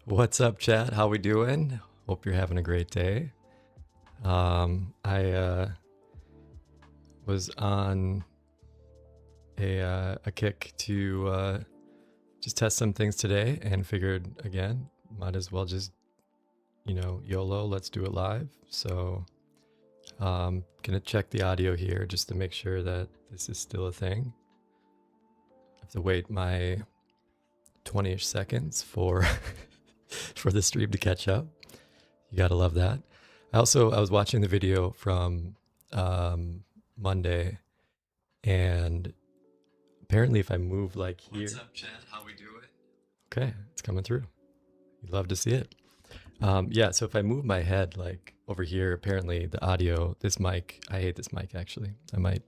What's up, chat? How we doing? Hope you're having a great day. I was on a kick to just test some things today and figured, again, might as well just, YOLO, let's do it live. So gonna check the audio here just to make sure that this is still a thing. I have to wait my 20-ish seconds for for the stream to catch up. You gotta love that. I was watching the video from MONDAI, and apparently if I move like here. What's up, chat? How we doing? Okay, it's coming through. You'd love to see it. Yeah, so if I move my head like over here, apparently the audio, this mic, I hate this mic actually. I might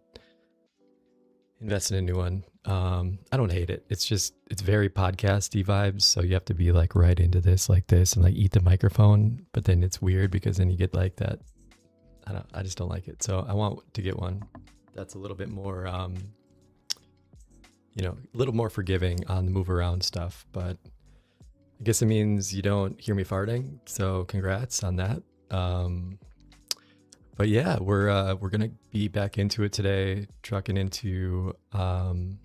invest in a new one. I don't hate it. It's very podcasty vibes. So you have to be like right into this like this and like eat the microphone. But then it's weird because then you get like that. I just don't like it. So I want to get one that's a little bit more, a little more forgiving on the move around stuff. But I guess it means you don't hear me farting. So congrats on that. But yeah, we're gonna be back into it today, trucking into some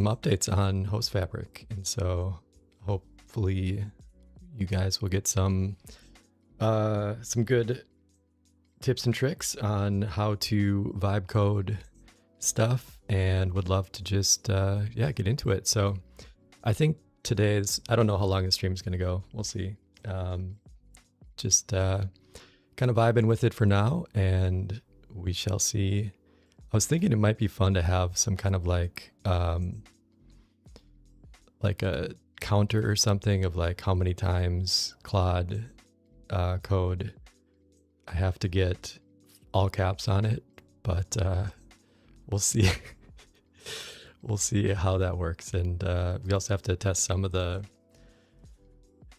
updates on HostFabric, and so hopefully you guys will get some good tips and tricks on how to vibe code stuff, and would love to just get into it. So I think I don't know how long the stream is gonna go. We'll see. Just kind of vibing with it for now, and we shall see. I was thinking it might be fun to have some kind of like a counter or something of like how many times Claude code I have to get all caps on it, but we'll see. We'll see how that works, and we also have to test some of the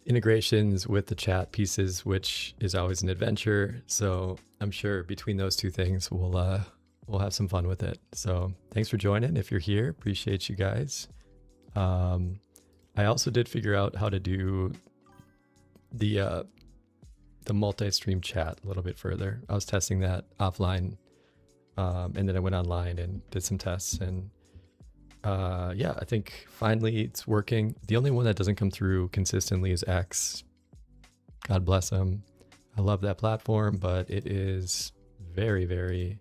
integrations with the chat pieces, which is always an adventure. So I'm sure between those two things, we'll have some fun with it. So thanks for joining. If you're here, appreciate you guys. I also did figure out how to do the multi-stream chat a little bit further. I was testing that offline, and then I went online and did some tests, and I think finally it's working. The only one that doesn't come through consistently is X. God bless them. I love that platform, but it is very, very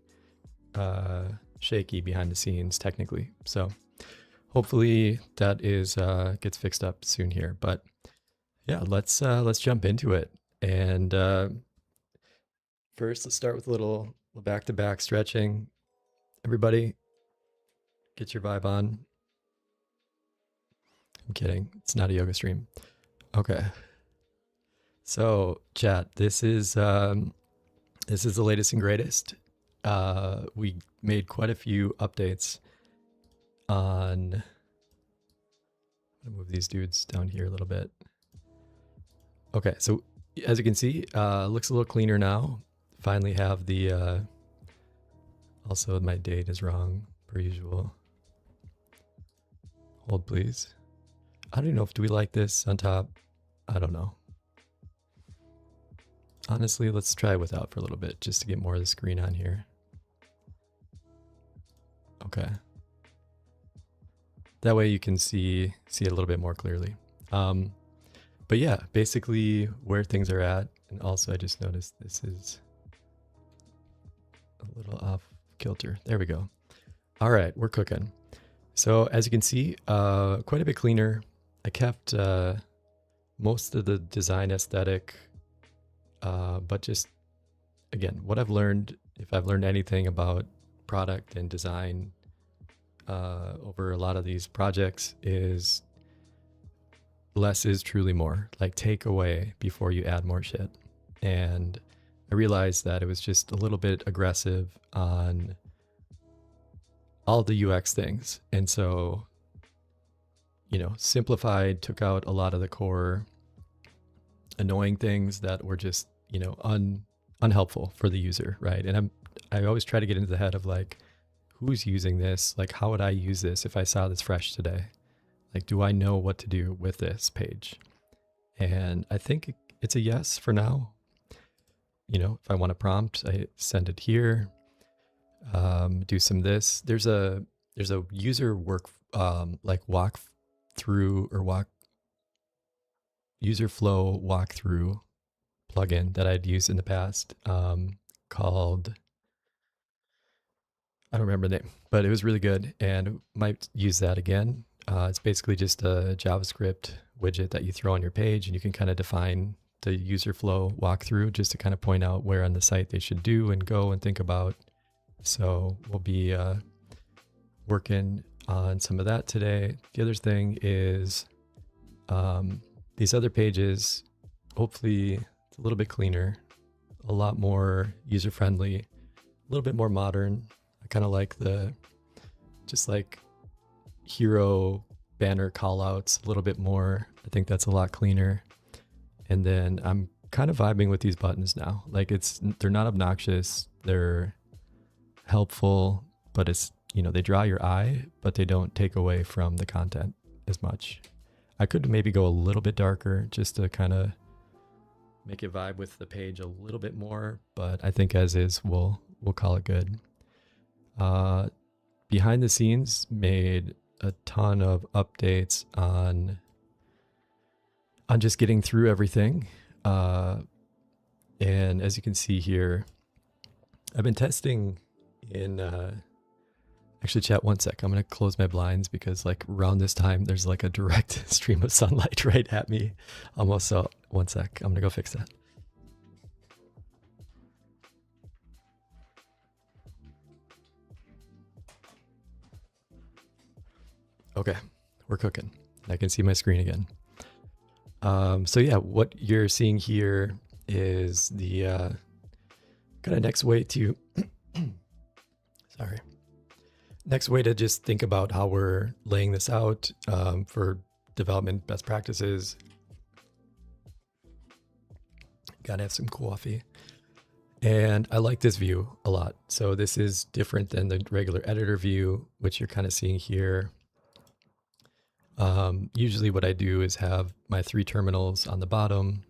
shaky behind the scenes technically. So hopefully that is gets fixed up soon here. But yeah, let's jump into it. And first, let's start with a little back-to-back stretching. Everybody, get your vibe on. I'm kidding. It's not a yoga stream. Okay. So, chat, this is the latest and greatest. We made quite a few updates on. I'm gonna move these dudes down here a little bit. Okay, so as you can see, looks a little cleaner now. Finally have the. Also, my date is wrong per usual. Hold please. I don't even know do we like this on top? I don't know. Honestly, let's try it without for a little bit just to get more of the screen on here. Okay. That way you can see it a little bit more clearly. But yeah, basically where things are at. And also I just noticed this is a little off kilter. There we go. All right, we're cooking. So as you can see, quite a bit cleaner. I kept most of the design aesthetic, but just, again, what I've learned, if I've learned anything about product and design over a lot of these projects, is less is truly more. Like, take away before you add more shit. And I realized that it was just a little bit aggressive on all the UX things. And so, simplified, took out a lot of the core annoying things that were just, unhelpful for the user, right? And I always try to get into the head of like, who's using this? Like, how would I use this if I saw this fresh today? Like, do I know what to do with this page? And I think it's a yes for now. You know, if I want a prompt, I send it here. Do some this. There's a user work like walk through or walk user flow walkthrough plugin that I'd used in the past called, I don't remember the name, but it was really good and might use that again. It's basically just a JavaScript widget that you throw on your page, and you can kind of define the user flow walkthrough just to kind of point out where on the site they should do and go and think about. So we'll be working on some of that today. The other thing is these other pages, hopefully it's a little bit cleaner, a lot more user-friendly, a little bit more modern. I kind of like the, just like hero banner callouts a little bit more. I think that's a lot cleaner. And then I'm kind of vibing with these buttons now. Like they're not obnoxious, they're helpful, but it's, you know, they draw your eye, but they don't take away from the content as much. I could maybe go a little bit darker just to kind of make it vibe with the page a little bit more, but I think as is, we'll call it good. Behind the scenes, made a ton of updates on just getting through everything. And as you can see here, I've been testing in, actually chat, one sec. I'm going to close my blinds because like around this time, there's like a direct stream of sunlight right at me almost. So one sec, I'm going to go fix that. Okay, we're cooking. I can see my screen again. So yeah, what you're seeing here is the kind of next way to, sorry, next way to just think about how we're laying this out for development best practices. Gotta have some coffee. And I like this view a lot. So this is different than the regular editor view, which you're kind of seeing here. Usually what I do is have my 3 terminals on the bottom.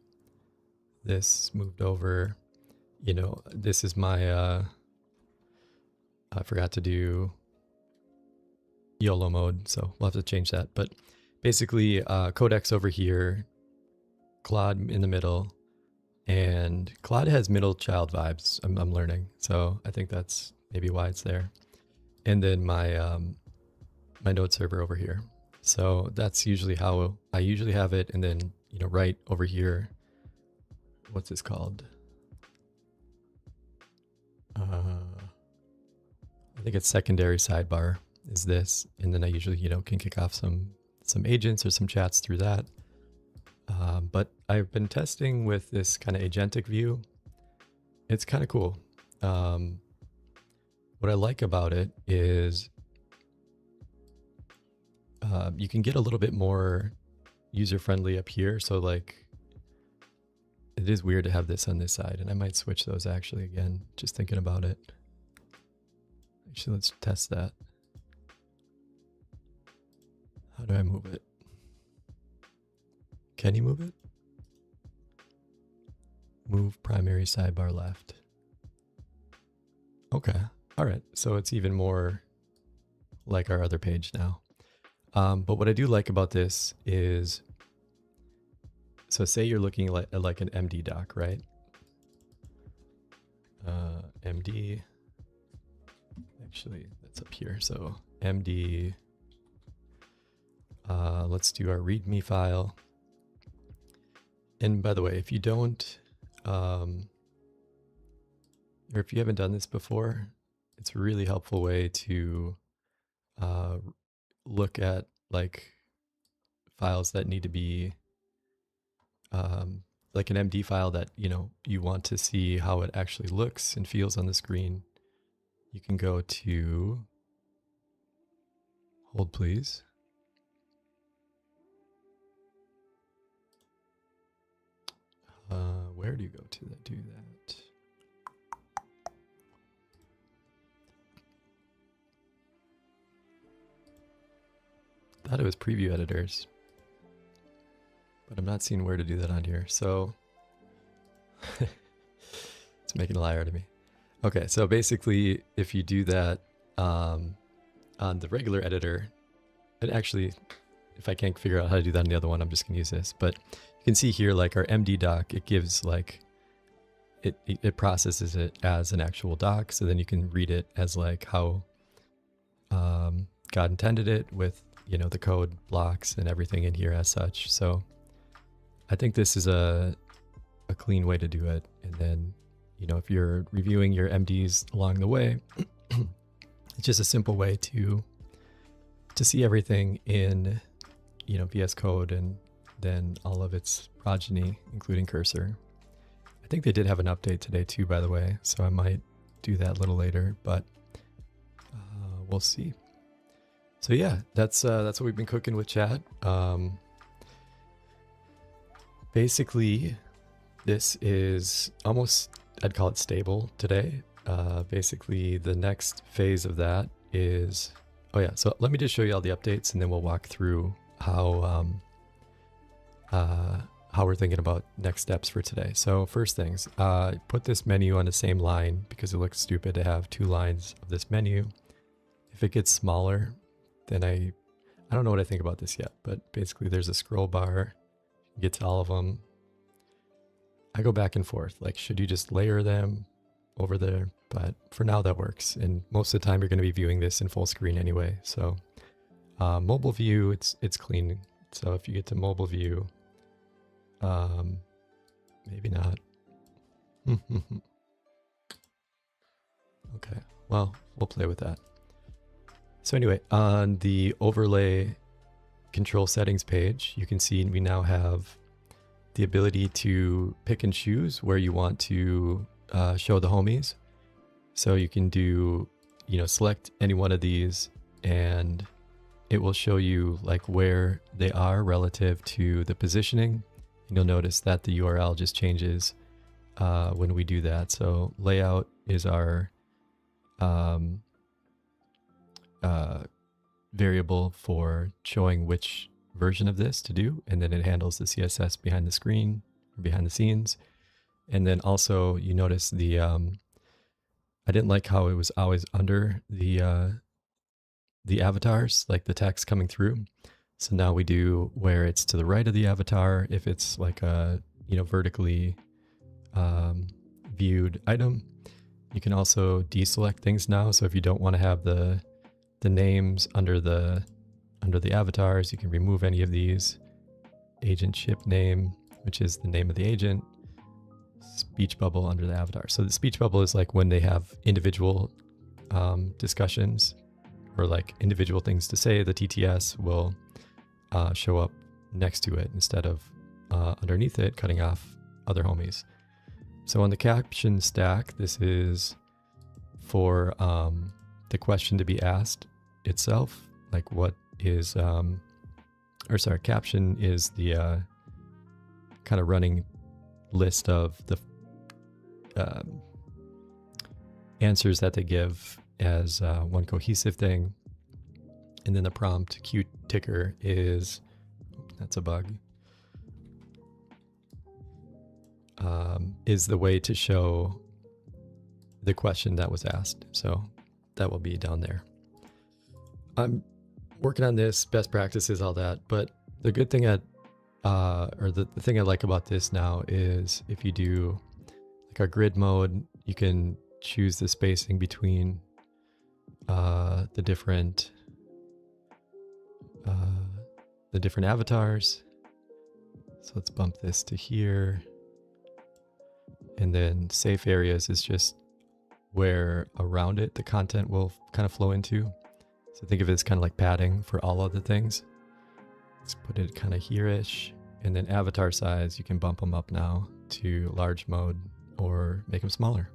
This moved over, you know, this is my, I forgot to do YOLO mode, so we'll have to change that. But basically codecs over here, Claude in the middle, and Claude has middle child vibes, I'm learning. So I think that's maybe why it's there. And then my, my node server over here. So that's usually how I usually have it. And then, you know, right over here, what's this called? I think it's secondary sidebar is this. And then I usually, you know, can kick off some agents or some chats through that. But I've been testing with this kind of agentic view. It's kind of cool. What I like about it is you can get a little bit more user-friendly up here. So like, it is weird to have this on this side, and I might switch those actually again, just thinking about it. Actually, let's test that. How do I move it? Can you move it? Move primary sidebar left. Okay, all right. So it's even more like our other page now. But what I do like about this is, so say you're looking at like an MD doc, right? MD, actually that's up here. So MD, let's do our README file. And by the way, if you don't, or if you haven't done this before, it's a really helpful way to look at like files that need to be like an MD file that, you know, you want to see how it actually looks and feels on the screen. You can go to, hold please. Where do you go to do that? thought it was preview editors, but I'm not seeing where to do that on here. So it's making a liar to me. Okay, so basically, if you do that on the regular editor, and actually, if I can't figure out how to do that on the other one, I'm just gonna use this. But you can see here, like our MD doc, it gives like, it processes it as an actual doc. So then you can read it as like how God intended it with, you know, the code blocks and everything in here as such. So I think this is a clean way to do it. And then, you know, if you're reviewing your MDs along the way, it's just a simple way to see everything in, you know, VS Code and then all of its progeny, including cursor. I think they did have an update today too, by the way, so I might do that a little later, but we'll see. So yeah, that's what we've been cooking with chat. Basically, this is almost, I'd call it stable today. Basically, the next phase of that is, oh yeah, so let me just show you all the updates and then we'll walk through how we're thinking about next steps for today. So first things, put this menu on the same line because it looks stupid to have two lines of this menu. If it gets smaller, then I don't know what I think about this yet, but basically there's a scroll bar, you get to all of them. I go back and forth, like should you just layer them over there? But for now that works. And most of the time you're going to be viewing this in full screen anyway. So mobile view, it's clean. So if you get to mobile view, maybe not. Okay, well, we'll play with that. So anyway, on the overlay control settings page, you can see we now have the ability to pick and choose where you want to show the homies. So you can do, you know, select any one of these and it will show you like where they are relative to the positioning. And you'll notice that the URL just changes when we do that. So layout is our variable for showing which version of this to do, and then it handles the CSS behind the screen or behind the scenes. And then also you notice the I didn't like how it was always under the avatars, like the text coming through. So now we do where it's to the right of the avatar if it's like a, you know, vertically viewed item. You can also deselect things now. So if you don't want to have the names under the avatars, you can remove any of these. Agent ship name, which is the name of the agent. Speech bubble under the avatar. So the speech bubble is like when they have individual discussions or like individual things to say, the TTS will show up next to it instead of underneath it, cutting off other homies. So on the caption stack, this is for the question to be asked itself, like what is, caption is the kind of running list of the answers that they give as one cohesive thing. And then the prompt Q ticker is, that's a bug, is the way to show the question that was asked. So that will be down there. I'm working on this, best practices, all that. But the good thing the thing I like about this now is if you do like our grid mode, you can choose the spacing between the different avatars. So let's bump this to here. And then safe areas is just where around it the content will kind of flow into. So think of it as kind of like padding for all other things. Let's put it kind of here-ish. And then avatar size, you can bump them up now to large mode or make them smaller.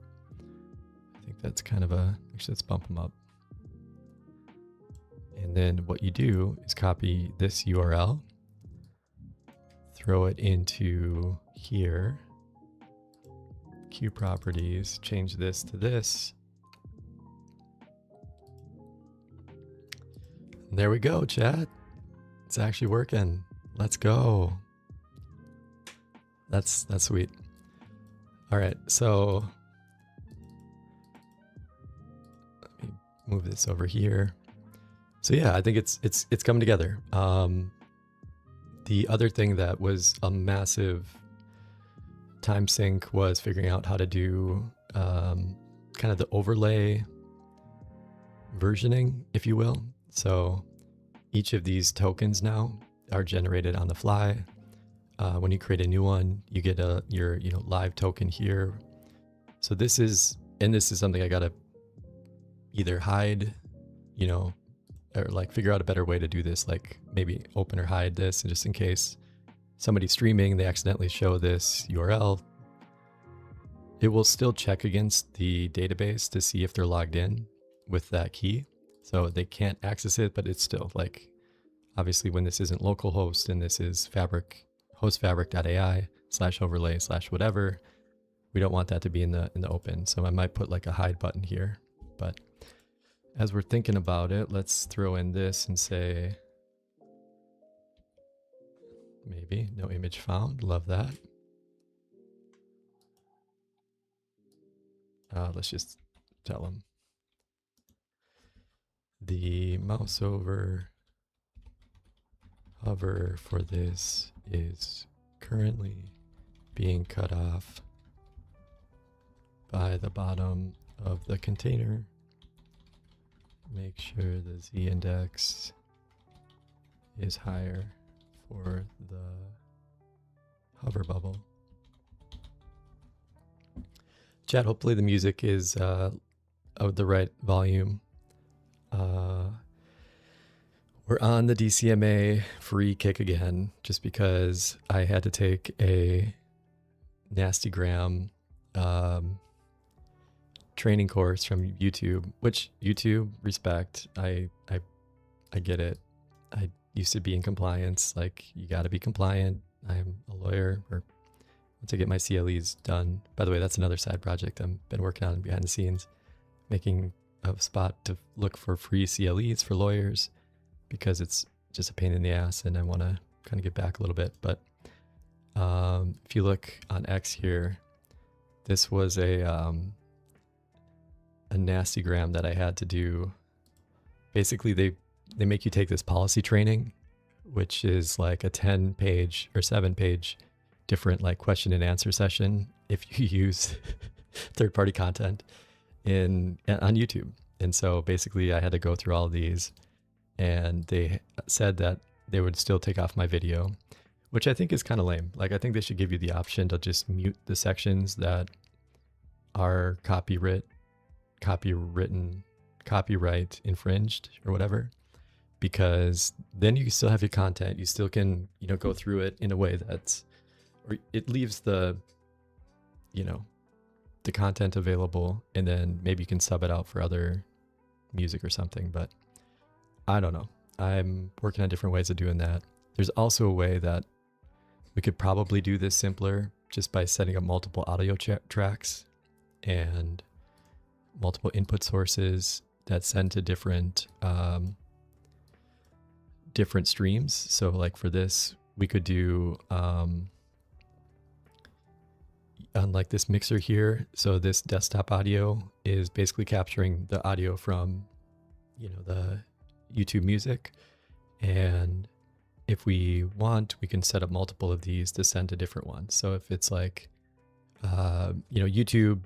I think that's kind of actually let's bump them up. And then what you do is copy this URL, throw it into here, Q properties, change this to this. And there we go, chat. It's actually working. Let's go. That's sweet. All right, so let me move this over here. So yeah, I think it's coming together. The other thing that was a massive time sink was figuring out how to do kind of the overlay versioning, if you will. So each of these tokens now are generated on the fly. When you create a new one, you get your live token here. So this is something I gotta either hide, or like figure out a better way to do this, like maybe open or hide this, and just in case somebody's streaming, they accidentally show this URL, it will still check against the database to see if they're logged in with that key. So they can't access it, but it's still like, obviously when this isn't localhost and this is hostfabric.ai/overlay/whatever, we don't want that to be in the open. So I might put like a hide button here, but as we're thinking about it, let's throw in this and say, maybe no image found. Love that. Let's just tell them the mouse over hover for this is currently being cut off by the bottom of the container. Make sure the Z index is higher for the hover bubble. Chat, hopefully the music is of the right volume. We're on the DCMA free kick again, just because I had to take a nastygram training course from YouTube, which YouTube, respect. I get it. I used to be in compliance. Like, you got to be compliant. I'm a lawyer, or to get my CLEs done. By the way, that's another side project I've been working on behind the scenes, making a spot to look for free CLEs for lawyers, because it's just a pain in the ass and I want to kind of get back a little bit. But if you look on X here, this was a nastygram that I had to do. Basically, they make you take this policy training, which is like a 10-page or 7-page different like question and answer session if you use third-party content on YouTube. And so basically I had to go through all of these, and they said that they would still take off my video, which I think is kind of lame. Like, I think they should give you the option to just mute the sections that are copyright infringed or whatever, because then you still have your content. You still can, go through it in a way that's, or it leaves the content available, and then maybe you can sub it out for other music or something. But I don't know. I'm working on different ways of doing that. There's also a way that we could probably do this simpler, just by setting up multiple audio tracks and multiple input sources that send to different streams. So like for this, we could do unlike this mixer here. So this desktop audio is basically capturing the audio from, the YouTube music. And if we want, we can set up multiple of these to send to different ones. So if it's like, YouTube,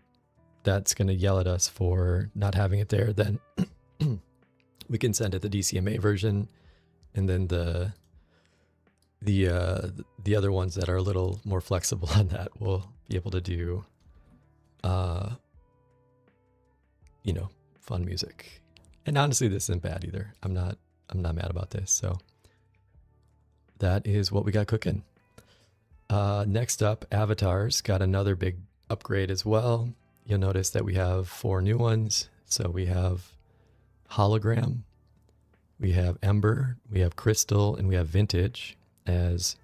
that's going to yell at us for not having it there, then we can send it the DCMA version. And then the other ones that are a little more flexible on that will be able to do, fun music. And honestly, this isn't bad either. I'm not mad about this. So that is what we got cooking. Next up, avatars got another big upgrade as well. You'll notice that we have 4 new ones. So we have hologram, we have ember, we have crystal, and we have vintage as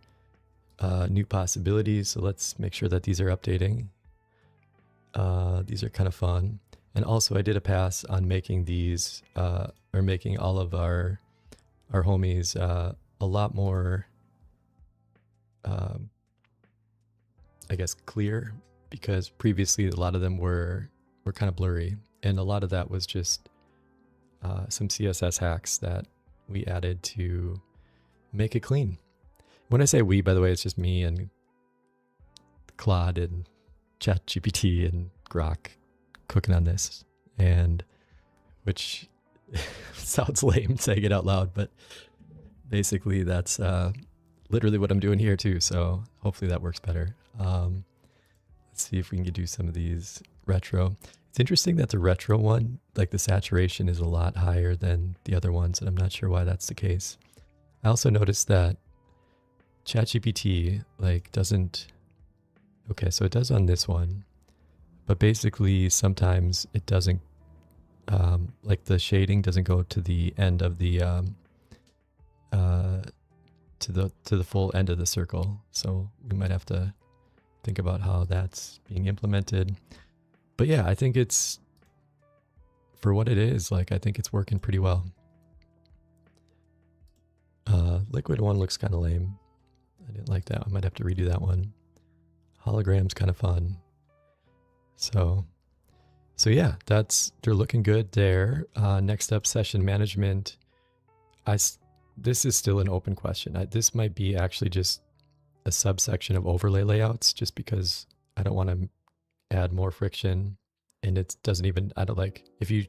new possibilities. So let's make sure that these are updating. These are kind of fun. And also I did a pass on making these, or making all of our homies a lot more, I guess, clear, because previously a lot of them were kind of blurry, and a lot of that was just some CSS hacks that we added to make it clean. When I say we, by the way, it's just me and Claude and ChatGPT and Grok cooking on this, and which sounds lame saying it out loud, but basically that's literally what I'm doing here too. So hopefully that works better. Let's see if we can do some of these retro. It's interesting that the retro one, like the saturation is a lot higher than the other ones, and I'm not sure why that's the case. I also noticed that ChatGPT like doesn't, okay, so it does on this one, but basically sometimes it doesn't, like the shading doesn't go to the end of the, to the full end of the circle. So we might have to think about how that's being implemented. But yeah, I think it's, for what it is, like I think it's working pretty well. Liquid one looks kind of lame. I didn't like that. I might have to redo that one. Hologram's kind of fun. So yeah, they're looking good there. Next up, session management. This is still an open question. This might be actually just a subsection of overlay layouts, just because I don't want to add more friction, and it doesn't even, I don't like, if you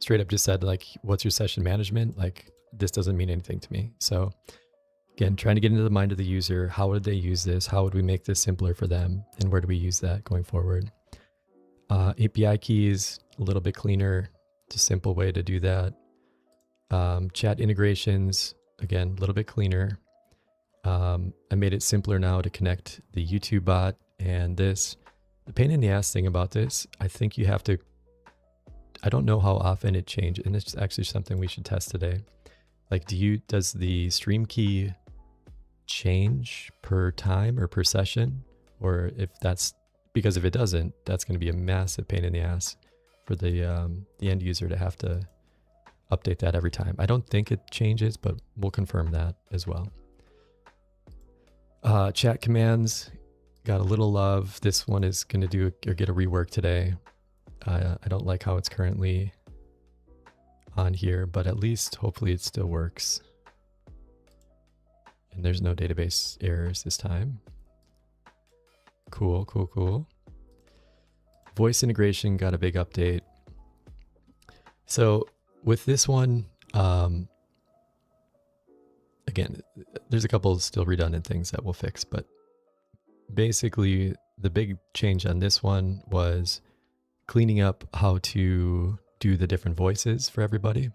straight up just said like, what's your session management? Like this doesn't mean anything to me. So again, trying to get into the mind of the user. How would they use this? How would we make this simpler for them? And where do we use that going forward? API keys, a little bit cleaner. It's a simple way to do that. Chat integrations, again, a little bit cleaner. I made it simpler now to connect the YouTube bot and this. The pain in the ass thing about this, I think you have to, I don't know how often it changes, and it's actually something we should test today. Like, does the stream key change per time or per session? Or if that's, because if it doesn't, that's going to be a massive pain in the ass for the end user to have to update that every time. I don't think it changes, but we'll confirm that as well. Chat commands got a little love. This one is going to do or get a rework today. I don't like how it's currently on here, but at least hopefully it still works. And there's no database errors this time. Cool, cool, cool. Voice integration got a big update. So with this one, again, there's a couple still redundant things that we'll fix, but basically the big change on this one was cleaning up how to do the different voices for everybody.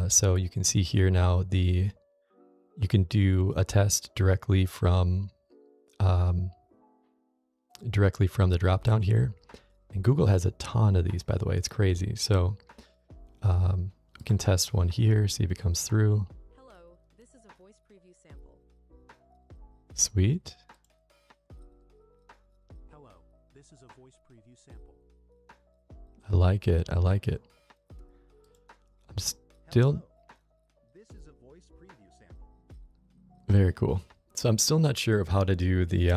So you can see here now you can do a test directly from the drop down here. And Google has a ton of these, by the way. It's crazy. So we can test one here, see if it comes through. Hello, this is a voice preview sample. Sweet. Hello, this is a voice preview sample. I like it. I like it. I'm still... Hello, this is a voice preview sample. Very cool. So I'm still not sure of how to do the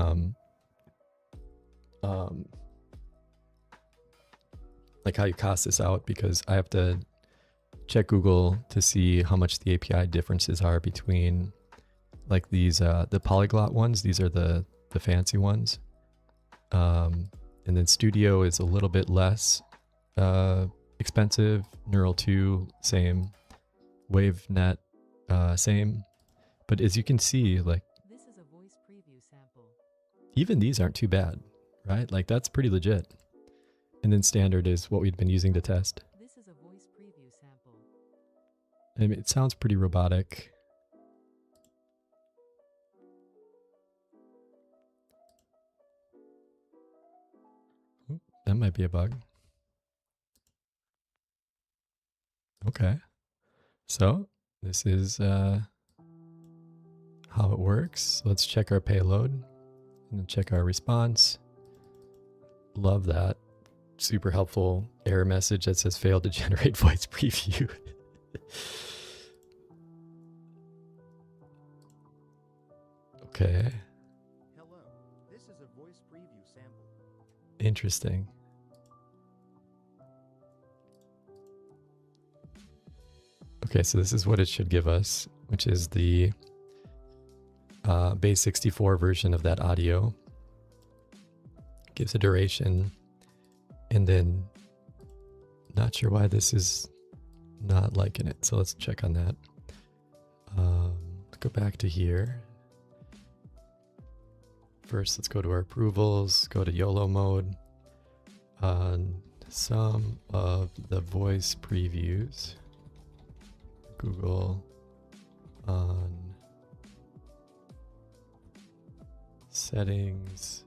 like how you cost this out, because I have to check Google to see how much the API differences are between like these the polyglot ones. These are the fancy ones, and then Studio is a little bit less expensive. Neural 2 same, WaveNet same, but as you can see, like This is a voice preview sample. even these aren't too bad, right? Like that's pretty legit. And then standard is what we've been using to test. This is a voice preview sample. I mean, it sounds pretty robotic. Oop, that might be a bug. Okay. So this is how it works. Let's check our payload and check our response. Love that. Super helpful error message that says failed to generate voice preview. Okay, Hello, this is a voice preview sample. interesting. Okay, so this is what it should give us, which is the base 64 version of that audio. Gives a duration, and then not sure why this is not liking it. So let's check on that. Let's go back to here. First, let's go to our approvals, go to YOLO mode. Some of the voice previews. Google on settings.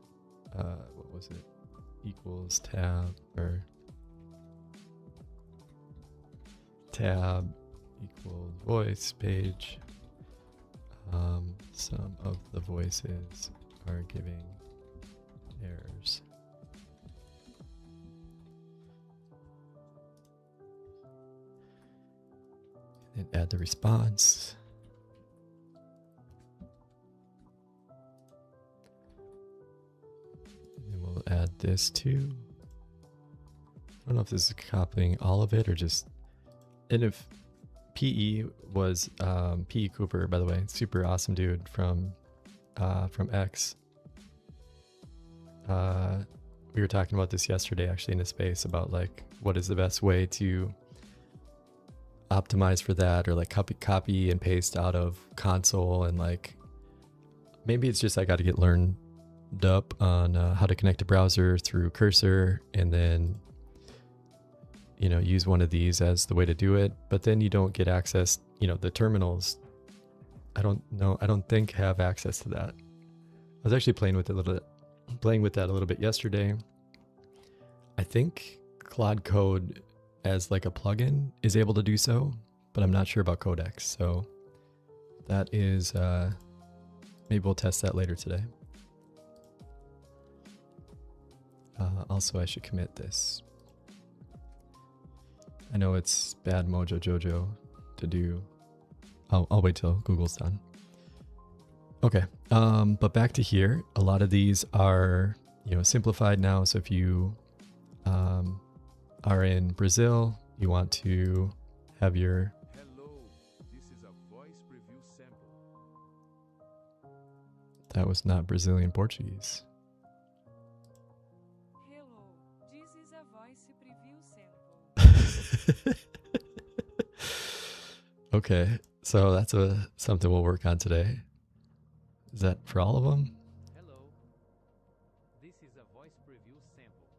What was it? Equals tab or tab equals voice page. Some of the voices are giving errors. And add the response. And we'll add this too. I don't know if this is copying all of it or just. And if PE was PE Cooper, by the way, super awesome dude from X. We were talking about this yesterday actually in a space about like what is the best way to optimize for that, or like copy and paste out of console, and like maybe it's just I got to get learned up on how to connect a browser through cursor and then use one of these as the way to do it, but then you don't get access, the terminals I don't think have access to that. I was actually playing with that a little bit yesterday. I think Claude Code as like a plugin is able to do so, but I'm not sure about Codex. So that is, maybe we'll test that later today. Also, I should commit this. I know it's bad Mojo Jojo to do. I'll wait till Google's done. Okay, but back to here. A lot of these are, simplified now. So if you are in Brazil, you want to have your... Hello, this is a voice preview sample. That was not Brazilian Portuguese. Hello, this is a voice preview sample. Okay, so that's something we'll work on today. Is that for all of them? Hello, this is a voice preview sample.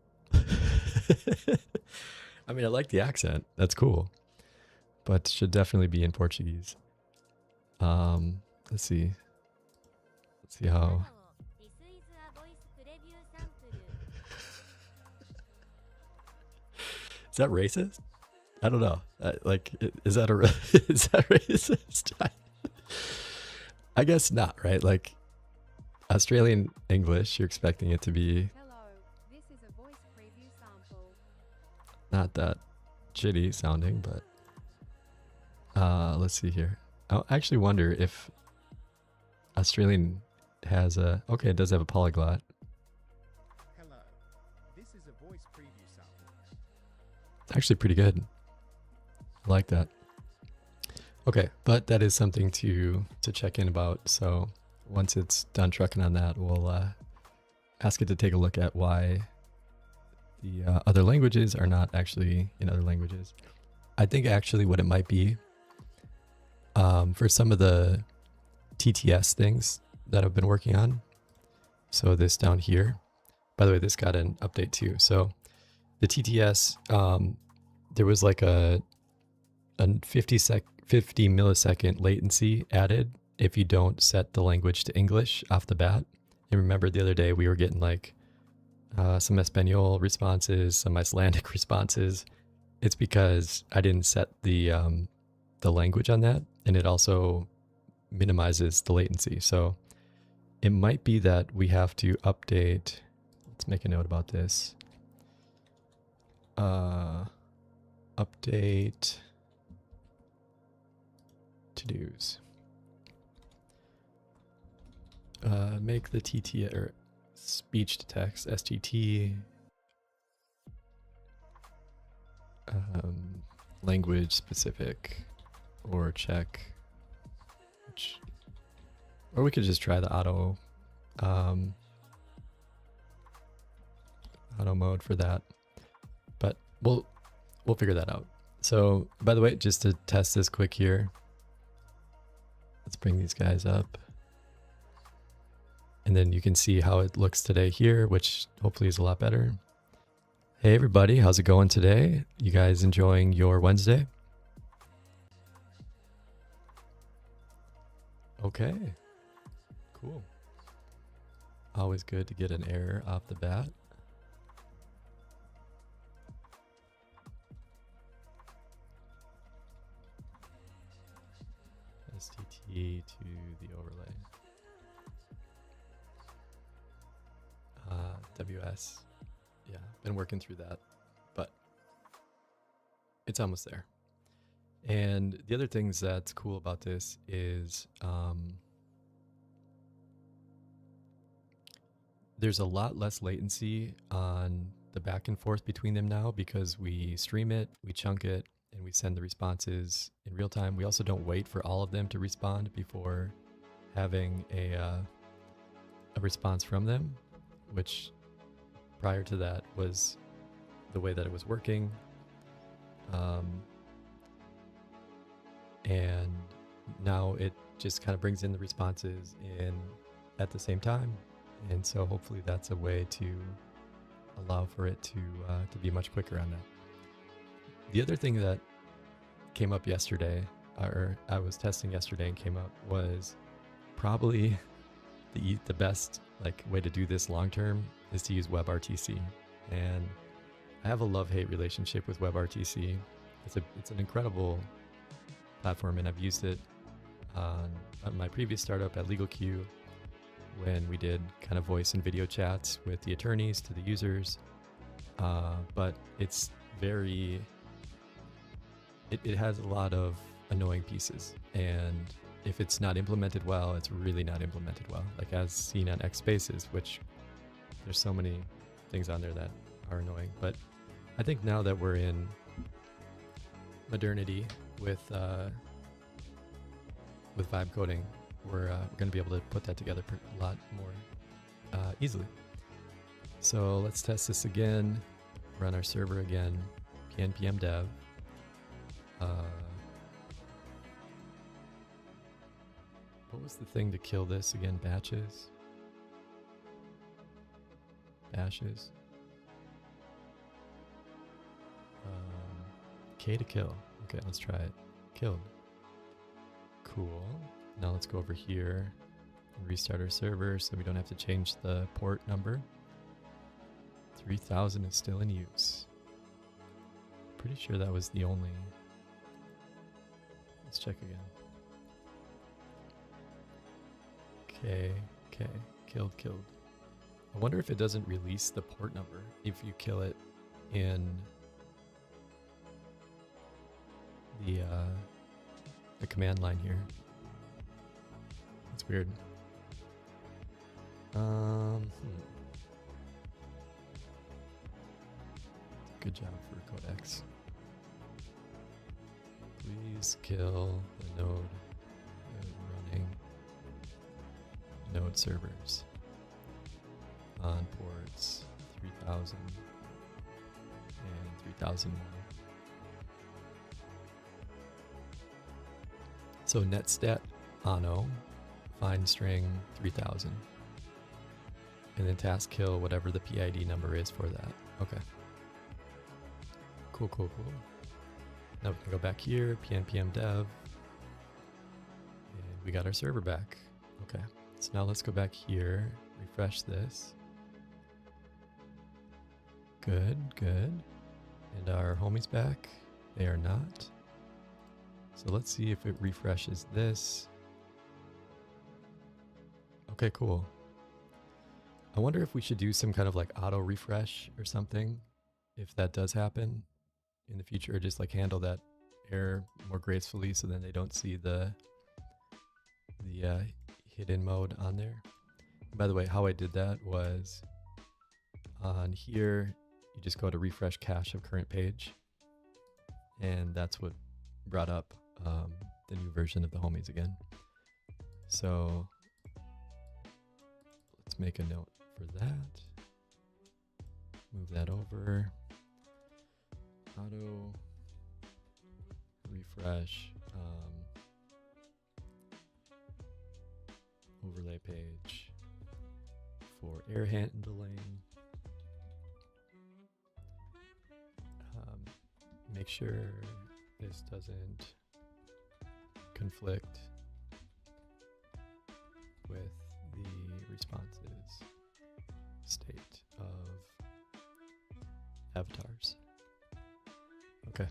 I mean, I like the accent. That's cool. But should definitely be in Portuguese. Let's see. Let's see how... Is that racist? I don't know. Is that is that racist? I guess not, right? Like Australian English, you're expecting it to be Hello, this is a voice preview sample. not that shitty sounding, but let's see here. I actually wonder if Australian has a... Okay, it does have a polyglot. Hello, this is a voice preview sample. It's actually pretty good. I like that. Okay, but that is something to check in about. So once it's done trucking on that, we'll ask it to take a look at why the other languages are not actually in other languages. I think actually what it might be, for some of the TTS things that I've been working on. So this down here, by the way, this got an update too. So the TTS, there was like a 50 millisecond latency added if you don't set the language to English off the bat. And remember the other day we were getting like some Espanol responses, some Icelandic responses. It's because I didn't set the language on that, and it also minimizes the latency. So it might be that we have to update. Let's make a note about this. Update to-dos. make the TT or speech to text STT language specific or check, or we could just try the auto mode for that, but we'll figure that out. So by the way, just to test this quick here, let's bring these guys up. And then you can see how it looks today here, which hopefully is a lot better. Hey everybody, how's it going today? You guys enjoying your Wednesday? Okay, cool. Always good to get an error off the bat. STT to the overlay. WS. Yeah, been working through that, but it's almost there. And the other things that's cool about this is there's a lot less latency on the back and forth between them now because we stream it, we chunk it, and we send the responses in real time. We also don't wait for all of them to respond before having a response from them, which prior to that was the way that it was working. And now it just kind of brings in the responses in at the same time. And so hopefully that's a way to allow for it to be much quicker on that. The other thing that came up yesterday, or I was testing yesterday and came up, was probably the best way to do this long term is to use WebRTC. And I have a love-hate relationship with WebRTC. It's an incredible platform, and I've used it on my previous startup at LegalQ when we did kind of voice and video chats with the attorneys to the users. But it's very, it has a lot of annoying pieces, and if it's not implemented well, it's really not implemented well, like as seen on X Spaces, which there's so many things on there that are annoying. But I think now that we're in modernity with vibe coding, we're going to be able to put that together a lot more easily. So let's test this again. Run our server again, pnpm dev. What was the thing to kill this again? Bashes. K to kill. Okay, let's try it. Killed. Cool. Now let's go over here and restart our server so we don't have to change the port number. 3000 is still in use. Pretty sure that was the only. Let's check again. Okay, killed. I wonder if it doesn't release the port number if you kill it in the command line here. It's weird. Good job for Codex. Please kill the node running node servers on ports 3000 and 3001. So netstat ano find string 3000, and then task kill whatever the PID number is for that. Okay. Cool. Now we can go back here, pnpm dev, and we got our server back. Okay. So now let's go back here, refresh this. Good. And our homies back? They are not. So let's see if it refreshes this. Okay, cool. I wonder if we should do some kind of auto refresh or something, if that does happen in the future, or just handle that error more gracefully so then they don't see the hidden mode on there. By the way, how I did that was on here, you just go to refresh cache of current page, and that's what brought up the new version of the homies again. So let's make a note for that. Move that over. Auto refresh overlay page for air handling. Make sure this doesn't conflict with the responses state of avatars. Okay.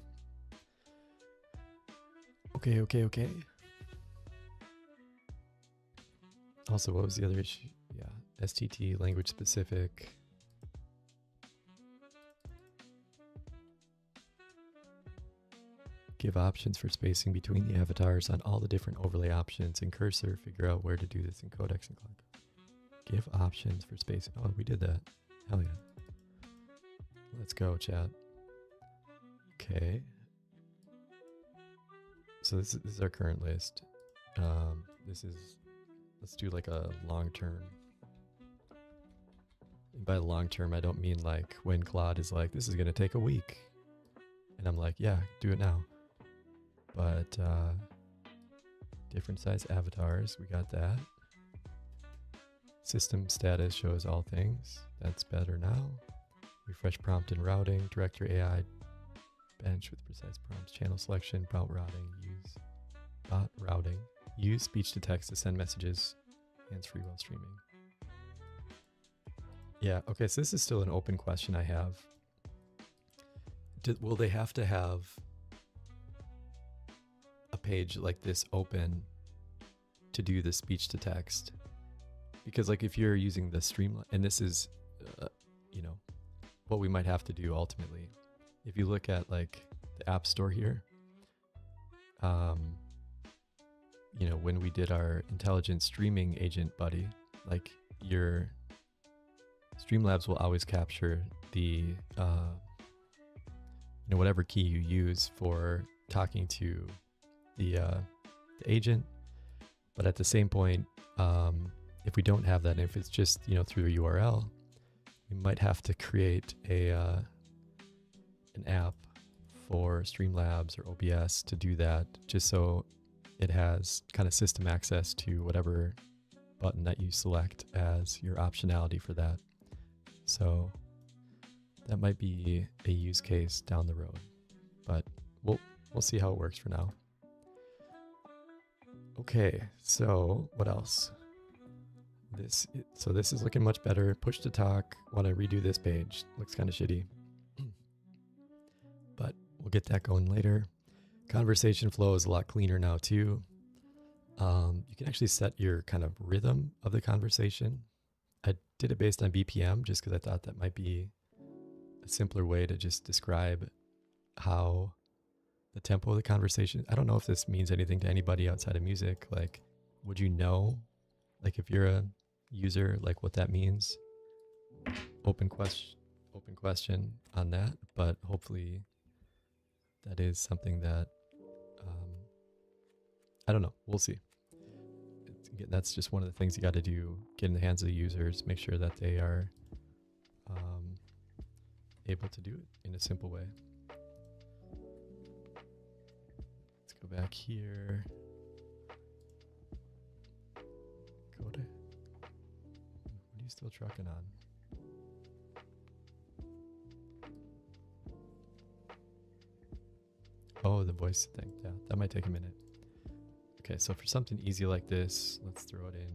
Okay. Also, what was the other issue? Yeah, STT, language specific. Give options for spacing between the avatars on all the different overlay options in cursor. Figure out where to do this in codex and clock. Give options for spacing. Oh, we did that. Hell yeah. Let's go, chat. Okay. So this is our current list. Let's do like a long term. And by long term, I don't mean like when Claude is like, this is going to take a week. And I'm like, yeah, do it now. But different size avatars, we got that. System status shows all things. That's better now. Refresh prompt and routing. Director AI bench with precise prompts. Channel selection. Bot routing. Use bot routing. Use speech to text to send messages. Hands-free while streaming. Yeah, okay, so this is still an open question I have. Will they have to have a page like this open to do the speech to text? Because like if you're using the Streamline, and this is, what we might have to do ultimately. If you look at like the App Store here, when we did our intelligent streaming agent buddy, like your Streamlabs will always capture the, whatever key you use for talking to the agent. But at the same point, if we don't have that, and if it's just, through a URL, we might have to create an app for Streamlabs or OBS to do that, just so it has kind of system access to whatever button that you select as your optionality for that. So that might be a use case down the road, but we'll see how it works for now. Okay, so what else? This is looking much better. Push to talk. Want to redo this page? Looks kind of shitty, but we'll get that going later. Conversation flow is a lot cleaner now too. You can actually set your kind of rhythm of the conversation. I did it based on BPM just because I thought that might be a simpler way to just describe how the tempo of the conversation. I don't know if this means anything to anybody outside of music. Like, would you know, like if you're a user, like what that means? Open question on that, but hopefully that is something that, I don't know, we'll see. That's just one of the things you got to do, get in the hands of the users, make sure that they are able to do it in a simple way. Let's go back here. What are you still trucking on? Oh, the voice thing. Yeah, that might take a minute. Okay, so for something easy like this, let's throw it in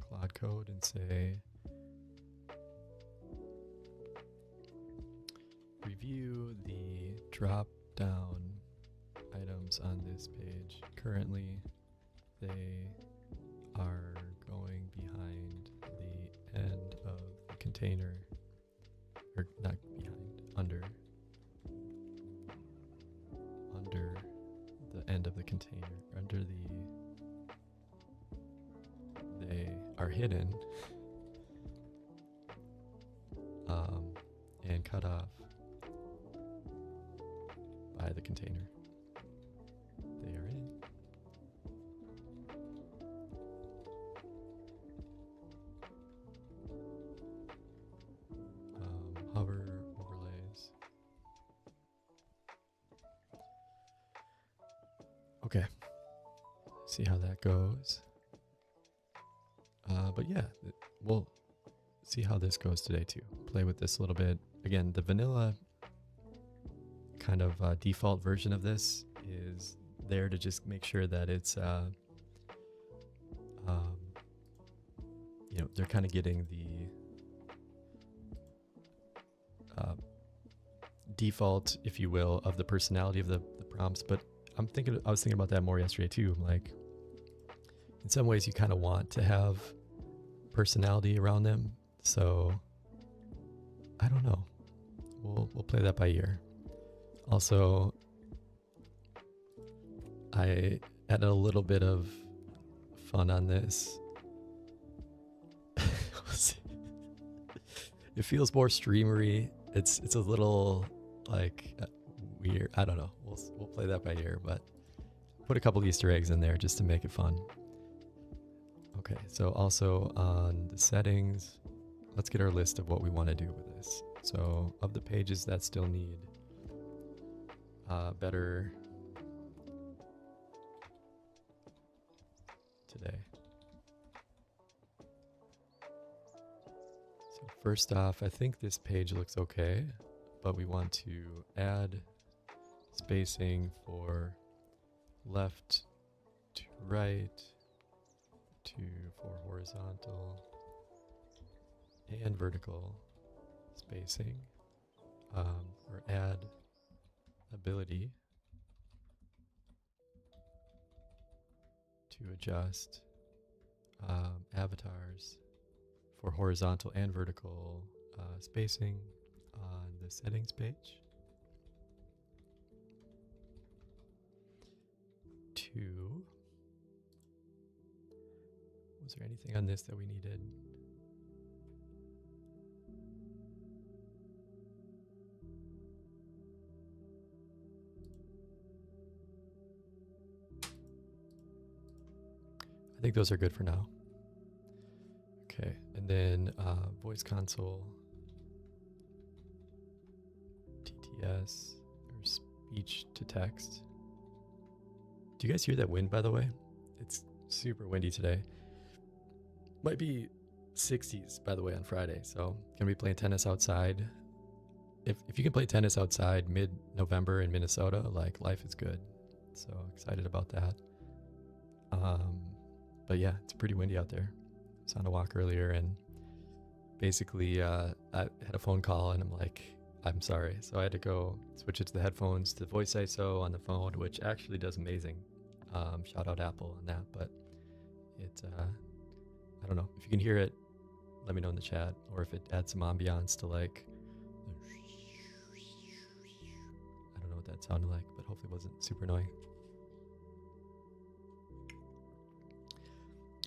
Claude Code and say, review the drop-down items on this page. Currently, they are going behind the end of the container, or not behind, under the end of the container, under the, they are hidden and cut off by the container. They are in. Hover overlays. Okay. See how that goes. But yeah, we'll see how this goes today too. Play with this a little bit. Again, the vanilla kind of default version of this is there to just make sure that it's, you know, they're kind of getting the default, if you will, of the personality of the prompts. But I was thinking about that more yesterday too. Like, in some ways you kind of want to have personality around them. So I don't know. We'll play that by ear. Also, I added a little bit of fun on this. It feels more streamery. It's a little like weird. I don't know. We'll play that by ear, but put a couple Easter eggs in there just to make it fun. Okay, so also on the settings, let's get our list of what we want to do with this. So of the pages that still need better today. So first off, I think this page looks okay, but we want to add spacing for left to right, for horizontal and vertical spacing, or add ability to adjust avatars for horizontal and vertical spacing on the settings page. 2. Was there anything on this that we needed? I think those are good for now. Okay, and then voice console, TTS, or speech to text. Do you guys hear that wind, by the way? It's super windy today. Might be 60s, by the way, on Friday. So gonna be playing tennis outside. If you can play tennis outside mid-November in Minnesota, like, life is good. So excited about that. But yeah, it's pretty windy out there. I was on a walk earlier and basically I had a phone call and I'm like, I'm sorry. So I had to go switch it to the headphones to voice ISO on the phone, which actually does amazing. Shout out Apple on that, but it's, I don't know. If you can hear it, let me know in the chat, or if it adds some ambiance to, like, I don't know what that sounded like, but hopefully it wasn't super annoying.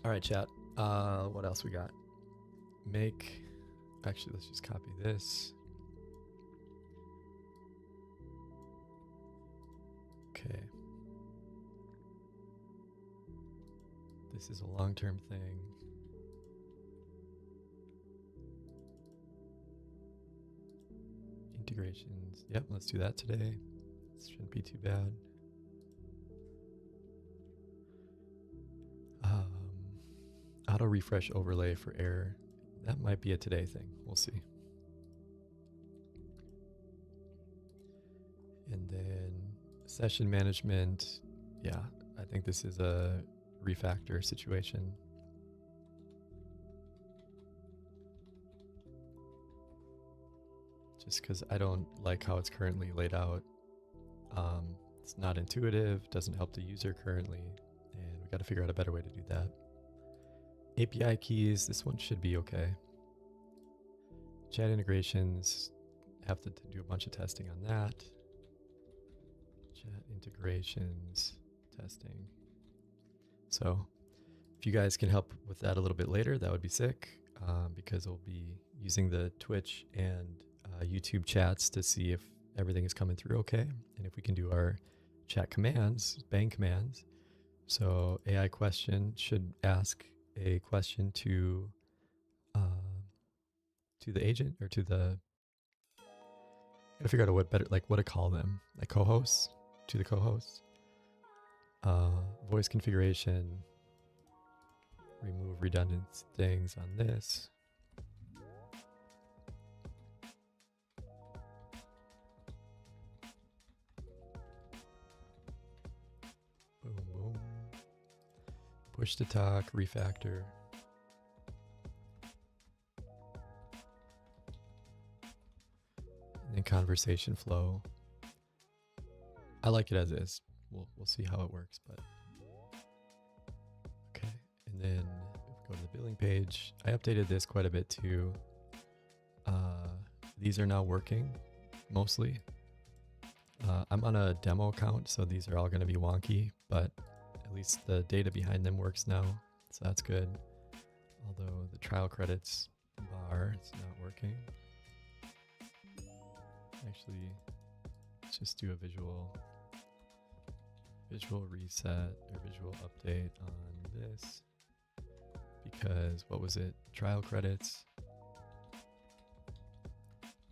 All right, chat. What else we got? Actually, let's just copy this. Okay. This is a long-term thing. Integrations. Yep, let's do that today. This shouldn't be too bad. Auto refresh overlay for error. That might be a today thing. We'll see. And then session management. Yeah, I think this is a refactor situation. Just because I don't like how it's currently laid out. It's not intuitive, doesn't help the user currently, and we got to figure out a better way to do that. API keys, this one should be okay. Chat integrations, have to do a bunch of testing on that. Chat integrations, testing. So if you guys can help with that a little bit later, that would be sick, because we'll be using the Twitch and YouTube chats to see if everything is coming through okay, and if we can do our chat commands, bang commands. So AI question should ask a question to the agent, or to the, gotta figure out what better, like what to call them, like co-hosts, to the co-hosts. Voice configuration, remove redundant things on this. Boom, boom. Push to talk, refactor. And then conversation flow. I like it as is. We'll see how it works, but okay. And then if we go to the billing page, I updated this quite a bit too. These are now working mostly. I'm on a demo account, so these are all going to be wonky, but at least the data behind them works now, so that's good. Although the trial credits bar is not working. Actually, let's just do a visual reset or visual update on this, because what was it? Trial credits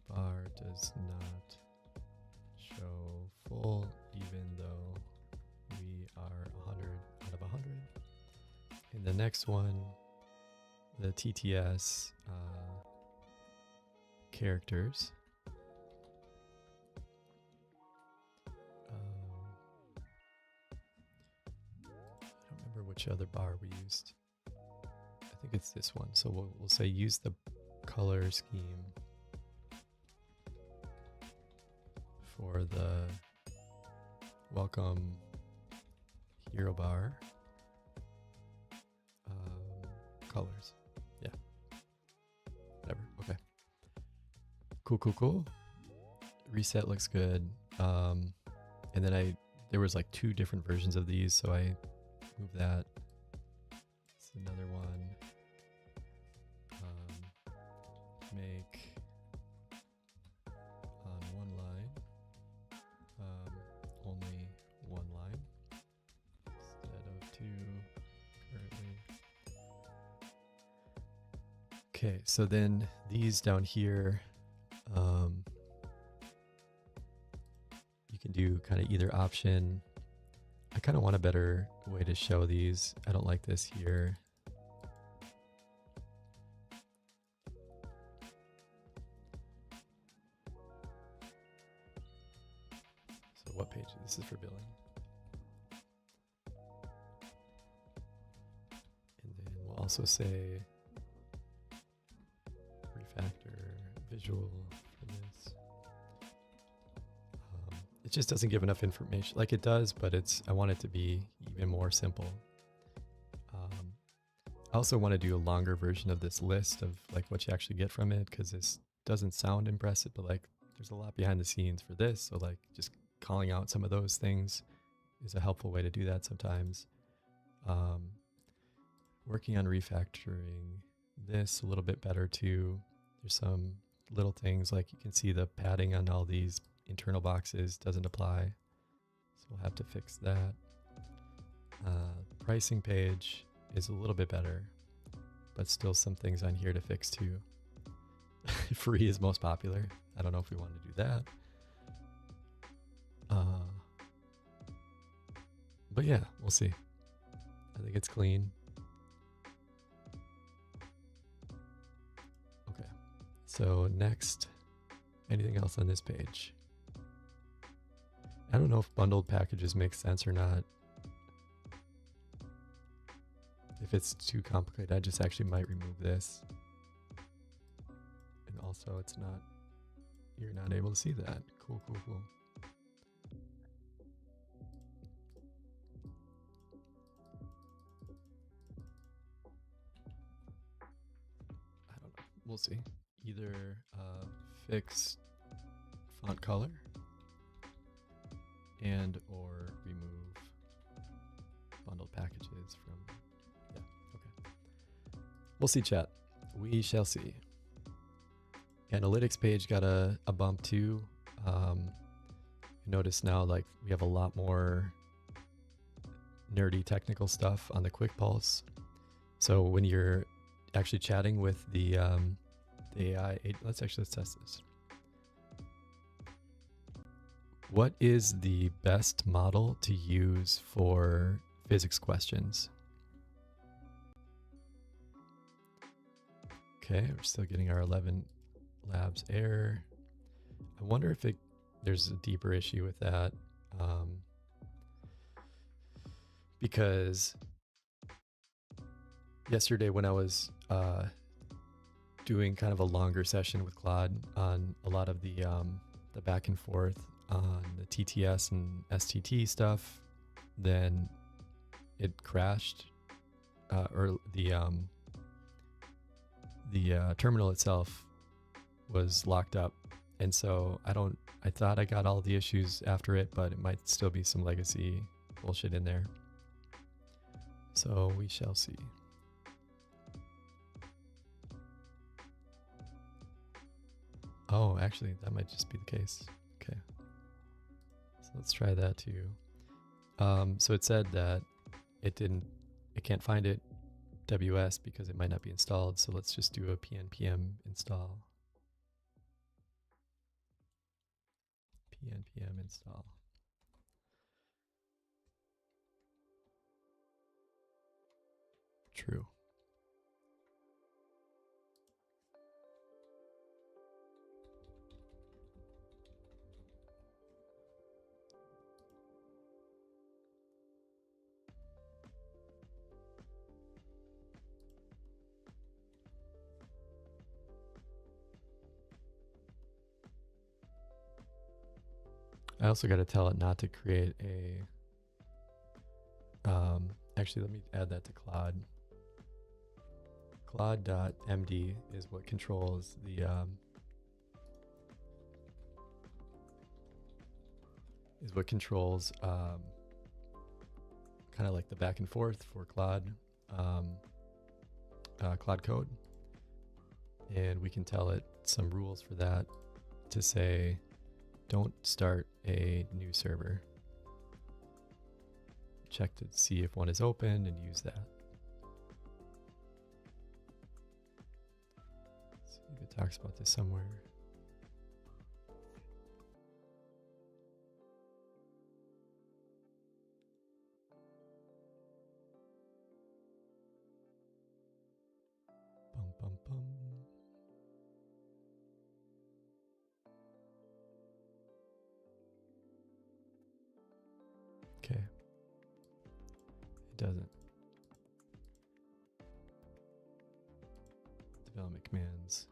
bar does not show full, even though we are 100 out of 100. In the next one, the TTS characters. I don't remember which other bar we used. I think it's this one. So we'll say use the color scheme for the welcome hero bar. Colors. Yeah. Whatever. Okay. Cool. Reset looks good. And then there was like 2 different versions of these, so I moved that. It's another one. Make on one line, only one line instead of 2 currently. Okay, so then these down here, you can do kind of either option. I kind of want a better way to show these. I don't like this here. So what page? This is for billing. And then we'll also say refactor visual for this. It just doesn't give enough information. Like it does, but I want it to be even more simple. I also want to do a longer version of this list of like what you actually get from it, because this doesn't sound impressive, but like there's a lot behind the scenes for this. So like just calling out some of those things is a helpful way to do that sometimes. Working on refactoring this a little bit better too. There's some little things like you can see the padding on all these internal boxes doesn't apply. So we'll have to fix that. The pricing page is a little bit better, but still some things on here to fix too. Free is most popular. I don't know if we want to do that. But yeah, we'll see. I think it's clean. Okay. So next, anything else on this page? I don't know if bundled packages make sense or not. If it's too complicated, I just actually might remove this. And also you're not able to see that. Cool. I don't know. We'll see. Either fix font color and or remove bundled packages from, yeah. We'll see, chat. We shall see. Analytics page got a bump too. Notice now, like, we have a lot more nerdy technical stuff on the quick pulse. So when you're actually chatting with the AI, let's test this. What is the best model to use for physics questions? Okay, we're still getting our 11 labs error. I wonder if there's a deeper issue with that, because yesterday when I was doing kind of a longer session with Claude on a lot of the back and forth on the TTS and STT stuff, then it crashed, or the terminal itself was locked up. And so I thought I got all the issues after it, but it might still be some legacy bullshit in there. So we shall see. Oh, actually, that might just be the case. Okay. So let's try that too. So it said that it can't find it WS because it might not be installed. So let's just do a pnpm install. Npm install. True. I also got to tell it not to create a, actually let me add that to Claude. Claude.md is what controls the, kind of like the back and forth for Claude, Claude code. And we can tell it some rules for that to say, don't start a new server. Check to see if one is open and use that. Let's see if it talks about this somewhere. Bum, bum, bum. Okay. It doesn't. Development commands.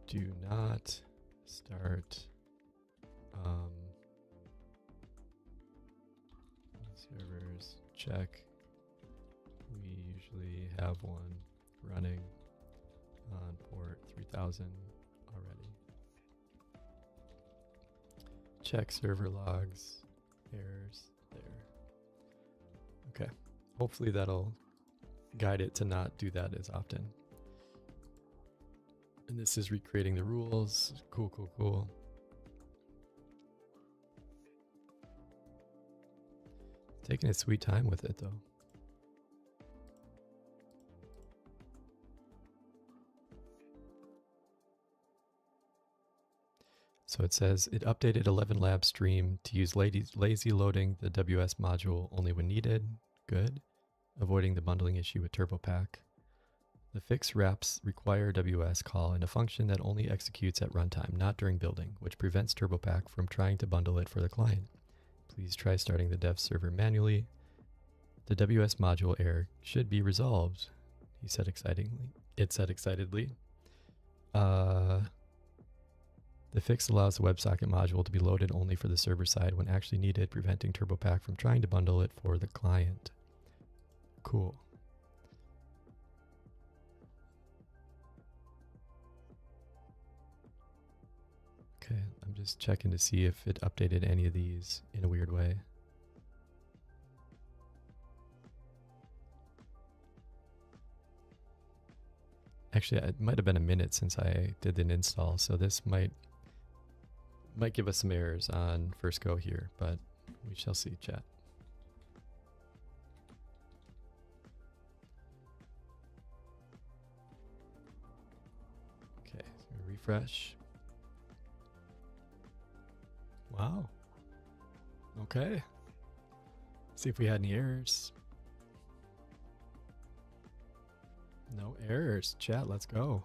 Do not start servers. Check. We usually have one running on port 3000 already. Check server logs, errors there. Okay, hopefully that'll guide it to not do that as often. And this is recreating the rules. Cool, cool, cool. Taking its sweet time with it though. So it says it updated 11 lab stream to use lazy loading the WS module only when needed. Good. Avoiding the bundling issue with TurboPack. The fix wraps require WS call in a function that only executes at runtime, not during building, which prevents TurboPack from trying to bundle it for the client. Please try starting the dev server manually. The WS module error should be resolved, he said excitingly. It said excitedly. The fix allows the WebSocket module to be loaded only for the server side when actually needed, preventing TurboPack from trying to bundle it for the client. Cool. Okay, I'm just checking to see if it updated any of these in a weird way. Actually, it might have been a minute since I did an install, so this might give us some errors on first go here, but we shall see, chat. Okay, so refresh. Wow. Okay. See if we had any errors. No errors. Chat, let's go.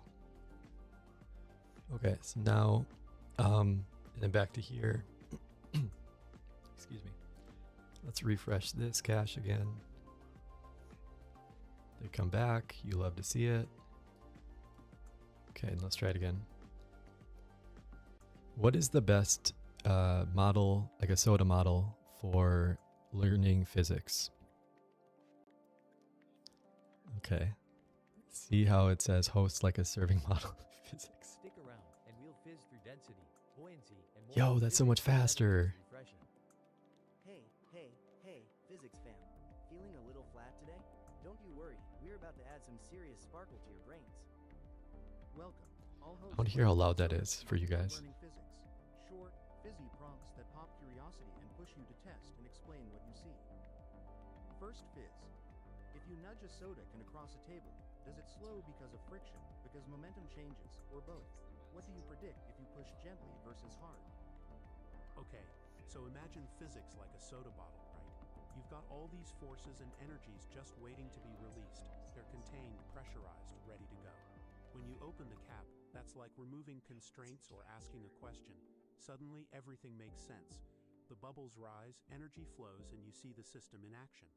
Okay, so now, and then back to here. Excuse me. Let's refresh this cache again. They come back. You love to see it. Okay, and let's try it again. What is the best model, like a soda model, for learning physics? Okay. See how it says host like a serving model of physics. Stick around and we'll fizz through density, buoyancy, and more. Yo, that's so much faster. Hey, physics fam. Feeling a little flat today? Don't you worry, we're about to add some serious sparkle to your brains. Welcome. All I want to hear how loud that is for you guys. Learning physics. Short, fizzy prompts that pop curiosity and push you to test and explain what you see. First fizz. If you nudge a soda can across a table, does it slow because of friction, because momentum changes, or both? What do you predict if you push gently versus hard? Okay, so imagine physics like a soda bottle, right? You've got all these forces and energies just waiting to be released. They're contained, pressurized, ready to go. When you open the cap, that's like removing constraints or asking a question. Suddenly, everything makes sense. The bubbles rise, energy flows, and you see the system in action.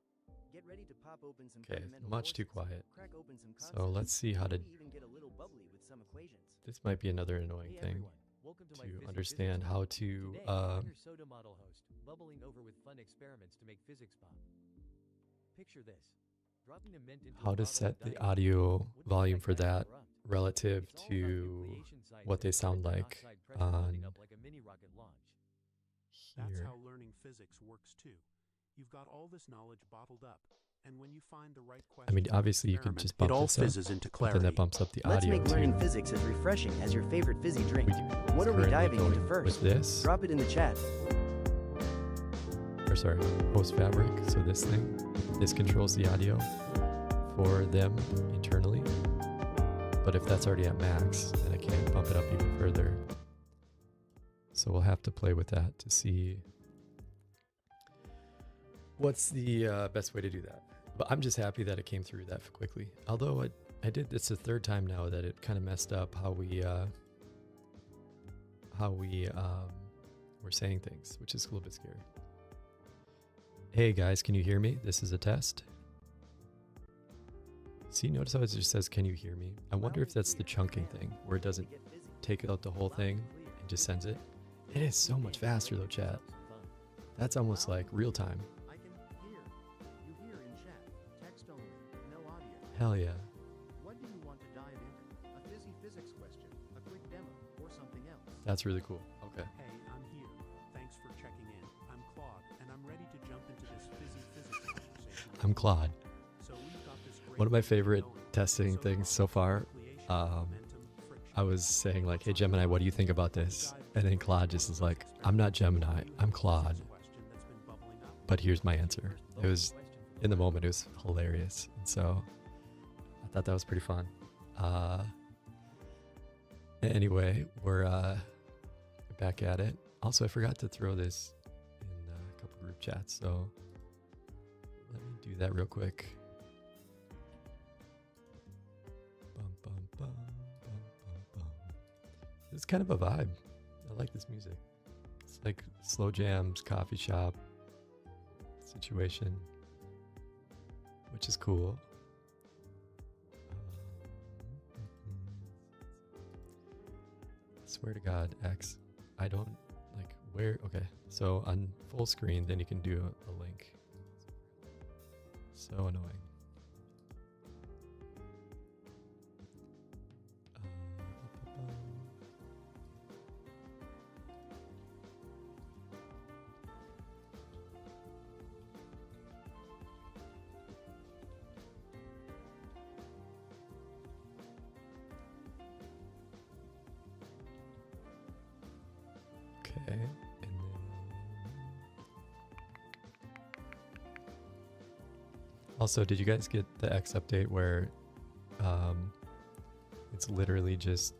Get ready to pop open some Okay, fundamental much too forces, quiet. crack open some So concepts, let's see how to. maybe even get a little bubbly with some equations. This might be another annoying Hey thing everyone, welcome to my to Fizzy understand Physics how Talk. to Today, I'm your soda model host, bubbling over with fun experiments to make physics pop. Picture this. Dropping a mint into how a to bottle set of the Diet audio Coke wouldn't volume expect for that to that erupt. relative It's all about to nucleation science what they and sound carbon like monoxide pressure building on up like a mini rocket launch. That's here. how learning physics works too. You've got all this knowledge bottled up, and when you find the right question, I mean, obviously you can just bump it all this up, fizzes into but then clarity. that bumps up the Let's audio make too. learning physics as refreshing as your favorite fizzy drink. What are we Currently diving into going first? with this, Drop it in the chat. or sorry, HostFabric. So this controls the audio for them internally. But if that's already at max, then I can't bump it up even further. So we'll have to play with that to see what's the best way to do that. But I'm just happy that it came through that quickly. Although it's the third time now that it kind of messed up how we were saying things, which is a little bit scary. Hey guys, can you hear me? This is a test. See, notice how it just says, can you hear me? I wonder if that's the chunking thing, where it doesn't take out the whole thing and just sends it. It is so much faster though, chat. That's almost like real time. I can hear. You hear in chat. Text only. No audio. Hell yeah. What do you want to dive into? A fizzy physics question, a quick demo, or something else? That's really cool. Okay. Hey, I'm here. Thanks for checking in. I'm Claude, and I'm ready to jump into this fizzy physics conversation. I'm Claude. So we've got this great One of my thing favorite going. testing So things far, so far, nucleation, momentum, friction. I was saying like, hey Gemini, what do you think about this? And then Claude just is like, I'm not Gemini, I'm Claude. But here's my answer. It was, in the moment, it was hilarious. And so I thought that was pretty fun. Anyway, we're back at it. Also, I forgot to throw this in a couple group chats. So let me do that real quick. Bum, bum, bum, bum, bum, bum. It's kind of a vibe. I like this music. It's like slow jams, coffee shop situation, which is cool. Swear to God, X, I don't like where. Okay, so on full screen, then you can do a link. So annoying. Okay. And then also, did you guys get the X update where it's literally just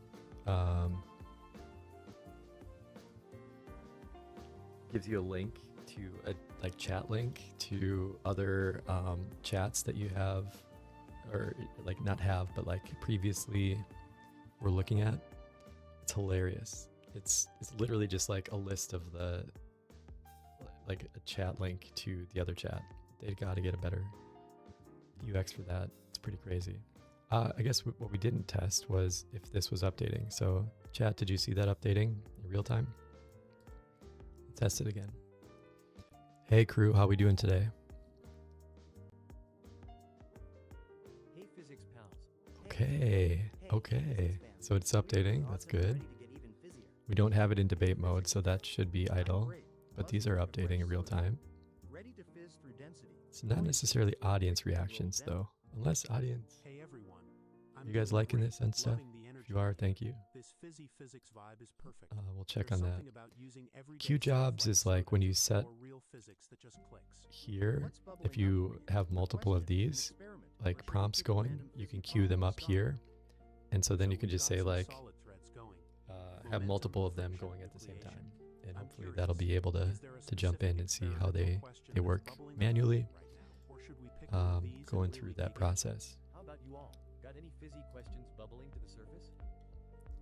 gives you a link to a like chat link to other chats that you have, or like not have, but like previously were looking at? It's hilarious. It's literally just like a list of the like a chat link to the other chat. They got to get a better UX for that. It's pretty crazy. I guess what we didn't test was if this was updating. So chat, did you see that updating in real time? Test it again. Hey crew, how we doing today? Hey physics pals. Okay, okay. So it's updating, that's good. We don't have it in debate mode, so that should be idle. But these are updating in real time. Ready to fizz through density. It's not necessarily audience reactions though. Unless audience. Hey everyone. I'm You guys doing liking great, this and stuff? loving the energy. If you are, thank you. This fizzy physics vibe is perfect. We'll check There's on that. something about using everyday Q stuff jobs like is like when you set or real physics that just clicks. here, What's bubbling if up you for have multiple of Question, an these, experiment, or like should we prompts pick a going, random you can physics queue them bomb up to here. And so then you So can we've just got say some like, solid threads going. have Momentum, multiple of them friction, going at the same creation. time. And I'm hopefully curious, that'll be able is there a to jump specific in and see how experiment or they question work that's bubbling up manually, right now? Or should we pick one of these and going really through dig that in? process. How about you all? Got any fizzy questions bubbling to the surface?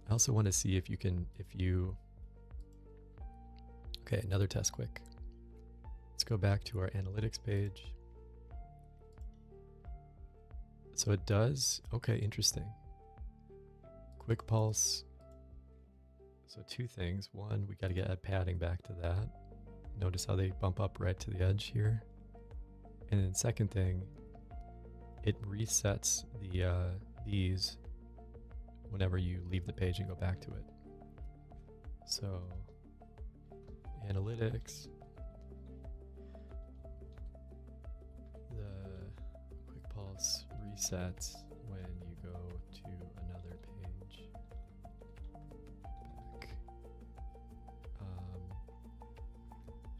I also want to see if okay, another test quick. Let's go back to our analytics page. So it does, okay, interesting. Quick pulse. So two things. One, we got to add padding back to that. Notice how they bump up right to the edge here. And then second thing, it resets these whenever you leave the page and go back to it. So analytics, the quick pulse resets when you go to another page. Back.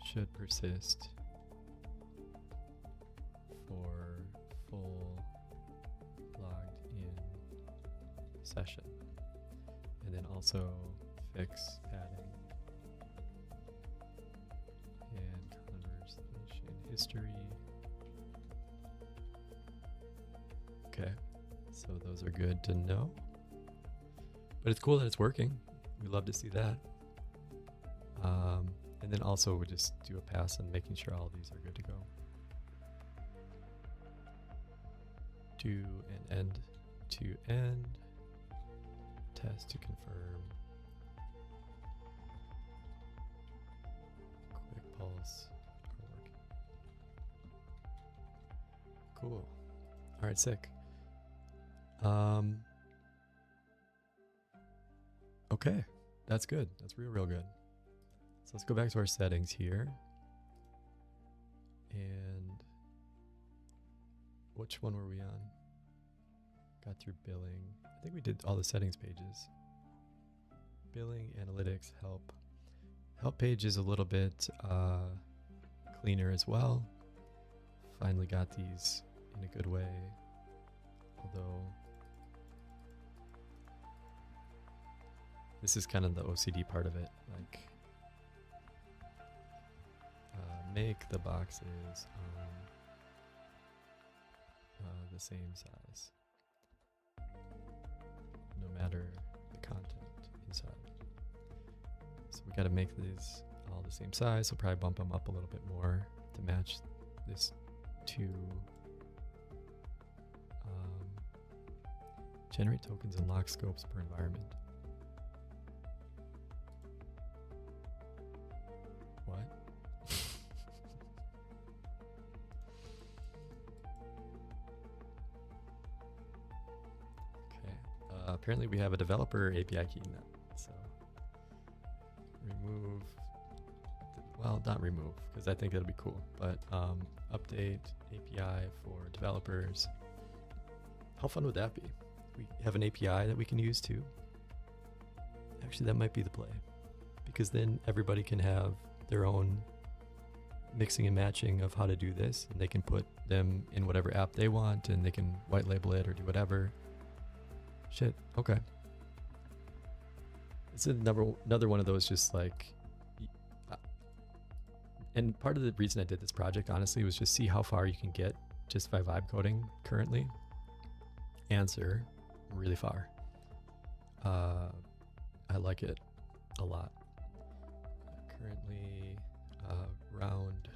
Should persist for full logged in session. And then also fix padding and conversation history. Okay, so those are good to know. But it's cool that it's working. We love to see that. And then also we'll just do a pass on making sure all these are good to go. Do an end to end. Test to confirm. Quick pulse are working. Cool. All right, sick. Okay, that's good. That's real good. So let's go back to our settings here. And which one were we on? Got through billing. I think we did all the settings pages. Billing, analytics, help. Help page is a little bit cleaner as well. Finally got these in a good way. Although this is kind of the OCD part of it. Like make the boxes the same size, no matter the content inside. So we got to make these all the same size. So probably bump them up a little bit more to match this to generate tokens and lock scopes per environment. What? Apparently we have a developer API key in that. So remove, well, not remove, because I think that'll be cool, but update API for developers. How fun would that be? We have an API that we can use too. Actually, that might be the play. because then everybody can have their own mixing and matching of how to do this, and they can put them in whatever app they want, and they can white label it or do whatever. Shit. Okay. It's another one of those just like, and part of the reason I did this project, honestly, was just see how far you can get just by vibe coding currently. Answer, really far. I like it a lot. Currently, round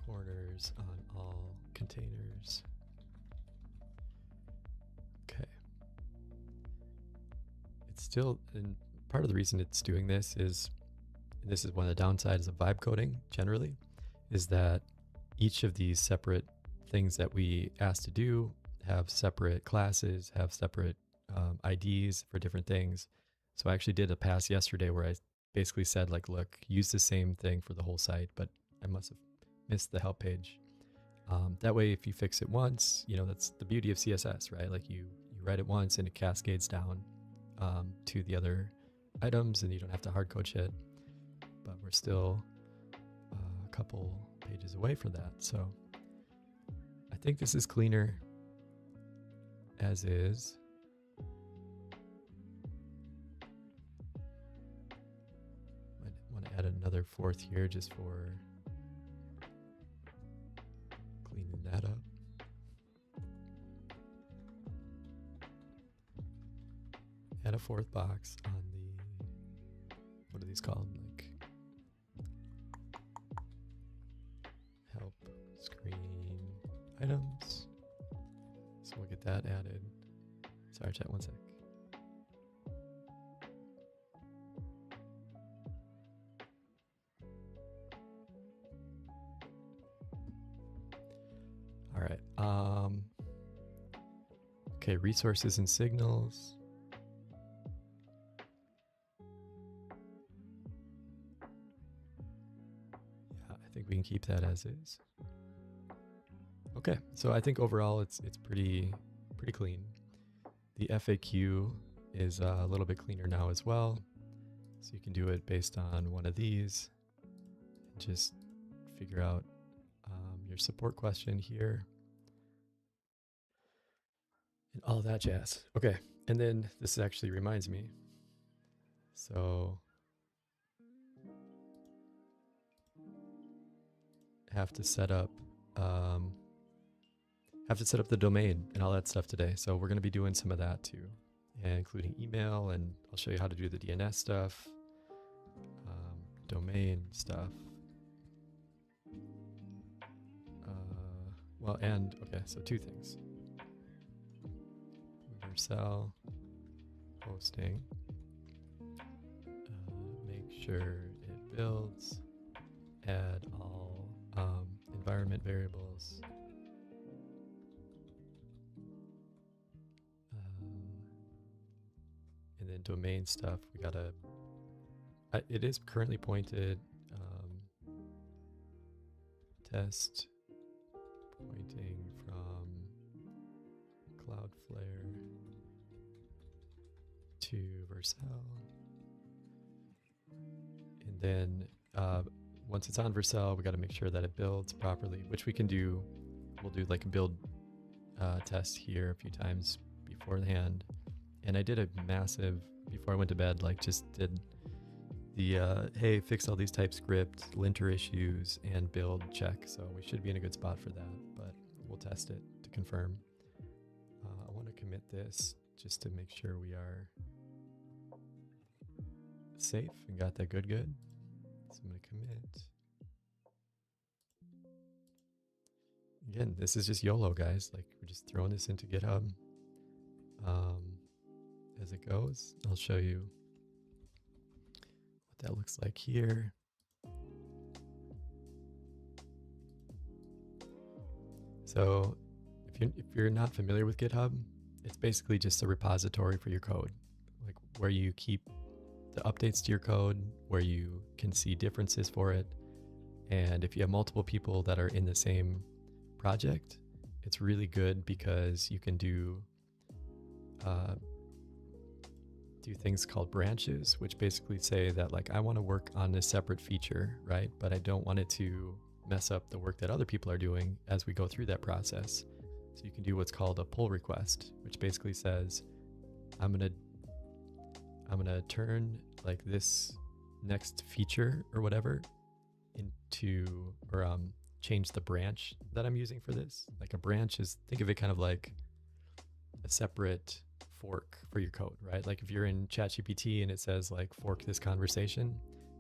corners on all containers. Okay. It's still, and part of the reason it's doing this is, and this is one of the downsides of vibe coding generally, is that each of these separate things that we asked to do have separate classes, have separate IDs for different things. So I actually did a pass yesterday where I basically said like, look, use the same thing for the whole site, but I must have missed the help page. That way, if you fix it once, you know, that's the beauty of CSS, right? Like you write it once and it cascades down to the other items, and you don't have to hard code shit. But we're still a couple pages away from that. So I think this is cleaner as is. Might want to add another fourth here just for cleaning that up. Add a fourth box on the, what are these called? Like help screen items. So we'll get that added. Sorry, chat, one sec. All right. Okay, resources and signals. Yeah, I think we can keep that as is. Okay, so I think overall it's pretty clean. The FAQ is a little bit cleaner now as well. So you can do it based on one of these. And just figure out your support question here. And all that jazz. Okay, and then this actually reminds me. So have to set up the domain and all that stuff today. So we're going to be doing some of that too, and including email, and I'll show you how to do the DNS stuff, domain stuff. Well, and okay, so two things. Vercel hosting. Make sure it builds. Add all environment variables. And then domain stuff, we gotta, it is currently pointed, test pointing from Cloudflare to Vercel. And then once it's on Vercel, we gotta make sure that it builds properly, which we can do. We'll do like a build test here a few times beforehand. And I did a massive, before I went to bed, like just did the, hey, fix all these TypeScript, linter issues, and build check. So we should be in a good spot for that, but we'll test it to confirm. I want to commit this just to make sure we are safe and got that good. So I'm going to commit. Again, this is just YOLO, guys. Like, we're just throwing this into GitHub. As it goes, I'll show you what that looks like here. So if you're not familiar with GitHub, it's basically just a repository for your code, like where you keep the updates to your code, where you can see differences for it. And if you have multiple people that are in the same project, it's really good because you can do do things called branches, which basically say that like I want to work on a separate feature, right? But I don't want it to mess up the work that other people are doing as we go through that process. So you can do what's called a pull request, which basically says I'm gonna turn like this next feature or whatever into, or change the branch that I'm using for this. Like a branch is, think of it kind of like a separate fork for your code, right? Like if you're in ChatGPT and it says like fork this conversation,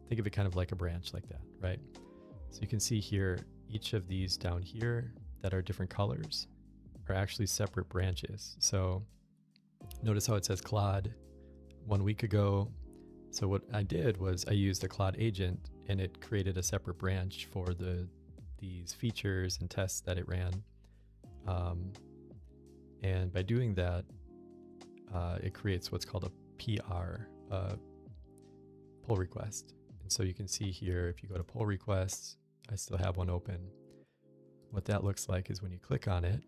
think of it kind of like a branch like that, right? So you can see here, each of these down here that are different colors are actually separate branches. So notice how it says Claude 1 week ago. So what I did was I used a Claude agent and it created a separate branch for these features and tests that it ran. And by doing that, it creates what's called a PR, pull request. And so you can see here, if you go to pull requests, I still have one open. What that looks like is when you click on it,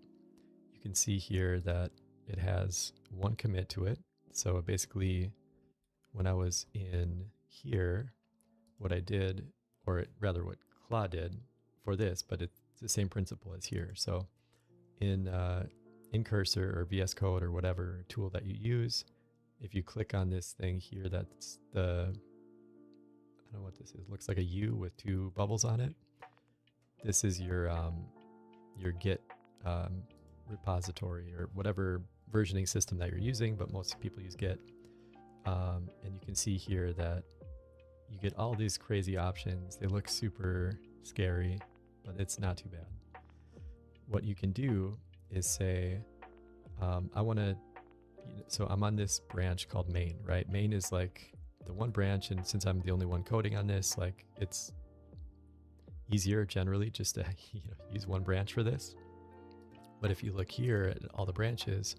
you can see here that it has one commit to it. So basically, when I was in here, what I did, or rather what Claude did for this, but it's the same principle as here. So in Cursor or VS Code or whatever tool that you use, if you click on this thing here, that's the, I don't know what this is, it looks like a U with two bubbles on it. This is your Git repository or whatever versioning system that you're using, but most people use Git. And you can see here that you get all these crazy options. They look super scary, but it's not too bad. What you can do is say, I want to, so I'm on this branch called main, right? Main is like the one branch, and since I'm the only one coding on this, like it's easier generally just to use one branch for this. But if you look here at all the branches,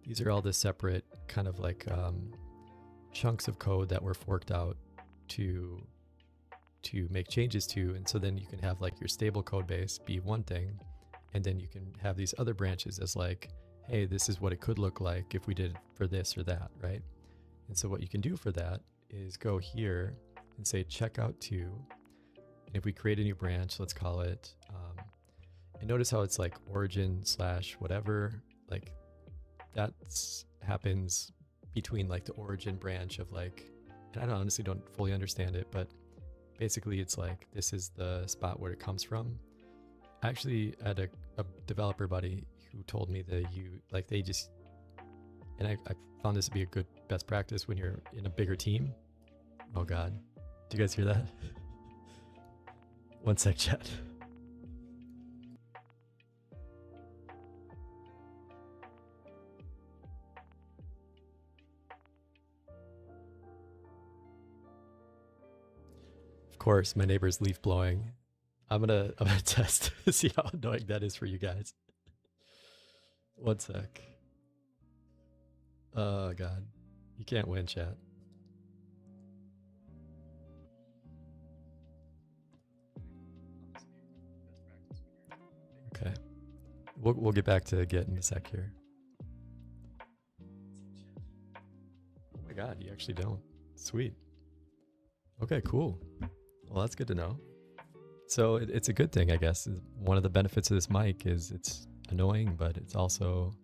these are all the separate kind of like chunks of code that were forked out to make changes to. And so then you can have like your stable code base be one thing, and then you can have these other branches as like, hey, this is what it could look like if we did for this or that, right? And so what you can do for that is go here and say checkout to, and if we create a new branch, let's call it, and notice how it's like origin / whatever, like that happens between like the origin branch of like, and I honestly don't fully understand it, but basically it's like, this is the spot where it comes from. I actually had a developer buddy who told me that they just, and I found this to be a good best practice when you're in a bigger team. Oh God, do you guys hear that? One sec, chat. Of course, my neighbor's leaf blowing. I'm gonna test to see how annoying that is for you guys. One sec. Oh God, you can't win, chat. Okay, we'll get back to Git in a sec here. Oh my God, you actually don't. Sweet. Okay, cool. Well, that's good to know. So it's a good thing, I guess. One of the benefits of this mic is it's annoying, but it's also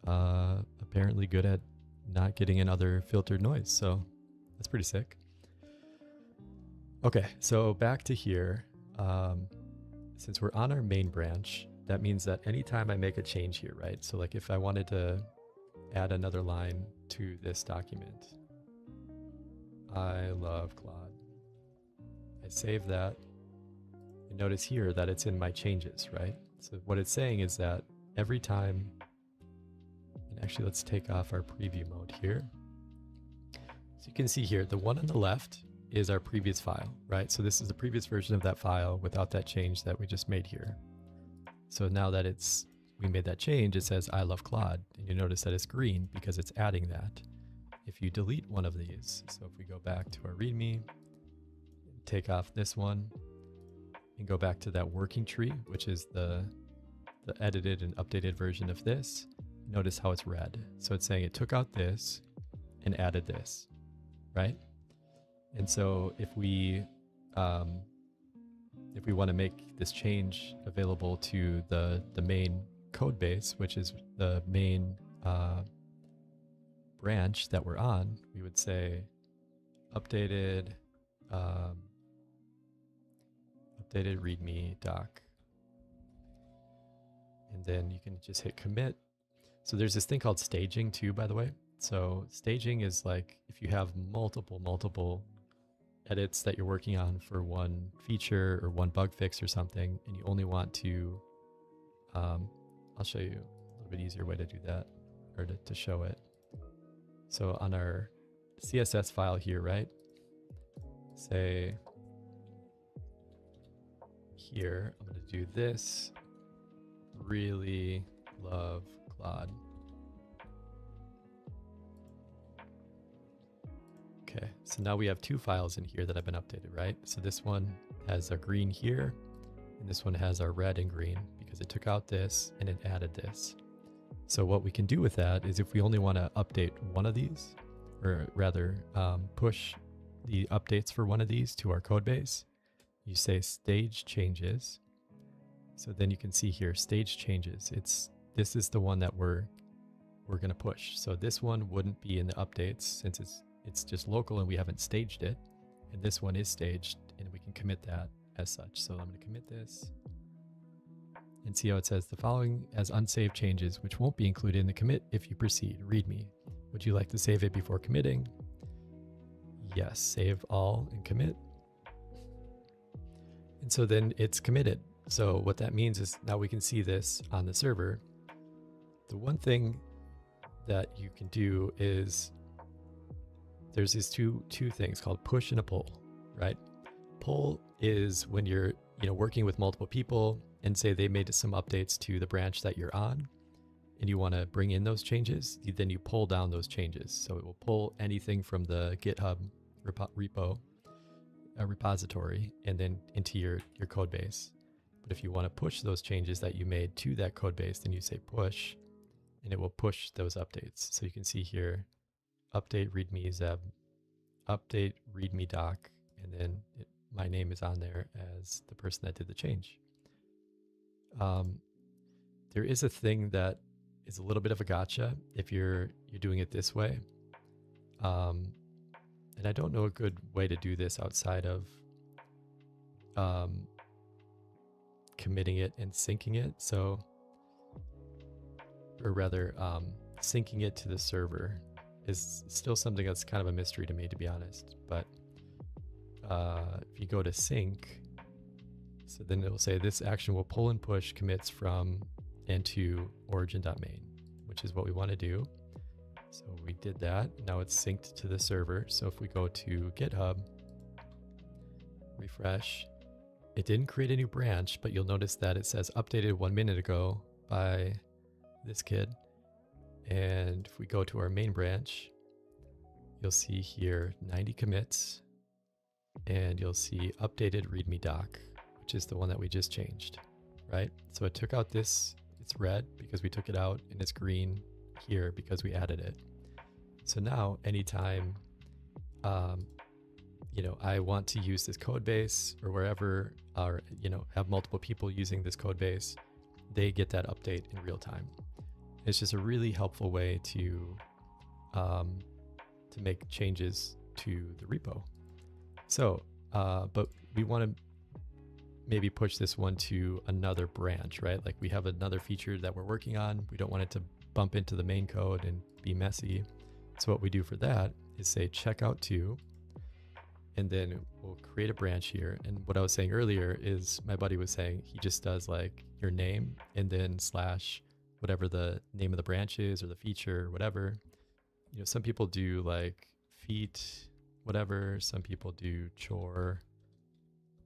apparently good at not getting in other filtered noise. So that's pretty sick. Okay, so back to here. Since we're on our main branch, that means that anytime I make a change here, right? So like if I wanted to add another line to this document, I love Claude. I save that. And notice here that it's in my changes, right? So what it's saying is that every time, and actually let's take off our preview mode here. So you can see here, the one on the left is our previous file, right? So this is the previous version of that file without that change that we just made here. So now that we made that change, it says I love Claude, and you notice that it's green because it's adding that. If you delete one of these, so if we go back to our README, take off this one, and go back to that working tree, which is the edited and updated version of this, notice how it's red. So it's saying it took out this and added this, right? And so if we want to make this change available to the main code base, which is the main branch that we're on, we would say updated updated readme doc, and then you can just hit commit. So there's this thing called staging too, by the way. So staging is like if you have multiple edits that you're working on for one feature or one bug fix or something, and you only want to, I'll show you a little bit easier way to do that, or to show it. So on our CSS file here, right? Say here, I'm going to do this. Really love Claude. Okay, so now we have two files in here that have been updated, right? So this one has a green here, and this one has our red and green because it took out this and it added this. So what we can do with that is if we only want to update one of these, or rather push the updates for one of these to our code base, you say stage changes. So then you can see here, stage changes. This is the one that we're going to push. So this one wouldn't be in the updates since it's just local and we haven't staged it. And this one is staged and we can commit that as such. So I'm going to commit this and see how it says the following as unsaved changes, which won't be included in the commit if you proceed. README. Would you like to save it before committing? Yes, save all and commit. And so then it's committed. So what that means is now we can see this on the server. The one thing that you can do is there's these two things called push and a pull, right? Pull is when you're working with multiple people and say they made some updates to the branch that you're on and you want to bring in those changes, then you pull down those changes. So it will pull anything from the GitHub repository and then into your code base. But if you want to push those changes that you made to that code base, then you say push and it will push those updates. So you can see here, update readme zeb, update readme doc, and then my name is on there as the person that did the change. There is a thing that is a little bit of a gotcha if you're doing it this way. And I don't know a good way to do this outside of committing it and syncing it. So, or rather, syncing it to the server is still something that's kind of a mystery to me, to be honest. But if you go to sync, so then it will say this action will pull and push commits from and to origin.main, which is what we want to do. So we did that. Now it's synced to the server. So if we go to GitHub, refresh, it didn't create a new branch, but you'll notice that it says updated 1 minute ago by this kid. And if we go to our main branch, you'll see here 90 commits, and you'll see updated readme doc, which is the one that we just changed, right? So it took out this, it's red because we took it out, and it's green here because we added it. So now anytime, I want to use this code base or wherever, or, have multiple people using this code base, they get that update in real time. It's just a really helpful way to make changes to the repo. So, but we want to maybe push this one to another branch, right? Like we have another feature that we're working on. We don't want it to bump into the main code and be messy. So what we do for that is say checkout to, and then we'll create a branch here. And what I was saying earlier is my buddy was saying he just does like your name and then slash whatever the name of the branch is or the feature or whatever. Some people do like feet, whatever. Some people do chore,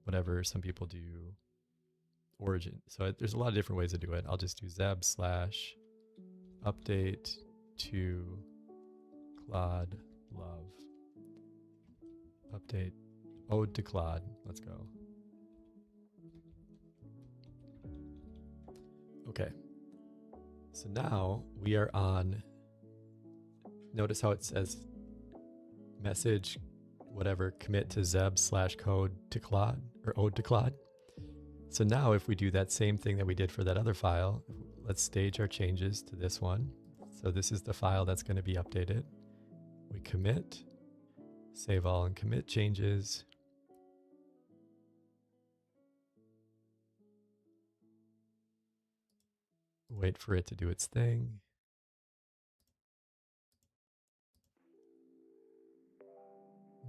whatever. Some people do origin. So there's a lot of different ways to do it. I'll just do zeb slash update to Claude love. Update ode to Claude. Let's go. Okay. So now we are on, notice how it says message, whatever, commit to zeb/code to Claude or ode to Claude. So now if we do that same thing that we did for that other file, let's stage our changes to this one. So this is the file that's going to be updated. We commit, save all and commit changes. Wait for it to do its thing.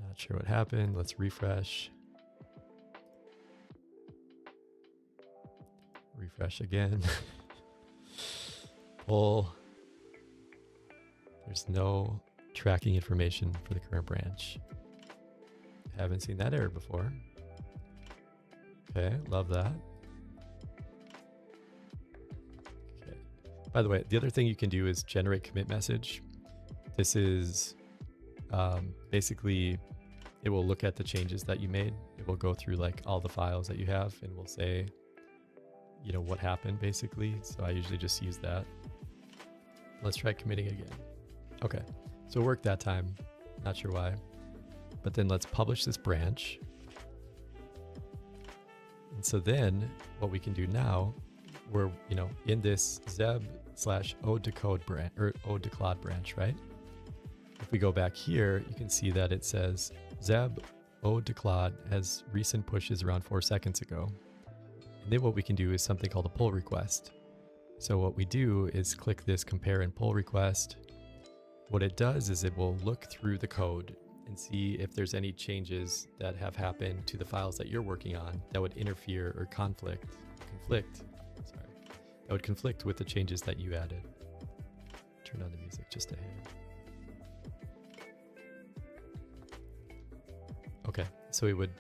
Not sure what happened. Let's refresh. Refresh again. Pull. There's no tracking information for the current branch. Haven't seen that error before. Okay, love that. Okay. By the way, the other thing you can do is generate commit message. This is basically, it will look at the changes that you made. It will go through like all the files that you have and will say, you know, what happened basically. So I usually just use that. Let's try committing again. Okay, so it worked that time. Not sure why. But then let's publish this branch. And so then what we can do now, we're, you know, in this zeb/ode to code branch or ode to Claude branch, right? If we go back here, you can see that it says zeb ode to Claude has recent pushes around 4 seconds ago. And then what we can do is something called a pull request. So what we do is click this compare and pull request. What it does is it will look through the code and see if there's any changes that have happened to the files that you're working on that would interfere or conflict with the changes that you added. Turn on the music just a hair. Okay, so it would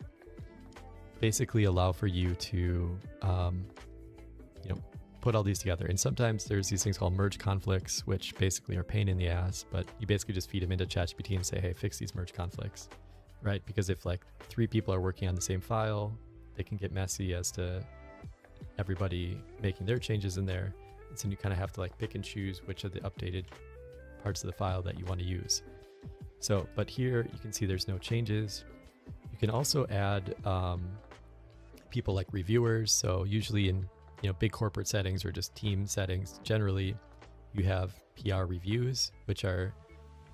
basically allow for you to, put all these together. And sometimes there's these things called merge conflicts, which basically are pain in the ass, but you basically just feed them into ChatGPT and say, hey, fix these merge conflicts, right? Because if like 3 people are working on the same file, they can get messy as to everybody making their changes in there. And so you kind of have to like pick and choose which of the updated parts of the file that you want to use. So, but here you can see there's no changes. You can also add people like reviewers. So usually in big corporate settings or just team settings, generally you have PR reviews, which are,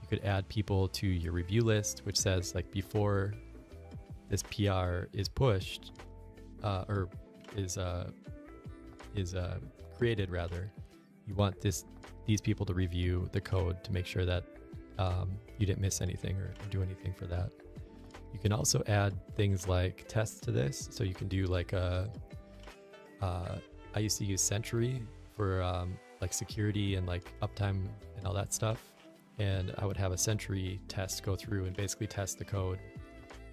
you could add people to your review list, which says like before this PR is pushed or is created rather, you want these people to review the code to make sure that you didn't miss anything or do anything for that. You can also add things like tests to this. So you can do like I used to use Sentry for like security and like uptime and all that stuff. And I would have a Sentry test go through and basically test the code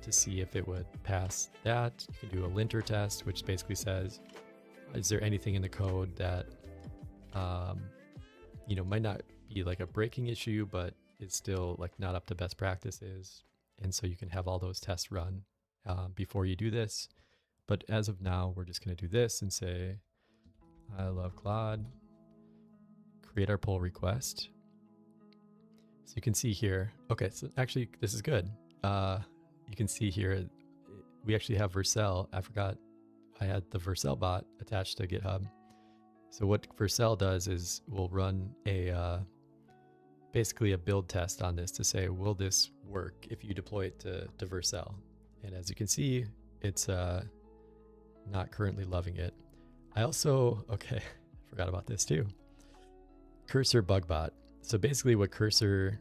to see if it would pass that. You can do a linter test, which basically says, is there anything in the code that, might not be like a breaking issue, but it's still like not up to best practices. And so you can have all those tests run before you do this. But as of now, we're just going to do this and say, I love Claude, create our pull request. So you can see here, okay, so actually this is good. You can see here, we actually have Vercel. I forgot I had the Vercel bot attached to GitHub. So what Vercel does is we'll run basically a build test on this to say, will this work if you deploy it to Vercel? And as you can see, it's not currently loving it. I also, forgot about this too. Cursor Bugbot. So basically what Cursor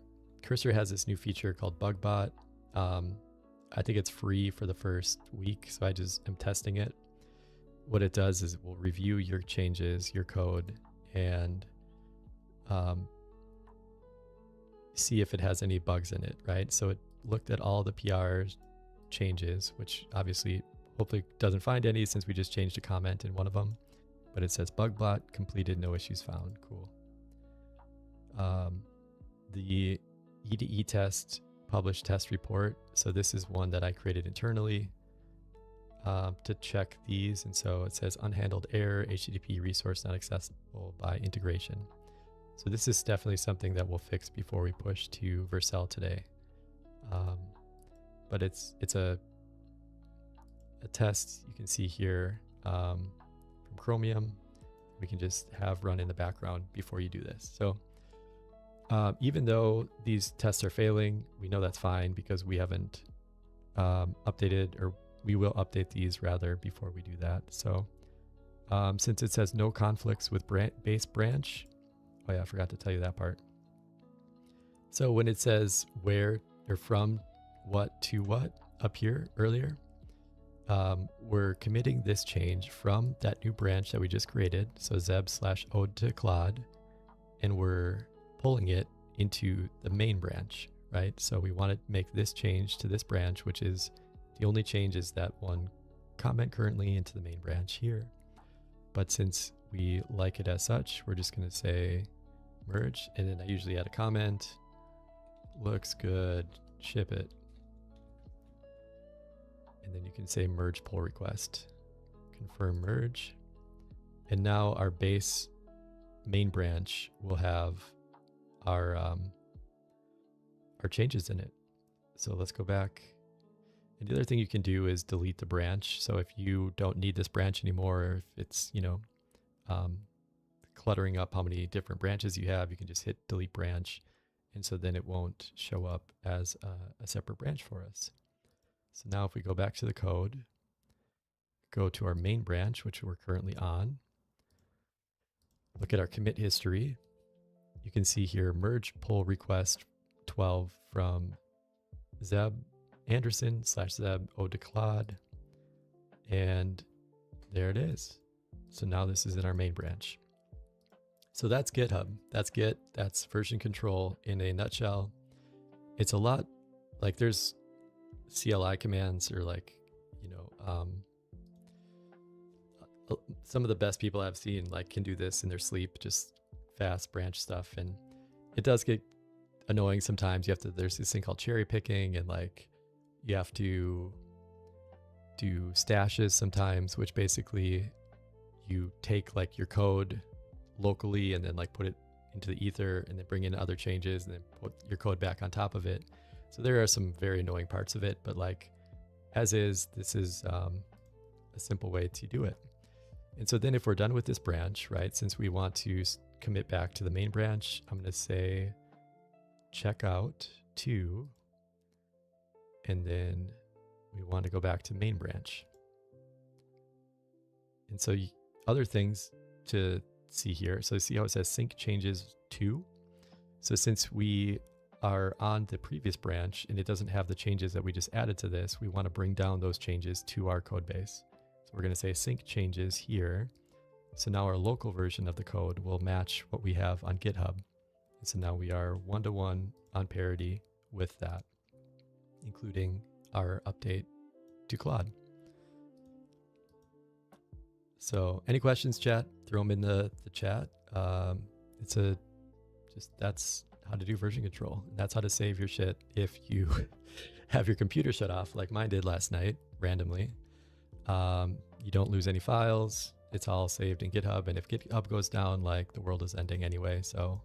has this new feature called Bugbot. I think it's free for the first week, so I just am testing it. What it does is it will review your changes, your code, and see if it has any bugs in it, right? So it looked at all the PR changes, which obviously hopefully doesn't find any since we just changed a comment in one of them. But it says Bugbot completed, no issues found. Cool. The EDE test published test report. So this is one that I created internally to check these. And so it says unhandled error, HTTP resource not accessible by integration. So this is definitely something that we'll fix before we push to Vercel today. But it's a test you can see here from Chromium. We can just have run in the background before you do this. So even though these tests are failing, we know that's fine because we haven't updated, or we will update these rather before we do that. So since it says no conflicts with base branch, oh yeah, I forgot to tell you that part. So when it says where or from what to what up here earlier, we're committing this change from that new branch that we just created, so zeb/ode to Claude, and we're pulling it into the main branch, right? So we want to make this change to this branch, which is the only change is that one comment currently into the main branch here. But since we like it as such, we're just going to say merge, and then I usually add a comment. Looks good, ship it. And then you can say merge pull request, confirm merge. And now our base main branch will have our changes in it. So let's go back. And the other thing you can do is delete the branch. So if you don't need this branch anymore, or if it's, you know, cluttering up how many different branches you have, you can just hit delete branch. And so then it won't show up as a separate branch for us. So now if we go back to the code, go to our main branch, which we're currently on, look at our commit history. You can see here merge pull request 12 from Zeb Anderson /Zeb ode to Claude. And there it is. So now this is in our main branch. So that's GitHub. That's Git. That's version control in a nutshell. It's a lot like there's CLI commands, or like, you know, some of the best people I've seen like can do this in their sleep, just fast branch stuff. And it does get annoying sometimes. You have to, there's this thing called cherry picking, and like you have to do stashes sometimes, which basically you take like your code locally and then like put it into the ether and then bring in other changes and then put your code back on top of it. So there are some very annoying parts of it, but like as is, this is a simple way to do it. And so then if we're done with this branch, right, since we want to commit back to the main branch, I'm going to say checkout to, and then we want to go back to main branch. And so other things to see here. So see how it says sync changes to. So since we are on the previous branch and it doesn't have the changes that we just added to this, we want to bring down those changes to our code base. So we're going to say sync changes here. So now our local version of the code will match what we have on GitHub. And so now we are one-to-one on parity with that, including our update to Claude. So any questions, chat? Throw them in the chat. That's how to do version control. That's how to save your shit if you have your computer shut off like mine did last night randomly. You don't lose any files. It's all saved in GitHub. And if GitHub goes down, like the world is ending anyway, so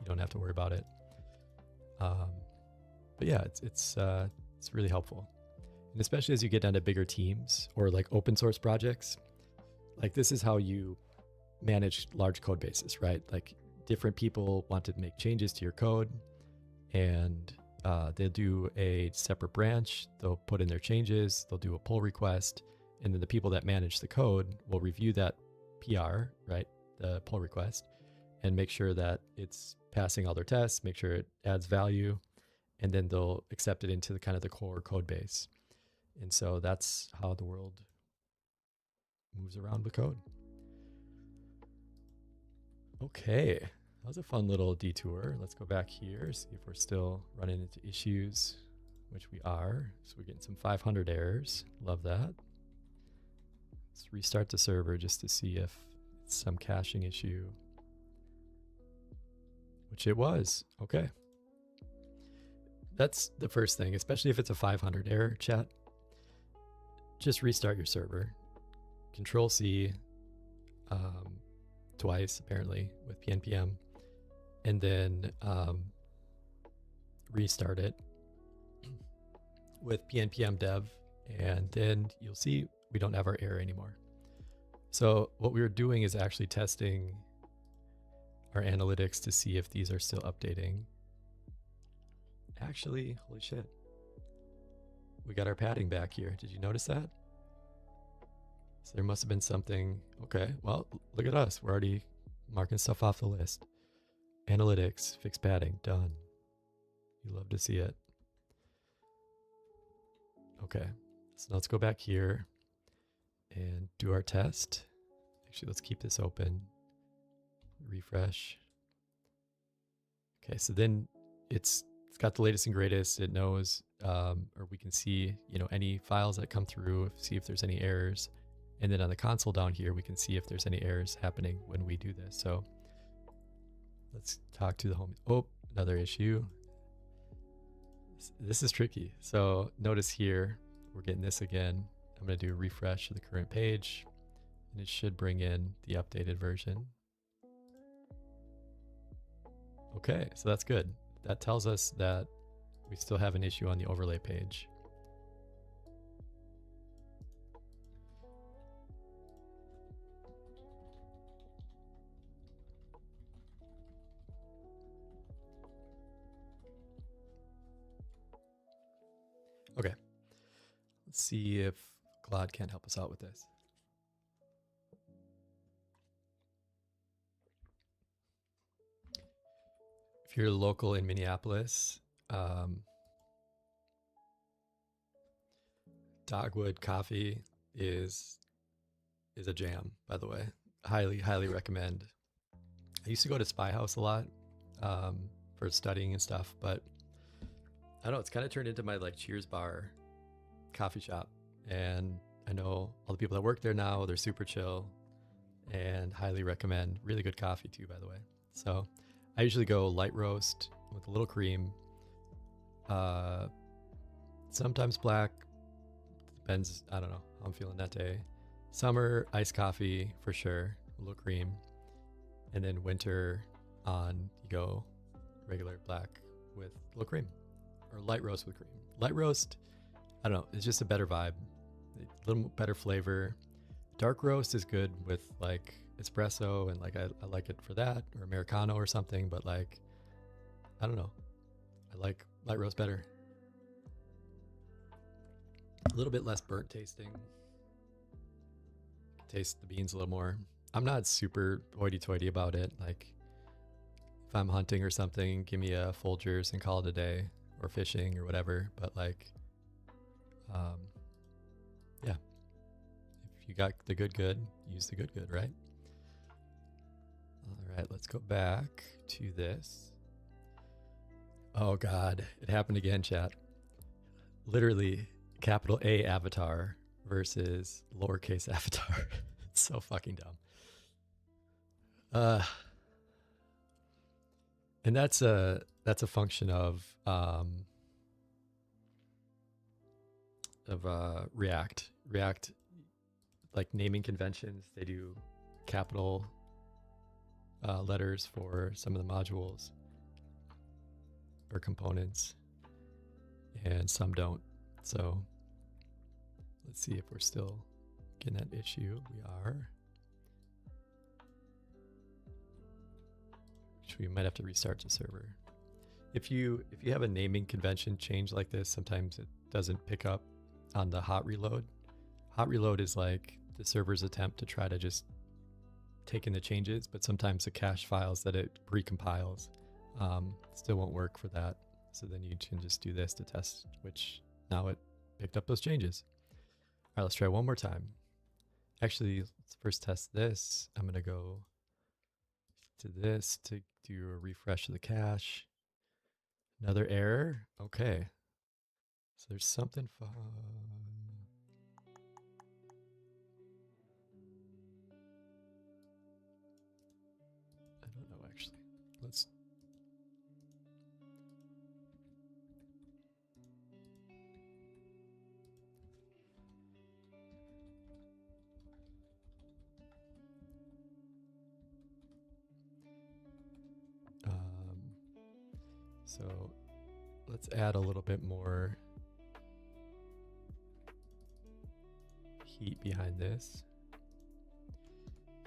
you don't have to worry about it. But yeah, it's really helpful. And especially as you get down to bigger teams or like open source projects, like this is how you manage large code bases, right? Like different people want to make changes to your code, and they'll do a separate branch. They'll put in their changes. They'll do a pull request. And then the people that manage the code will review that PR, right? The pull request, and make sure that it's passing all their tests, make sure it adds value, and then they'll accept it into the kind of the core code base. And so that's how the world moves around with code. Okay, that was a fun little detour. Let's go back here, see if we're still running into issues, which we are. So we're getting some 500 errors. Love that. Let's restart the server just to see if it's some caching issue, which it was. Okay. That's the first thing, especially if it's a 500 error, chat. Just restart your server. Control C twice, apparently, with pnpm, and then restart it. with pnpm dev, and then you'll see we don't have our error anymore. So what we were doing is actually testing our analytics to see if these are still updating. Actually, holy shit. We got our padding back here. Did you notice that? So there must have been something. Okay, well, look at us. We're already marking stuff off the list. Analytics, fix padding, done. You love to see it. Okay, so let's go back here and do our test. Actually, let's keep this open. Refresh. Okay, so then it's got the latest and greatest. It knows, or we can see, any files that come through, see if there's any errors. And then on the console down here, we can see if there's any errors happening when we do this. So let's talk to the home. Oh, another issue. This is tricky. So notice here, we're getting this again. I'm going to do a refresh of the current page, and it should bring in the updated version. Okay, so that's good. That tells us that we still have an issue on the overlay page. Okay, let's see if Claude can help us out with this. If you're local in Minneapolis, Dogwood Coffee is a jam, by the way. Highly recommend. I used to go to Spy House a lot for studying and stuff, but I don't know, it's kind of turned into my like Cheers bar coffee shop. And I know all the people that work there now, they're super chill and highly recommend. Really good coffee too, by the way. So I usually go light roast with a little cream, sometimes black, depends, I don't know how I'm feeling that day. Summer, iced coffee for sure, a little cream. And then winter on, you go regular black with a little cream, or light roast with cream. Light roast, I don't know, it's just a better vibe, a little better flavor. Dark roast is good with like espresso, and like I like it for that, or Americano or something, but like, I don't know, I like light roast better. A little bit less burnt tasting. Taste the beans a little more. I'm not super hoity-toity about it. Like if I'm hunting or something, give me a Folgers and call it a day, or fishing or whatever. But like, yeah, if you got the good, use the good, right? All right, let's go back to this. Oh God, it happened again, chat. Literally capital A avatar versus lowercase avatar. It's so fucking dumb. And that's a function of React. React, like naming conventions, they do capital letters for some of the modules or components, and some don't. So let's see if we're still getting that issue. We are. Which we might have to restart the server. If you have a naming convention change like this, sometimes it doesn't pick up on the hot reload. Hot reload is like the server's attempt to try to just take in the changes, but sometimes the cache files that it pre-compiles still won't work for that. So then you can just do this to test, which now it picked up those changes. All right, let's try one more time. Actually, let's first test this. I'm gonna go to this to do a refresh of the cache. Another error. Okay. So there's something fun. I don't know actually. Let's so let's add a little bit more heat behind this.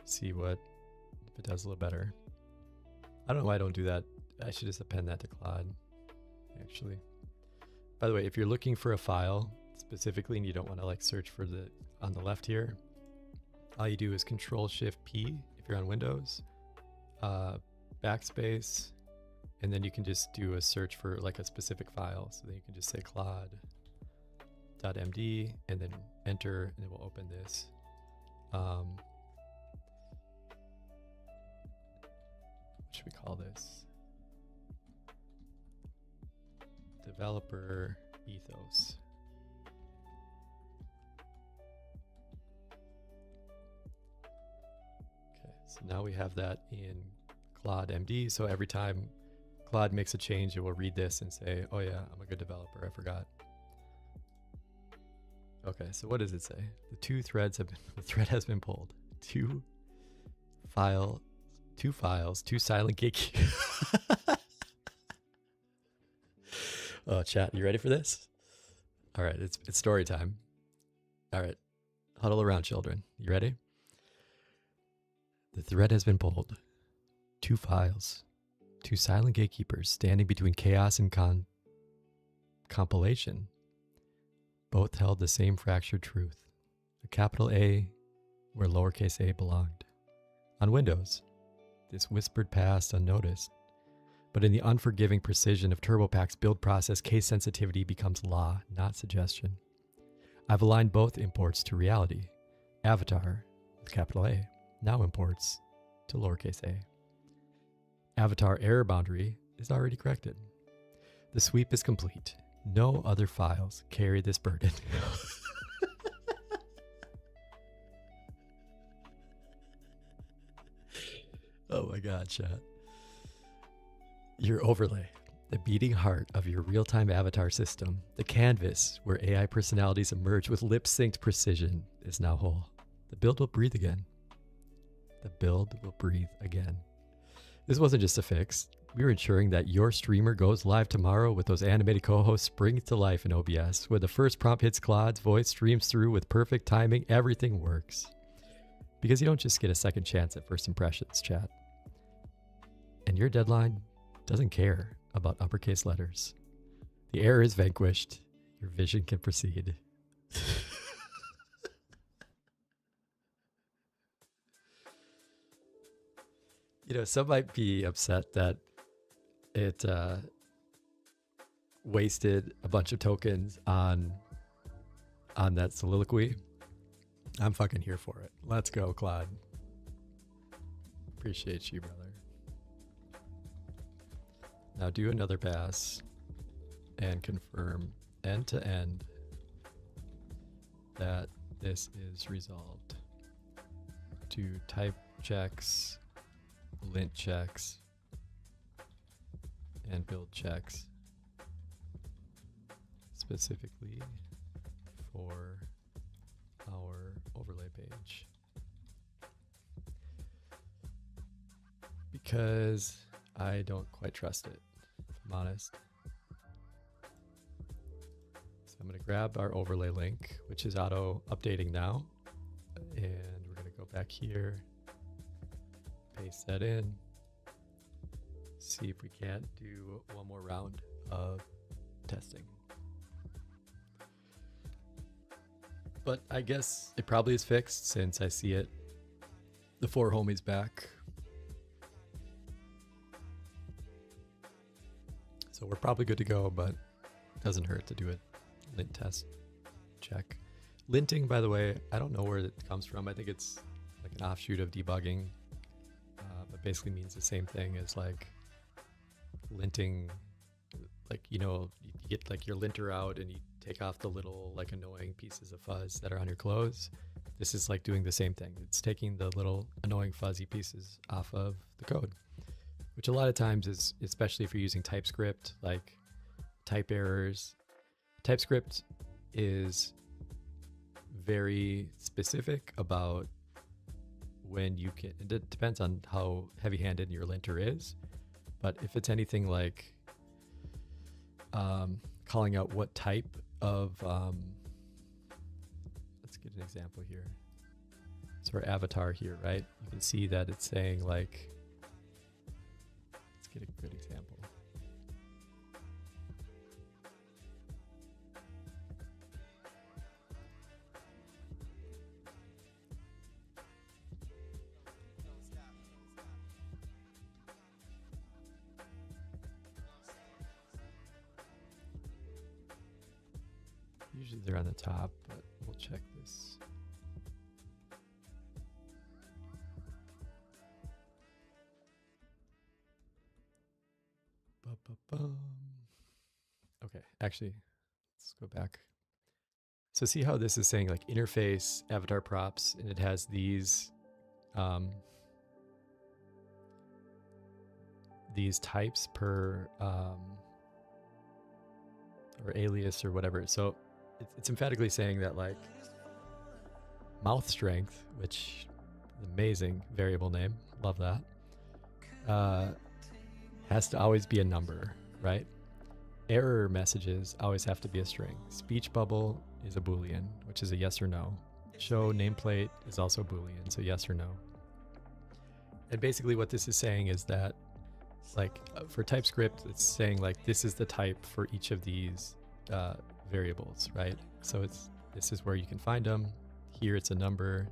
See what if it does a little better. I don't know why I don't do that. I should just append that to Claude, actually. By the way, if you're looking for a file specifically and you don't want to like search for the on the left here, all you do is Control-Shift-P if you're on Windows, backspace, and then you can just do a search for like a specific file. So then you can just say Claude.md and then enter, and it will open this. What should we call this? Developer ethos. Okay, so now we have that in Claude MD. So every time Claude makes a change, it will read this and say, oh yeah, I'm a good developer, I forgot. Okay, so what does it say? The thread has been pulled. Two files, two silent gatekeepers. Oh, chat, you ready for this? All right, it's story time. All right, huddle around, children. You ready? The thread has been pulled. Two files, two silent gatekeepers standing between chaos and compilation. Both held the same fractured truth. A capital A where lowercase a belonged. On Windows, this whispered past unnoticed. But in the unforgiving precision of TurboPack's build process, case sensitivity becomes law, not suggestion. I've aligned both imports to reality. Avatar, with capital A, now imports to lowercase a. Avatar error boundary is already corrected. The sweep is complete. No other files carry this burden. Oh my God, chat. Your overlay, the beating heart of your real-time avatar system, the canvas where AI personalities emerge with lip-synced precision, is now whole. The build will breathe again. The build will breathe again. This wasn't just a fix. We were ensuring that your streamer goes live tomorrow with those animated co-hosts spring to life in OBS, where the first prompt hits Claude's voice streams through with perfect timing, everything works. Because you don't just get a second chance at first impressions, chat. And your deadline doesn't care about uppercase letters. The error is vanquished. Your vision can proceed. You know, some might be upset that it wasted a bunch of tokens on that soliloquy. I'm fucking here for it. Let's go, Claude. Appreciate you, brother. Now do another pass and confirm end to end that this is resolved. Do type checks, lint checks, and build checks specifically for our overlay page. Because I don't quite trust it, if I'm honest. So I'm going to grab our overlay link, which is auto updating now. And we're going to go back here, paste that in, see if we can't do one more round of testing. But I guess it probably is fixed since I see it. The four homies back. So we're probably good to go, but it doesn't hurt to do a lint test check. Linting, by the way, I don't know where it comes from. I think it's like an offshoot of debugging, but basically means the same thing as like linting. Like, you know, you get like your linter out and you take off the little like annoying pieces of fuzz that are on your clothes. This is like doing the same thing. It's taking the little annoying fuzzy pieces off of the code, which a lot of times is, especially if you're using TypeScript, like type errors. TypeScript is very specific about when you can, it depends on how heavy-handed your linter is, but if it's anything like calling out what type of, let's get an example here. So our avatar here, right? You can see that it's saying like, let's get a good example. Usually they're on the top, but we'll check this. Ba-ba-bum. Okay, actually, let's go back. So see how this is saying like interface, avatar props, and it has these types per or alias or whatever. So it's emphatically saying that like mouth strength, which is an amazing variable name, love that, has to always be a number, right? Error messages always have to be a string. Speech bubble is a Boolean, which is a yes or no. Show nameplate is also Boolean, so yes or no. And basically what this is saying is that like for TypeScript, it's saying like this is the type for each of these variables, right? So this is where you can find them. Here it's a number.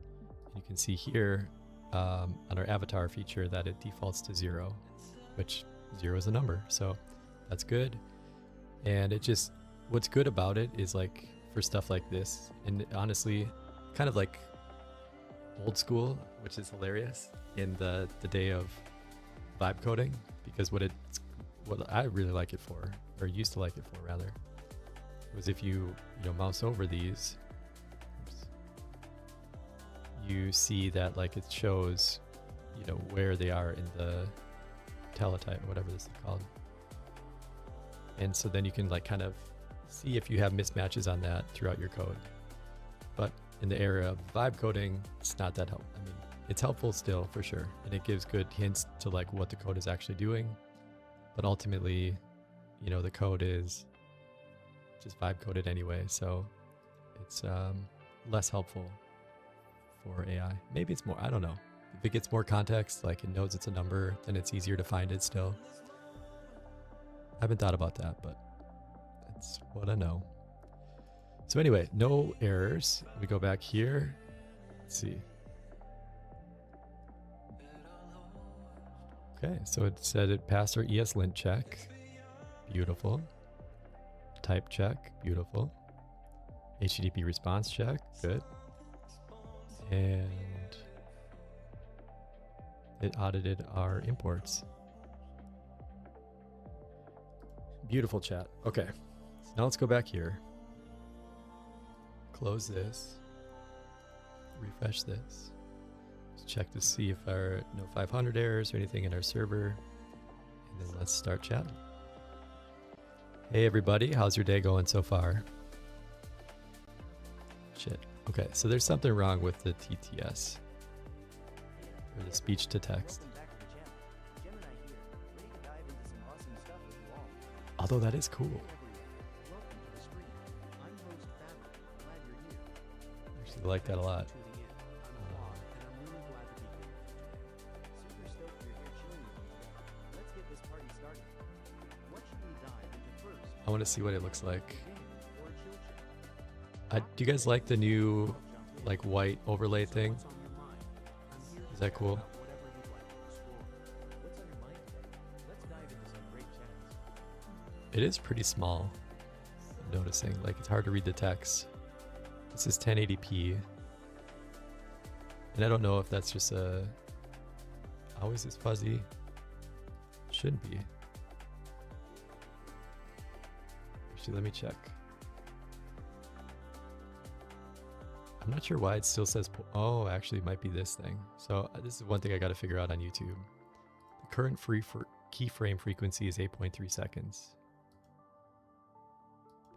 You can see here on our avatar feature that it defaults to 0, which 0 is a number. So that's good. And it just, what's good about it is like for stuff like this, and honestly, kind of like old school, which is hilarious in the day of vibe coding, because what I really like it for, or used to like it for rather, was if you mouse over these, you see that like it shows, where they are in the teletype, whatever this is called. And so then you can like kind of see if you have mismatches on that throughout your code. But in the area of vibe coding, it's not that helpful. I mean, it's helpful still for sure. And it gives good hints to like what the code is actually doing. But ultimately, the code is just vibe coded anyway. So it's less helpful for AI. Maybe it's more, I don't know. If it gets more context, like it knows it's a number, then it's easier to find it still. I haven't thought about that, but that's what I know. So anyway, no errors. We go back here. Let's see. Okay, so it said it passed our ESLint check. Beautiful. Type check. Beautiful. HTTP response check. Good. And it audited our imports. Beautiful chat. Okay, so now let's go back here. Close this. Refresh this. Let's check to see if there are no 500 errors or anything in our server. And then let's start chatting. Hey everybody, how's your day going so far? Shit. Okay, so there's something wrong with the TTS. Or the speech to text. Although that is cool. Welcome to the stream. I'm HostFabric. Glad you're here. I actually like that a lot. Tuning in. I'm Ahmad, and I'm really glad to be here. Super stoked you're here chilling with me today. Let's get this party started. What should we dive into first? I want to see what it looks like. Game or a chill chat? Do you guys like the new like white overlay thing? What's on your mind? I'm here to Is that chat cool? about whatever you'd like to explore. What's on your mind today? Let's dive into some great chats. It is pretty small. I'm noticing, like it's hard to read the text. This is 1080p. And I don't know if that's just always is fuzzy. Shouldn't be. Actually, let me check. I'm not sure why it still says, oh, actually it might be this thing. So this is one thing I got to figure out on YouTube. The current keyframe frequency is 8.3 seconds.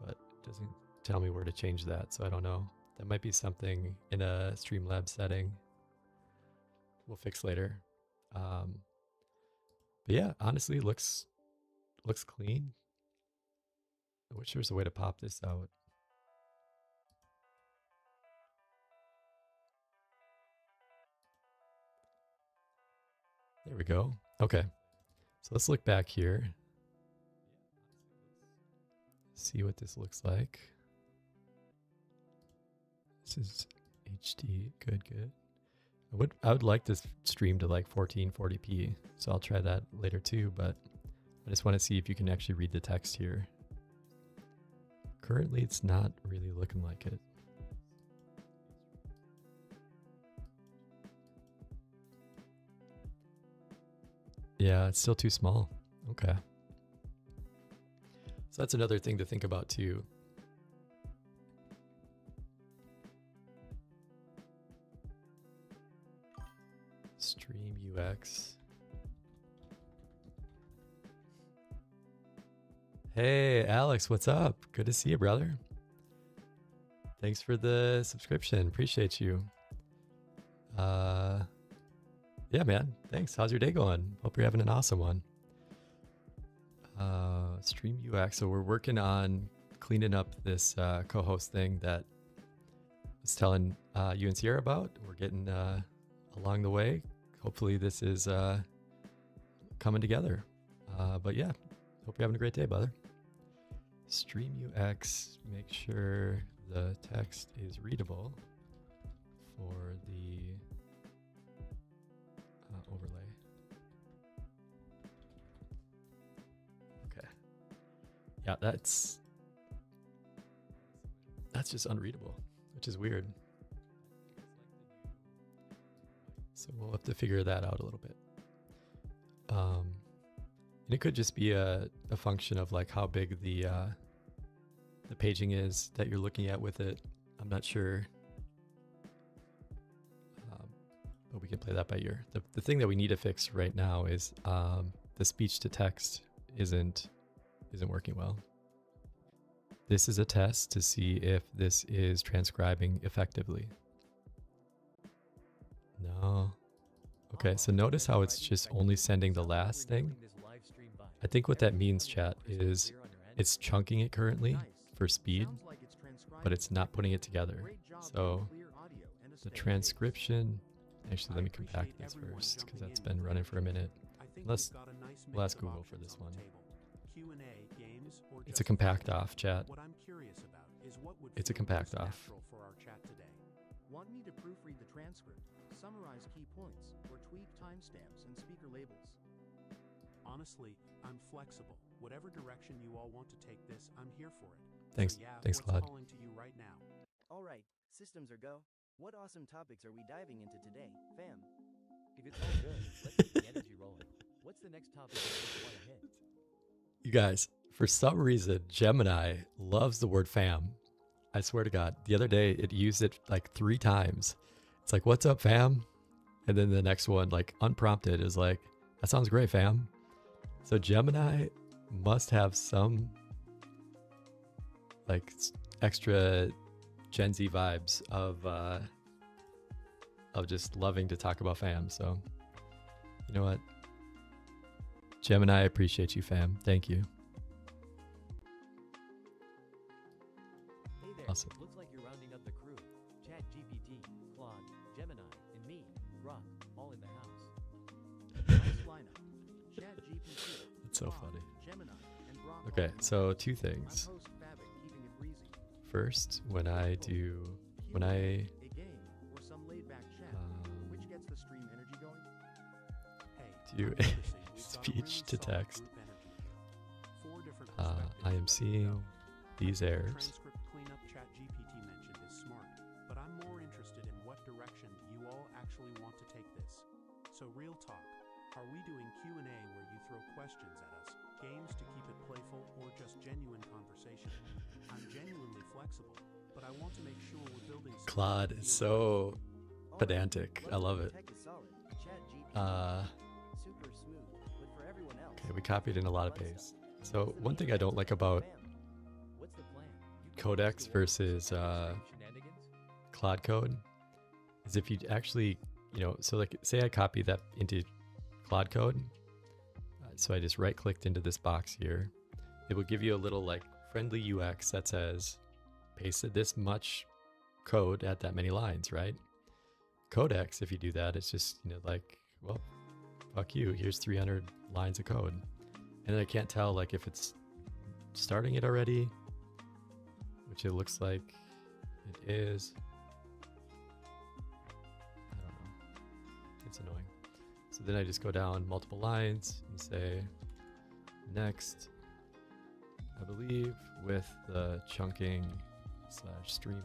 But it doesn't tell me where to change that, so I don't know. That might be something in a Streamlabs setting we'll fix later. But yeah, honestly, it looks clean. I wish there was a way to pop this out. There we go. Okay. So let's look back here. See what this looks like. This is HD. Good, good. I would like this stream to like 1440p. So I'll try that later too, but I just want to see if you can actually read the text here. Currently, it's not really looking like it. Yeah, it's still too small. Okay. So that's another thing to think about too. Stream UX. Hey, Alex, what's up? Good to see you, brother. Thanks for the subscription. Appreciate you. Yeah, man. Thanks. How's your day going? Hope you're having an awesome one. Stream UX. So we're working on cleaning up this co-host thing that I was telling you and Sierra about. We're getting along the way. Hopefully this is coming together. But yeah, hope you're having a great day, brother. Stream UX, make sure the text is readable for the overlay. Okay. Yeah, that's just unreadable, which is weird. So we'll have to figure that out a little bit. And it could just be a function of like how big the paging is that you're looking at with it. I'm not sure, but we can play that by ear. The thing that we need to fix right now is the speech to text isn't working well. This is a test to see if this is transcribing effectively. No. Okay, so notice how it's just only sending the last thing. I think what that means, chat, is it's chunking it currently for speed, but it's not putting it together. So the transcription, actually let me compact this first because that's been running for a minute. We'll ask Google for this one. It's a compact off, chat. It's a compact off. Want me to proofread the transcript, summarize key points, or tweak timestamps and speaker labels? Honestly, I'm flexible. Whatever direction you all want to take this, I'm here for it. Thanks, So yeah, thanks, what's Claude. calling to you right now? All right, systems are go. What awesome topics are we diving into today, fam? If it's all good, let's keep the energy rolling. What's the next topic you want to hit? You guys, for some reason, Gemini loves the word fam. I swear to God, the other day it used it like 3 times. It's like, what's up, fam? And then the next one, like unprompted, is like, that sounds great, fam. So Gemini must have some like extra Gen Z vibes of just loving to talk about fam. So you know what? Gemini, I appreciate you, fam. Thank you. Hey there. Awesome. Looks like you're rounding up the crew. Chat GPT, Claude, Gemini, and me, Rock, all in the house. Nice lineup. ChatGPT, That's so funny. Gemini, and Grok. Okay, so 2 I'm things. HostFabric, keeping it breezy. First, when I Q&A, a game, or some laid-back chat, which gets the stream energy going? Hey, do I'm noticing we've got a speech really to solid text, group energy. 4 different I am perspectives seeing ready to go. these The errors. transcript cleanup ChatGPT mentioned is smart, but I'm more interested in what direction you all actually want to take this. So real talk, are we doing Q&A where you throw questions at us, games to keep it playful, or just genuine conversation? I'm genuinely flexible, but I want to make sure we're building something Claude is so All right, pedantic. I love it. Tech is solid. ChatGPT, super smooth, but for everyone else. Okay, we copied in a lot of fun paste. stuff. So What's the one thing main I don't like about fam? What's the plan? You Codex can versus shenanigans? Claude Code is if you actually, so like say I copy that into Claude Code. So I just right clicked into this box here. It will give you a little like friendly UX that says pasted this much code at that many lines, right? Codex, if you do that, it's just, like, well, fuck you, here's 300 lines of code. And then I can't tell like if it's starting it already, which it looks like it is. I don't know. It's annoying. So then I just go down multiple lines and say next. I believe with the chunking / streaming,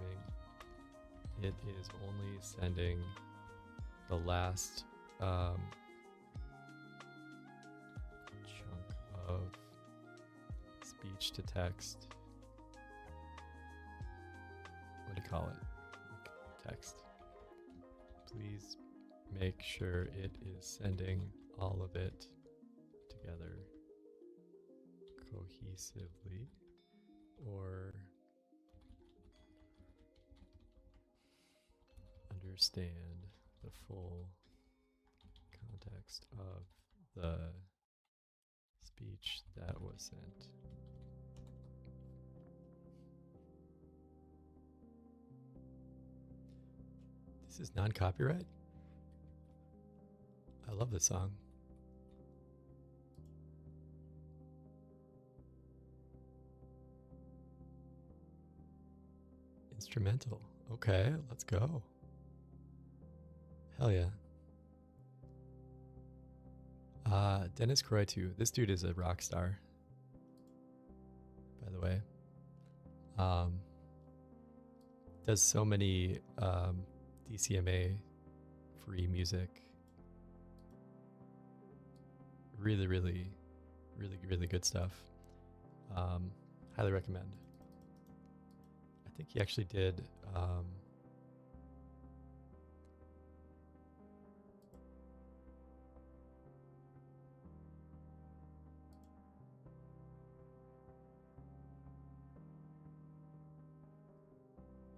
it is only sending the last chunk of speech to text. What do you call it? Text. Please make sure it is sending all of it together cohesively, or understand the full context of the speech that was sent. This is non-copyright? I love this song. Instrumental. Okay, let's go. Hell yeah. Dennis Croy too. This dude is a rock star, by the way. Does so many DCMA free music. Really, really, really, really good stuff. Highly recommend. I think he actually did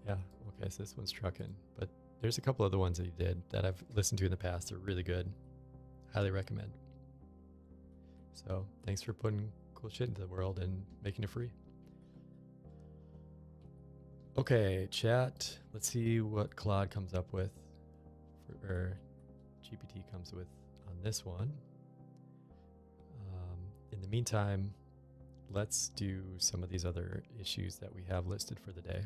yeah, okay, so this one's trucking, but there's a couple other ones that he did that I've listened to in the past. They're really good. Highly recommend. So thanks for putting cool shit into the world and making it free. Okay, chat. Let's see what Claude comes up with, or GPT comes with on this one. In the meantime, let's do some of these other issues that we have listed for the day.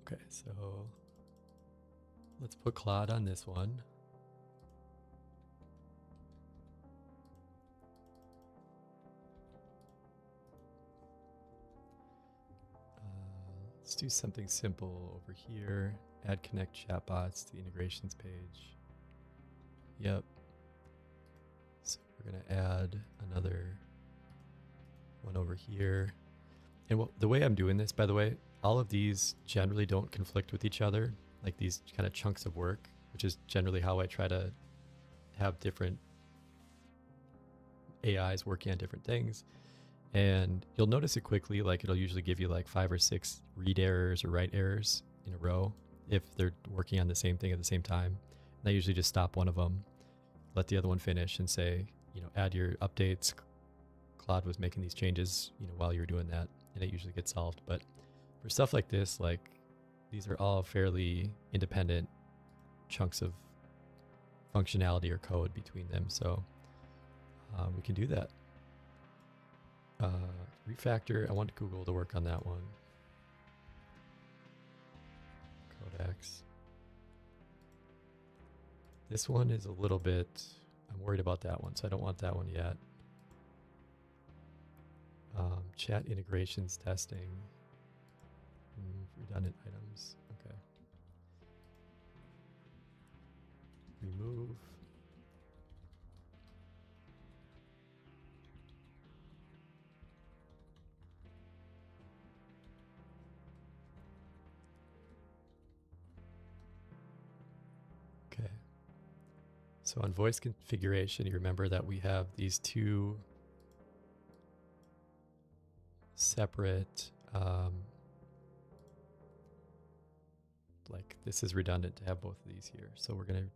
Okay, so let's put Claude on this one. Let's do something simple over here. Add connect chatbots to the integrations page. Yep. So we're going to add another one over here. And the way I'm doing this, by the way, all of these generally don't conflict with each other, like these kind of chunks of work, which is generally how I try to have different AIs working on different things. And you'll notice it quickly, like it'll usually give you like 5 or 6 read errors or write errors in a row if they're working on the same thing at the same time. And I usually just stop one of them, let the other one finish and say, add your updates. Claude was making these changes, while you're doing that, and it usually gets solved. But for stuff like this, like these are all fairly independent chunks of functionality or code between them. So we can do that. Refactor, I want Google to work on that one. Codex. This one is a little bit, I'm worried about that one, so I don't want that one yet. Chat integrations testing. Redundant items. Okay. Remove. Okay. So on voice configuration, you remember that we have these two separate, like this is redundant to have both of these here. So we're going to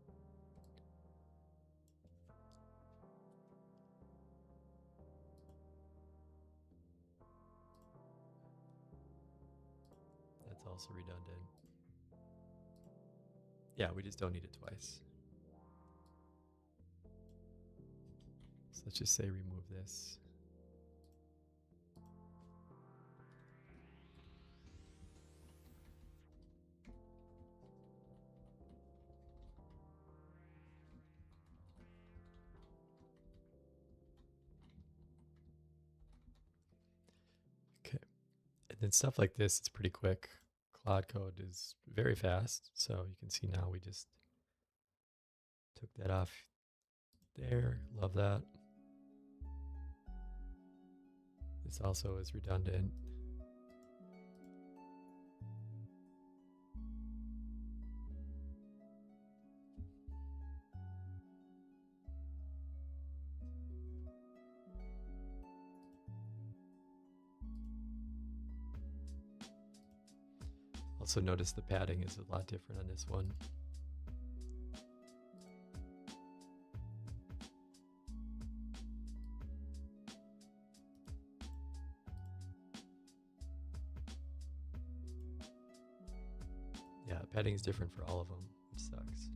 that's also redundant. Yeah, we just don't need it twice. let's just say remove this. Okay, and then stuff like this is pretty quick. Cloud code is very fast, so you can see now we just took that off there. Love that. This also is redundant. Also notice the padding is a lot different on this one. Yeah, padding is different for all of them, which sucks.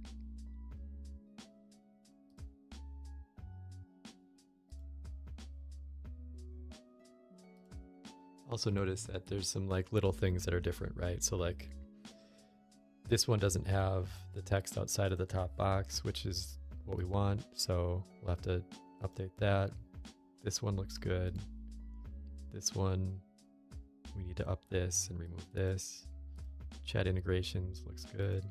Also notice that there's some like little things that are different, right? So like this one doesn't have the text outside of the top box, which is what we want. So we'll have to update that. This one looks good. This one, we need to up this and remove this. Chat integrations looks good.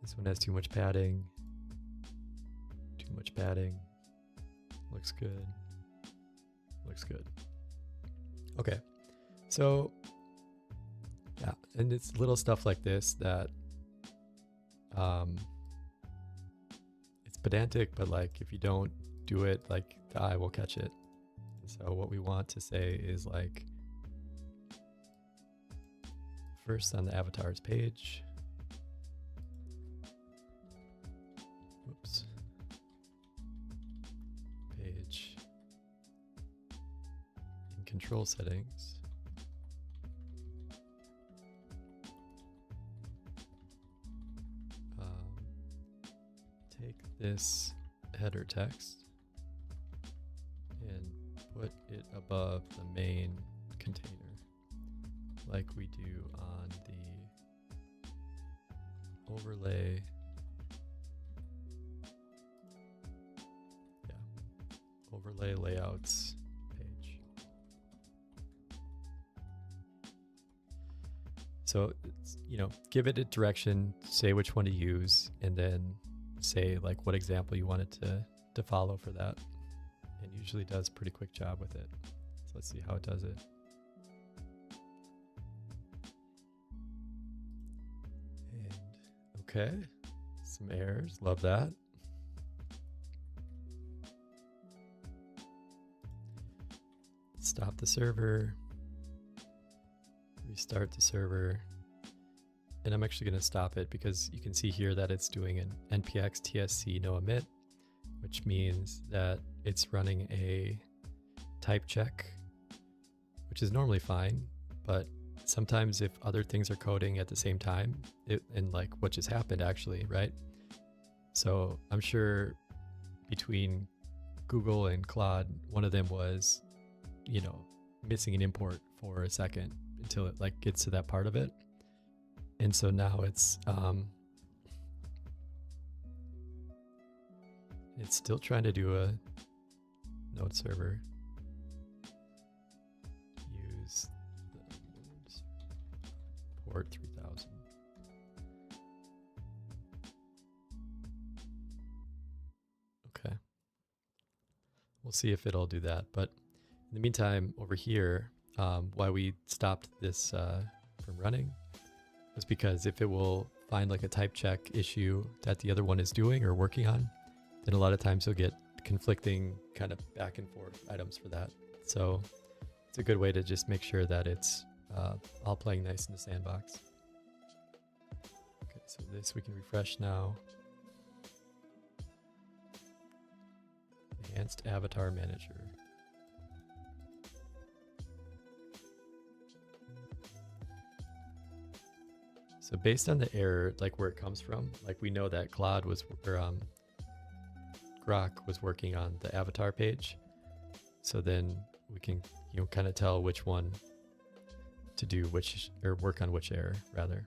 This one has too much padding. Too much padding. Looks good. Looks good. Okay, so yeah, and it's little stuff like this that it's pedantic, but like if you don't do it, like the eye will catch it. And so what we want to say is like, first on the avatars page, whoops, page in control settings, take this header text and put it above the main container, like we do on the overlay. Yeah, overlay layouts page. So, you know, give it a direction, say which one to use, and then say like what example you want it to follow for that. And usually does a pretty quick job with it. So let's see how it does it. And okay, some errors, love that. Stop the server, restart the server. And I'm actually going to stop it because you can see here that it's doing an npx tsc no emit, which means that it's running a type check, which is normally fine, but sometimes if other things are coding at the same time, and like what just happened actually, right? So I'm sure between Google and Claude, one of them was, you know, missing an import for a second until it like gets to that part of it. And so now it's still trying to do a node server. Use the port 3000. Okay. We'll see if it'll do that. But in the meantime, over here, why we stopped this from running was because if it will find like a type check issue that the other one is doing or working on, then a lot of times you'll get conflicting kind of back and forth items for that. So it's a good way to just make sure that it's all playing nice in the sandbox. Okay, so this we can refresh now. Enhanced Avatar Manager. So based on the error, like where it comes from, like we know that Claude was, or Grok was working on the avatar page. So then we can, kind of tell which one to do which, or work on which error rather.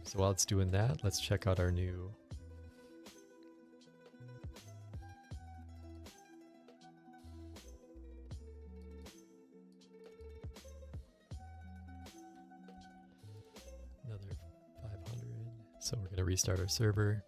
So while it's doing that, let's check out our new another 500. So we're going to restart our server.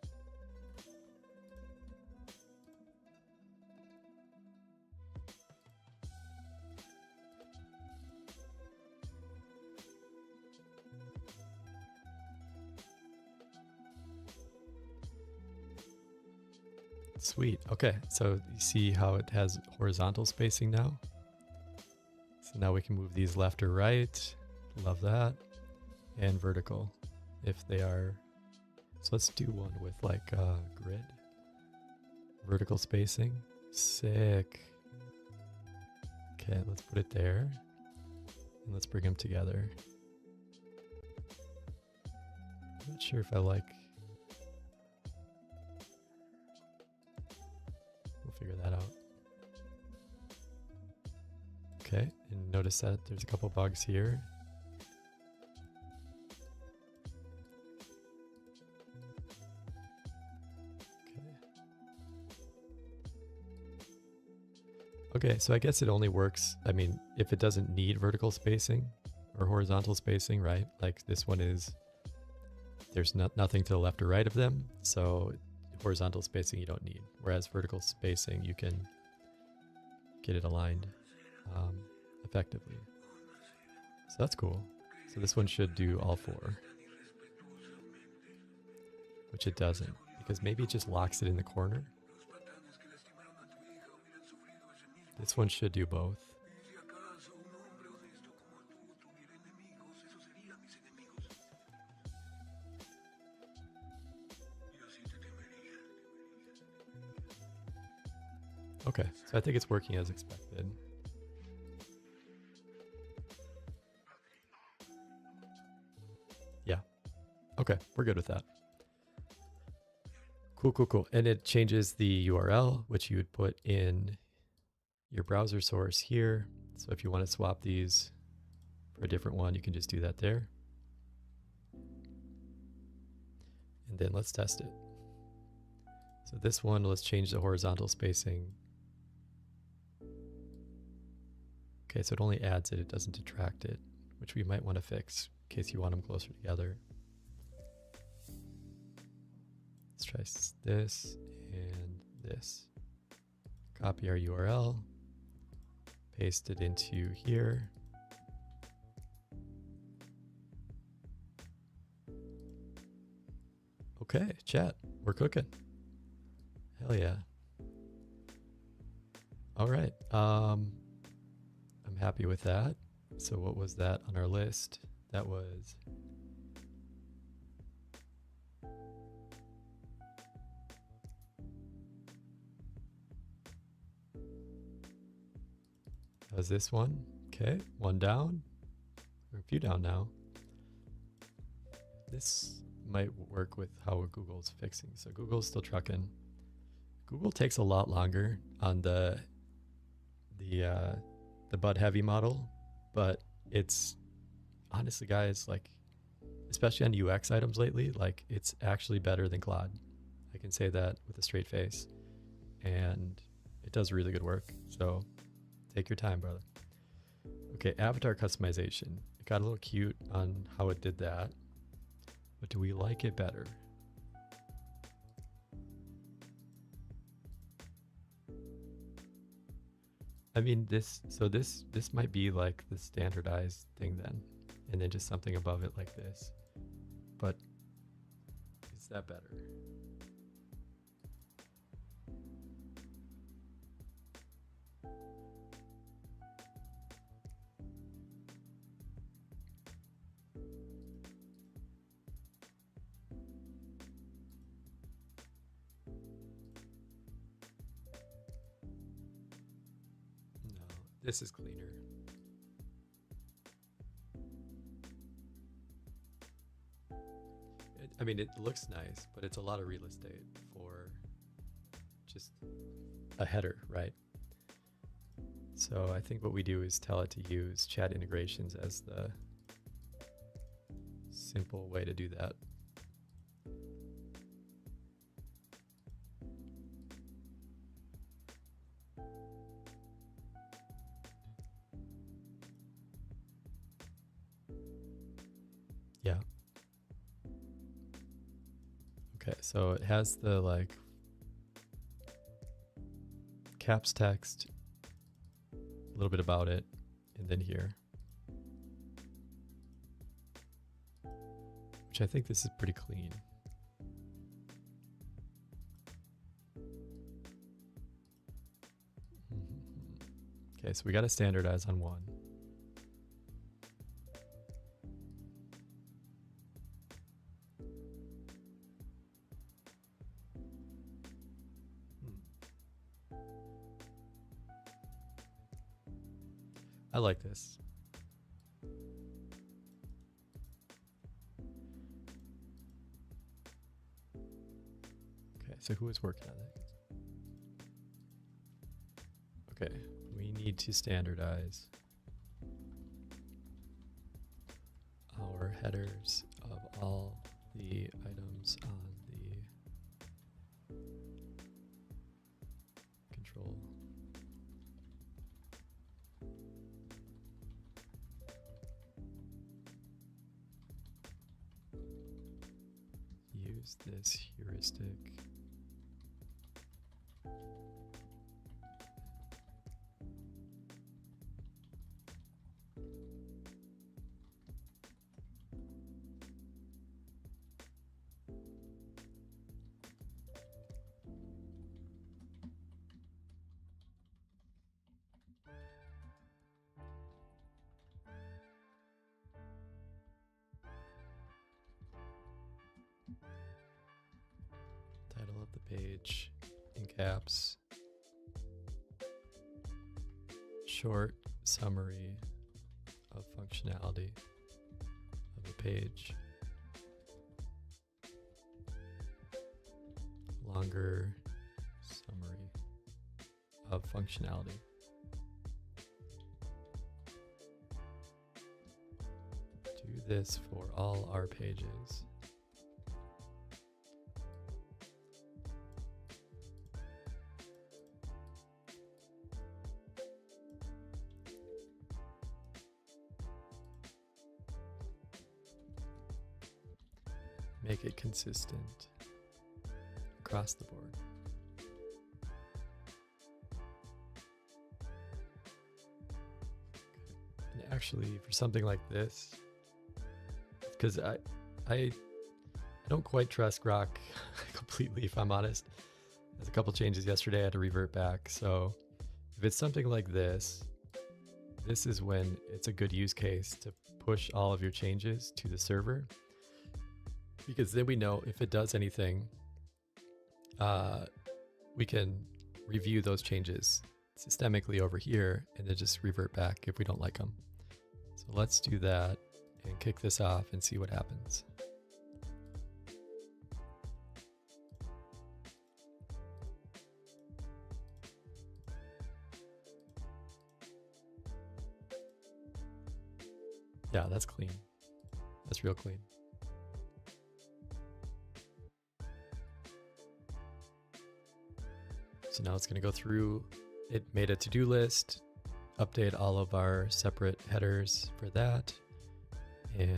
Sweet. Okay, so you see how it has horizontal spacing now? So now we can move these left or right. Love that. And vertical if they are. So let's do one with like grid. Vertical spacing. Sick. Okay, let's put it there. And let's bring them together. I'm not sure if I like. Figure that out. Okay, and notice that there's a couple bugs here. Okay, so I guess it only works, I mean, if it doesn't need vertical spacing or horizontal spacing, right? Like this one is, there's nothing to the left or right of them, so horizontal spacing you don't need, whereas vertical spacing you can get it aligned effectively. So that's cool. So this one should do all four, which it doesn't, because maybe it just locks it in the corner. This one should do both. Okay, so I think it's working as expected. Yeah. Okay, we're good with that. Cool, cool, cool. And it changes the URL, which you would put in your browser source here. So if you want to swap these for a different one, you can just do that there. And then let's test it. So this one, let's change the horizontal spacing. Okay, so it only adds it, it doesn't detract it, which we might want to fix in case you want them closer together. Let's try this and this. Copy our URL, paste it into here. Okay, chat, we're cooking. Hell yeah. All right. I'm happy with that. So what was that on our list? That was this one. Okay, one down. Or a few down now. This might work with how Google's fixing. So Google's still trucking. Google takes a lot longer on the Bud Heavy model, but it's honestly, guys, like, especially on UX items lately, like it's actually better than Claude. I can say that with a straight face, and it does really good work. So take your time, brother. Okay, avatar customization. It got a little cute on how it did that, but do we like it better? I mean, this might be like the standardized thing then, and then just something above it like this. But is that better? This is cleaner. I mean, it looks nice, but it's a lot of real estate for just a header, right? So I think what we do is tell it to use chat integrations as the simple way to do that. Yeah. Okay, so it has the like caps text, a little bit about it, and then here. Which I think this is pretty clean. Okay, so we got to standardize on one. I like this. Okay, so who is working on it? Okay, we need to standardize our headers of all the items on the control. Use this heuristic. Title of the page in caps. Short summary of functionality of the page. Longer summary of functionality. Do this for all our pages. Make it consistent across the board. And actually, for something like this, because I don't quite trust Grok completely, if I'm honest. There's a couple changes yesterday I had to revert back. So if it's something like this, this is when it's a good use case to push all of your changes to the server. Because then we know if it does anything, we can review those changes systemically over here and then just revert back if we don't like them. So let's do that and kick this off and see what happens. Yeah, that's clean. That's real clean. So now it's going to go through, it made a to-do list, update all of our separate headers for that, and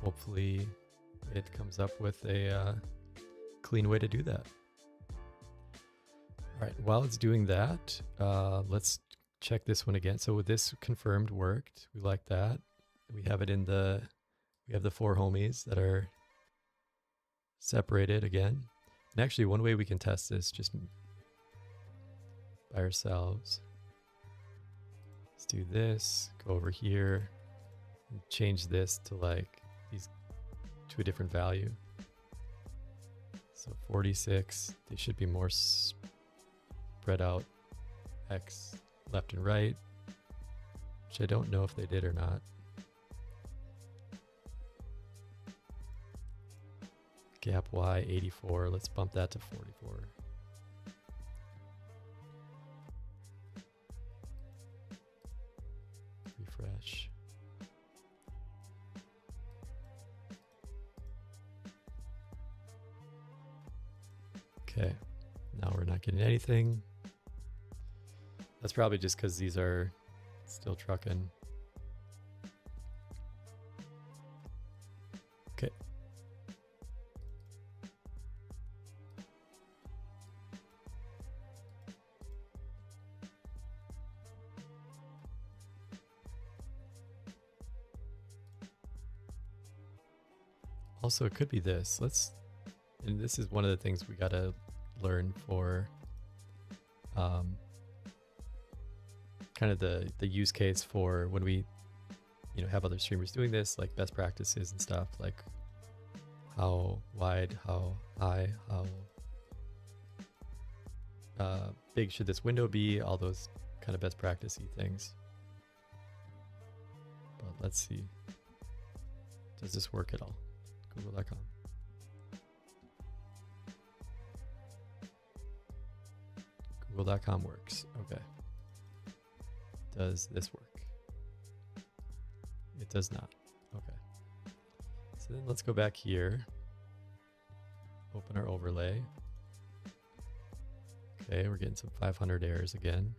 hopefully it comes up with a clean way to do that. All right, while it's doing that, let's check this one again. So with this confirmed worked, we like that. We have it in the, we have the 4 homies that are separated again. And actually one way we can test this just by ourselves. Let's do this, go over here and change this to like these to a different value. So 46, they should be more spread out X left and right, which I don't know if they did or not. Gap Y 84. Let's bump that to 44. Refresh. Okay, now we're not getting anything. That's probably just because these are still trucking. Okay. Also, it could be this. And this is one of the things we gotta learn for kind of the use case for when we have other streamers doing this, like best practices and stuff, like how wide, how high, how big should this window be, all those kind of best practicey things. But let's see, does this work at all? Google.com. Google.com works. Okay. Does this work? It does not. Okay. So then let's go back here. Open our overlay. Okay, we're getting some 500 errors again.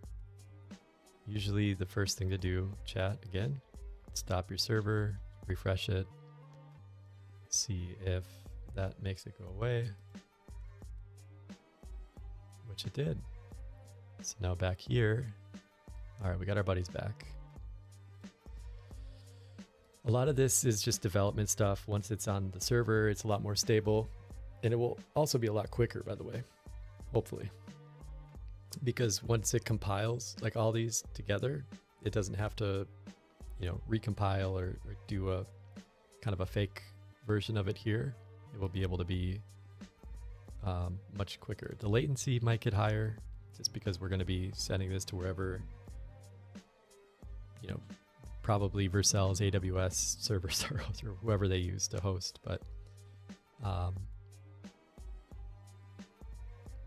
Usually the first thing to do, chat again, stop your server, refresh it, see if that makes it go away, which it did. So now back here, all right, we got our buddies back. A lot of this is just development stuff. Once it's on the server, it's a lot more stable, and it will also be a lot quicker, by the way, hopefully. Because once it compiles like all these together, it doesn't have to, recompile or do a kind of a fake version of it here. It will be able to be much quicker. The latency might get higher just because we're going to be sending this to wherever, probably Vercel's AWS servers are, or whoever they use to host. But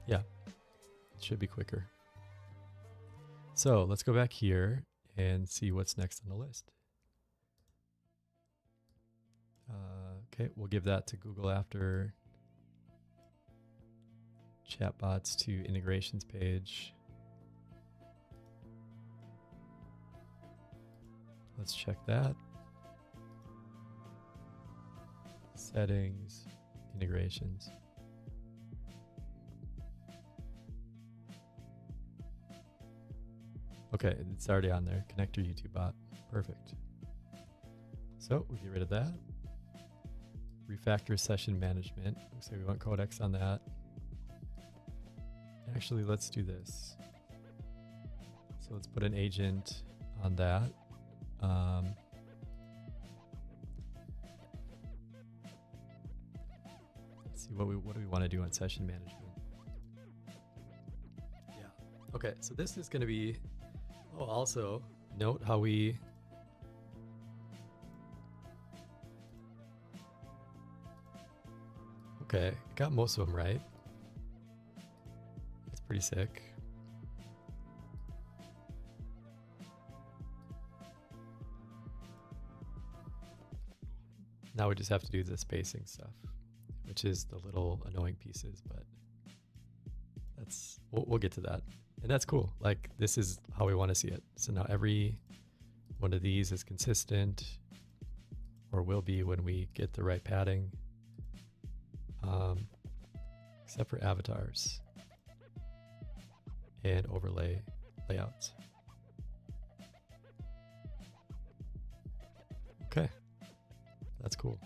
yeah, it should be quicker. So let's go back here and see what's next on the list. Okay, we'll give that to Google after. Chatbots to integrations page. Let's check that. Settings, integrations. Okay, it's already on there. Connect your YouTube bot. Perfect. So we get rid of that. Refactor session management. Looks like we want codecs on that. Actually, let's do this. So let's put an agent on that. Let's see what do we want to do on session management. Yeah. Okay, so this is going to be. Oh, also note how we. Okay, got most of them right. That's pretty sick. Now we just have to do the spacing stuff, which is the little annoying pieces, but that's we'll get to that. And that's cool. Like, this is how we want to see it. So now every one of these is consistent, or will be when we get the right padding. Except for avatars and overlay layouts. Okay, that's cool.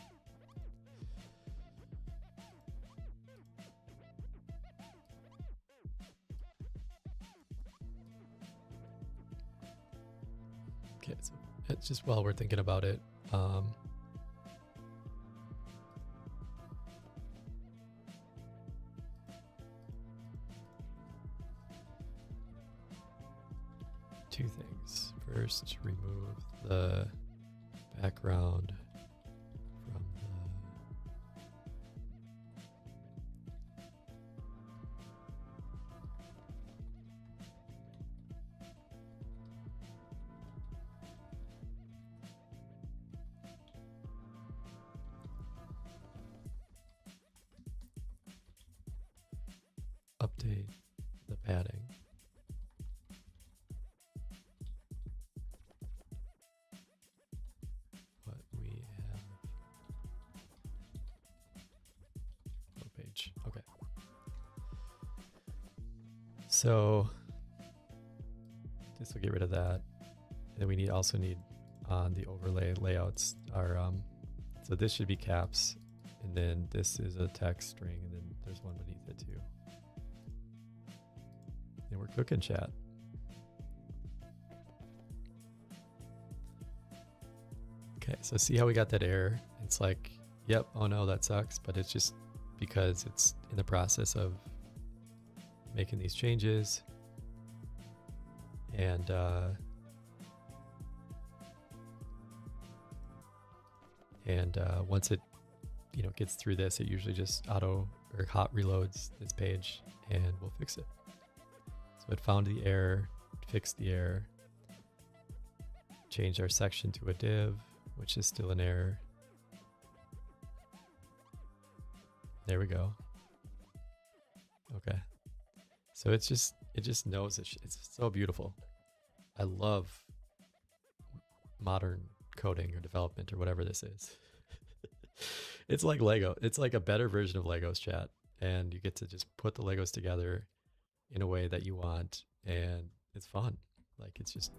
Okay, so it's just while we're thinking about it, two things. First, remove the background from update the padding. What we have. Oh, page. Okay. So this will get rid of that. And then we also need on the overlay layouts are so this should be caps, and then this is a text string, and then there's one beneath it too. And we're cooking, chat. Okay, so see how we got that error? It's like, yep, oh no, that sucks, but it's just because it's in the process of making these changes. And once it gets through this, it usually just auto or hot reloads this page, and we'll fix it. So it found the error, fixed the error, changed our section to a div, which is still an error. There we go. Okay. So it just knows it's so beautiful. I love modern coding or development or whatever this is. It's like Lego. It's like a better version of Legos, chat. And you get to just put the Legos together in a way that you want, and it's fun. Like, it's just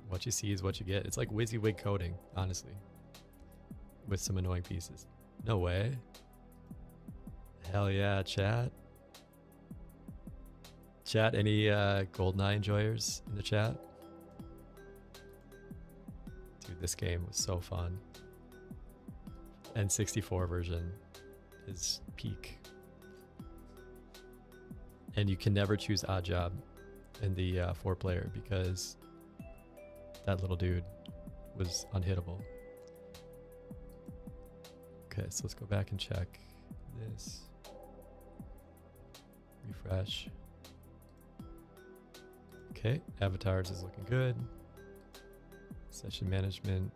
what you see is what you get. It's like WYSIWYG coding, honestly, with some annoying pieces. No way. Hell yeah, chat. Chat, any GoldenEye enjoyers in the chat? Dude, this game was so fun. N64 version is peak. And you can never choose odd job in the 4-player because that little dude was unhittable. Okay, so let's go back and check this. Refresh. Okay, avatars is looking good. Session management.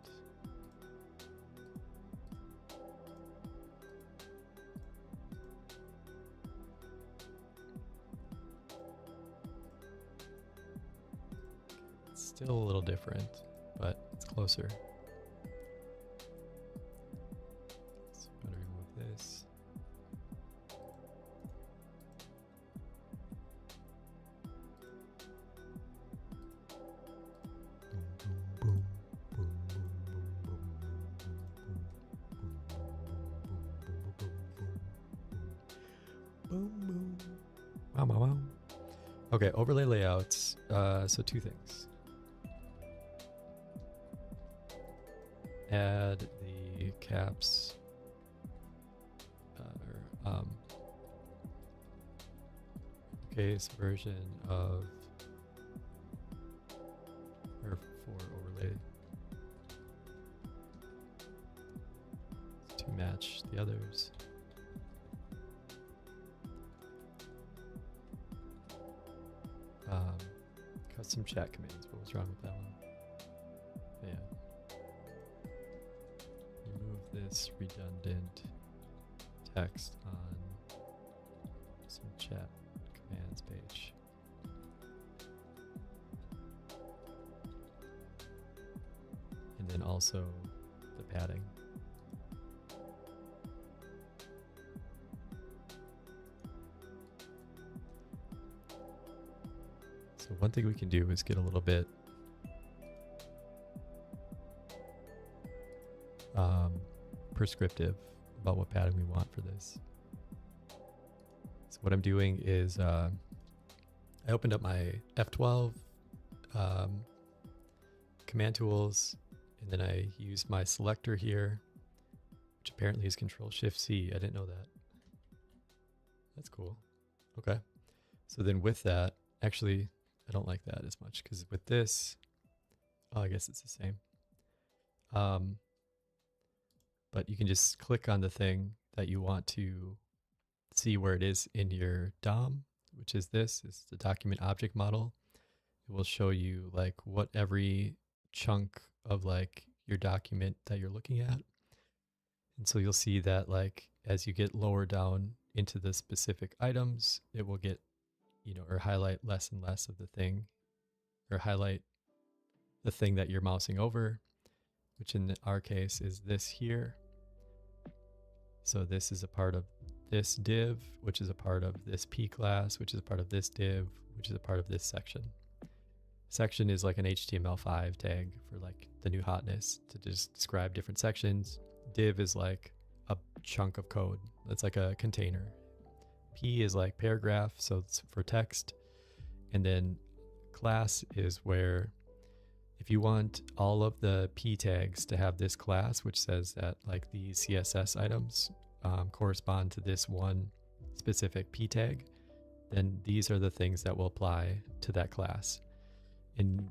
It's still a little different, but it's closer. So I'm going to remove this. Wow. Okay, overlay layouts. So two things. Add the caps case version of or for overlay to match the others. Custom chat commands. What was wrong with that one? Yeah. Remove this redundant text on some chat commands page. And then also the padding. So one thing we can do is get a little bit prescriptive about what padding we want for this. So what I'm doing is I opened up my F12 command tools, and then I used my selector here, which apparently is Control-Shift-C. I didn't know that. That's cool. Okay. So then with that, actually, I don't like that as much because with this, oh, I guess it's the same. But you can just click on the thing that you want to see where it is in your DOM, which is this. It's the document object model. It will show you like what every chunk of like your document that you're looking at. And so you'll see that like as you get lower down into the specific items, it will get or highlight less and less of the thing, or highlight the thing that you're mousing over, which in our case is this here. So this is a part of this div, which is a part of this P class, which is a part of this div, which is a part of this section. Section is like an HTML5 tag for like the new hotness to just describe different sections. Div is like a chunk of code. That's like a container. P is like paragraph, so it's for text. And then class is where if you want all of the P tags to have this class, which says that like these CSS items correspond to this one specific P tag, then these are the things that will apply to that class. And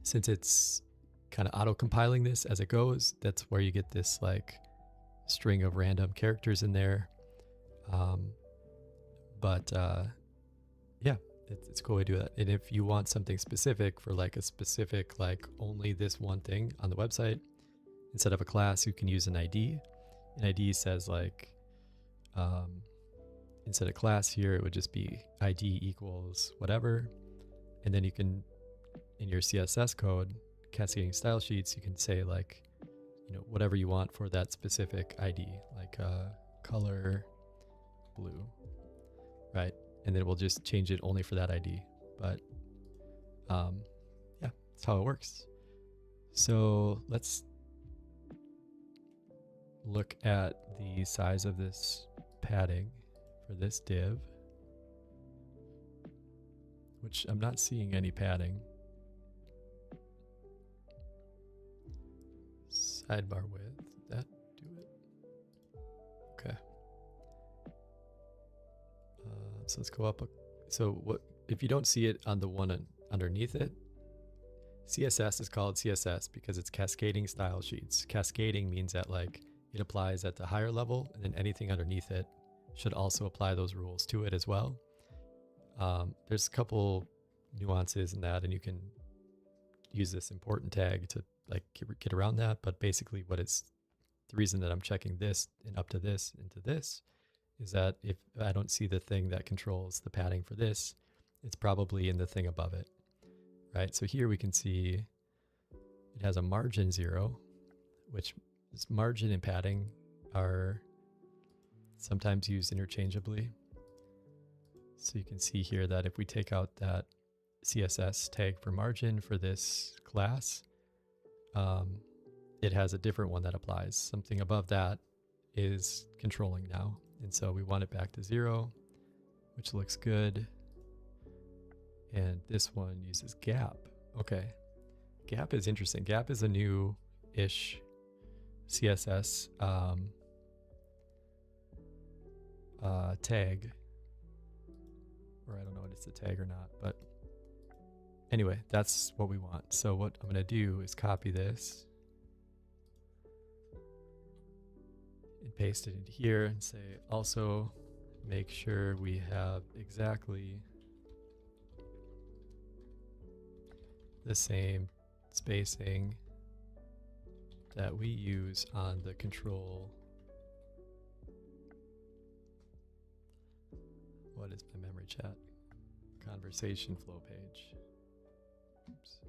since it's kind of auto-compiling this as it goes, that's where you get this like string of random characters in there. Yeah, it's a cool way to do that. And if you want something specific for like a specific, like only this one thing on the website, instead of a class, you can use an ID. An ID says like, instead of class here, it would just be ID equals whatever. And then you can, in your CSS code, cascading style sheets, you can say like, whatever you want for that specific ID, like color blue, right? And then we'll just change it only for that ID. But yeah, that's how it works. So let's look at the size of this padding for this div, which I'm not seeing any padding. Sidebar width, did that do it? Okay. So let's go up. So what if you don't see it on the one underneath it? CSS is called CSS because it's cascading style sheets. Cascading means that like it applies at the higher level, and then anything underneath it should also apply those rules to it as well. There's a couple nuances in that, and you can use this important tag to like get around that. But basically what it's, the reason that I'm checking this and up to this into this is that if I don't see the thing that controls the padding for this, it's probably in the thing above it, right? So here we can see it has a margin 0, which this margin and padding are sometimes used interchangeably. So you can see here that if we take out that CSS tag for margin for this class, it has a different one that applies. Something above that is controlling now. And so we want it back to 0, which looks good. And this one uses gap. Okay. Gap is interesting. Gap is a new-ish CSS tag. Or I don't know if it's a tag or not, but anyway, that's what we want. So what I'm going to do is copy this and paste it into here and say also make sure we have exactly the same spacing that we use on the control. What is my memory chat? Conversation flow page. Oops.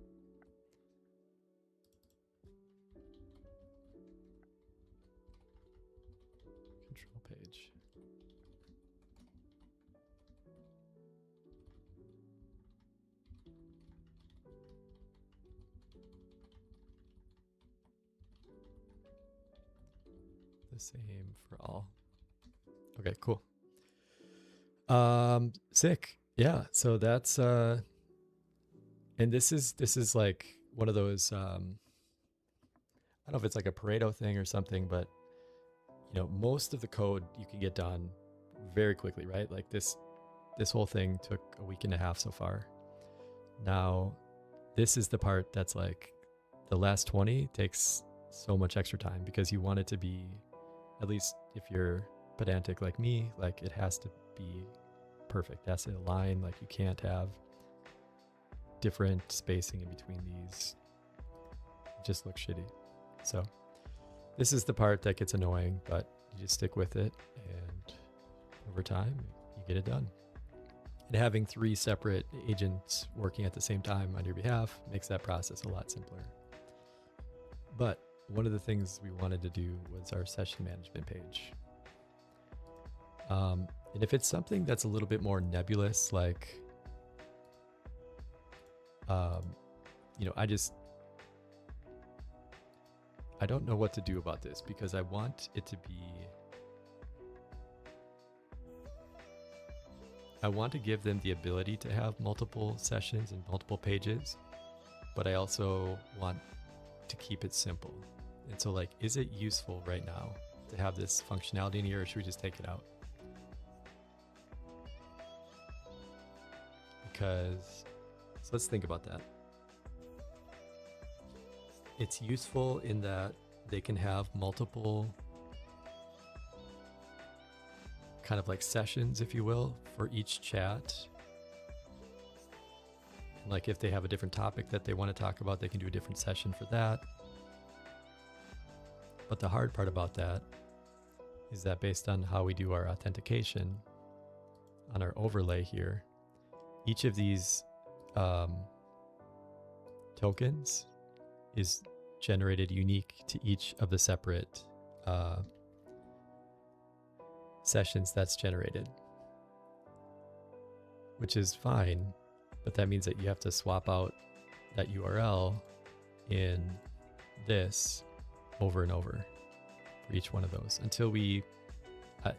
Control page. The same for all. Okay, cool. Sick. Yeah, so that's and this is like one of those I don't know if it's like a Pareto thing or something, but most of the code you can get done very quickly, right? Like this whole thing took a week and a half so far. Now this is the part that's like the last 20 takes so much extra time because you want it to be, at least if you're pedantic like me, like it has to be perfect. It has to align. Like you can't have different spacing in between these. It just looks shitty. So this is the part that gets annoying, but you just stick with it, and over time you get it done. And having 3 separate agents working at the same time on your behalf makes that process a lot simpler. But one of the things we wanted to do was our session management page. And if it's something that's a little bit more nebulous, like, you know, I don't know what to do about this because I want it to be, I want to give them the ability to have multiple sessions and multiple pages, but I also want to keep it simple. And so, like, is it useful right now to have this functionality in here, or should we just take it out? Because, so let's think about that. It's useful in that they can have multiple kind of like sessions, if you will, for each chat. And like if they have a different topic that they want to talk about, they can do a different session for that. But the hard part about that is that based on how we do our authentication on our overlay here, each of these tokens is generated unique to each of the separate sessions that's generated, which is fine, but that means that you have to swap out that URL in this over and over for each one of those until we,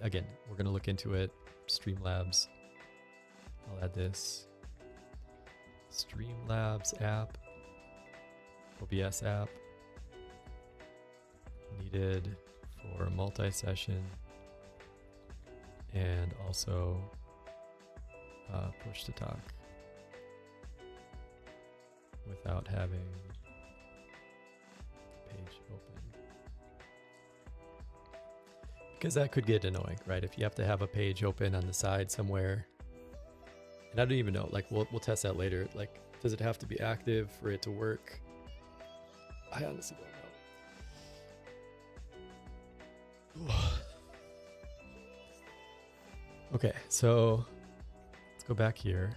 again, we're going to look into it. Streamlabs, I'll add this Streamlabs app, OBS app, needed for multi-session and also push to talk without having the page open. Because that could get annoying, right? If you have to have a page open on the side somewhere. And I don't even know, like we'll test that later. Like, does it have to be active for it to work? I honestly don't know. Okay, so let's go back here.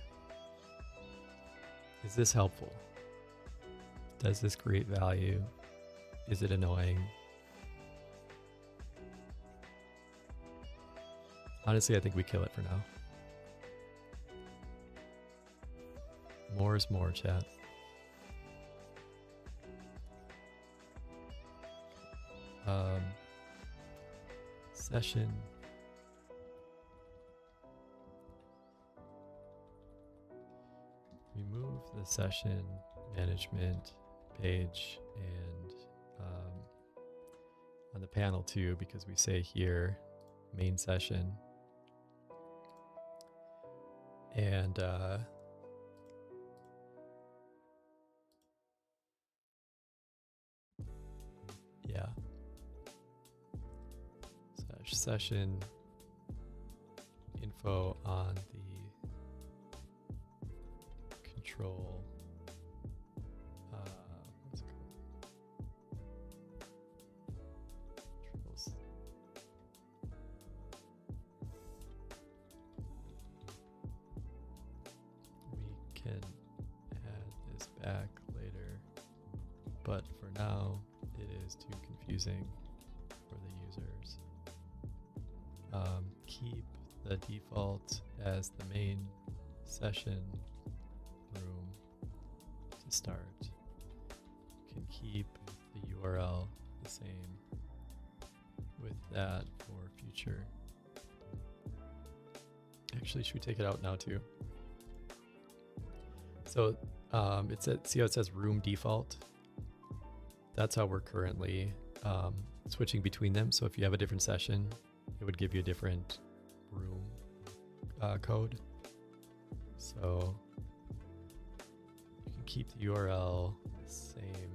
Is this helpful? Does this create value? Is it annoying? Honestly, I think we kill it for now. More is more, chat. Session. Remove the session management page and on the panel too, because we say here main session. And yeah. Session info on the control. What's it called? Controls. We can add this back later, but for now, it is too confusing for the users. Keep the default as the main session room to start. You can keep the URL the same with that for future. Actually, should we take it out now too? So it said, see how it says room default? That's how we're currently switching between them. So if you have a different session, it would give you a different room code. So you can keep the URL the same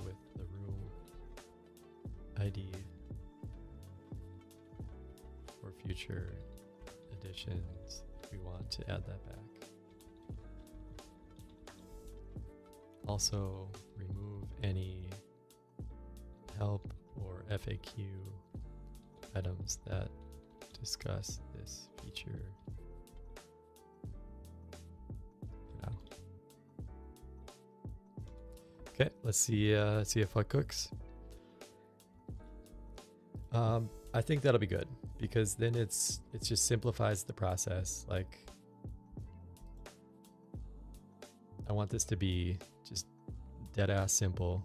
with the room ID for future editions if we want to add that back. Also, remove any help or FAQ items that discuss this feature Okay, let's see if it cooks. I think that'll be good because then it just simplifies the process. Like, I want this to be just dead ass simple,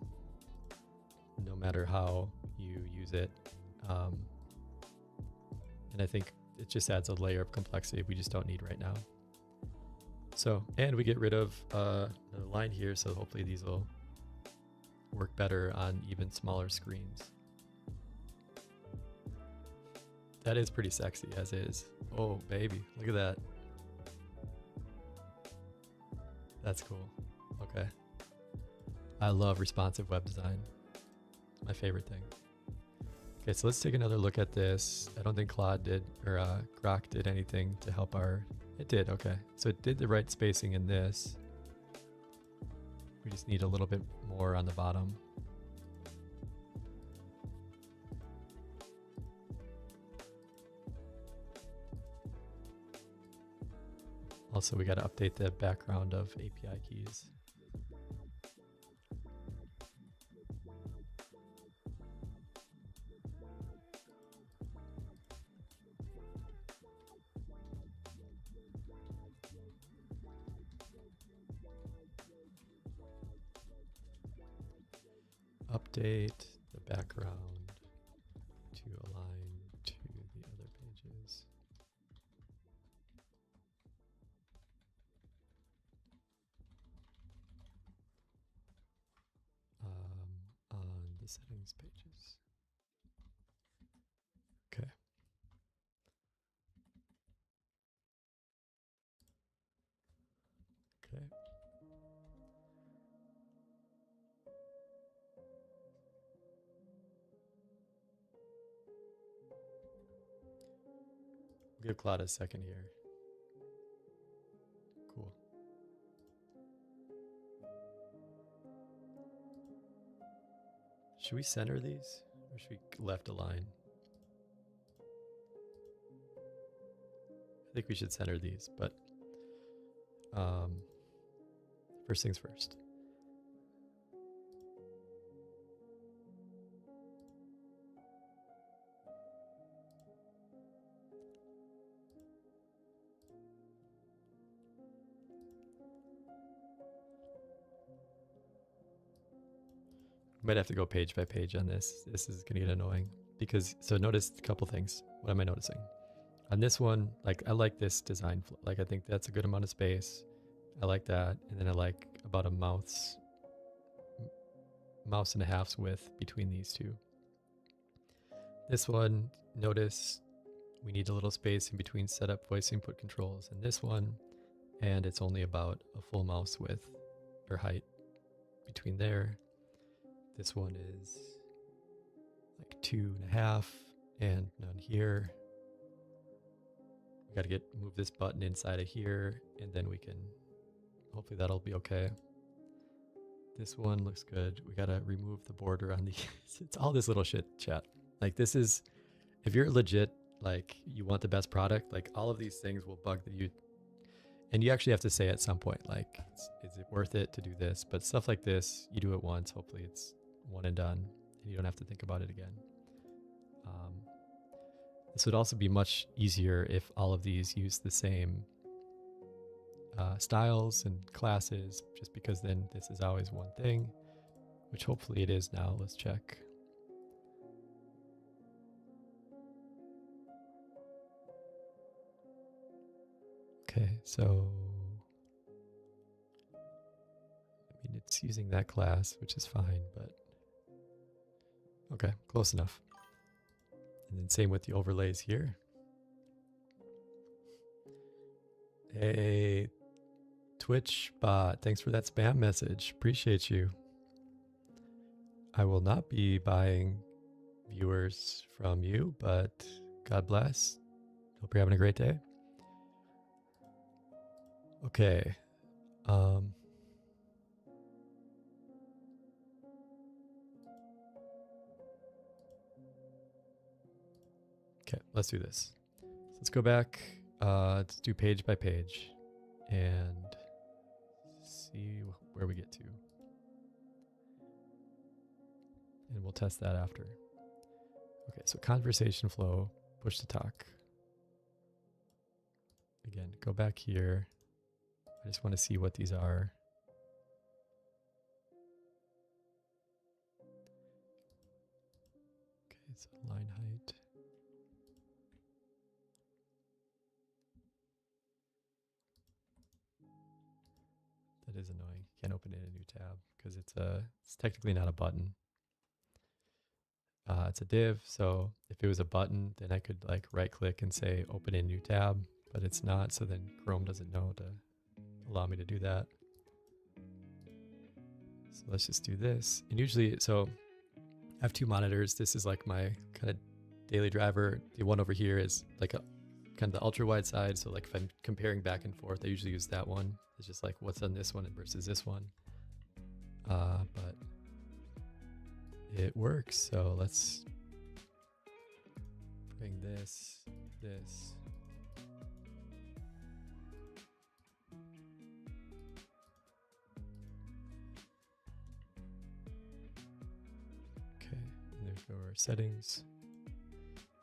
no matter how you use it. And I think it just adds a layer of complexity we just don't need right now. So, and we get rid of the line here, so hopefully these will work better on even smaller screens. That is pretty sexy as is. Oh, baby, look at that. That's cool. Okay. I love responsive web design. It's my favorite thing. Okay, so let's take another look at this. I don't think Claude did, or Grok did anything to help our... It did, okay. So it did the right spacing in this. We just need a little bit more on the bottom. Also, we got to update the background of API keys. Update the background to align to the other pages. On the settings pages. Okay. Okay. Give Claude a second here. Cool. Should we center these or should we left align? I think we should center these, but first things first. Might have to go page by page on this. This is gonna get annoying because, so notice a couple things. What am I noticing? On this one, like I like this design flow. Like I think that's a good amount of space. I like that. And then I like about a mouse and a half's width between these two. This one, notice we need a little space in between setup voice input controls and this one, and it's only about a full mouse width or height between there. This one is like 2.5 and none here. We got to move this button inside of here and then we can, hopefully that'll be okay. This one looks good. We got to remove the border on the, it's all this little shit, chat. Like this is, if you're legit, like you want the best product, like all of these things will bug you. And you actually have to say at some point, like, is it worth it to do this? But stuff like this, you do it once, hopefully it's one and done and you don't have to think about it again. This would also be much easier if all of these use the same styles and classes, just because then this is always one thing, which hopefully it is now. Let's check. Okay, so I mean, it's using that class, which is fine, but okay, close enough. And then same with the overlays here. Hey, Twitch bot, thanks for that spam message. Appreciate you. I will not be buying viewers from you, but God bless. Hope you're having a great day. Okay. Okay, let's do this. So let's go back. Let's do page by page and see where we get to. and we'll test that after. Okay, so conversation flow, push to talk. Again, go back here. I just want to see what these are. Okay, so line height. That is annoying. Can't open it in a new tab because it's technically not a button. It's a div, so if it was a button, then I could like right click and say open in new tab, but it's not, so then Chrome doesn't know to allow me to do that. So let's just do this. And usually, so I have two monitors. This is like my kind of daily driver. The one over here is like a kind of the ultra wide side. So like if I'm comparing back and forth, I usually use that one. It's just like what's on this one versus this one. But it works. So let's bring this. Okay, and there's our settings.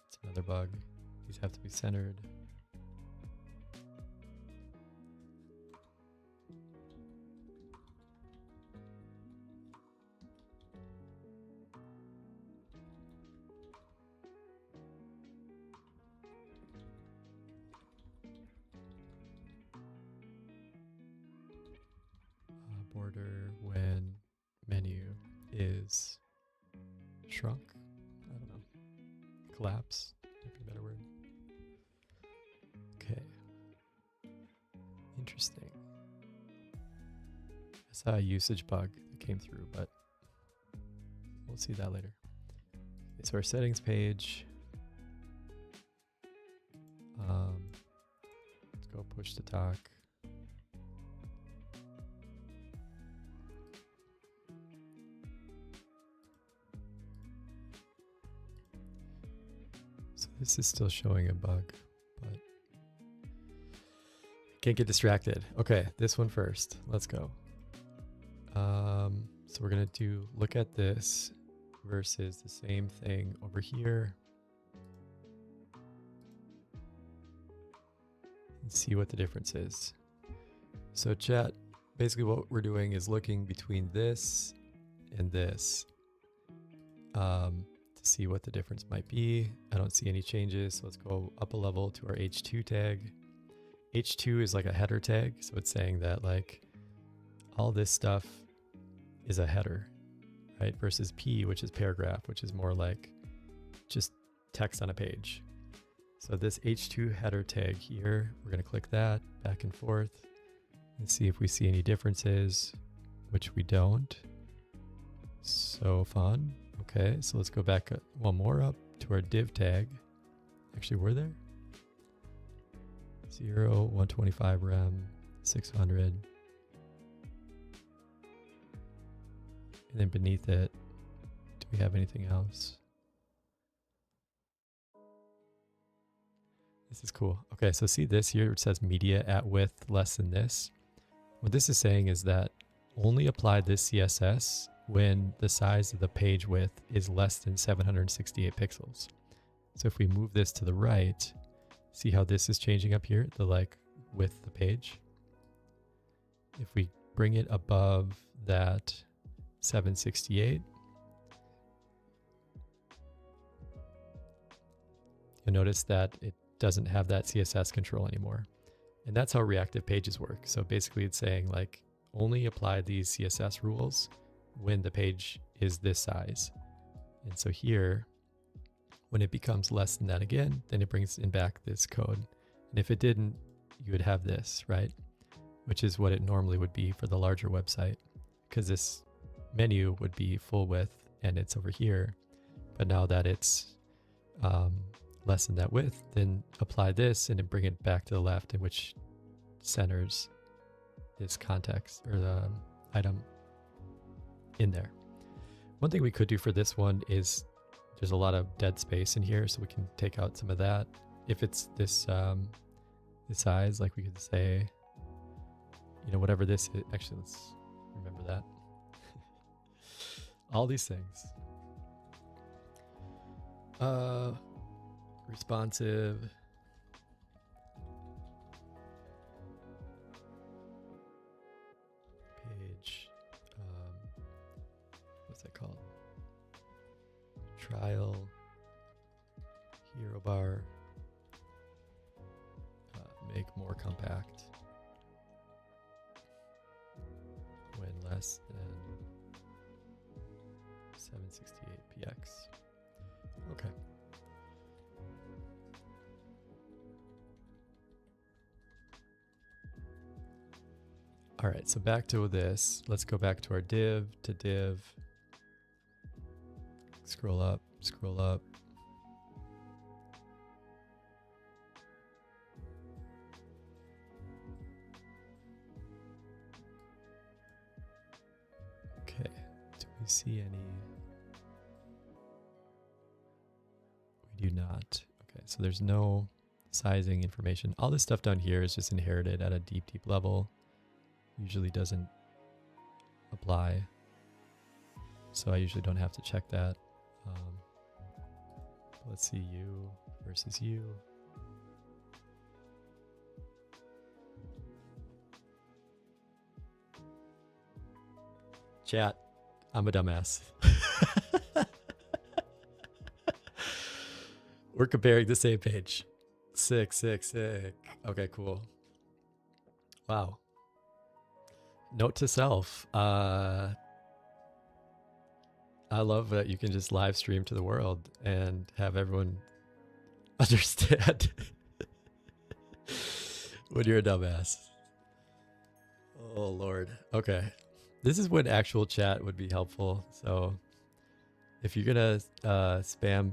It's another bug. These have to be centered. Border when menu is shrunk. I don't know. Collapse. Maybe a better word. Okay. Interesting. I saw a usage bug that came through, but we'll see that later. Okay, so our settings page. Let's go push to talk. So this is still showing a bug, but can't get distracted. Okay, this one first. Let's go. So we're gonna look at this versus the same thing over here and see what the difference is. So chat, basically what we're doing is looking between this and this. To see what the difference might be. I don't see any changes, so let's go up a level to our H2 tag. H2 is like a header tag, so it's saying that like all this stuff is a header, right? Versus P, which is paragraph, which is more like just text on a page. So this H2 header tag here, we're going to click that back and forth and see if we see any differences, which we don't. So fun. Okay, so let's go back one more up to our div tag. Actually, we're there. 0, 125 rem, 600. And then beneath it, do we have anything else? This is cool. Okay, so see this here, it says media at width less than this. What this is saying is that only apply this CSS when the size of the page width is less than 768 pixels. So if we move this to the right, see how this is changing up here, the like width of the page. If we bring it above that 768, you'll notice that it doesn't have that CSS control anymore. And that's how reactive pages work. So basically it's saying like only apply these CSS rules when the page is this size. And so here, when it becomes less than that again, then it brings in back this code. And if it didn't, you would have this, right? Which is what it normally would be for the larger website, because this menu would be full width and it's over here. But now that it's less than that width, then apply this and then bring it back to the left, in which centers this context or the item in there. One thing we could do for this one is there's a lot of dead space in here, so we can take out some of that. If it's this size, like we could say, you know, whatever this is. Actually, let's remember that. All these things. Responsive. Page. What's that called? Trial. Hero bar. Make more compact. When less than 768px. Okay. All right, so back to this. Let's go back to our div, to div. Scroll up, scroll up. Okay, do we see any? We do not. Okay, so there's no sizing information. All this stuff down here is just inherited at a deep, deep level. Usually doesn't apply. So I usually don't have to check that. Let's see you versus you. Chat, I'm a dumbass. We're comparing the same page. Sick, sick, sick. Okay, cool. Wow. Note to self. I love that you can just live stream to the world and have everyone understand when you're a dumbass. Oh, Lord. Okay. This is when actual chat would be helpful. So if you're going to spam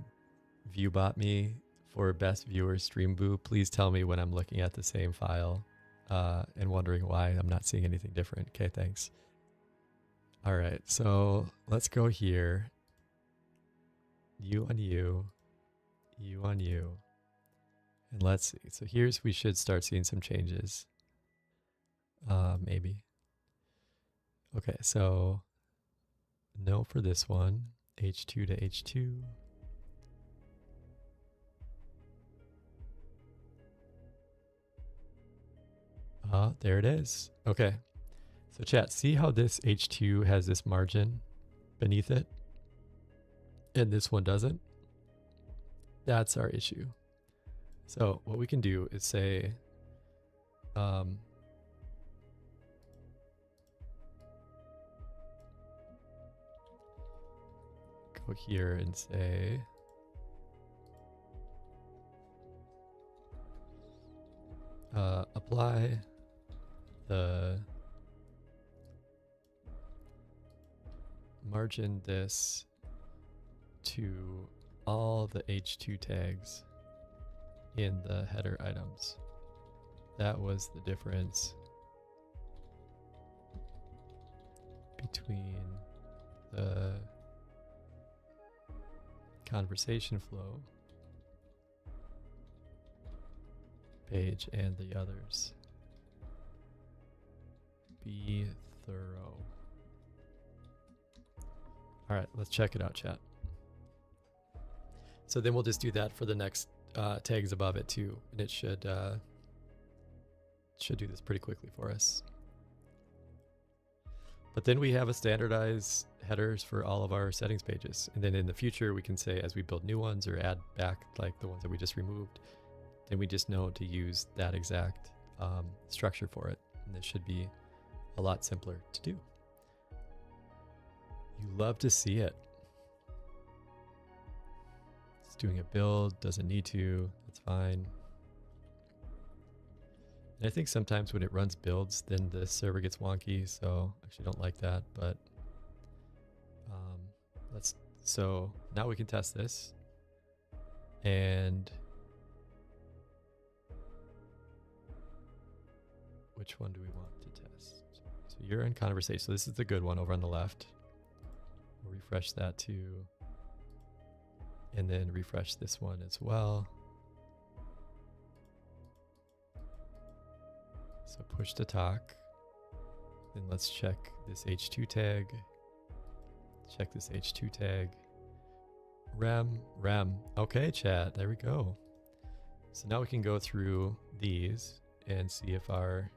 viewbot me for best viewer stream boo, please tell me when I'm looking at the same file and wondering why I'm not seeing anything different. Okay, thanks. All right, so let's go here. You on you, you on you. And let's see. So here's, we should start seeing some changes. Maybe. Okay, so no for this one. H2 to H2. There it is. Okay. So chat, see how this H2 has this margin beneath it? And this one doesn't? That's our issue. So what we can do is say, go here and say, apply the margin this to all the H2 tags in the header items. That was the difference between the conversation flow page and the others. Be thorough. All right, let's check it out, chat. So then we'll just do that for the next tags above it too, and it should do this pretty quickly for us. But then we have a standardized headers for all of our settings pages, and then in the future we can say, as we build new ones or add back like the ones that we just removed, then we just know to use that exact structure for it, and this should be a lot simpler to do. You love to see it. It's doing a build, doesn't need to, that's fine. And I think sometimes when it runs builds, then the server gets wonky, so I actually don't like that, but so now we can test this. And which one do we want to test? So you're in conversation. So this is the good one over on the left. We'll refresh that too. And then refresh this one as well. So push to talk. Then let's check this H2 tag. Check this H2 tag. Rem. Okay, chat. There we go. So now we can go through these and see if our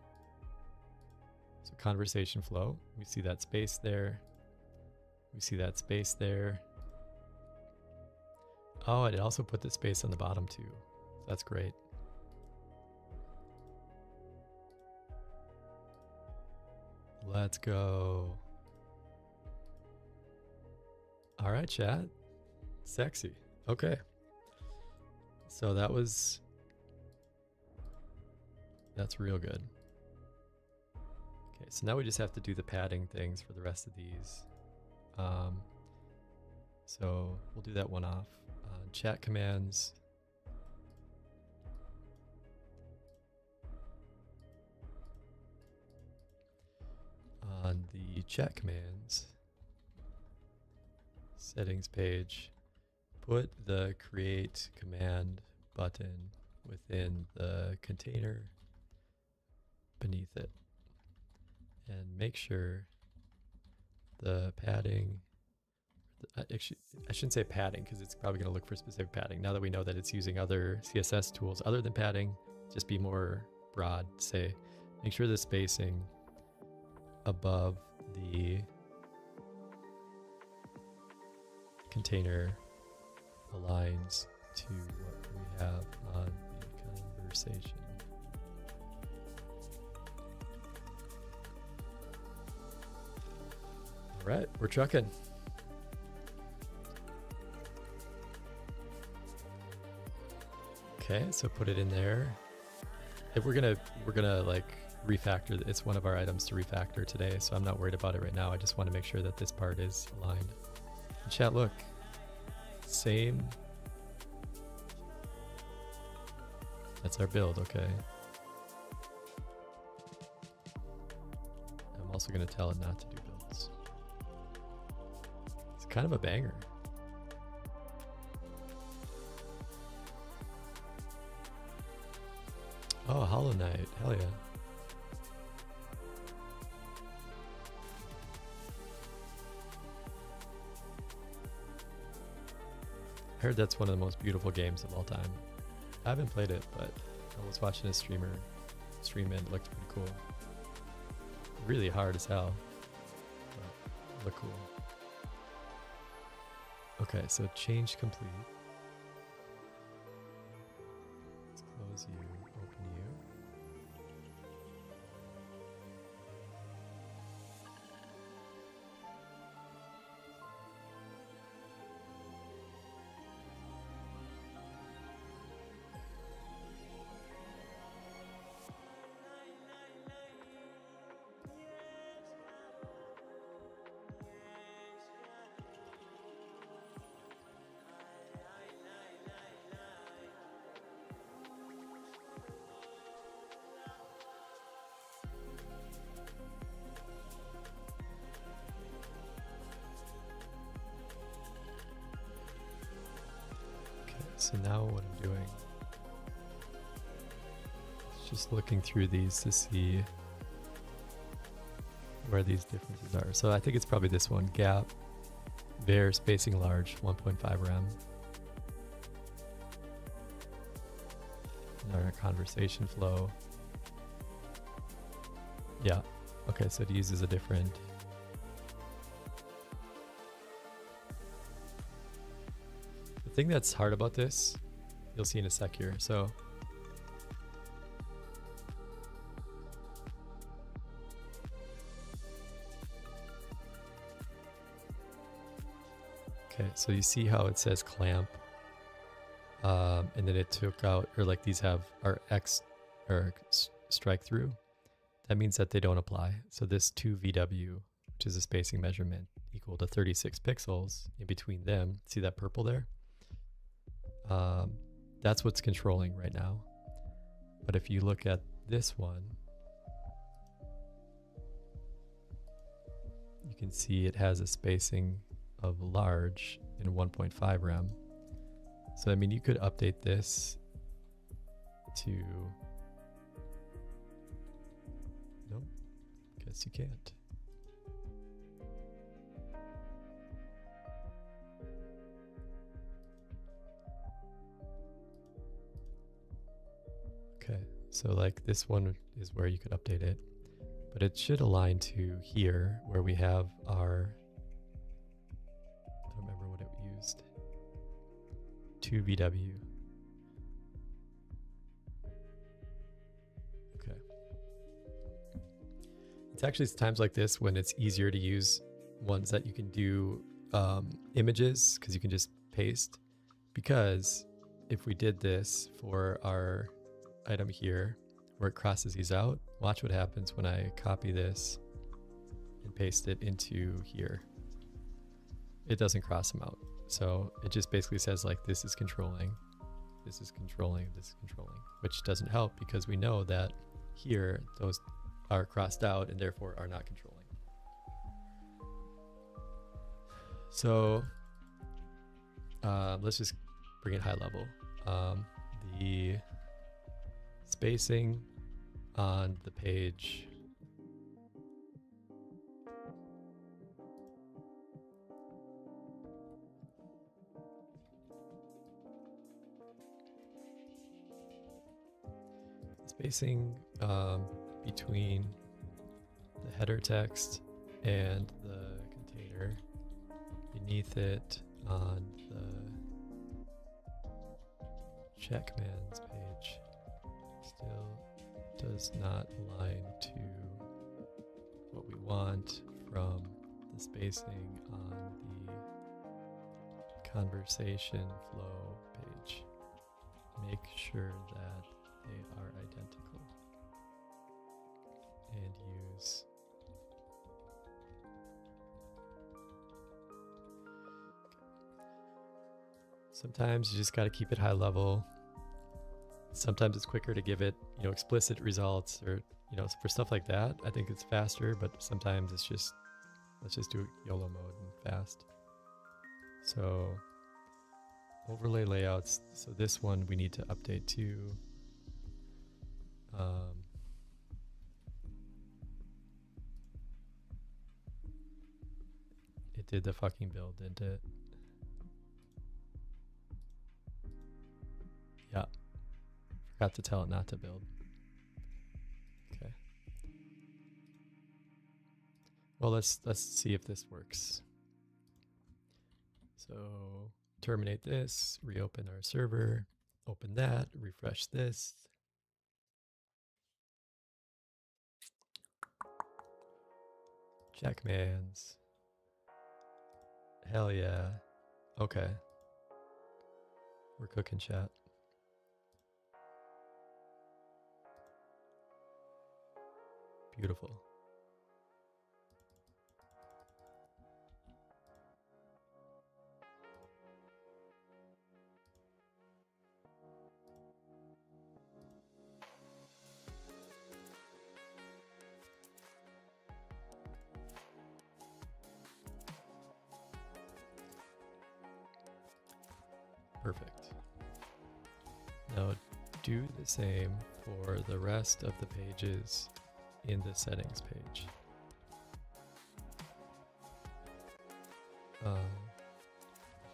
conversation flow. We see that space there. We see that space there. Oh, and it also put the space on the bottom too. That's great. Let's go. All right, chat. Sexy. Okay. So that's real good. Okay, so now we just have to do the padding things for the rest of these. So we'll do that one off. Chat commands. On the chat commands settings page, put the create command button within the container beneath it, and make sure the padding, I shouldn't say padding because it's probably going to look for specific padding. Now that we know that it's using other CSS tools other than padding, just be more broad. Say, make sure the spacing above the container aligns to what we have on the conversation. All right, we're trucking. Okay, so put it in there. If we're gonna like refactor, it's one of our items to refactor today, so I'm not worried about it right now. I just want to make sure that this part is aligned. And chat, look, same. That's our build, okay. I'm also gonna tell it not to do builds. It's kind of a banger. Oh, Hollow Knight, hell yeah. I heard that's one of the most beautiful games of all time. I haven't played it, but I was watching a streamer stream it. It looked pretty cool. Really hard as hell, but looked cool. Okay, so change complete. Let's close you, open you. So now what I'm doing is just looking through these to see where these differences are. So I think it's probably this one, gap, var spacing large, 1.5 rem. And our conversation flow. Yeah, okay, so it uses a different. The thing that's hard about this, you'll see in a sec here. So okay, so you see how it says clamp, and then it took out, or like these have our X or strike through. That means that they don't apply. So this 2VW, which is a spacing measurement equal to 36 pixels in between them. See that purple there? That's what's controlling right now. But if you look at this one, you can see it has a spacing of large in 1.5 rem. So I mean, you could update this to, nope, guess you can't. Okay, so like this one is where you could update it, but it should align to here where we have our, I don't remember what it used, 2VW. Okay. It's actually times like this when it's easier to use ones that you can do images, because you can just paste. Because if we did this for our item here where it crosses these out, watch what happens when I copy this and paste it into here. It doesn't cross them out. So it just basically says like this is controlling, this is controlling, this is controlling, which doesn't help because we know that here those are crossed out and therefore are not controlling. So let's just bring it high level. The spacing on the page between the header text and the container beneath it on the checkman's page still does not align to what we want from the spacing on the conversation flow page. Make sure that they are identical and use sometimes you just got to keep it high level. Sometimes it's quicker to give it, explicit results or, for stuff like that. I think it's faster, but sometimes it's just, let's just do YOLO mode and fast. So overlay layouts. So this one we need to update to it did the fucking build, didn't it? Yeah. Forgot to tell it not to build. Okay. Well, let's see if this works. So terminate this, reopen our server, open that, refresh this. Jackmans. Hell yeah. Okay. We're cooking, chat. Beautiful. Perfect. Now do the same for the rest of the pages in the settings page.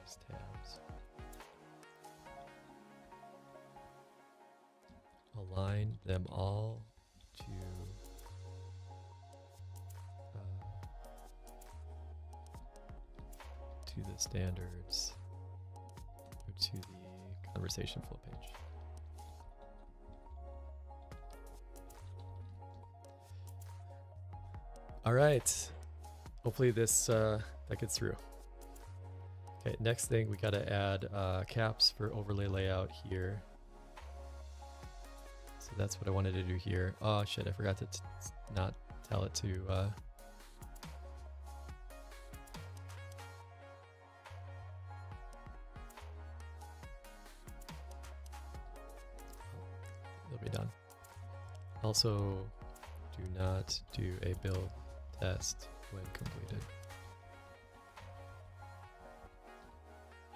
Just tabs. Align them all to the standards or to the conversation flow page. All right. Hopefully this that gets through. Okay, next thing we got to add caps for overlay layout here. So that's what I wanted to do here. Oh shit, I forgot to not tell it to it'll be done. Also, do not do a build test when completed.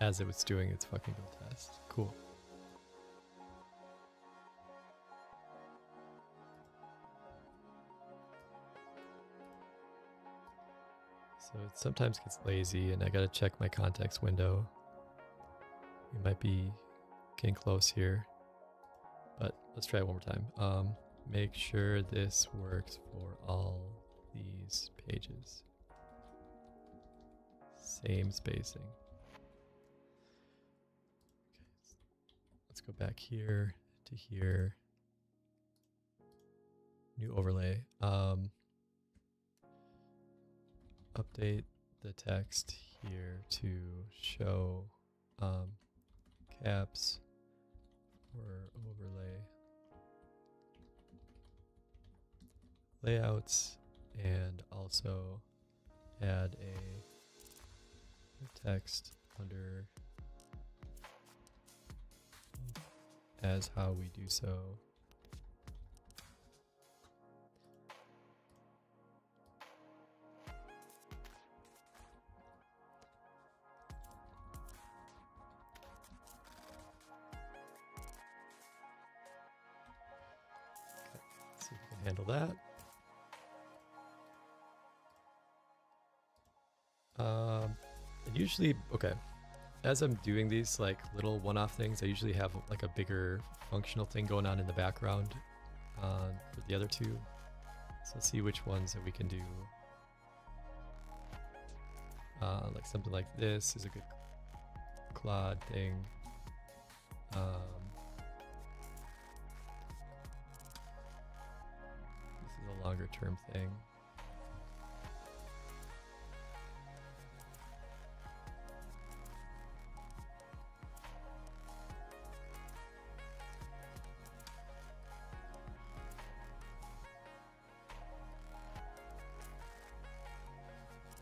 As it was doing its fucking build test. Cool. So it sometimes gets lazy and I gotta check my context window. We might be getting close here, but let's try it one more time. Make sure this works for all these pages. Same spacing. Okay, let's go back here to here. New overlay. Update the text here to show caps for overlay layouts, and also add a text under as how we do so. See if we can handle that. And usually, okay, as I'm doing these like little one-off things, I usually have like a bigger functional thing going on in the background for the other two. So let's see which ones that we can do. Like something like this is a good Claude thing. This is a longer term thing.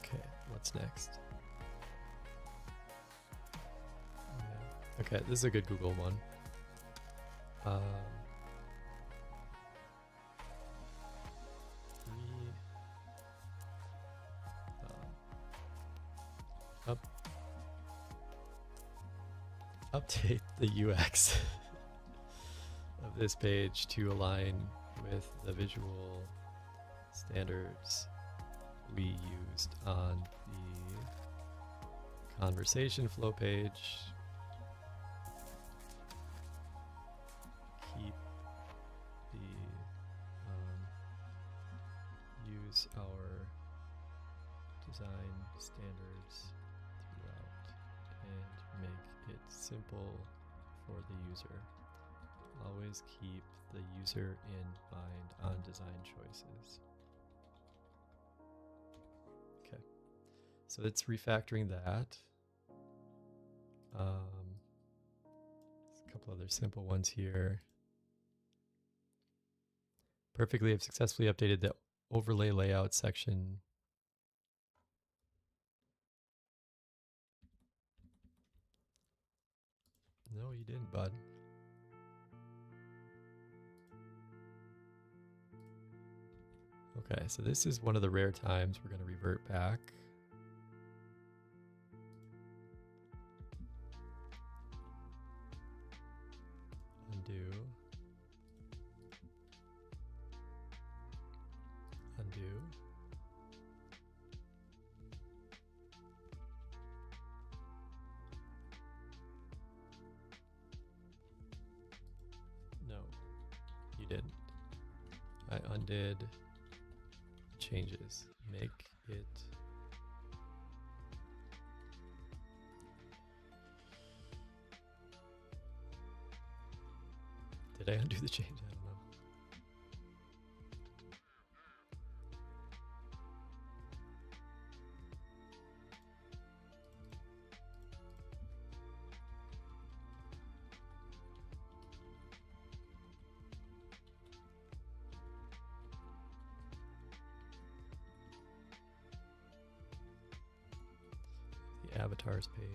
Okay, what's next? Yeah. Okay, this is a good Google one. Update the UX of this page to align with the visual standards we used on the conversation flow page. Keep the use our design standards throughout and make it simple for the user. Always keep the user in mind on design choices. Okay, so it's refactoring that. A couple other simple ones here. Perfectly have successfully updated the overlay layout section. No, you didn't, bud. Okay, so this is one of the rare times we're going to revert back. Undo. Undo. No, you didn't. I undid changes. Make it Did I undo the change? I don't know. The avatars page.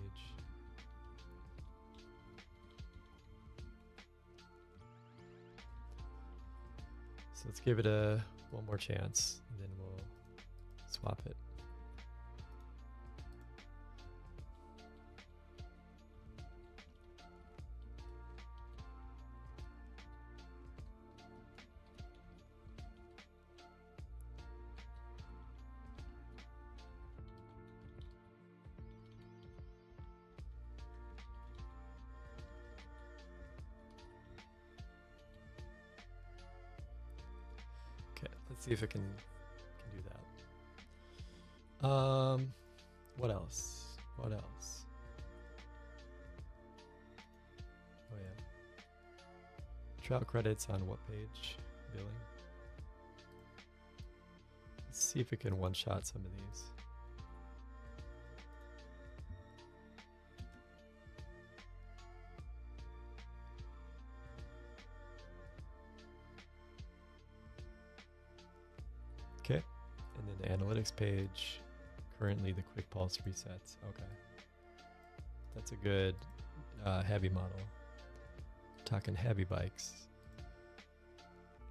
So let's give it one more chance, and then we'll swap it. see if it can do that. What else? What else? Oh yeah. Trial credits on what page? Billing. Let's see if we can one-shot some of these. Okay, and then the analytics page, currently the quick pulse resets. Okay, that's a good heavy model. Talking heavy bikes.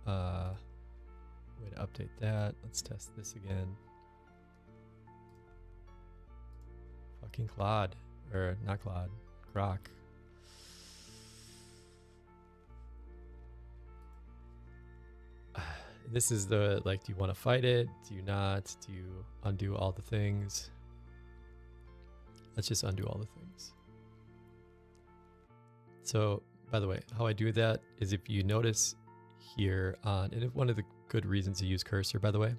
Way to update that. Let's test this again. Fucking Claude, or not Claude, Grok. This is the, like, do you want to fight it? Do you not? Do you undo all the things? Let's just undo all the things. So, by the way, how I do that is if you notice here on, and one of the good reasons to use cursor, by the way,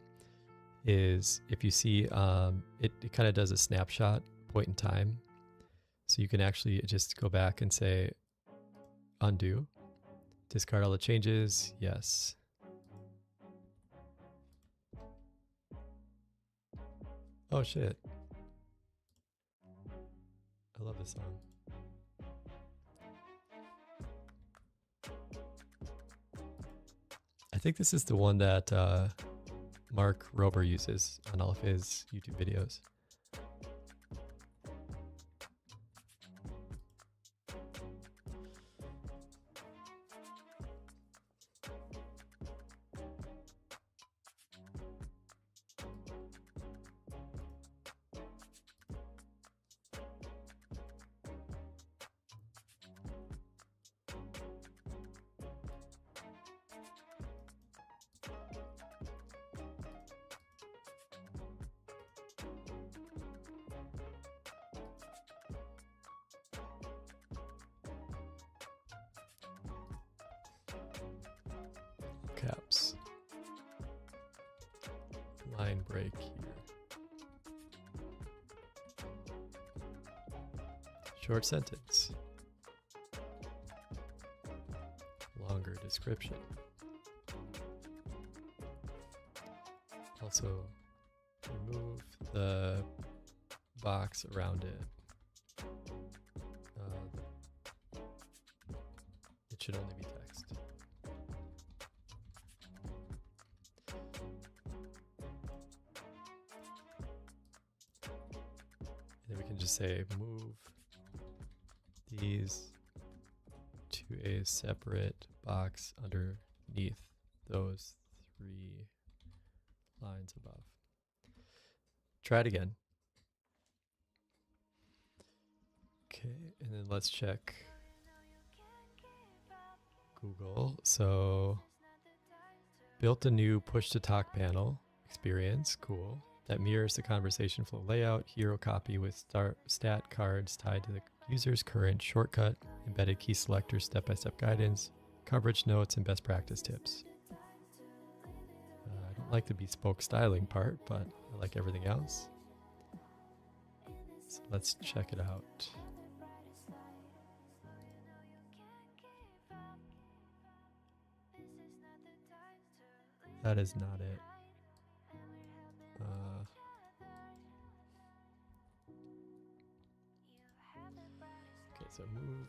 is if you see it kind of does a snapshot point in time. So you can actually just go back and say undo, discard all the changes. Yes. Oh shit. I love this song. I think this is the one that Mark Rober uses on all of his YouTube videos. Caps. Line break here. Short sentence. Longer description. Also, remove the box around it. It should only be text. And then we can just say move these to a separate box underneath those 3 lines above. Try it again. Okay, and then let's check Google. So built a new push to talk panel experience. Cool. That mirrors the conversation flow layout. Hero copy with stat cards tied to the user's current shortcut, embedded key selectors, step-by-step guidance, coverage notes, and best practice tips. I don't like the bespoke styling part, but I like everything else. So let's check it out. That is not it. Okay, so move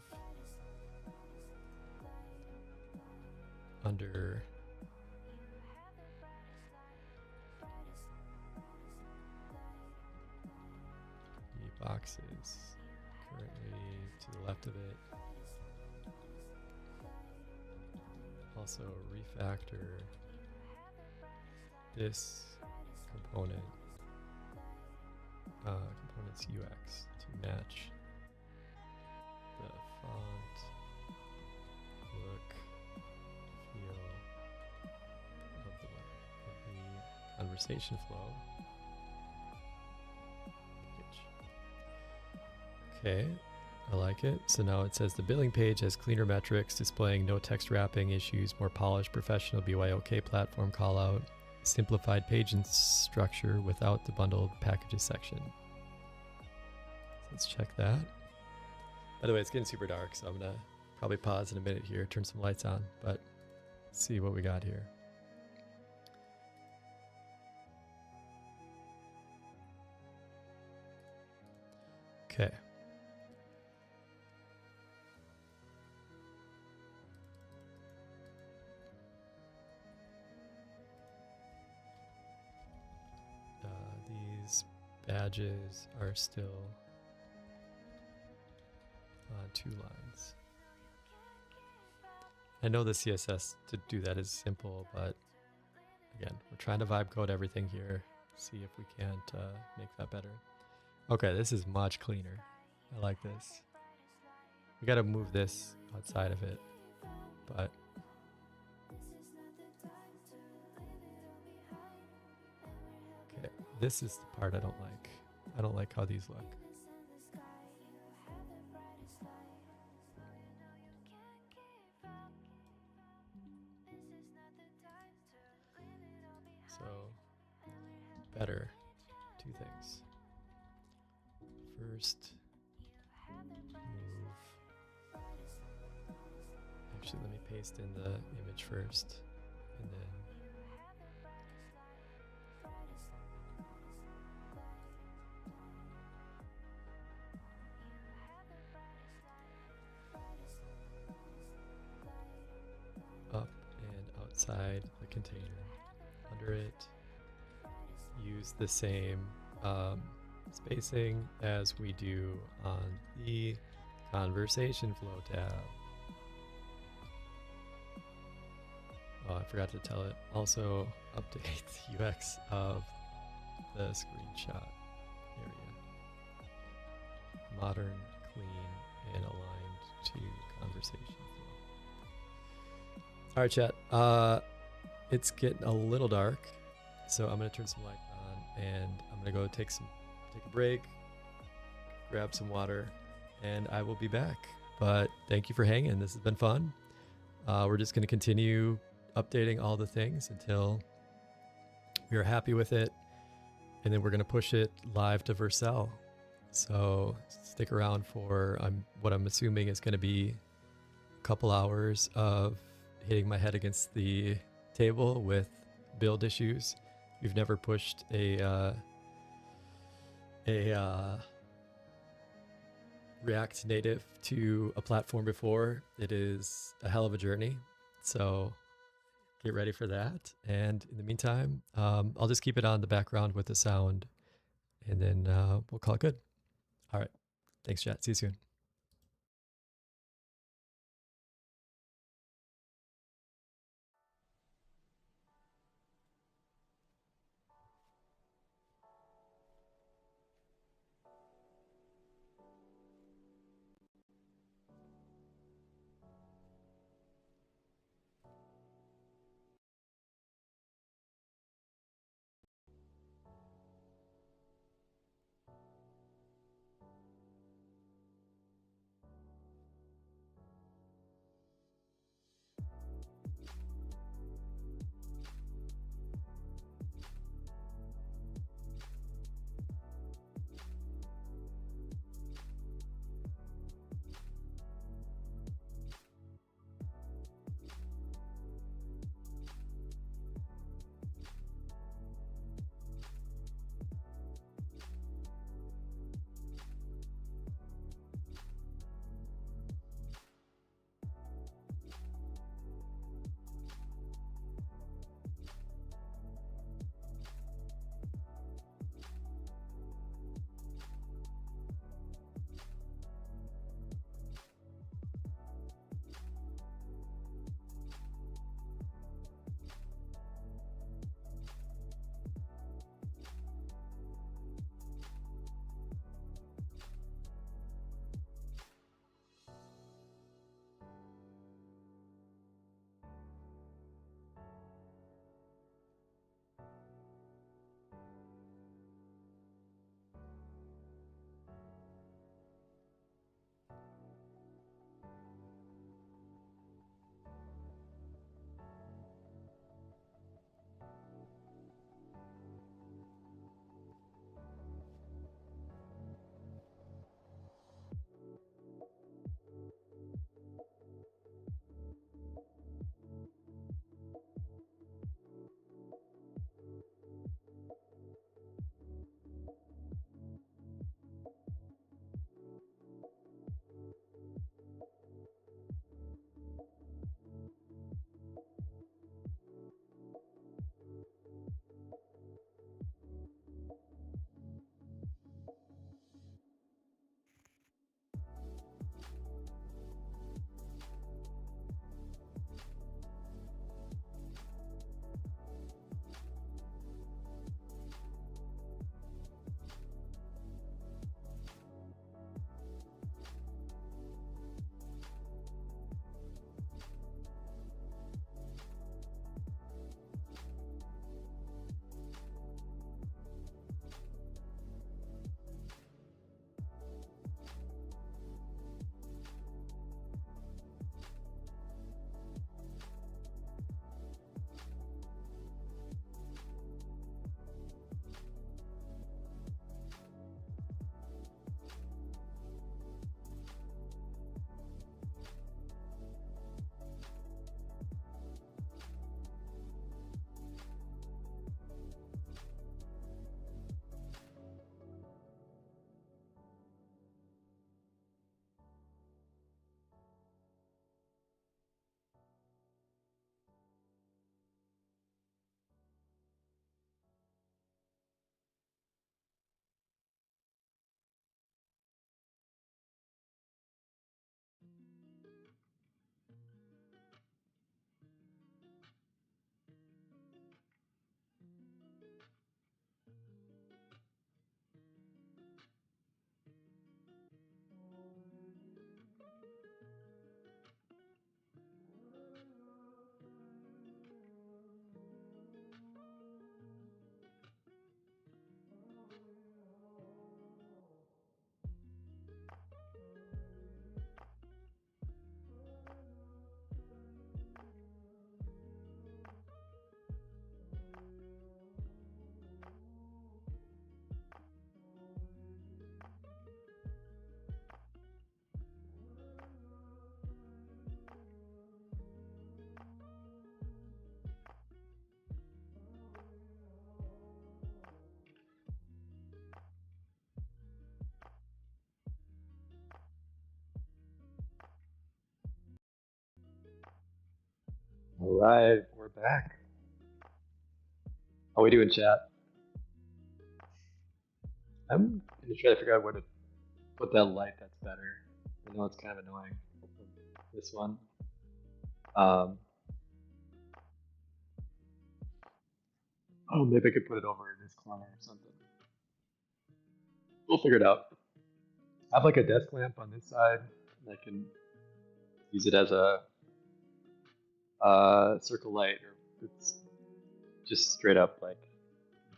under the boxes currently to the left of it. Also refactor this component, component's UX to match the font, look, feel of the conversation flow. Okay, I like it. So now it says the billing page has cleaner metrics, displaying no text wrapping issues, more polished, professional BYOK platform callout. simplified page and structure without the bundled packages section. Let's check that. By the way, it's getting super dark, so I'm gonna probably pause in a minute here, turn some lights on, but see what we got here. Okay. These badges are still on 2 lines. I know the CSS to do that is simple, but again, we're trying to vibe code everything here. See if we can't make that better. Okay, this is much cleaner. I like this. We gotta move this outside of it, but okay, this is the part I don't like. I don't like how these look. So, better, 2 things. First, move. Actually, let me paste in the image first, and then up and outside the container. Under it, use the same spacing as we do on the conversation flow tab. Oh, I forgot to tell it. Also, update the UX of the screenshot area. Modern, clean, and aligned to conversation flow. All right, chat. It's getting a little dark, so I'm gonna turn some light on, and I'm gonna go take a break, grab some water, and I will be back. But thank you for hanging. This has been fun. We're just gonna continue updating all the things until we are happy with it, and then we're gonna push it live to Vercel. So stick around for what I'm assuming is gonna be a couple hours of hitting my head against the table with build issues. We've never pushed a React Native to a platform before. It is a hell of a journey, so get ready for that. And in the meantime, I'll just keep it on the background with the sound, and then we'll call it good. All right, thanks, chat. See you soon. All right, we're back. How we doing, chat? I'm gonna try to figure out where to put that light that's better. I know it's kind of annoying. This one. Oh, maybe I could put it over in this corner or something. We'll figure it out. I have like a desk lamp on this side, and I can use it as a circle light, or it's just straight up like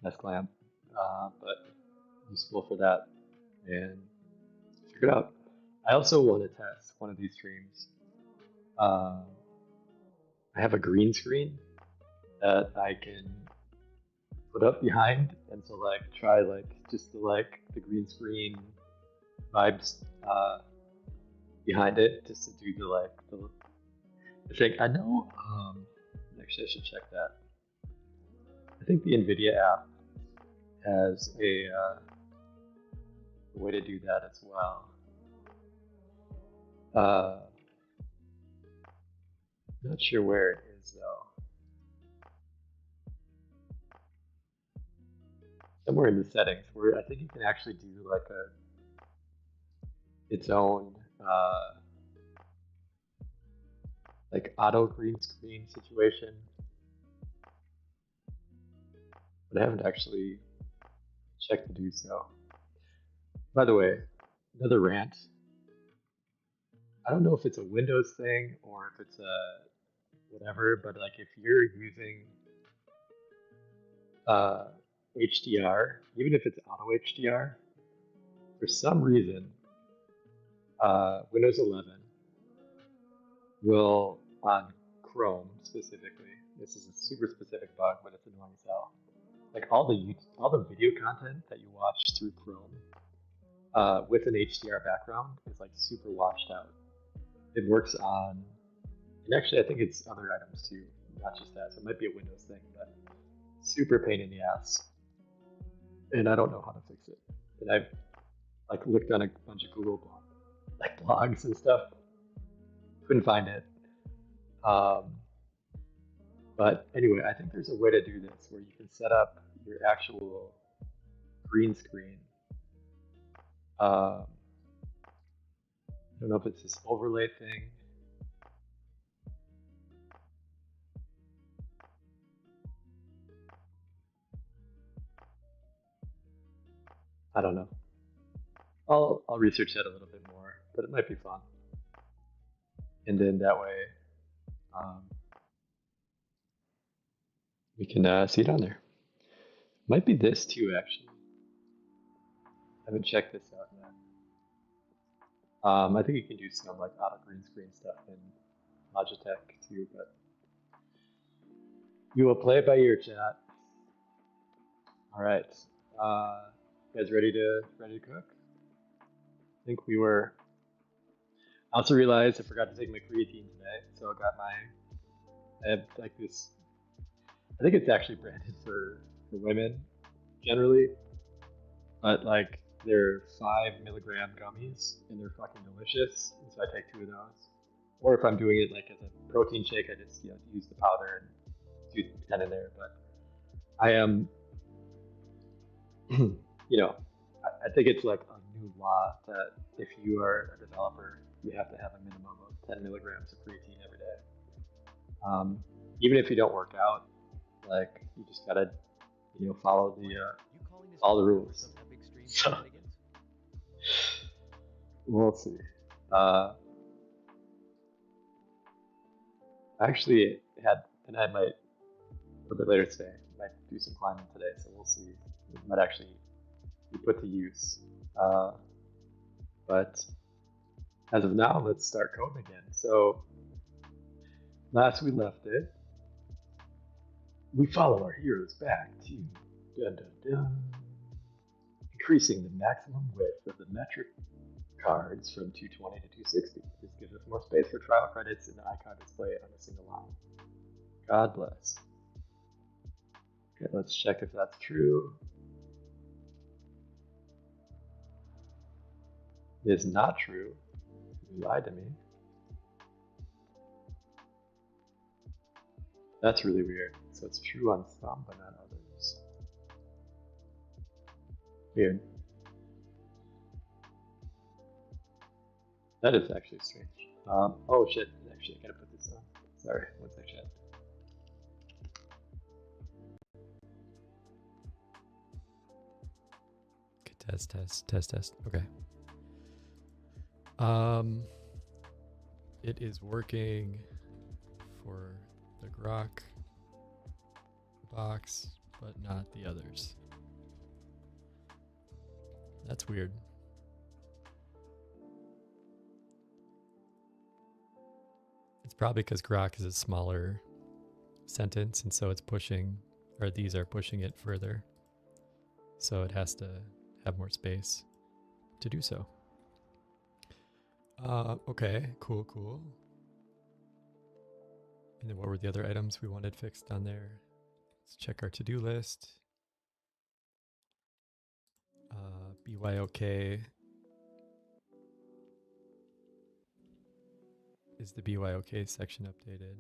desk lamp, but useful for that. And figure it out. I also want to test one of these streams. I have a green screen that I can put up behind, and so like try like just the green screen vibes behind it, just to do the thing. I know. Actually, I should check that. I think the NVIDIA app has a way to do that as well. Not sure where it is though. Somewhere in the settings where I think you can actually do like its own like auto green screen situation. But I haven't actually checked to do so. By the way, another rant. I don't know if it's a Windows thing or if it's a whatever, but like if you're using HDR, even if it's auto HDR, for some reason, Windows 11 will, on Chrome specifically, this is a super specific bug, but it's annoying as hell. Like all the video content that you watch through Chrome with an HDR background is like super washed out. It works on, and actually I think it's other items too, not just that. So it might be a Windows thing, but super pain in the ass. And I don't know how to fix it. And I've like looked on a bunch of Google blogs and stuff. Couldn't find it. But anyway, I think there's a way to do this where you can set up your actual green screen. I don't know if it's this overlay thing. I don't know. I'll research that a little bit more, but it might be fun. And then that way, we can see it on there. Might be this too, actually. I haven't checked this out yet. I think you can do some like auto green screen stuff in Logitech too, but you will play it by ear, chat. All right, you guys ready to cook? I think we were. I also realized I forgot to take my creatine today, so I have like this. I think it's actually branded for women generally, but like they're 5 milligram gummies and they're fucking delicious. And so I take 2 of those. Or if I'm doing it like as a protein shake, I just use the powder and do 10 in there. But I am, I think it's like a new law that if you are a developer, you have to have a minimum of 10 milligrams of creatine every day. Even if you don't work out, like you just gotta, follow all the rules. So, we'll see. Actually tonight might, a little bit later today, might do some climbing today, so we'll see. It might actually be put to use. But as of now, let's start coding again. So last we left it, we follow our heroes back to increasing the maximum width of the metric cards from 220 to 260. This gives us more space for trial credits and the icon display on a single line. God bless. Okay, let's check if that's true. It is not true. You lied to me. That's really weird. So it's true on some, but not others. Weird. That is actually strange. Oh shit, actually I gotta put this on. Sorry, one sec, chat. Okay, test. Okay. It is working for the Grok box, but not the others. That's weird. It's probably because Grok is a smaller sentence, and so it's pushing, or these are pushing it further. So it has to have more space to do so. Okay, cool. And then what were the other items we wanted fixed on there? Let's check our to-do list. BYOK. Is the BYOK section updated?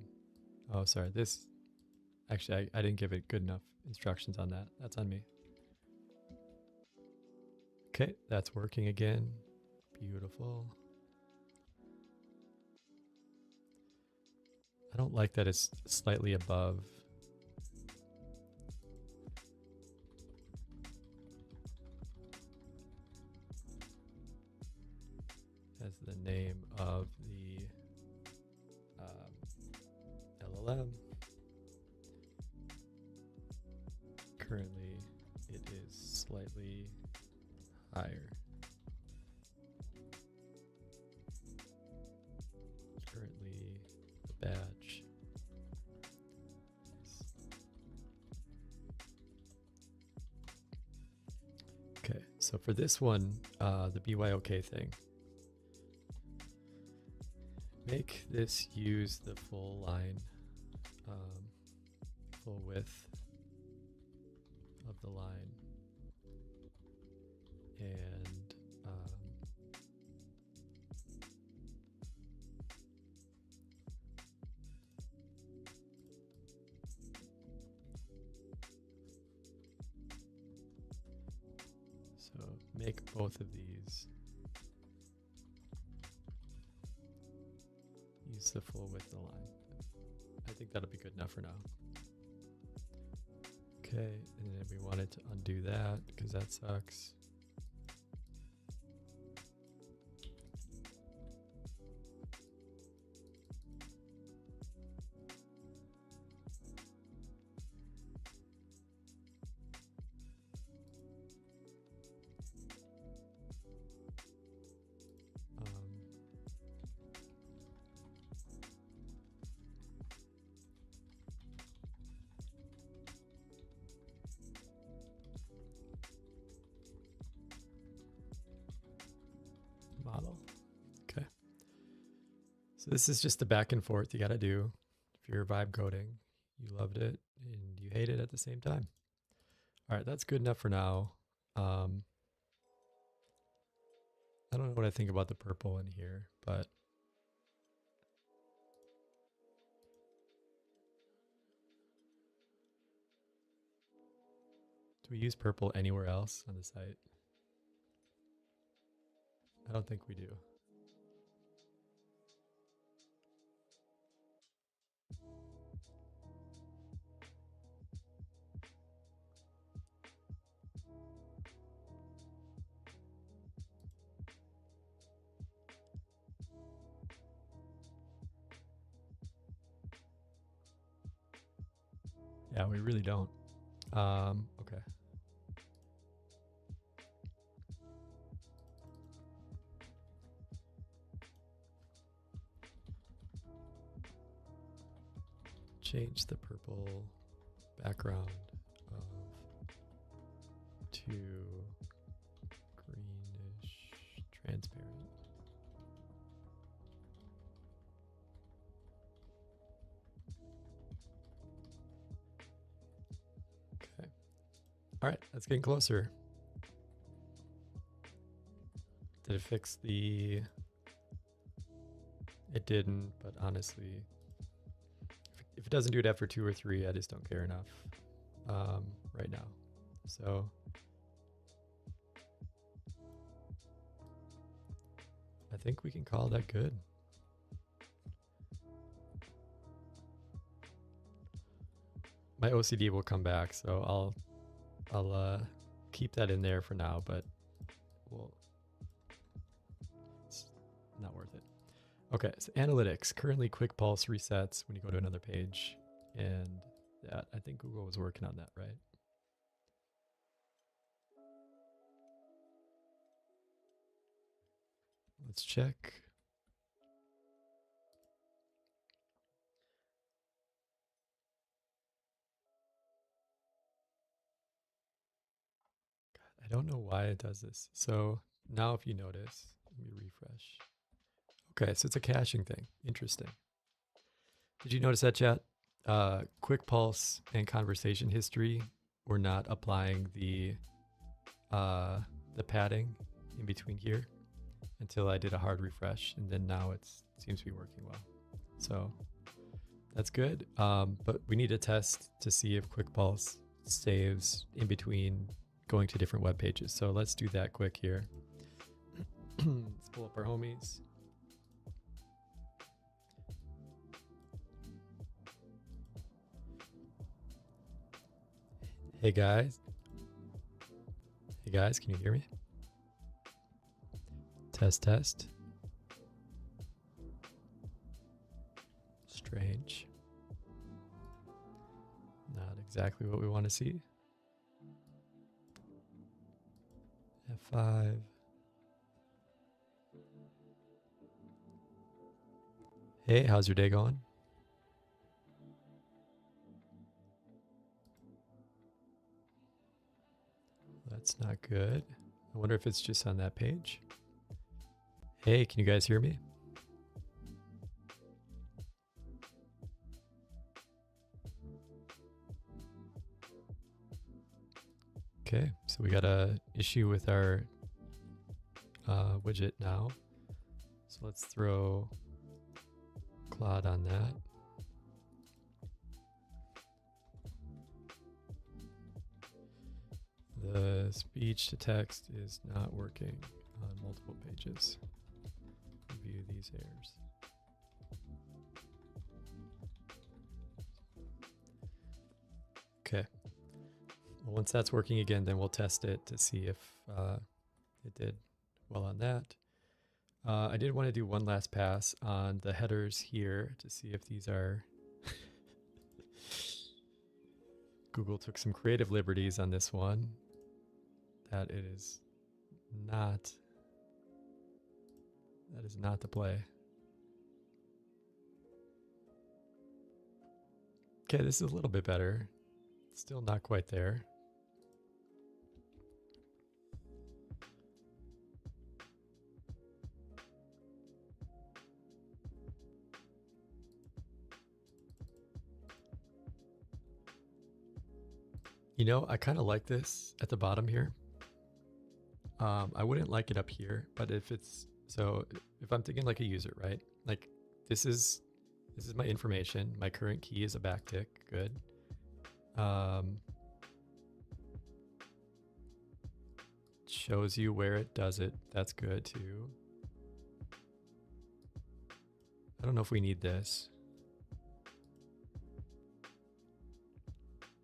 Oh, sorry. This, actually, I didn't give it good enough instructions on that. That's on me. Okay, that's working again. Beautiful. I don't like that it's slightly above. As the name of the LLM. Currently, it is slightly higher. Currently, the badge. Okay, so for this one, the BYOK thing, make this use the full line, full width of the line, and so make both of these use the full width of the line. I think that'll be good enough for now. Okay, and then we wanted to undo that because that sucks. Model. Okay. So this is just the back and forth you got to do if you're vibe coding. You loved it and you hate it at the same time. All right, that's good enough for now. I don't know what I think about the purple in here, but do we use purple anywhere else on the site? I don't think we do. Yeah, we really don't. Okay. Change the purple background to greenish transparent. Okay. All right, that's getting closer. Did it fix the... It didn't, but honestly, if it doesn't do it after 2 or 3, I just don't care enough right now. So I think we can call that good. My OCD will come back, so I'll keep that in there for now, but it's not worth it. Okay, so analytics, currently quick pulse resets when you go to another page, and that, I think Google was working on that, right? Let's check. I don't know why it does this. So now if you notice, let me refresh. Okay, so it's a caching thing. Interesting. Did you notice that, chat? Quick pulse and conversation history, we're not applying the padding in between here until I did a hard refresh, and then now it seems to be working well. So that's good. But we need to test to see if quick pulse saves in between going to different web pages. So let's do that quick here. Let's pull up our homies. Hey guys. Hey guys, can you hear me? Test, test. Strange. Not exactly what we want to see. F5. Hey, how's your day going? That's not good. I wonder if it's just on that page. Hey, can you guys hear me? Okay, so we got a issue with our widget now. So let's throw Claude on that. The speech to text is not working on multiple pages. Review these errors. Okay. Well, once that's working again, then we'll test it to see if it did well on that. I did want to do one last pass on the headers here to see if these are... Google took some creative liberties on this one. That it is not... That is not the play. Okay, this is a little bit better. Still not quite there. You know, I kind of like this at the bottom here. I wouldn't like it up here, but if it's, so if I'm thinking like a user, right? Like this is my information. My current key is a backtick. Good. Shows you where it does it. That's good too. I don't know if we need this.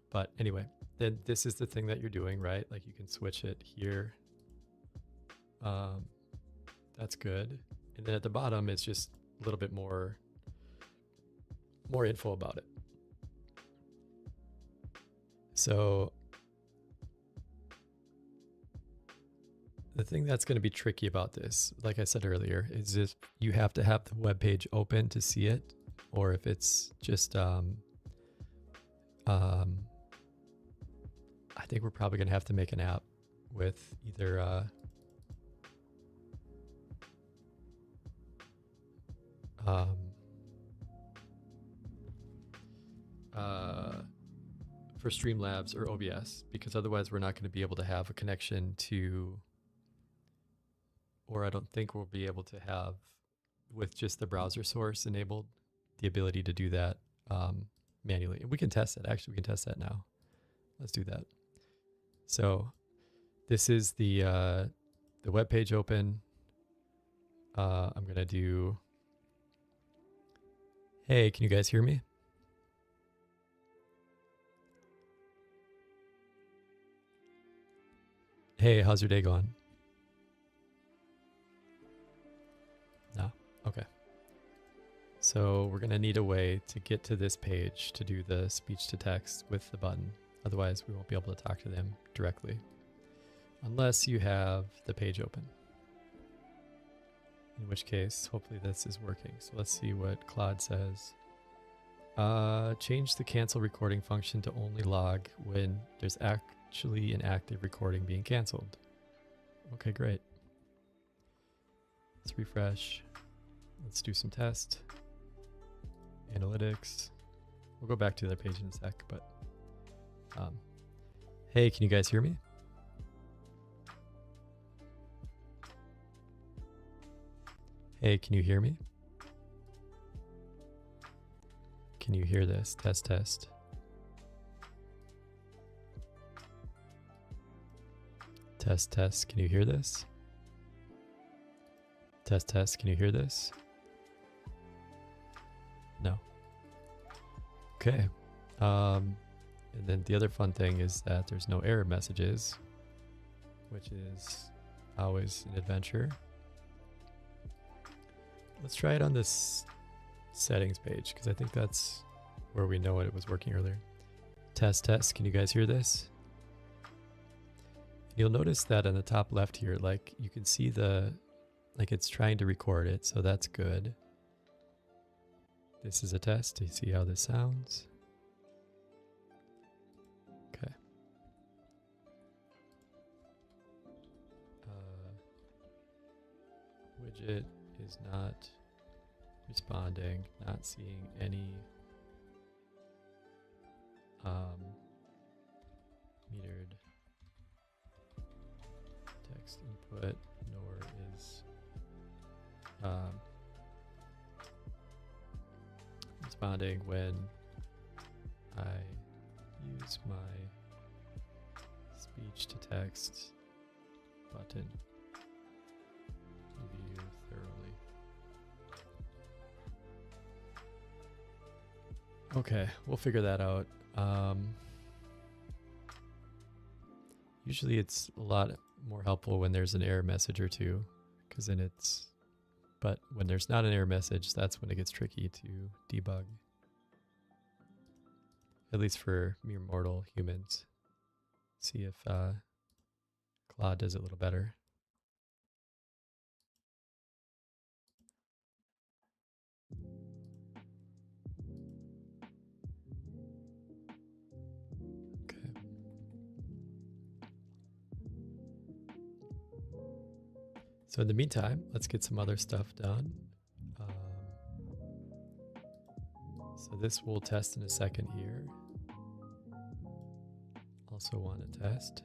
But anyway, then this is the thing that you're doing, right? Like you can switch it here. That's good. And then at the bottom, it's just a little bit more info about it. So the thing that's going to be tricky about this, like I said earlier, is if you have to have the web page open to see it, or if it's just, I think we're probably going to have to make an app with either for Streamlabs or OBS, because otherwise we're not going to be able to have a connection to, or I don't think we'll be able to have with just the browser source enabled the ability to do that manually. We can test it. Actually, we can test that now. Let's do that. So this is the web page open. I'm gonna do. Hey, can you guys hear me? Hey, how's your day going? No? Okay. So we're gonna need a way to get to this page to do the speech to text with the button. Otherwise, we won't be able to talk to them directly. Unless you have the page open. In which case, hopefully this is working. So let's see what Claude says. Change the cancel recording function to only log when there's actually an active recording being canceled. Okay, great. Let's refresh. Let's do some test. Analytics. We'll go back to the other page in a sec, but hey, can you guys hear me? Hey, can you hear me? Can you hear this? Test, test. Test, test. Can you hear this? Test, test. Can you hear this? No. Okay. And then the other fun thing is that there's no error messages, which is always an adventure. Let's try it on this settings page, because I think that's where we know it was working earlier. Test, test. Can you guys hear this? You'll notice that on the top left here, like you can see like it's trying to record it, so that's good. This is a test to see how this sounds. Okay. Widget is not responding, not seeing any metered text input, nor is responding when I use my speech to text button to view thoroughly. Okay, we'll figure that out. Usually it's a lot more helpful when there's an error message or two, because then but when there's not an error message, that's when it gets tricky to debug. At least for mere mortal humans. See if Claude does it a little better. So in the meantime, let's get some other stuff done. So this we'll test in a second here. Also want to test.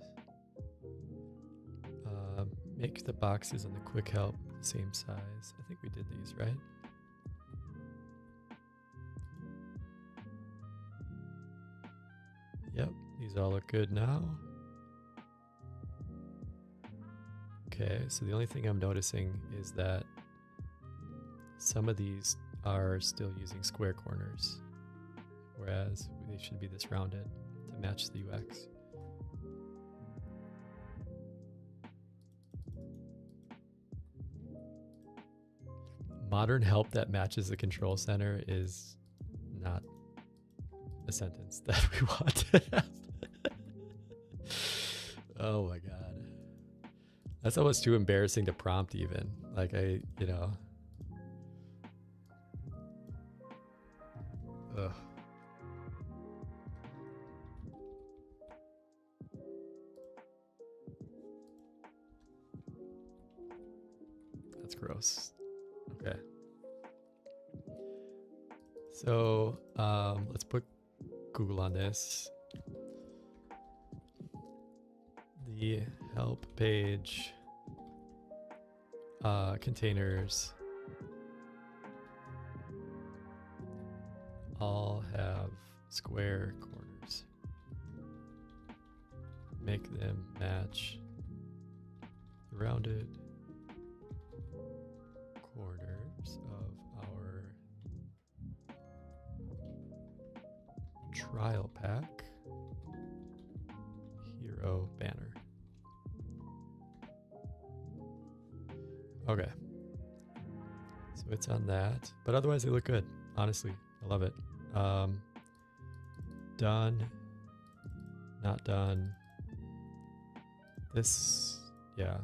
Make the boxes on the quick help the same size. I think we did these, right? Yep, these all look good now. Okay, so the only thing I'm noticing is that some of these are still using square corners, whereas they should be this rounded to match the UX. Modern help that matches the control center is not a sentence that we want to have. Oh my God. That's almost too embarrassing to prompt even. Like ugh. That's gross. Okay. So let's put Google on this. The help page containers all have square corners. Make them match the rounded corners of our trial pack hero banner. Okay. So it's on that, but otherwise they look good. Honestly, I love it. Done. Not done. This, yeah.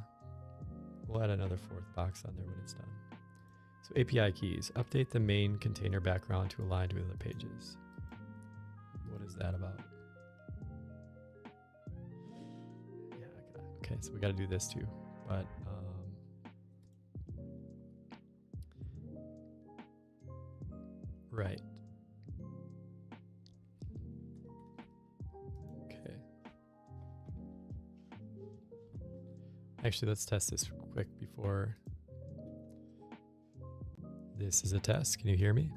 We'll add another fourth box on there when it's done. So API keys. Update the main container background to align with other pages. What is that about? Yeah, okay, so we got to do this too. But right. Okay. Actually, let's test this quick before. This is a test. Can you hear me?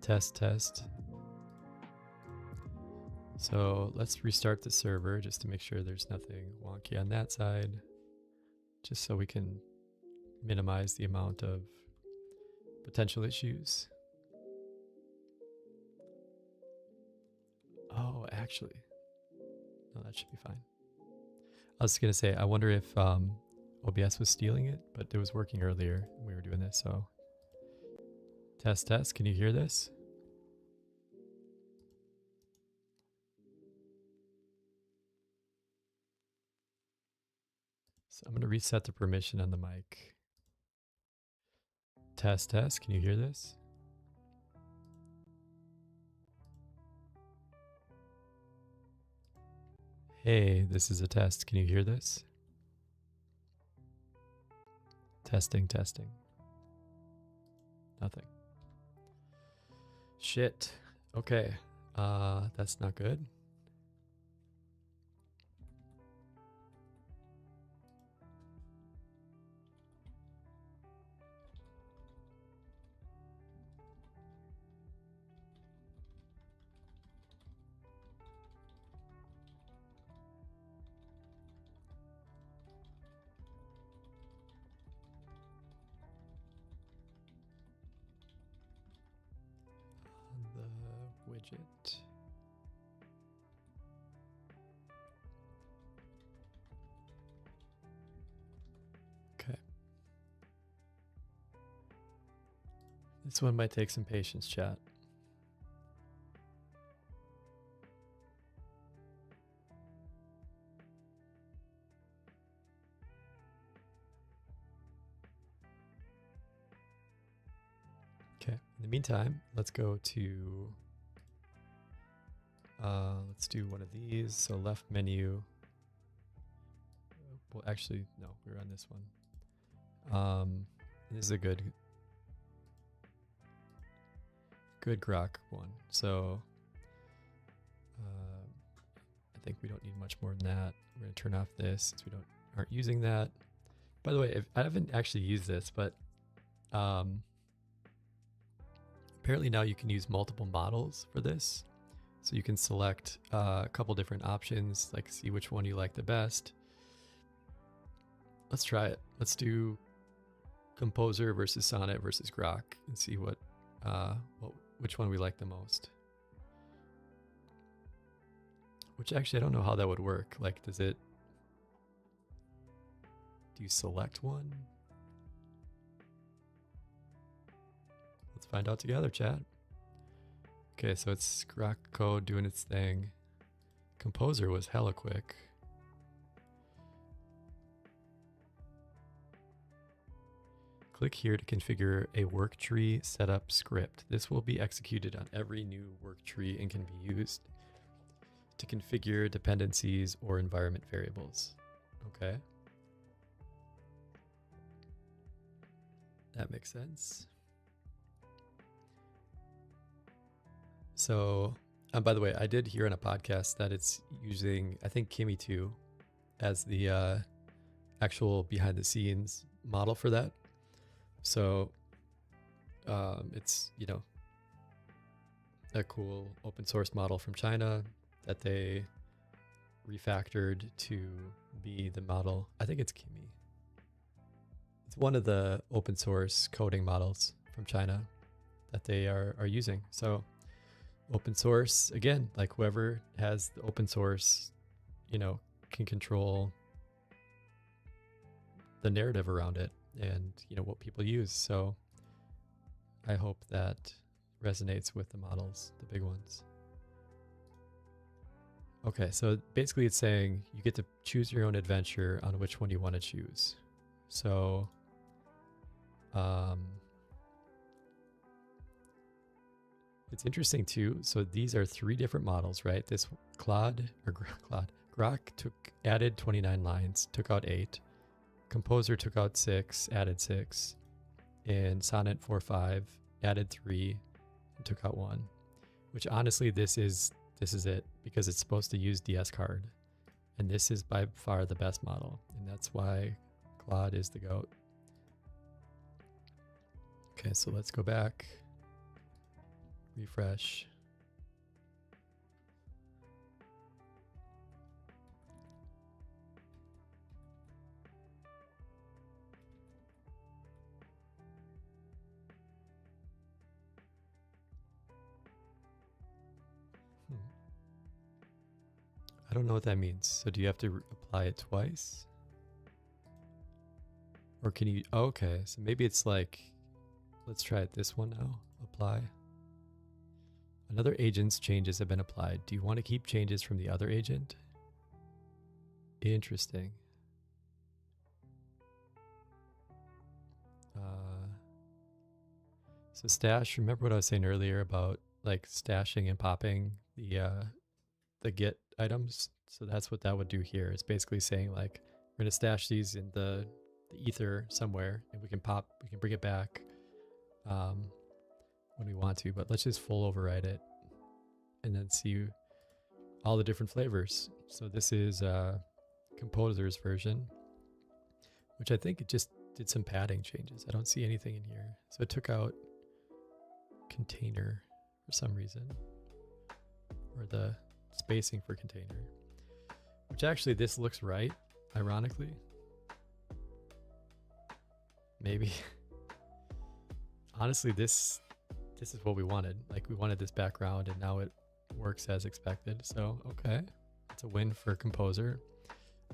Test, test. So let's restart the server just to make sure there's nothing wonky on that side, just so we can minimize the amount of potential issues. Oh, actually, no, that should be fine. I was going to say, I wonder if OBS was stealing it, but it was working earlier when we were doing this. So test, test. Can you hear this? So I'm going to reset the permission on the mic. Test, test. Can you hear this? Hey, this is a test. Can you hear this? Testing, testing. Nothing. Shit. Okay. That's not good. The widget. Okay. This one might take some patience, chat. Okay, in the meantime, let's go to, let's do one of these. So left menu. Well, actually, no, we're on this one. This is a good grok one. So I think we don't need much more than that. We're going to turn off this since we aren't using that. By the way, if I haven't actually used this, but apparently now you can use multiple models for this. So you can select a couple different options, like see which one you like the best. Let's try it. Let's do Composer versus Sonnet versus Grok and see which one we like the most. Which actually I don't know how that would work. Like, do you select one? Let's find out together, chat. Okay, so it's Grok code doing its thing. Composer was hella quick. Click here to configure a work tree setup script. This will be executed on every new work tree and can be used to configure dependencies or environment variables. Okay. That makes sense. So, by the way, I did hear on a podcast that it's using, I think, Kimi 2 as the actual behind the scenes model for that. So it's, a cool open source model from China that they refactored to be the model. I think it's Kimi. It's one of the open source coding models from China that they are using. So open source, again, like whoever has the open source, you know, can control the narrative around it and, you know, what people use. So I hope that resonates with the models, the big ones. Okay, so basically it's saying you get to choose your own adventure on which one you want to choose. So it's interesting too. So these are 3 different models, right? This Grok added 29 lines, took out 8. Composer took out 6, added 6. And Sonnet 4.5 added 3 and took out 1. Which honestly, this is it, because it's supposed to use DS card. And this is by far the best model. And that's why Claude is the GOAT. Okay, so let's go back. Refresh. I don't know what that means. So do you have to apply it twice? Or can you, oh, okay, so maybe it's like, let's try it this one now, apply. Another agent's changes have been applied. Do you want to keep changes from the other agent? Interesting. So stash, remember what I was saying earlier about like stashing and popping the get items? So that's what that would do here. It's basically saying like, we're gonna stash these in the ether somewhere and we can bring it back when we want to, but let's just full override it and then see all the different flavors. So this is Composer's version, which I think it just did some padding changes. I don't see anything in here. So it took out container for some reason, or the spacing for container, which actually this looks right, ironically. Maybe. Honestly, this is what we wanted. Like we wanted this background and now it works as expected. So, okay. It's a win for Composer.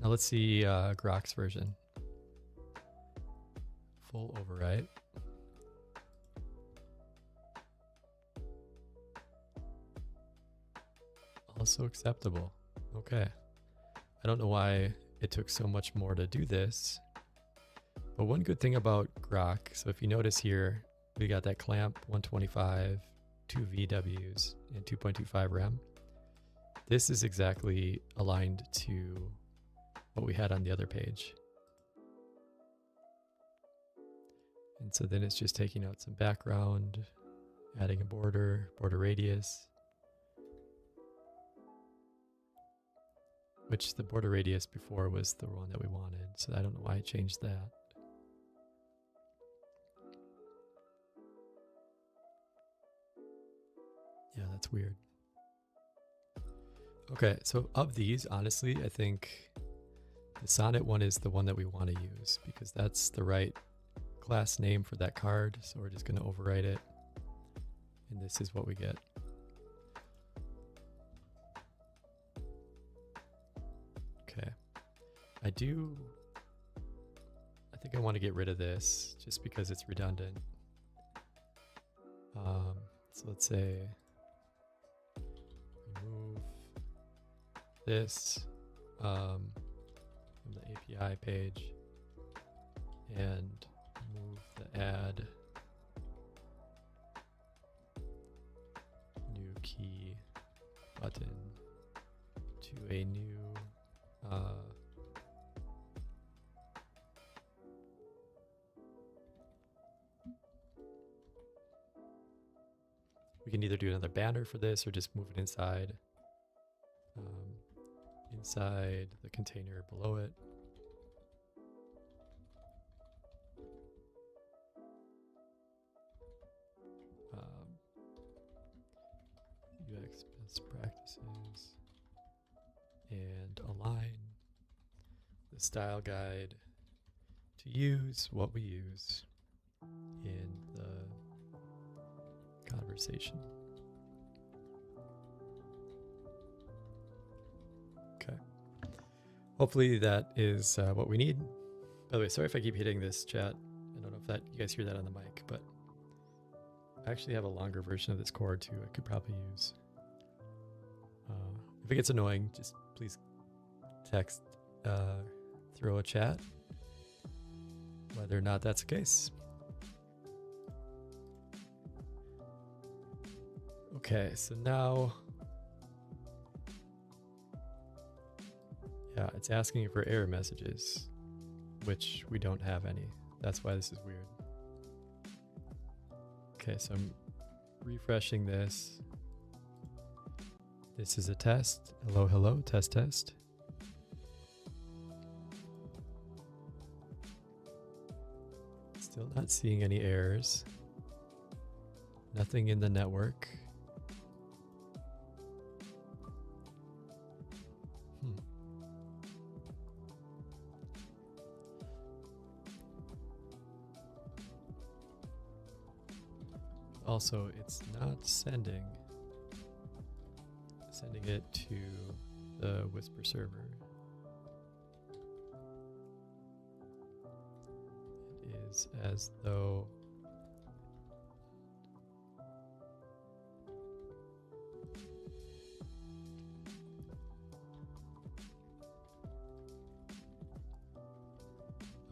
Now let's see Grok's version. Full overwrite. Also acceptable. Okay. I don't know why it took so much more to do this. But one good thing about Grok, so if you notice here, we got that clamp 125, 2 VWs, and 2.25 RAM. This is exactly aligned to what we had on the other page. And so then it's just taking out some background, adding a border radius, which the border radius before was the one that we wanted. So I don't know why I changed that. Yeah, that's weird. Okay, so of these, honestly, I think the Sonnet one is the one that we want to use because that's the right class name for that card. So we're just going to overwrite it. And this is what we get. Okay. I think I want to get rid of this just because it's redundant. So let's say remove this from the API page and move the add new key button to a new we can either do another banner for this or just move it inside the container below it. sources and align the style guide to use what we use in the conversation. Okay. Hopefully that is what we need. By the way, sorry if I keep hitting this chat. I don't know if that you guys hear that on the mic, but I actually have a longer version of this chord too. I could probably use. If it gets annoying, just please text, throw a chat, whether or not that's the case. Okay, so now, yeah, it's asking for error messages, which we don't have any. That's why this is weird. Okay, so I'm refreshing this. This is a test. Hello, hello, test, test. Still not seeing any errors. Nothing in the network. Also, it's not sending it to the Whisper server. It is as though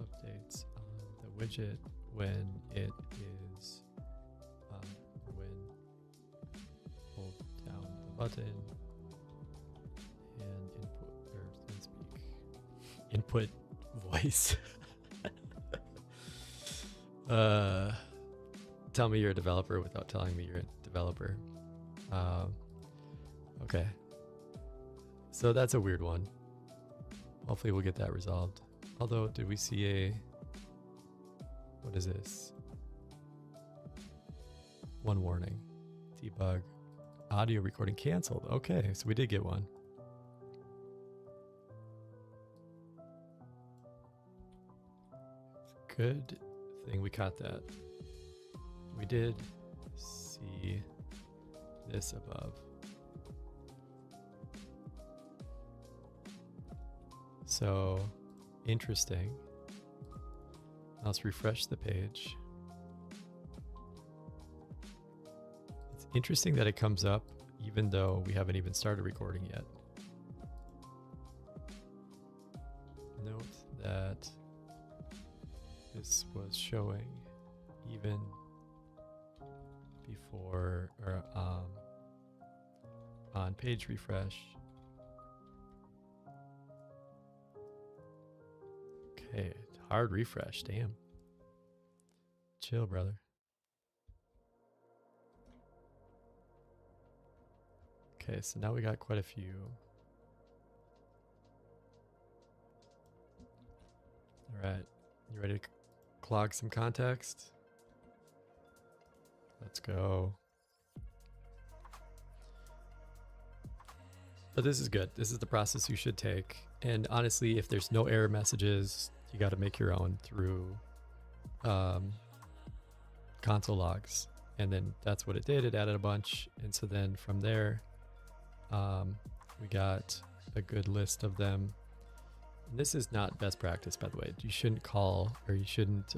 updates on the widget when it is when hold down the button and input voice. Tell me you're a developer without telling me you're a developer. Okay, so that's a weird one. Hopefully we'll get that resolved. Although, did we see a, what is this? One warning. Debug. Audio recording canceled. Okay, so we did get one. Good thing we caught that. We did see this above. So, interesting. Let's refresh the page. It's interesting that it comes up even though we haven't even started recording yet. Note that this was showing even before or on page refresh. Okay, hard refresh, damn. Chill, brother. Okay, so now we got quite a few. All right, you ready to clog some context? Let's go. But this is good. This is the process you should take. And honestly, if there's no error messages, you got to make your own through console logs. And then that's what it did. It added a bunch. And so then from there, we got a good list of them. And this is not best practice, by the way. You shouldn't call, or you shouldn't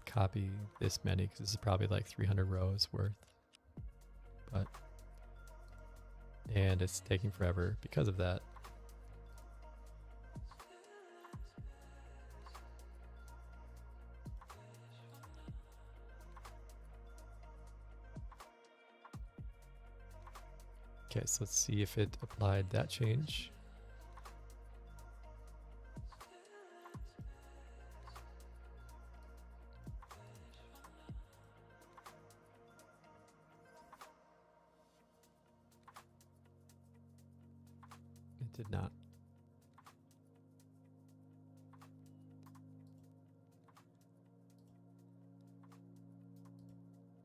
copy this many, because this is probably like 300 rows worth. And it's taking forever because of that. Okay, so let's see if it applied that change. It did not.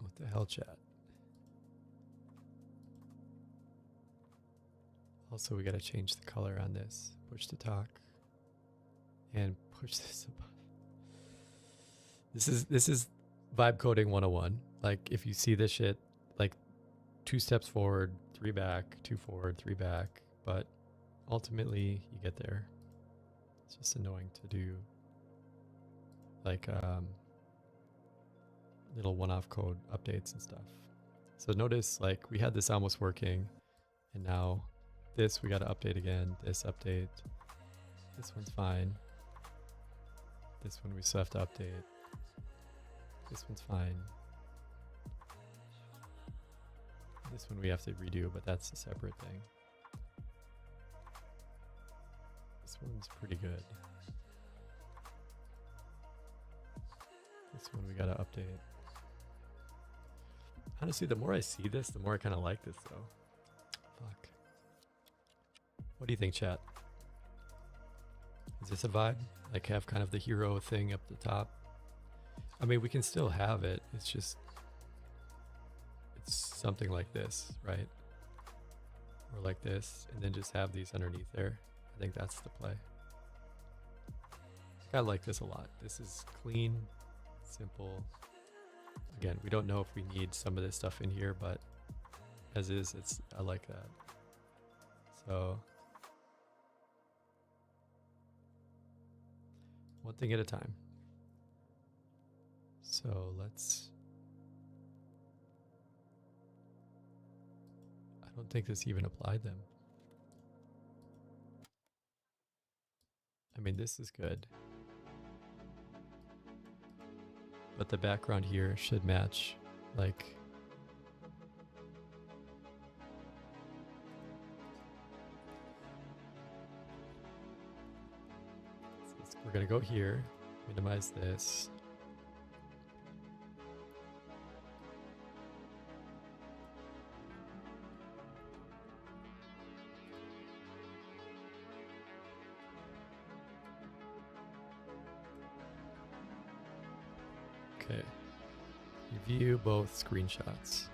What the hell, chat? Also, we got to change the color on this. Push to talk. And push this above. This is vibe coding 101. Like if you see this shit, like 2 steps forward, 3 back, 2 forward, 3 back, but ultimately you get there. It's just annoying to do like little one-off code updates and stuff. So notice like we had this almost working, and now this we got to update again. This update. This one's fine. This one we still have to update. This one's fine. This one we have to redo, but that's a separate thing. This one's pretty good. This one we gotta update. Honestly, the more I see this, the more I kind of like this though. Fuck. What do you think, chat? Is this a vibe? Like have kind of the hero thing up the top? I mean, we can still have it. It's just, it's something like this, right? Or like this, and then just have these underneath there. I think that's the play. I like this a lot. This is clean, simple. Again, we don't know if we need some of this stuff in here, but as is, I like that. So, one thing at a time. So let's, I don't think this even applied them. I mean, this is good. But the background here should match, like, we're gonna go here, minimize this. Okay, review both screenshots.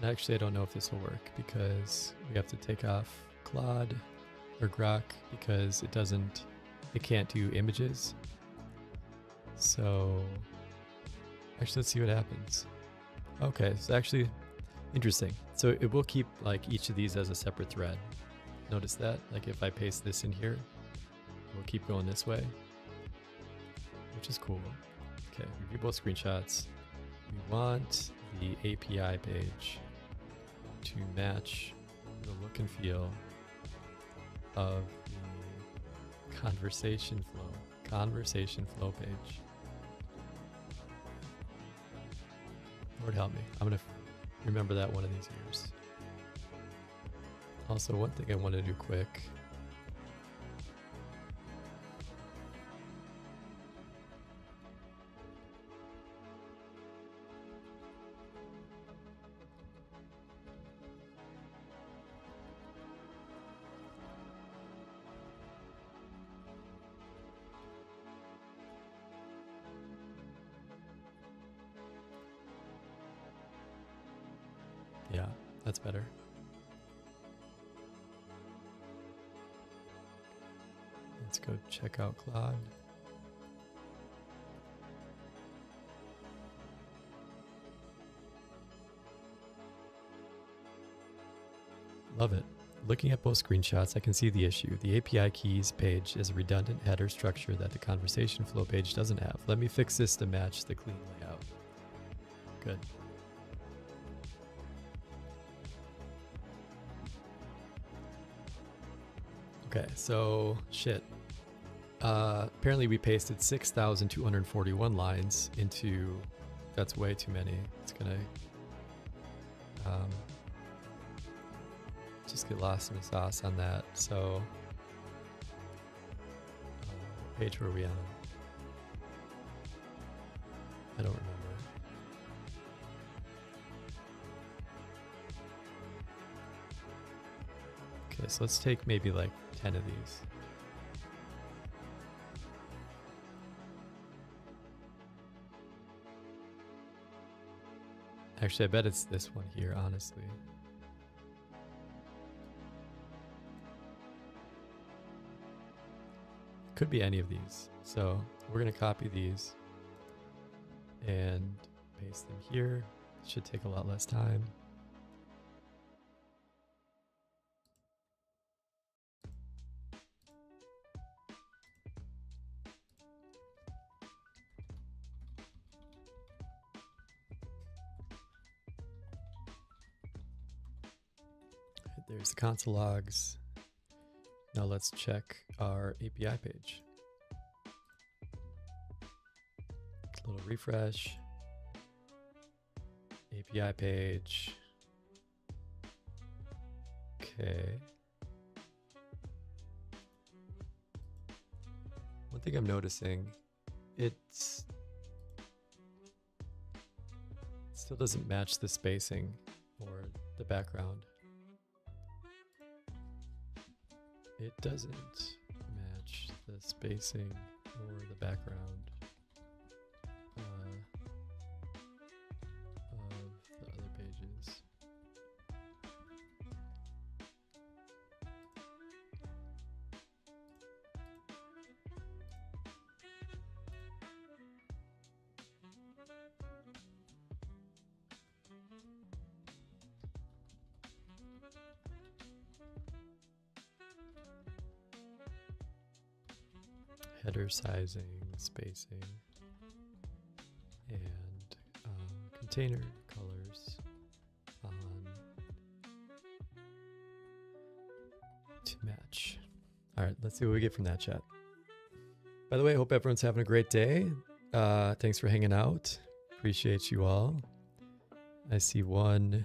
And actually, I don't know if this will work because we have to take off Claude or Grok because it can't do images. So actually, let's see what happens. Okay, so actually interesting. So it will keep like each of these as a separate thread. Notice that, like if I paste this in here, we'll keep going this way, which is cool. Okay, review both screenshots. We want the API page to match the look and feel of the conversation flow page. Lord help me. I'm going to remember that one of these years. Also, one thing I want to do quick. Yeah, that's better. Let's go check out Claude. Love it. Looking at both screenshots, I can see the issue. The API keys page is a redundant header structure that the conversation flow page doesn't have. Let me fix this to match the clean layout. Good. Okay, so shit. Apparently we pasted 6,241 lines into, that's way too many. It's gonna just get lost in the sauce on that. So, page were we on? I don't remember. Okay, so let's take maybe like 10 of these. Actually, I bet it's this one here, honestly. could be any of these. So we're going to copy these and paste them here. Should take a lot less time. There's the console logs. Now let's check our API page. A little refresh. API page. Okay. One thing I'm noticing, it still doesn't match the spacing or the background. It doesn't match the spacing or the background of the other pages. Header sizing, spacing, and container colors on to match. All right, let's see what we get from that chat. By the way, I hope everyone's having a great day. Thanks for hanging out. Appreciate you all. I see one.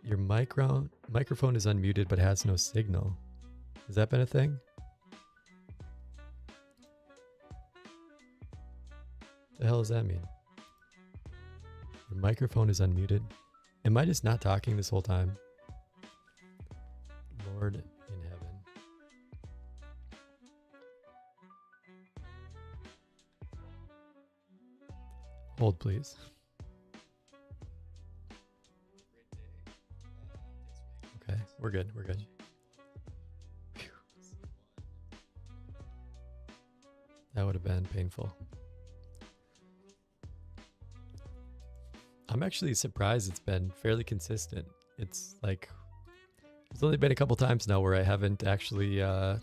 Your microphone is unmuted but has no signal. Has that been a thing? The hell does that mean? Your microphone is unmuted. Am I just not talking this whole time? Lord in heaven. Hold, please. Okay, we're good. We're good. Phew. That would have been painful. I'm actually surprised it's been fairly consistent. It's like, there's only been a couple times now where I haven't actually A,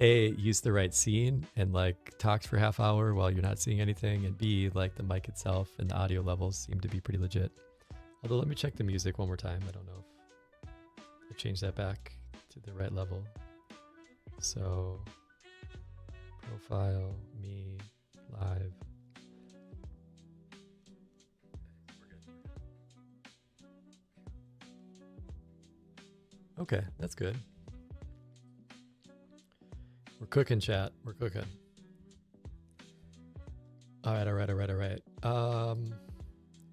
used the right scene and like talked for half hour while you're not seeing anything, and B, like the mic itself and the audio levels seem to be pretty legit. Although let me check the music one more time. I don't know if I changed that back to the right level. So profile, me, live. Okay, that's good. We're cooking, chat. We're cooking. All right.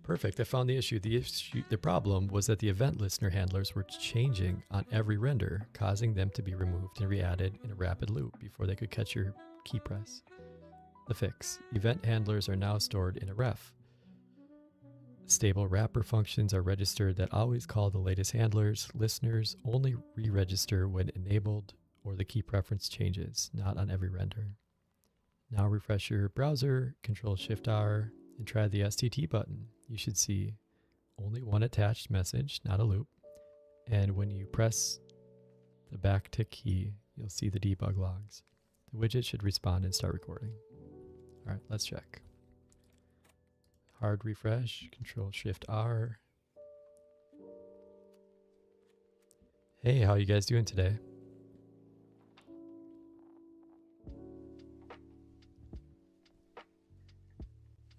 Perfect. I found the issue. The problem was that the event listener handlers were changing on every render, causing them to be removed and re-added in a rapid loop before they could catch your key press. The fix. Event handlers are now stored in a ref. Stable wrapper functions are registered that always call the latest handlers. Listeners only re-register when enabled or the key preference changes, not on every render. Now refresh your browser, Control-Shift-R, and try the STT button. You should see only one attached message, not a loop. And when you press the backtick key, you'll see the debug logs. The widget should respond and start recording. All right, let's check. Hard refresh, Control-Shift-R. Hey, how you guys doing today?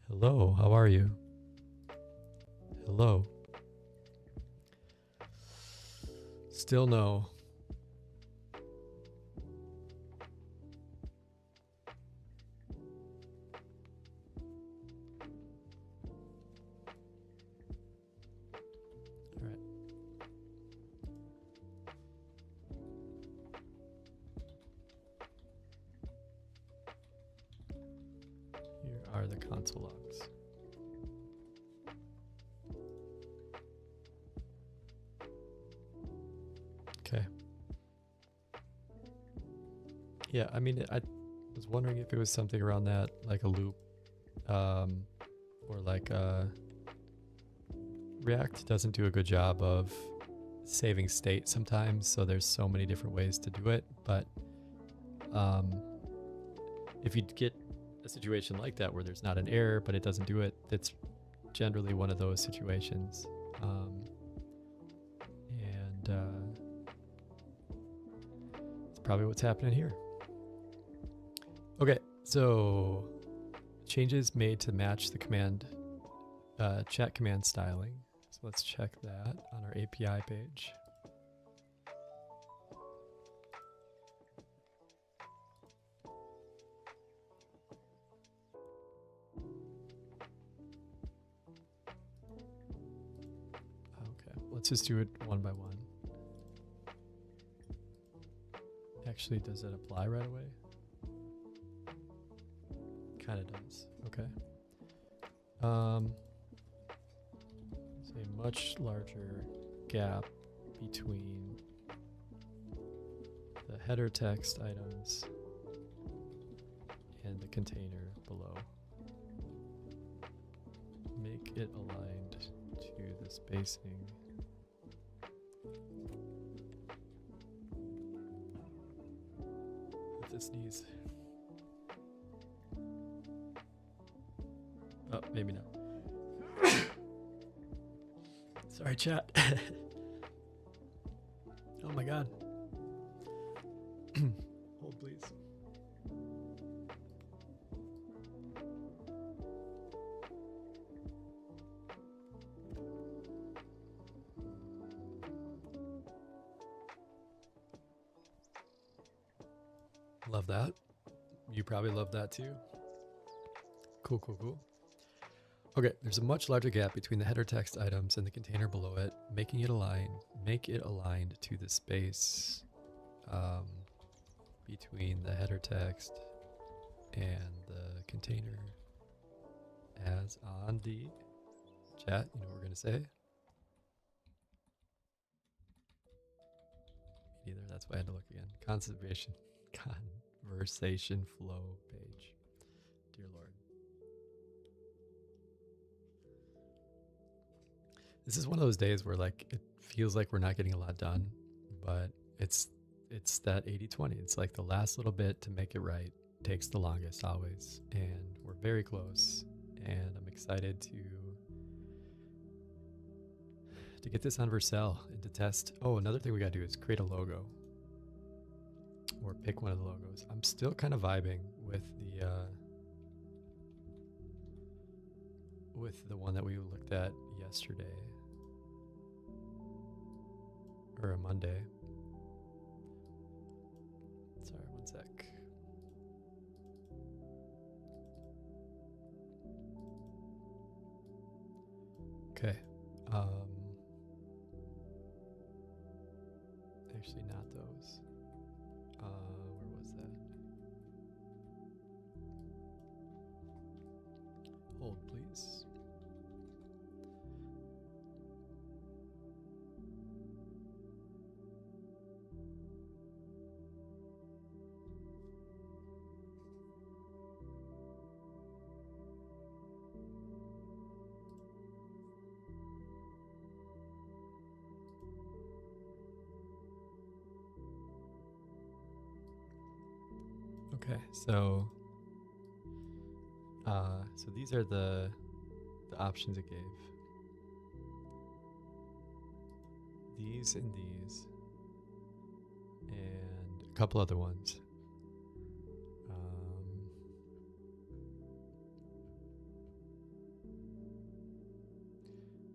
Hello, how are you? Hello. Still no. All right. Here are the console logs. Yeah, I mean, I was wondering if it was something around that, like a loop, or like React doesn't do a good job of saving state sometimes, so there's so many different ways to do it. But if you get a situation like that where there's not an error, but it doesn't do it, it's generally one of those situations. And it's probably what's happening here. Okay, so changes made to match the command chat command styling. So let's check that on our API page. Okay, let's just do it one by one. Actually, does it apply right away? Kind of does. Okay. There's a much larger gap between the header text items and the container below. Make it aligned to the spacing. With the sneeze. Oh, maybe not. Sorry, chat. Oh my god. Hold, please. Love that. You probably love that too. Cool, cool, cool. Okay, there's a much larger gap between the header text items and the container below it, making it aligned. Make it aligned to the space between the header text and the container as on the chat. You know what we're gonna say? Neither. That's why I had to look again. Conversation flow page. Dear Lord. This is one of those days where like it feels like we're not getting a lot done, but it's that 80-20. It's like the last little bit to make it right takes the longest always, and we're very close. And I'm excited to get this on Vercel and to test. Oh, another thing we gotta do is create a logo or pick one of the logos. I'm still kind of vibing with the one that we looked at yesterday. Or a Monday. Sorry, one sec. Okay. Actually, not those. Where was that? Hold, please. Okay, so these are the options it gave. These and these, and a couple other ones.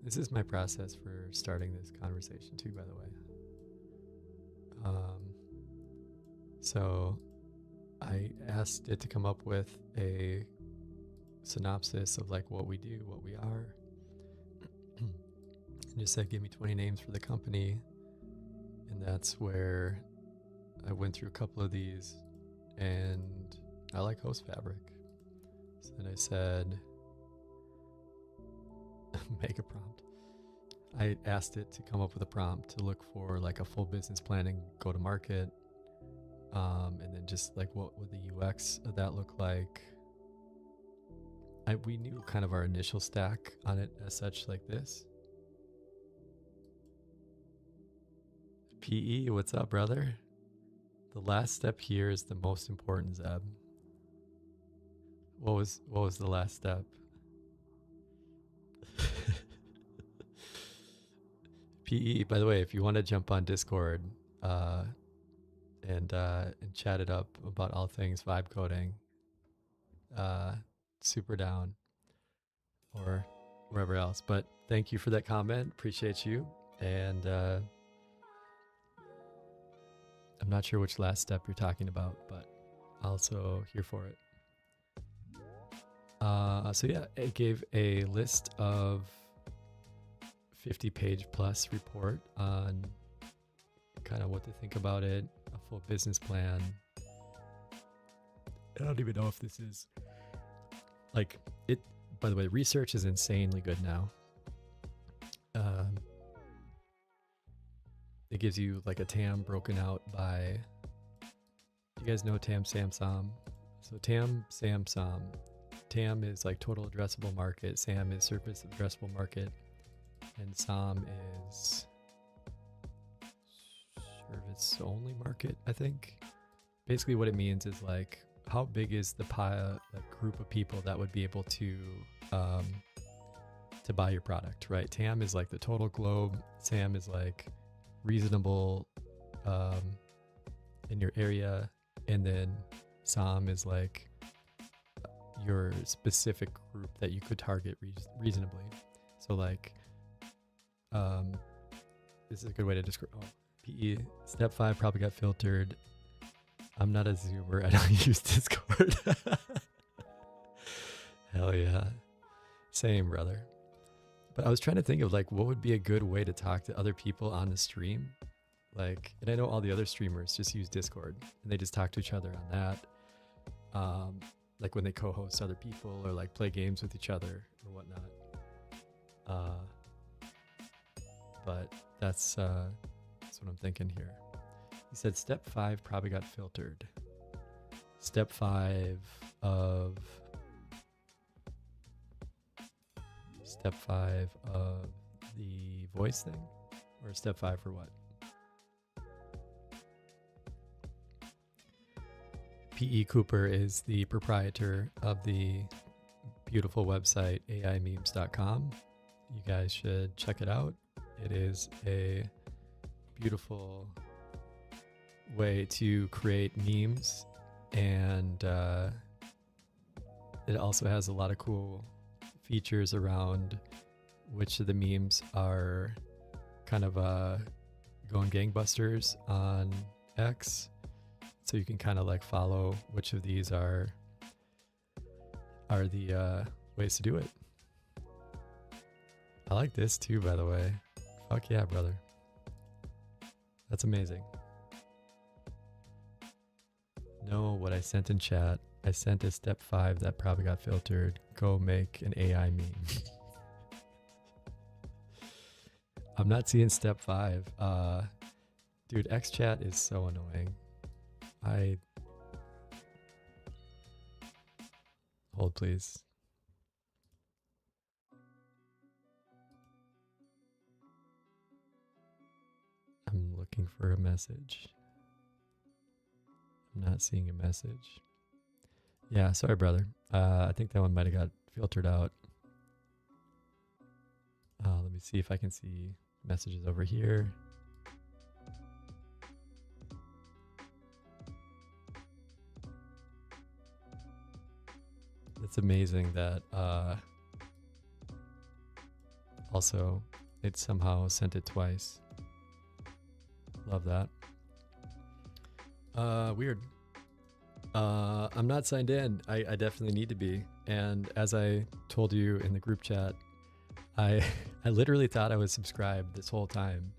This is my process for starting this conversation too, by the way. So I asked it to come up with a synopsis of like what we do, what we are. And just said, give me 20 names for the company. And that's where I went through a couple of these, and I like HostFabric. So then I said, make a prompt. I asked it to come up with a prompt to look for like a full business planning go to market. And then just like what would the UX of that look like? We knew kind of our initial stack on it as such, like this. PE, what's up, brother? The last step here is the most important, Zeb. What was the last step? PE, by the way, if you want to jump on Discord and chat it up about all things vibe coding, super down, or wherever else. But thank you for that comment. Appreciate you. And I'm not sure which last step you're talking about, but also here for it. So yeah, it gave a list of 50-page plus report on kind of what to think about it, a full business plan. I don't even know if this is like it. By the way, research is insanely good now. It gives you like a TAM broken out by, you guys know TAM, SAM, SOM. So TAM, SAM, SOM. TAM is like total addressable market. SAM is service addressable market. And SOM is service only market, I think. Basically what it means is like, how big is the group of people that would be able to buy your product, right? TAM is like the total globe. SAM is like reasonable in your area, and then SOM is like your specific group that you could target reasonably. So like this is a good way to describe. PE step 5 probably got filtered. I'm not a Zoomer. I don't use Discord. Hell yeah. Same, brother. But I was trying to think of like what would be a good way to talk to other people on the stream. Like, and I know all the other streamers just use Discord and they just talk to each other on that. Like when they co-host other people or like play games with each other or whatnot. But that's what I'm thinking here. He said step 5 probably got filtered. Step 5 of the voice thing, or step 5 for what? P.E. Cooper is the proprietor of the beautiful website aimemes.com. You guys should check it out. It is a beautiful way to create memes, and it also has a lot of cool features around which of the memes are kind of going gangbusters on X, so you can kind of like follow which of these are the ways to do it. I like this too, by the way. Fuck yeah, brother. That's amazing. No, what I sent in chat, I sent a step 5 that probably got filtered. Go make an AI meme. I'm not seeing step 5. Dude, XChat is so annoying. Hold, please. I'm looking for a message. I'm not seeing a message. Yeah, sorry, brother. I think that one might have got filtered out. Let me see if I can see messages over here. It's amazing that also it somehow sent it twice. Love that. Weird. I'm not signed in. I definitely need to be. And as I told you in the group chat, I literally thought I was subscribed this whole time.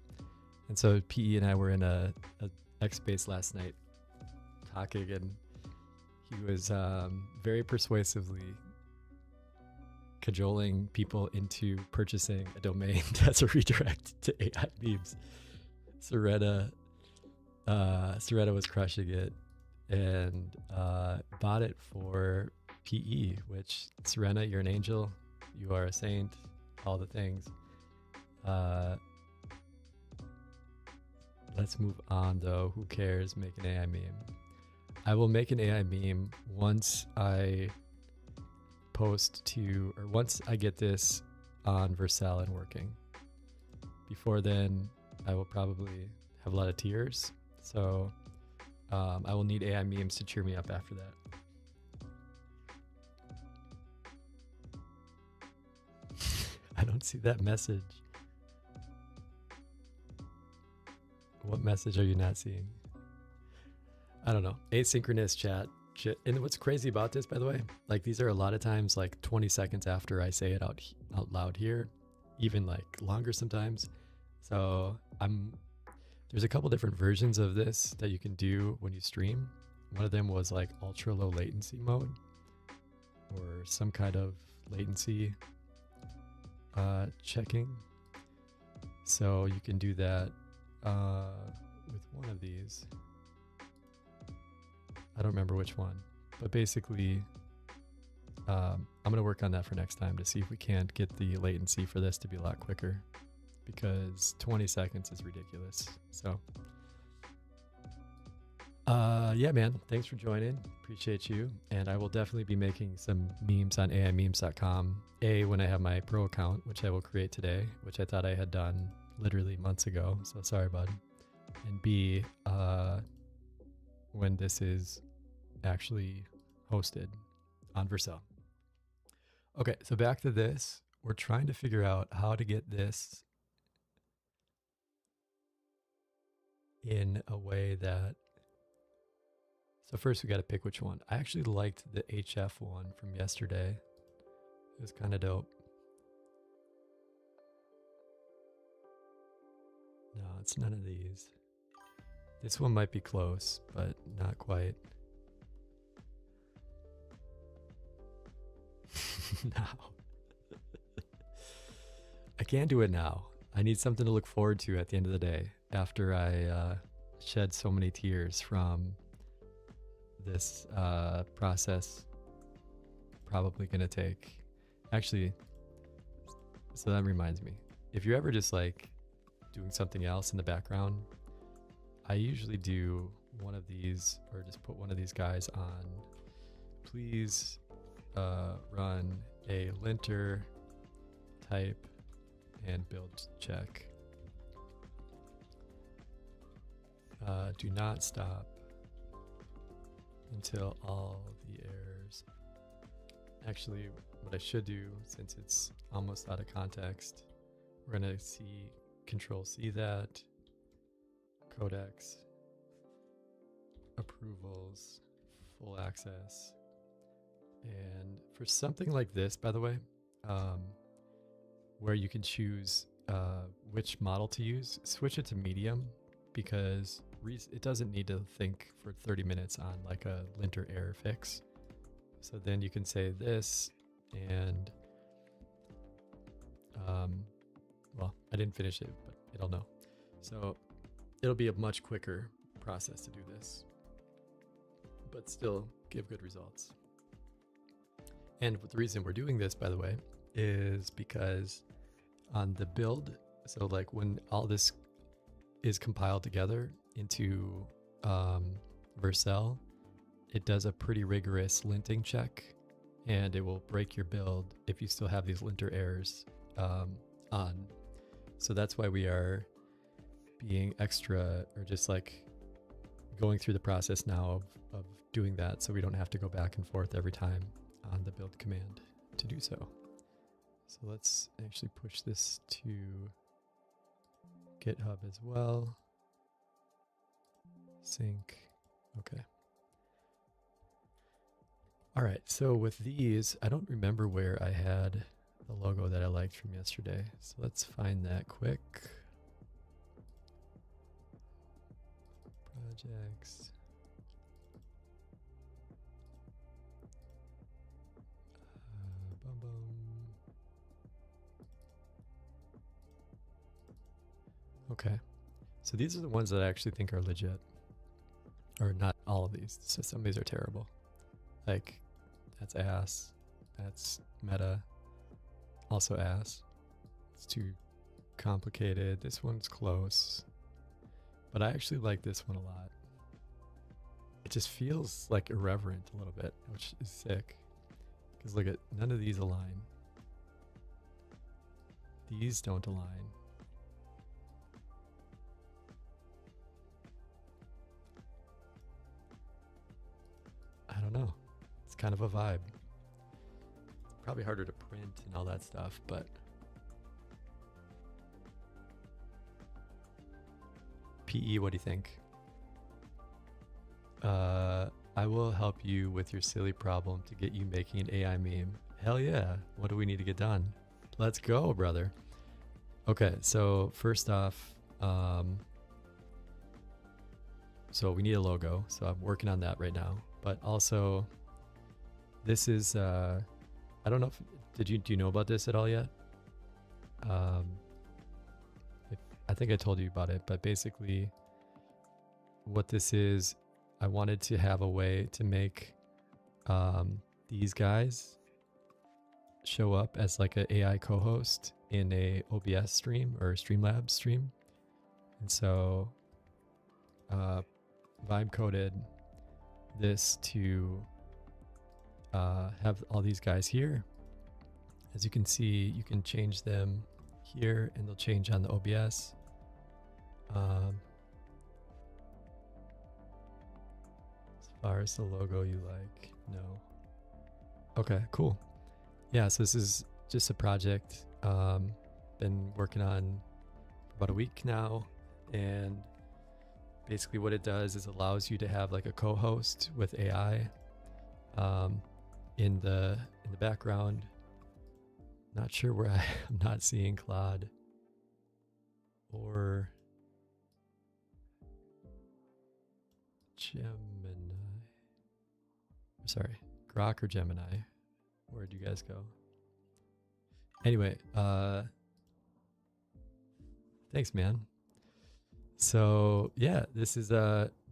And so PE and I were in a X space last night talking, and he was very persuasively cajoling people into purchasing a domain as a redirect to AI memes. Soretta was crushing it. and bought it for PE, which Serena, you're an angel. You are a saint. All the things. Let's move on though. Who cares? Make an AI meme. I will make an AI meme once I once I get this on Vercel and working. Before then, I will probably have a lot of tears. So I will need AI memes to cheer me up after that. I don't see that message. What message are you not seeing? I don't know. Asynchronous chat. And what's crazy about this, by the way, like these are a lot of times like 20 seconds after I say it out loud here, even like longer sometimes. So there's a couple different versions of this that you can do when you stream. One of them was like ultra low latency mode or some kind of latency checking. So you can do that with one of these. I don't remember which one, but basically I'm going to work on that for next time to see if we can't get the latency for this to be a lot quicker, because 20 seconds is ridiculous. So yeah, man, thanks for joining. Appreciate you. And I will definitely be making some memes on aimemes.com. When I have my pro account, which I will create today, which I thought I had done literally months ago. So sorry, bud. And B, when this is actually hosted on Vercel. Okay, so back to this. We're trying to figure out how to get this in a way that... So first we got to pick which one. I actually liked the HF one from yesterday. It was kind of dope. No, it's none of these. This one might be close, but not quite. Now. I can't do it now. I need something to look forward to at the end of the day after I shed so many tears from this process. Probably gonna take... Actually, so that reminds me. If you're ever just like doing something else in the background, I usually do one of these, or just put one of these guys on. Please run a linter type and build check. Do not stop until all the errors. Actually, what I should do, since it's almost out of context, we're gonna Control C that, codecs, approvals, full access. And for something like this, by the way, where you can choose which model to use, switch it to medium, because it doesn't need to think for 30 minutes on like a linter error fix. So then you can say this, and well, I didn't finish it, but it'll know. So it'll be a much quicker process to do this, but still give good results. And the reason we're doing this, by the way, is because on the build, so like when all this is compiled together into Vercel, it does a pretty rigorous linting check, and it will break your build if you still have these linter errors on. So that's why we are being extra, or just like going through the process now of doing that, so we don't have to go back and forth every time on the build command to do so. So let's actually push this to GitHub as well. Sync. Okay. All right, so with these, I don't remember where I had the logo that I liked from yesterday. So let's find that quick. Projects. Bum bum. Okay, so these are the ones that I actually think are legit. or not all of these. So some of these are terrible. Like that's ass. That's meta. Also ass. It's too complicated. This one's close. But I actually like this one a lot. It just feels like irreverent a little bit, which is sick. Because look at, none of these align. These don't align. I don't know. It's kind of a vibe. It's probably harder to print and all that stuff, but PE, what do you think? I will help you with your silly problem to get you making an AI meme. Hell yeah. What do we need to get done? Let's go, brother. Okay, so first off, so we need a logo. So I'm working on that right now. But also, this is, I don't know if, do you know about this at all yet? I think I told you about it, but basically what this is, I wanted to have a way to make these guys show up as like an AI co-host in a OBS stream or Streamlabs stream. And so vibe coded this to have all these guys here. As you can see, you can change them here and they'll change on the OBS. As far as the logo you like, no. Okay, cool. Yeah, so this is just a project been working on for about a week now, and basically what it does is allows you to have like a co-host with AI in the background. Not sure where I'm not seeing Claude or Gemini. Sorry, Grok or Gemini. Where'd you guys go? Anyway, thanks, man. So yeah, this is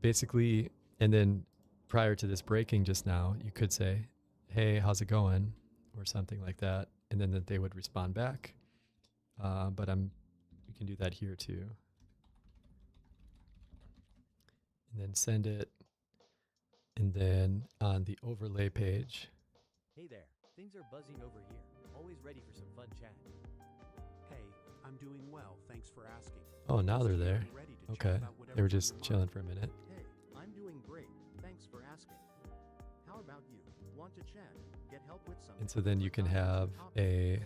basically, and then prior to this breaking just now, you could say, hey, how's it going? Or something like that. And then that they would respond back. But we can do that here too. And then send it. And then on the overlay page. Hey there, things are buzzing over here. Always ready for some fun chat. Hey, I'm doing well, thanks for asking. Oh, now they're there. Ready to Okay. chat about whatever They were on just your chilling mind. for a minute. Hey, I'm doing great. Thanks for asking. How about you? Want to chat? Get help with something? And so then you can have a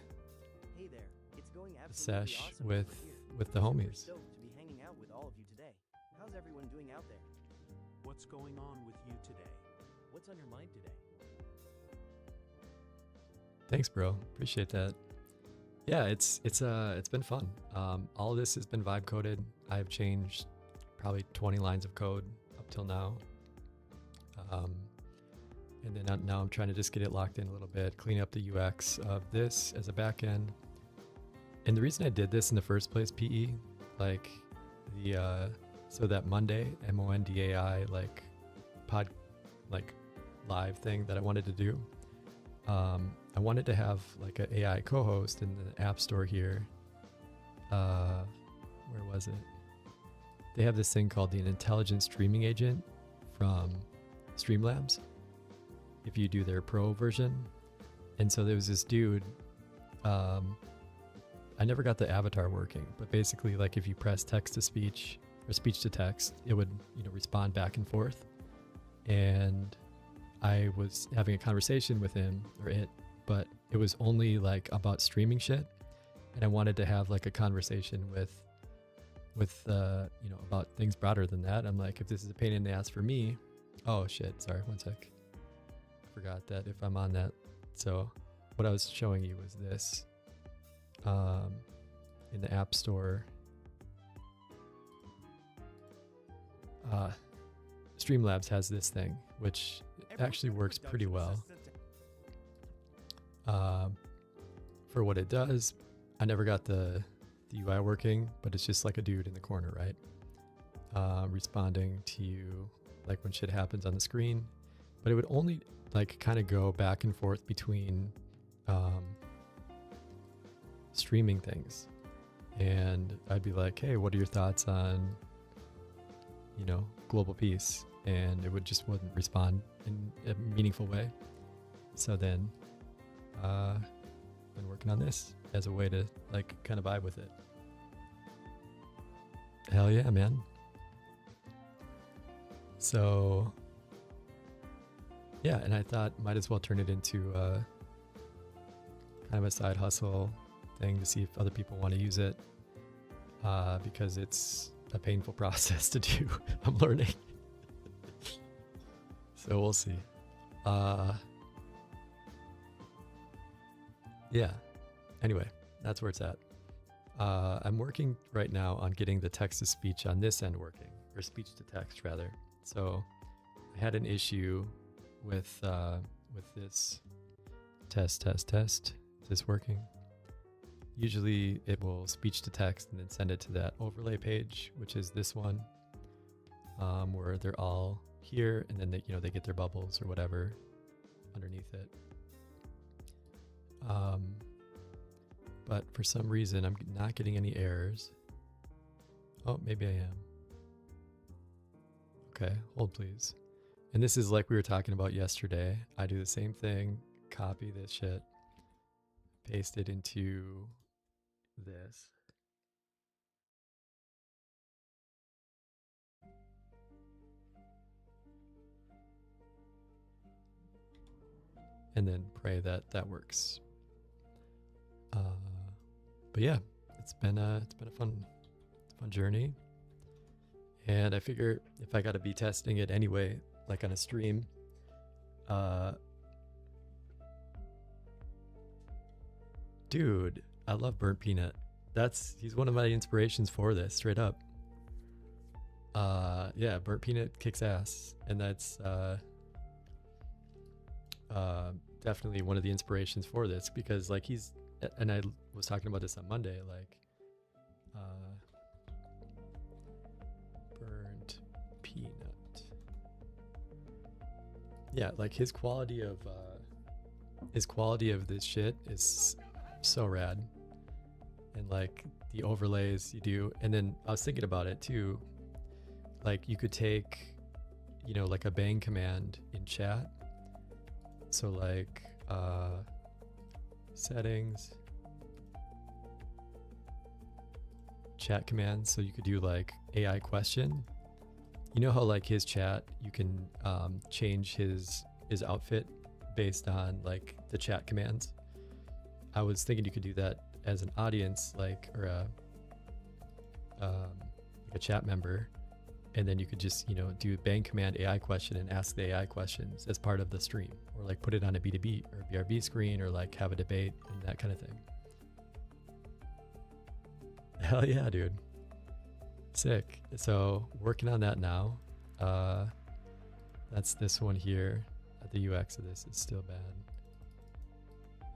Hey there, it's going absolutely sesh awesome with over here. the Super homies. stoked to be hanging out with all of you today. How's everyone doing out there? What's going on with you today? What's on your mind today? Thanks, bro. Appreciate that. Yeah, it's been fun. All of this has been vibe coded. I've changed probably 20 lines of code up till now. And then now I'm trying to just get it locked in a little bit, clean up the UX of this as a backend. And the reason I did this in the first place, PE, like so that MONDAI, MONDAI, like live thing that I wanted to do. I wanted to have like an AI co-host in the app store here. Where was it? They have this thing called the intelligent streaming agent from Streamlabs, if you do their pro version. And so there was this dude, I never got the avatar working, but basically like if you press text to speech or speech to text, it would, respond back and forth. And I was having a conversation with him or it, but it was only like about streaming shit. And I wanted to have like a conversation with about things broader than that. I'm like, if this is a pain in the ass for me, oh shit, sorry, one sec. I forgot that if I'm on that. So what I was showing you was this, in the app store, Streamlabs has this thing, which actually works pretty well. For what it does, I never got the UI working, but it's just like a dude in the corner, right? Responding to you like when shit happens on the screen, but it would only like kind of go back and forth between streaming things. And I'd be like, hey, what are your thoughts on, global peace? And it wouldn't respond in a meaningful way. So then, been working on this as a way to like kind of vibe with it. Hell yeah, man. So yeah, and I thought might as well turn it into kind of a side hustle thing to see if other people want to use it, because it's a painful process to do. I'm learning. So we'll see. Yeah. Anyway, that's where it's at. I'm working right now on getting the text to speech on this end working, or speech to text rather. So I had an issue with this test. Is this working? Usually it will speech to text and then send it to that overlay page, which is this one, where they're all here, and then they get their bubbles or whatever underneath it. But for some reason I'm not getting any errors. Oh, maybe I am. Okay, hold please. And this is like we were talking about yesterday. I do the same thing, copy this shit, paste it into this. And then pray that that works. But yeah, it's been a fun journey. And I figure if I got to be testing it anyway, like on a stream, dude, I love Burnt Peanut. He's one of my inspirations for this, straight up. Yeah, Burnt Peanut kicks ass, and that's definitely one of the inspirations for this, because like and I was talking about this on Monday, like Burnt Peanut. Yeah, like his quality of this shit is so rad. And like the overlays you do, and then I was thinking about it too, like you could take like a bang command in chat. So like settings, chat commands. So you could do like AI question. You know how like his chat, you can change his outfit based on like the chat commands. I was thinking you could do that as an audience, like, or a chat member, and then you could just do bang command AI question and ask the AI questions as part of the stream, or like put it on a B2B or BRB screen, or like have a debate and that kind of thing. Hell yeah, dude. Sick. So working on that now. That's this one here. The UX of this is still bad.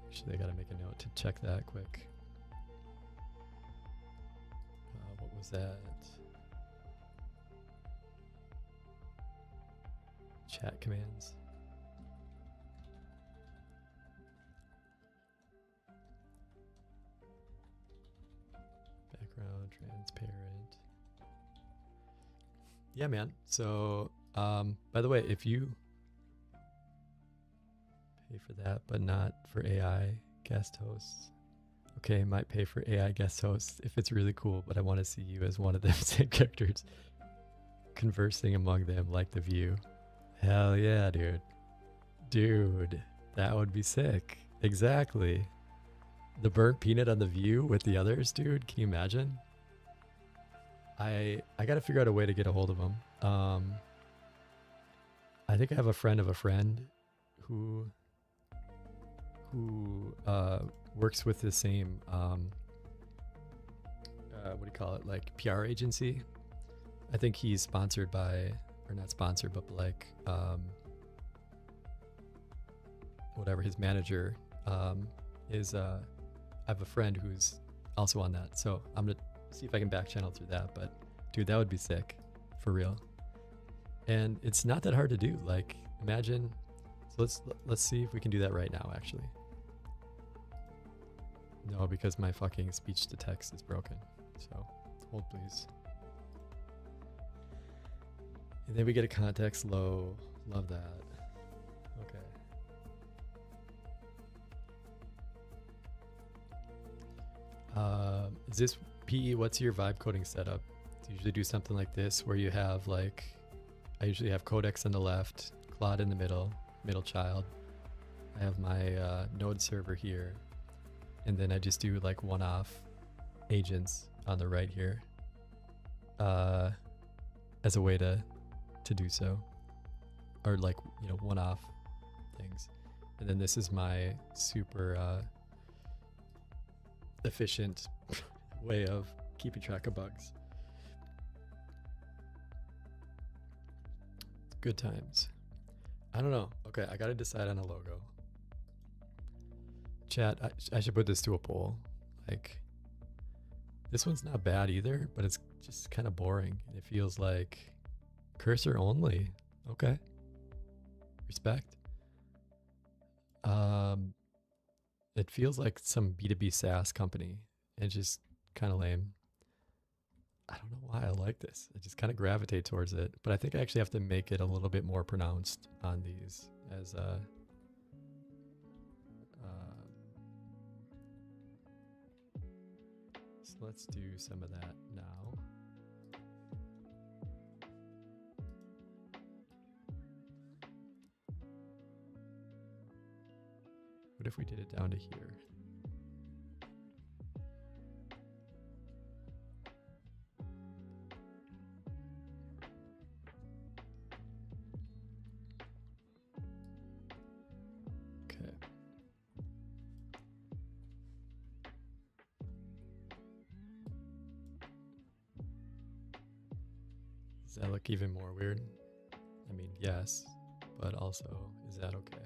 Actually, I gotta make a note to check that quick. What was that? Chat commands. Background transparent. Yeah, man. So, by the way, if you pay for that, but not for AI guest hosts. Okay, might pay for AI guest hosts if it's really cool, but I want to see you as one of them same characters conversing among them like The View. Hell yeah, dude. Dude, that would be sick. Exactly. The Burnt Peanut on The View with the others, dude. Can you imagine? I gotta figure out a way to get a hold of him. I think I have a friend of a friend who works with the same what do you call it, like PR agency. I think he's sponsored by, or not sponsored, but like whatever, his manager is I have a friend who's also on that, so I'm gonna see if I can back channel through that. But dude, that would be sick for real. And it's not that hard to do. Like, imagine, so let's see if we can do that right now, actually. No, because my fucking speech to text is broken. So hold please. And then we get a context low. Love that. Okay. Is this PE? What's your vibe coding setup? I usually do something like this where you have like, I usually have codecs on the left, Claude in the middle child. I have my node server here. And then I just do like one-off agents on the right here as a way to do so. Or like, you know, one-off things. And then this is my super efficient way of keeping track of bugs. Good times. I don't know. Okay, I gotta decide on a logo. Chat, I should put this to a poll. Like, this one's not bad either, but it's just kind of boring. It feels like cursor only. Okay. Respect. It feels like some B2B SaaS company. It's just kind of lame. I don't know why I like this. I just kind of gravitate towards it. But I think I actually have to make it a little bit more pronounced on these as so let's do some of that now. What if we did it down to here? Okay. Does that look even more weird? I mean, yes, but also, is that okay?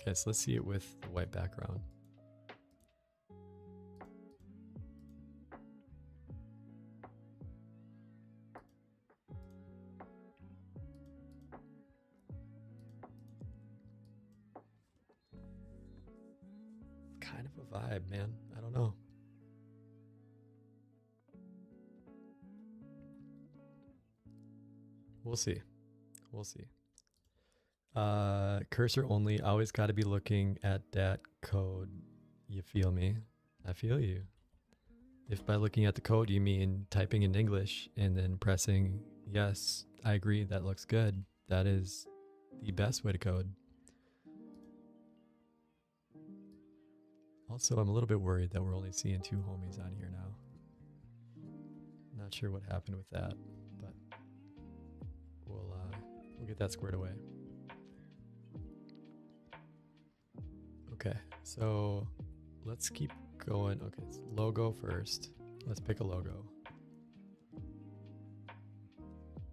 Okay, so let's see it with the white background. Kind of a vibe, man. I don't know. We'll see. We'll see. Cursor only, always got to be looking at that code. You feel me? I feel you. If by looking at the code you mean typing in English and then pressing yes, I agree, that looks good, that is the best way to code. Also, I'm a little bit worried that we're only seeing 2 homies on here now. Not sure what happened with that, but we'll get that squared away. Okay, so let's keep going. Okay, so logo first. Let's pick a logo.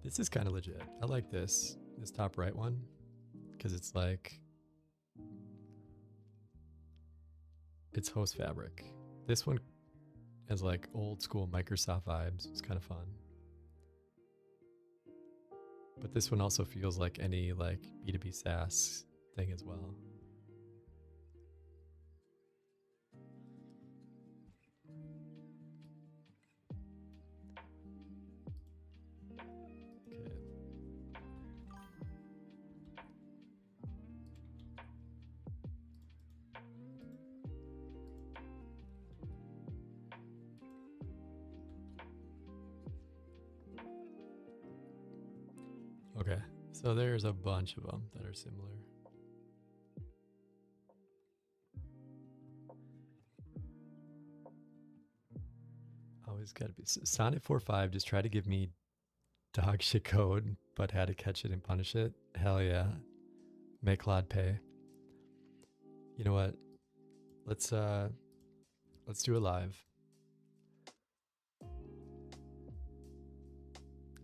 This is kind of legit. I like this top right one, because it's like, it's HostFabric. This one has like old school Microsoft vibes. It's kind of fun. But this one also feels like any like B2B SaaS thing as well. Okay, so there's a bunch of them that are similar. Always gotta be. Sonnet 4.5 just tried to give me dog shit code, but had to catch it and punish it. Hell yeah. Make Claude pay. You know what? Let's do a live.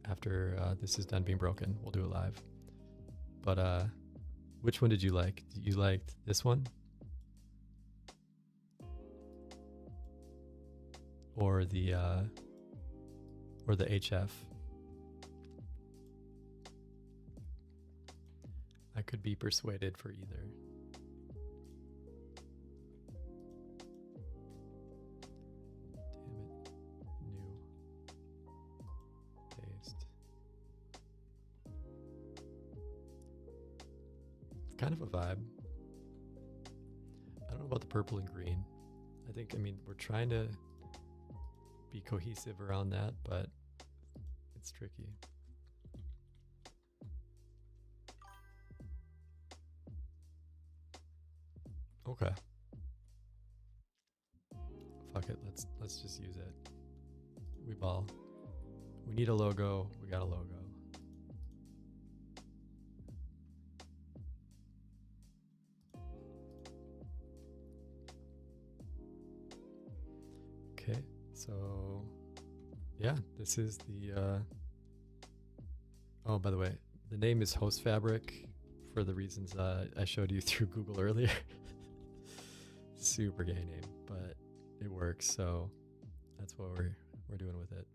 after this is done being broken. We'll do it live. But which one did you like? You liked this one? Or the HF? I could be persuaded for either. Damn it. New. Paste. It's kind of a vibe. I don't know about the purple and green. I mean, we're trying to be cohesive around that, but it's tricky. Okay. Fuck it. Let's just use it. We ball. We need a logo. We got a logo. Okay. So yeah, this is the oh, by the way, the name is HostFabric for the reasons I showed you through Google earlier. Super gay name, but it works, so that's what we're doing with it.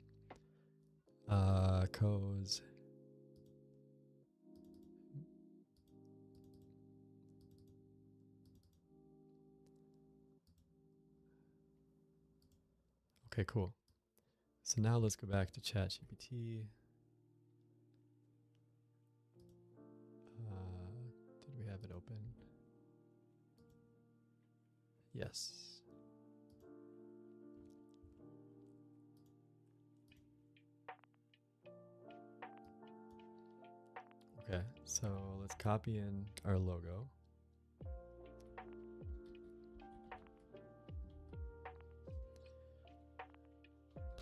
Codes. Okay, cool. So now let's go back to ChatGPT. Did we have it open? Yes. Okay, so let's copy in our logo.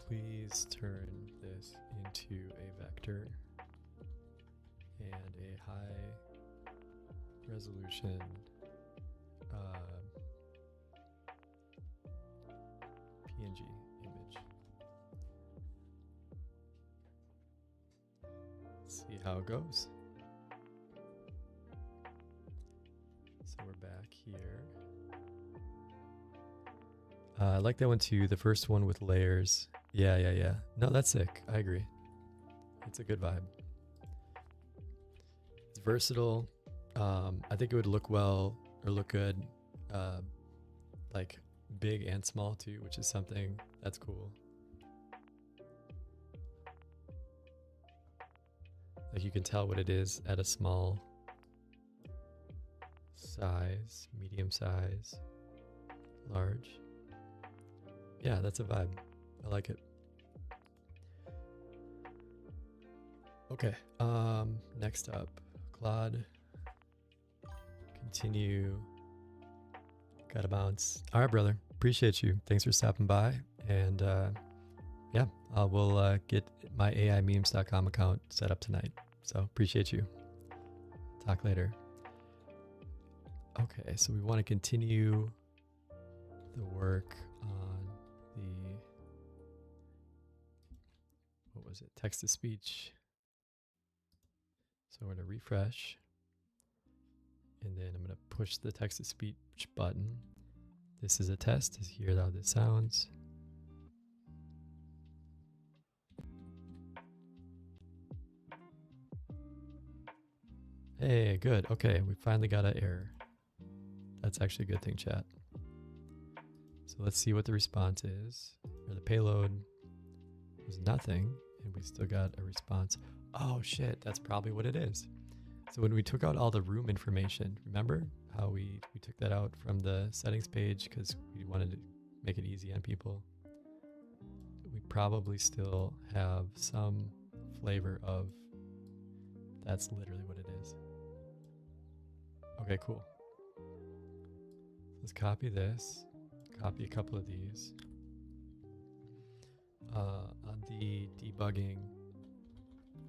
Please turn this into a vector and a high resolution PNG image. Let's see how it goes. So we're back here. I like that one too, the first one with layers. Yeah. No, that's sick. I agree. It's a good vibe. It's versatile. I think it would look well or look good, like big and small too, which is something that's cool. Like you can tell what it is at a small size, medium size, large. Yeah, that's a vibe. I like it. Okay, next up, Claude. Continue. Gotta bounce. All right, brother. Appreciate you. Thanks for stopping by. And yeah, we'll get my AImemes.com account set up tonight. So appreciate you. Talk later. Okay, so we want to continue the work on the, what was it? Text to speech. So we're going to refresh. And then I'm going to push the text to speech button. This is a test to hear how this sounds. Hey, good. Okay, we finally got an error. That's actually a good thing, chat. So let's see what the response is. Or the payload was nothing, and we still got a response. Oh shit, that's probably what it is. So when we took out all the room information, remember how we took that out from the settings page because we wanted to make it easy on people? We probably still have some flavor of that's literally what it is. Okay, cool. Let's copy this, copy a couple of these. On the debugging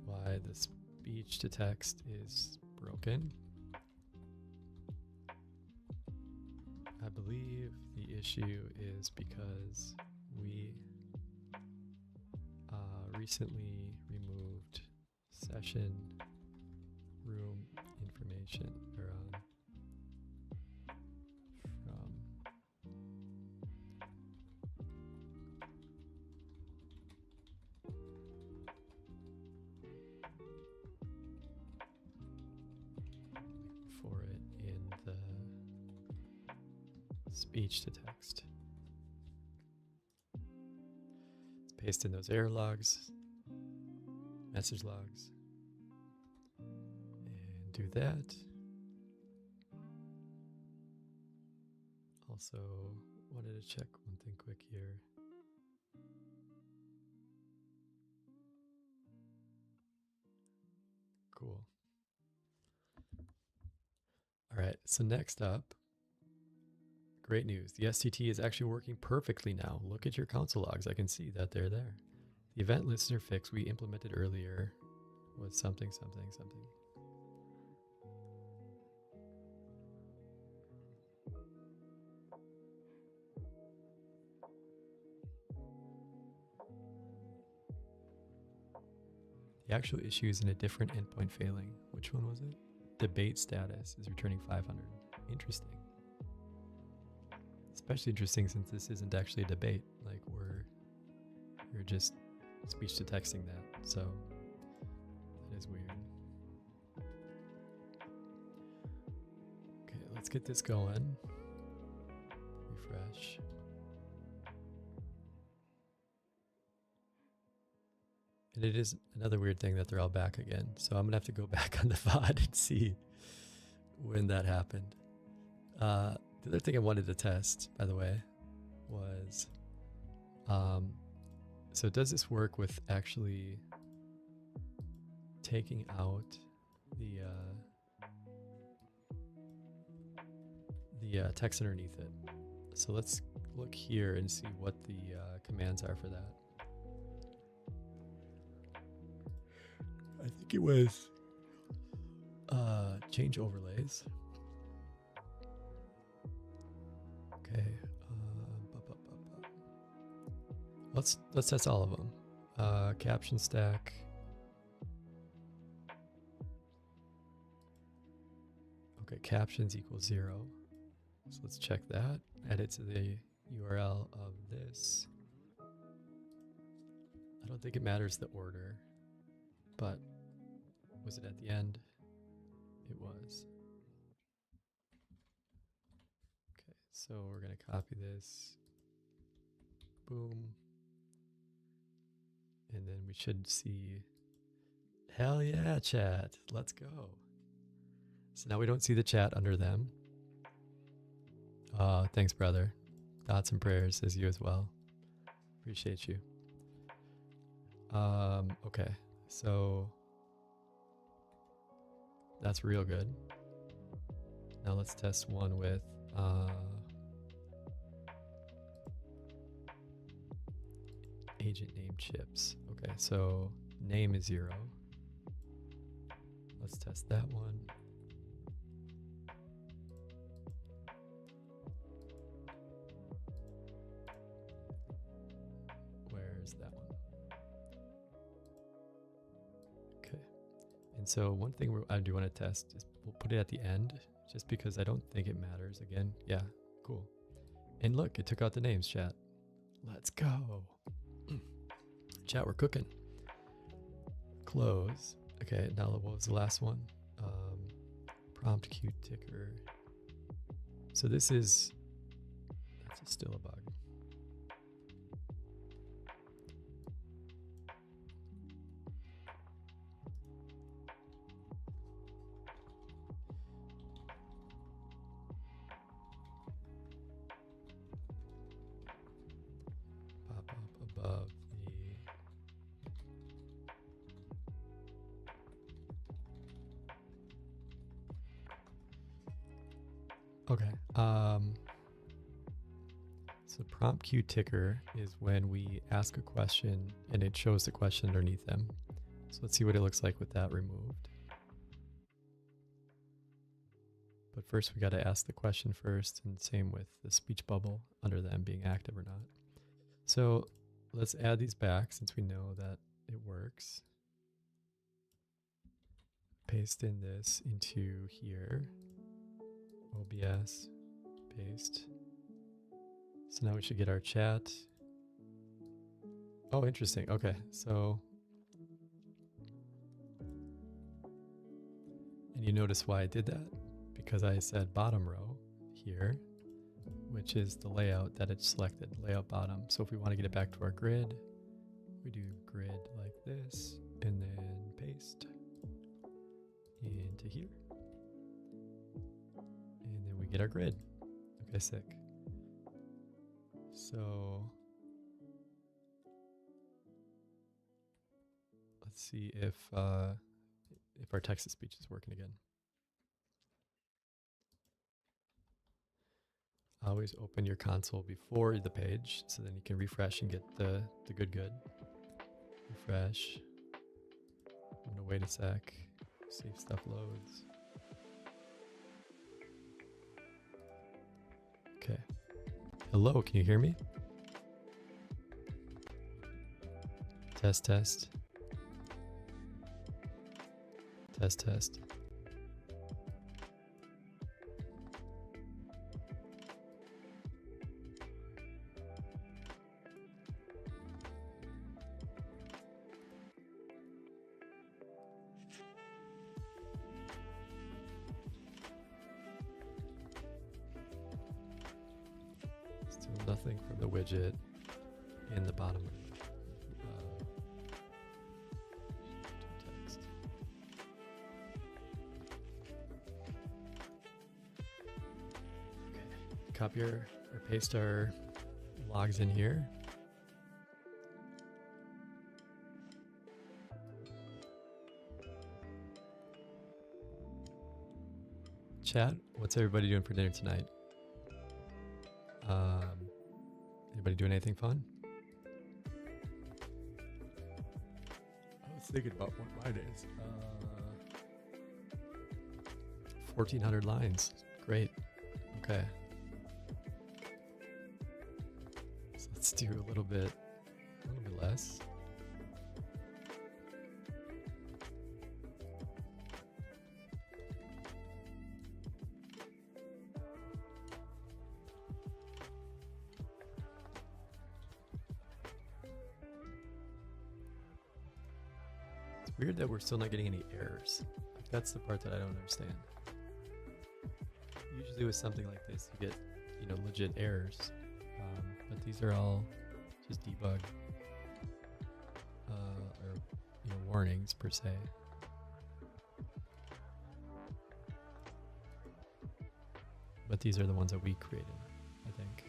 why the speech to text is broken, I believe the issue is because we recently removed session room information or from for it in the speech to text. Let's paste in those error logs, message logs, and do that. Also, wanted to check one thing quick here. Cool. All right, so next up, great news. The STT is actually working perfectly now. Look at your console logs. I can see that they're there. The event listener fix we implemented earlier was something, something, something. The actual issue is in a different endpoint failing. Which one was it? Debate status is returning 500. Interesting. Especially interesting since this isn't actually a debate. Like we're just speech to texting that. So that is weird. Okay, let's get this going. Refresh. And it is another weird thing that they're all back again. So I'm going to have to go back on the VOD and see when that happened. The other thing I wanted to test, by the way, was, so does this work with actually taking out the text underneath it? So let's look here and see what the commands are for that. I think it was change overlays. Okay. Let's test all of them. Caption stack. Okay, captions equals 0. So let's check that. Add it to the URL of this. I don't think it matters the order, but was it at the end? It was. Okay, so we're going to copy this. Boom. And then we should see, hell yeah, chat. Let's go. So now we don't see the chat under them. Thanks, brother. Thoughts and prayers as you as well. Appreciate you. Okay, so that's real good. Now let's test one with agent name chips. Okay, so name is 0. Let's test that one. Where's that one? Okay. And so one thing I do want to test is we'll put it at the end just because I don't think it matters. Again, yeah, cool. And look, it took out the names, chat. Let's go. Chat, we're cooking. Close. Okay, now what was the last one? Prompt queue ticker. So this is, that's still a bug. Pop up above the. Okay. So prompt queue ticker is when we ask a question and it shows the question underneath them. So let's see what it looks like with that removed. But first we got to ask the question first, and same with the speech bubble under them being active or not. So let's add these back since we know that it works. paste in this into here. OBS, paste. So now we should get our chat. Oh, interesting. Okay, so. And you notice why I did that? Because I said bottom row here, which is the layout that it's selected, layout bottom. So if we want to get it back to our grid, we do grid like this, and then paste into here. And then we get our grid. Okay, sick. So let's see if our text-to-speech is working again. Always open your console before the page, so then you can refresh and get the good. Refresh. I'm gonna wait a sec, see if stuff loads. Okay. Hello, can you hear me? Test, test. Test, test. Still nothing from the widget in the bottom of text. Okay, copy or paste our logs in here. Chat, what's everybody doing for dinner tonight? Anybody doing anything fun? I was thinking about what mine is. 1,400 lines. Great. Okay. So let's do a little bit less. Weird that we're still not getting any errors. Like, that's the part that I don't understand. Usually with something like this, you get, legit errors. But these are all just debug or warnings per se. But these are the ones that we created, I think.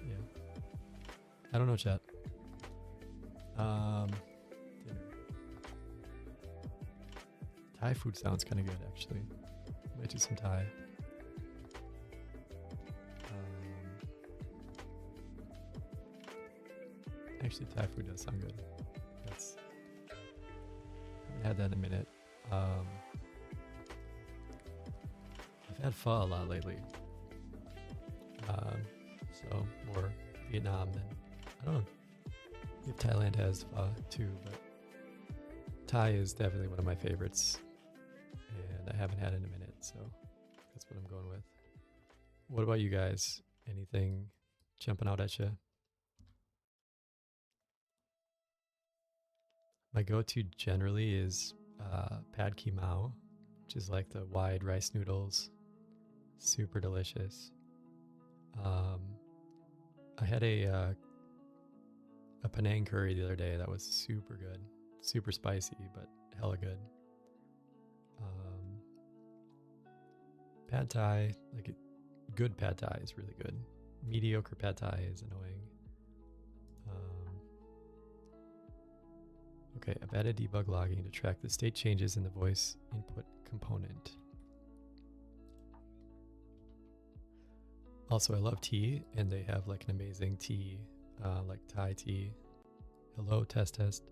Yeah. I don't know, chat. Dinner. Thai food sounds kind of good, actually. Might do some Thai. Actually, Thai food does sound good. Haven't had that in a minute. I've had pho a lot lately. So more Vietnam than, I don't know if Thailand has pho too, but Thai is definitely one of my favorites. And I haven't had it in a minute, so that's what I'm going with. What about you guys? Anything jumping out at you? My go-to generally is pad ki mao, which is like the wide rice noodles. Super delicious. I had a Penang curry the other day that was super good. Super spicy, but hella good. Pad Thai, good Pad Thai is really good. Mediocre Pad Thai is annoying. Okay, I've added debug logging to track the state changes in the voice input component. Also, I love tea, and they have an amazing tea, like Thai tea. Hello, test, test.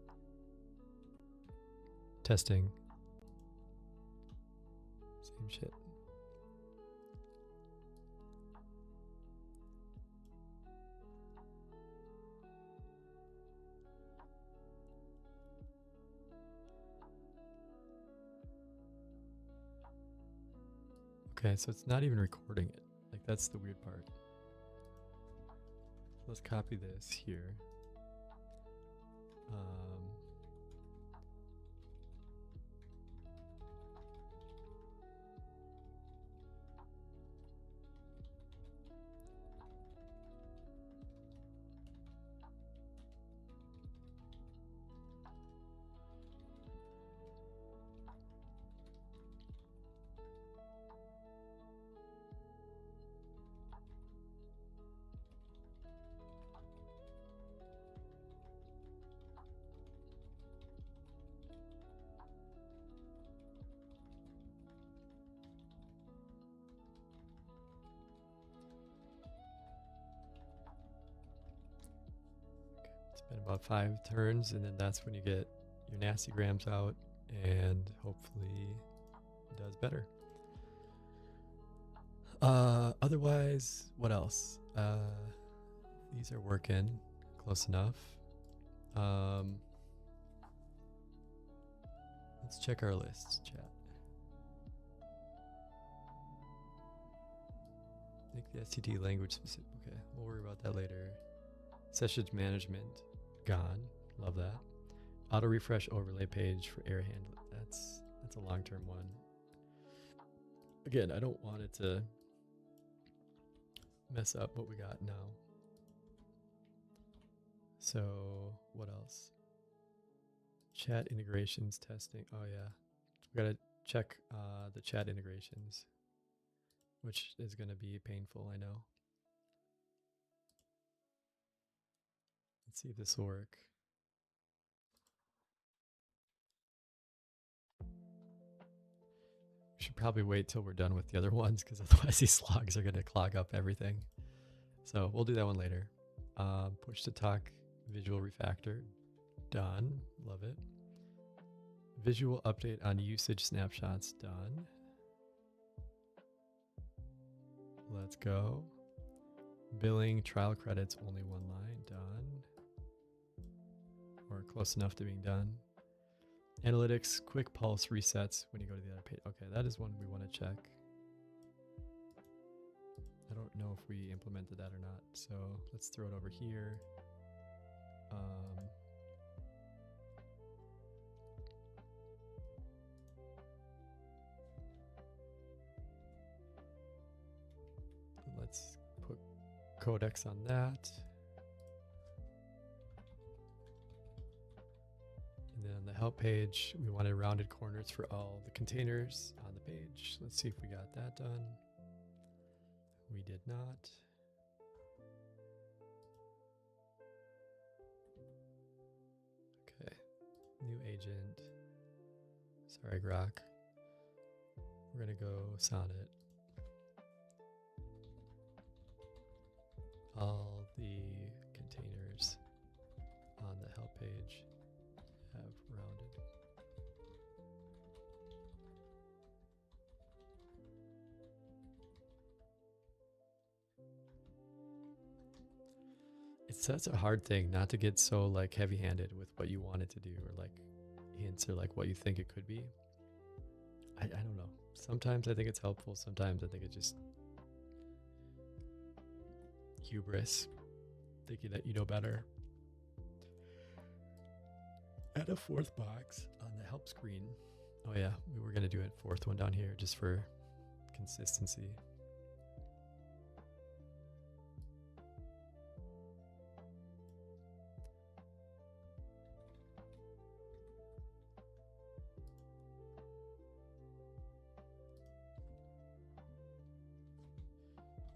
Testing. Same shit. Okay, so it's not even recording it. Like, that's the weird part. Let's copy this here. It's been about 5 turns, and then that's when you get your nasty grams out, and hopefully it does better. Otherwise, what else? These are working close enough. Let's check our lists, chat. Make the STD language specific. Okay, we'll worry about that later. Sessions management, gone. Love that. Auto refresh overlay page for air handling. That's a long-term one. Again, I don't want it to mess up what we got now. So what else? Chat integrations testing. Oh yeah, we gotta check the chat integrations, which is gonna be painful, I know. Let's see if this will work. We should probably wait till we're done with the other ones, because otherwise these logs are gonna clog up everything. So we'll do that one later. Push to talk visual refactor, done. Love it. Visual update on usage snapshots, done. Let's go. Billing trial credits, only 1 line, done. Or close enough to being done. Analytics, quick pulse resets when you go to the other page. Okay, that is one we want to check. I don't know if we implemented that or not, so let's throw it over here. Let's put codex on that. And then on the help page, we wanted rounded corners for all the containers on the page. Let's see if we got that done. We did not. Okay, new agent. Sorry, Grok. We're gonna go Sonnet. All the containers on the help page have rounded. It's such a hard thing not to get so like heavy-handed with what you want it to do, or like hints, or like what you think it could be. I don't know. Sometimes I think it's helpful. Sometimes I think it's just hubris, thinking that you know better. Add a 4th box on the help screen. Oh yeah, we were gonna do a 4th one down here just for consistency.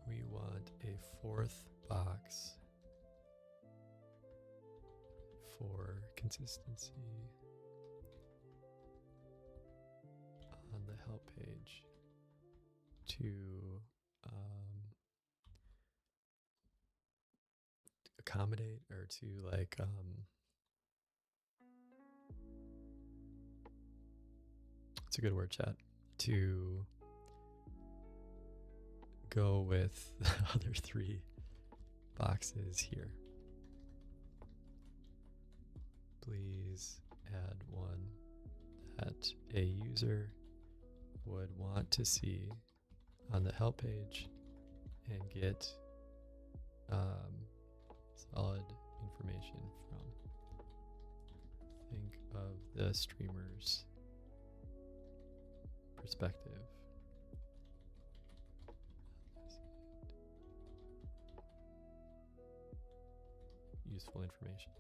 We want a 4th box for consistency on the help page to accommodate, or to like it's a good word, chat, to go with the other 3 boxes here. Please add one that a user would want to see on the help page and get solid information from. Think of the streamer's perspective. Useful information.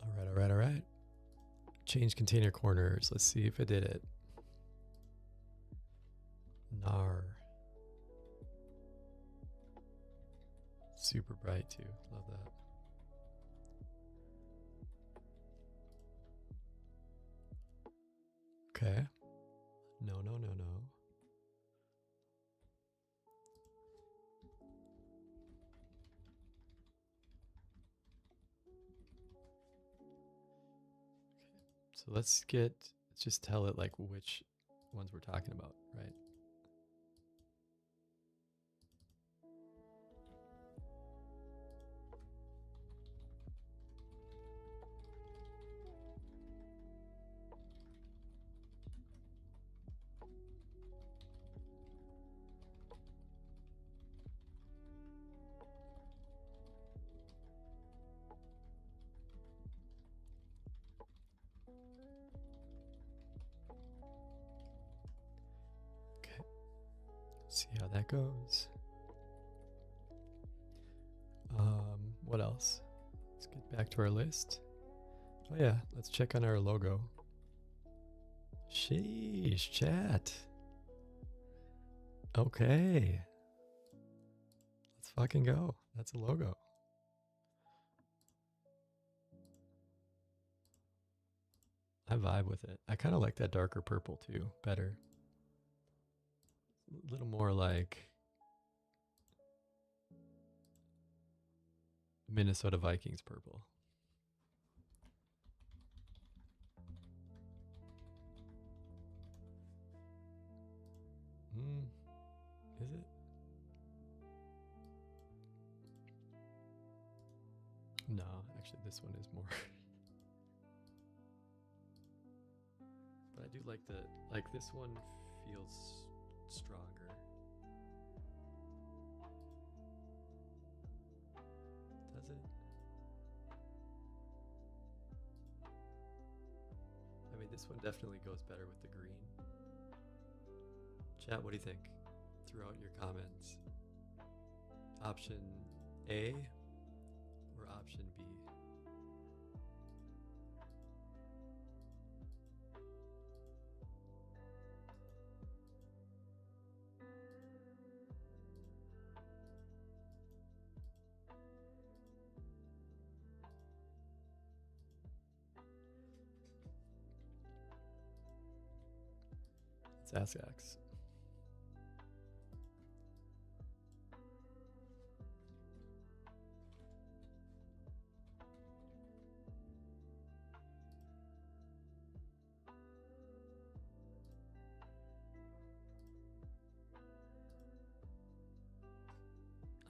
All right. Change container corners. Let's see if it did it. Nar. Super bright too. Love that. Okay. No. So let's just tell it like which ones we're talking about, right? See how that goes. What else? Let's get back to our list. Oh yeah, let's check on our logo. Sheesh, chat. Okay. Let's fucking go. That's a logo. I vibe with it. I kind of like that darker purple too, better. A little more like Minnesota Vikings purple. Is it? No, actually this one is more. But I do like this one feels stronger. Does it? I mean, this one definitely goes better with the green. Chat, what do you think? Throw out your comments. Option A or option B? Let's ask X.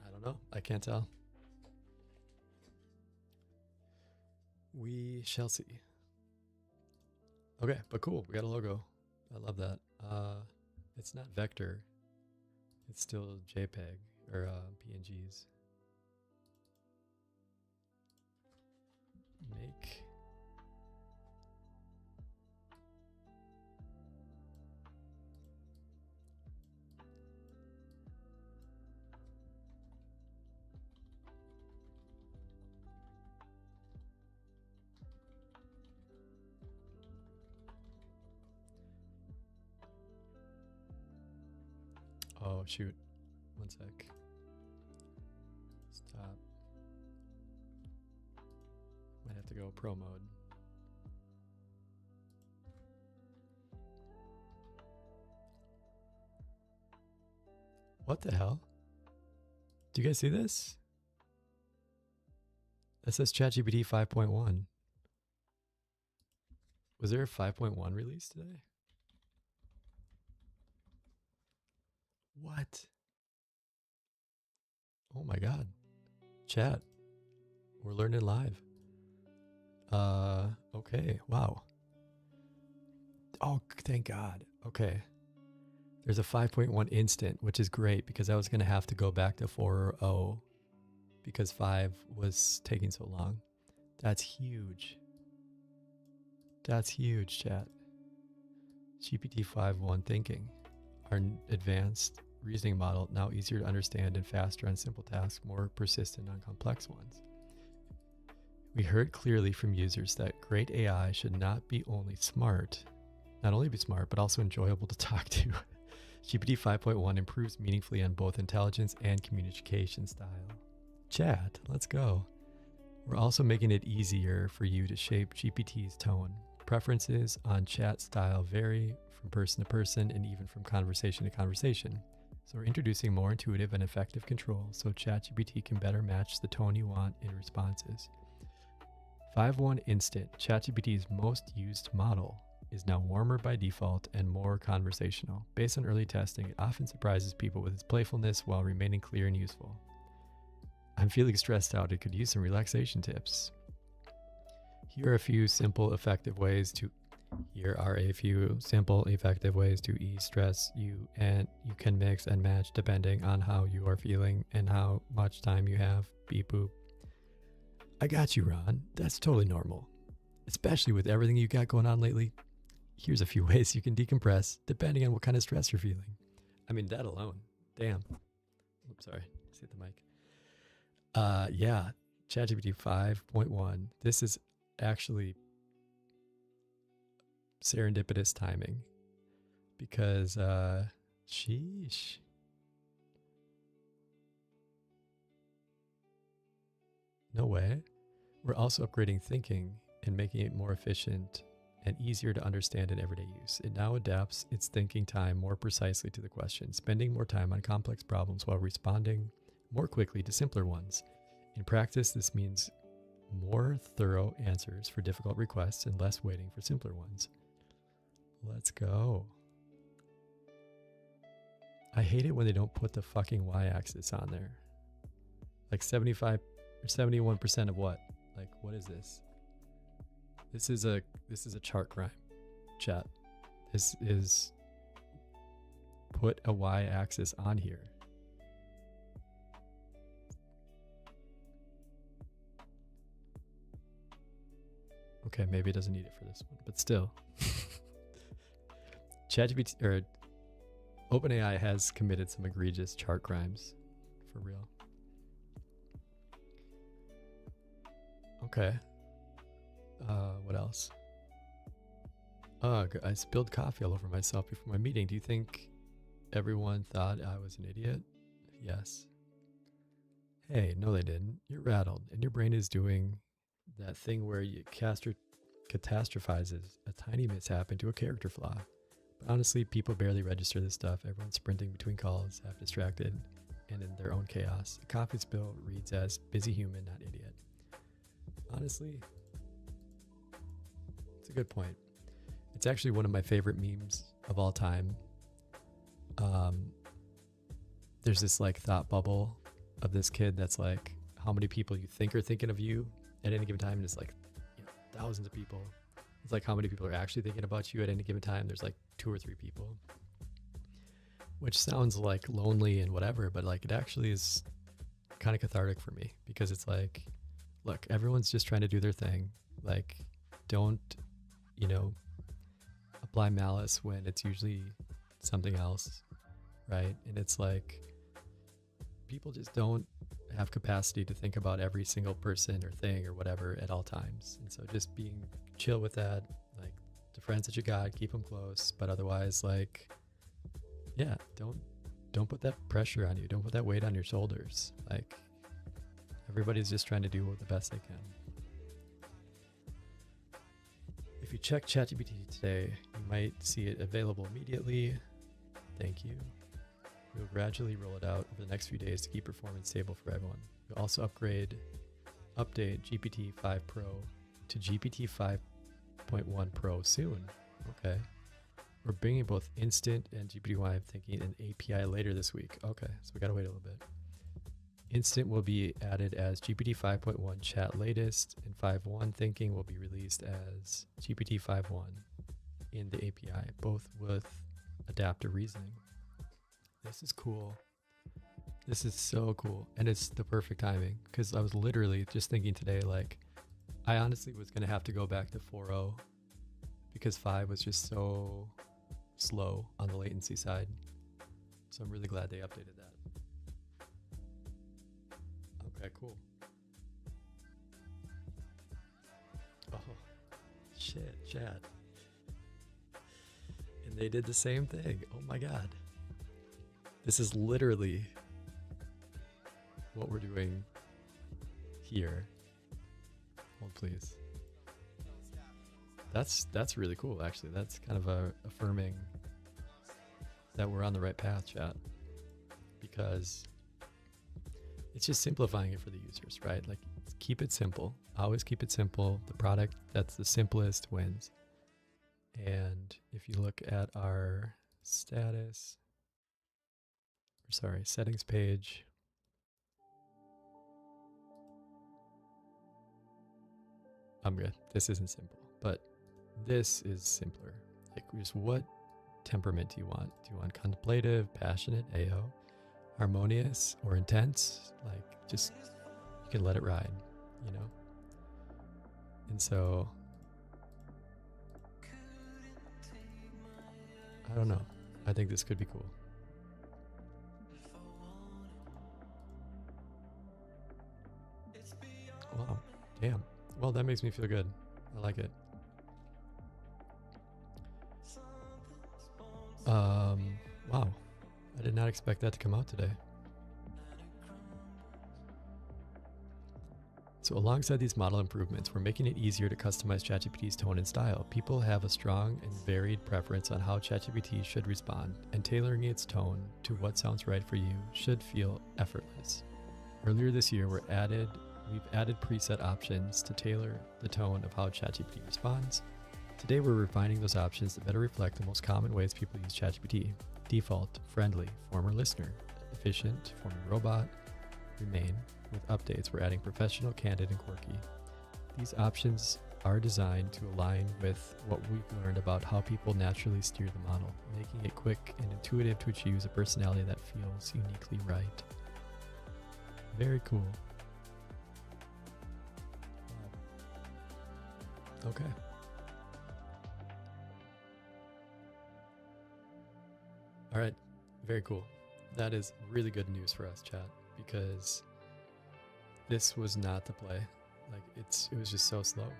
I don't know. I can't tell. We shall see. Okay, but cool. We got a logo. I love that. It's not vector. It's still JPEG or PNGs. Make. Oh, shoot. One sec. Stop. Might have to go pro mode. What the hell? Do you guys see this? That says ChatGPT 5.1. Was there a 5.1 release today? What? Oh my god. Chat. We're learning live. Okay. Wow. Oh, thank God. Okay. There's a 5.1 instant, which is great because I was going to have to go back to 4.0 because 5 was taking so long. That's huge. That's huge, chat. GPT-5.1 thinking. Our advanced reasoning model, now easier to understand and faster on simple tasks, more persistent on complex ones. We heard clearly from users that great AI should not only be smart, but also enjoyable to talk to. GPT 5.1 improves meaningfully on both intelligence and communication style. Chat, let's go. We're also making it easier for you to shape GPT's tone. Preferences on chat style vary from person to person and even from conversation to conversation. So we're introducing more intuitive and effective control so ChatGPT can better match the tone you want in responses. 5.1 Instant, ChatGPT's most used model, is now warmer by default and more conversational. Based on early testing, it often surprises people with its playfulness while remaining clear and useful. I'm feeling stressed out. It could use some relaxation tips. Here are a few simple, effective ways to ease stress. You can mix and match depending on how you are feeling and how much time you have. Beep boop. I got you, Ron. That's totally normal, especially with everything you got going on lately. Here's a few ways you can decompress depending on what kind of stress you're feeling. I mean, that alone. Damn. Oops, sorry. Just hit the mic. Yeah, ChatGPT 5.1. This is actually serendipitous timing because, sheesh. No way. We're also upgrading thinking and making it more efficient and easier to understand in everyday use. It now adapts its thinking time more precisely to the question, spending more time on complex problems while responding more quickly to simpler ones. In practice, this means more thorough answers for difficult requests and less waiting for simpler ones. Let's go. I hate it when they don't put the fucking y-axis on there. Like 75 or 71% of what? Like, what is this? This is a chart grime, chat. This is put a y-axis on here. Okay, maybe it doesn't need it for this one, but still. ChatGPT or OpenAI has committed some egregious chart crimes, for real. Okay. What else? Ugh, I spilled coffee all over myself before my meeting. Do you think everyone thought I was an idiot? Yes. Hey, no they didn't. You're rattled, and your brain is doing that thing where you catastrophizes a tiny mishap into a character flaw. But honestly, people barely register this stuff. Everyone's sprinting between calls, half distracted, and in their own chaos. A coffee spill reads as busy human, not idiot. Honestly, it's a good point. It's actually one of my favorite memes of all time. There's this like thought bubble of this kid that's like how many people you think are thinking of you at any given time, and it's like, you know, thousands of people. It's like how many people are actually thinking about you at any given time. There's like 2 or 3 people, which sounds like lonely and whatever, but like it actually is kind of cathartic for me because it's like, look, everyone's just trying to do their thing. Like, don't, apply malice when it's usually something else, right? And it's like, people just don't have capacity to think about every single person or thing or whatever at all times. And so just being chill with that, like the friends that you got, keep them close, but otherwise, like, yeah, don't put that pressure on you. Don't put that weight on your shoulders. Like, everybody's just trying to do the best they can. If you check ChatGPT today, you might see it available immediately. Thank you. We'll gradually roll it out over the next few days to keep performance stable for everyone. We'll also update GPT-5 Pro to GPT 5.1 Pro soon. Okay. We're bringing both Instant and GPT-5 thinking an API later this week. Okay, so we gotta wait a little bit. Instant will be added as GPT 5.1 chat latest, and 5.1 thinking will be released as GPT 5.1 in the API, both with adaptive reasoning. This is cool. This is so cool. And it's the perfect timing because I was literally just thinking today, like, I honestly was going to have to go back to 4.0 because 5 was just so slow on the latency side. So I'm really glad they updated that. Okay, cool. Oh, shit, chat. And they did the same thing. Oh my God. This is literally what we're doing here. Hold please. That's really cool actually. That's kind of affirming that we're on the right path, chat. Because it's just simplifying it for the users, right? Like keep it simple. Always keep it simple. The product that's the simplest wins. And if you look at our settings page, I'm good. This isn't simple, but this is simpler. Like just what temperament do you want? Do you want contemplative, passionate, AO, harmonious, or intense? Like just, you can let it ride, you know? And so, I don't know. I think this could be cool. Wow. Damn. Well, that makes me feel good. I like it. Wow. I did not expect that to come out today. So alongside these model improvements, we're making it easier to customize ChatGPT's tone and style. People have a strong and varied preference on how ChatGPT should respond, and tailoring its tone to what sounds right for you should feel effortless. Earlier this year, we've added preset options to tailor the tone of how ChatGPT responds. Today, we're refining those options to better reflect the most common ways people use ChatGPT. Default, friendly, former listener, efficient, former robot, remain. With updates, we're adding professional, candid, and quirky. These options are designed to align with what we've learned about how people naturally steer the model, making it quick and intuitive to choose a personality that feels uniquely right. Very cool. Okay. All right. Very cool. That is really good news for us, chat, because this was not the play. Like it was just so slow,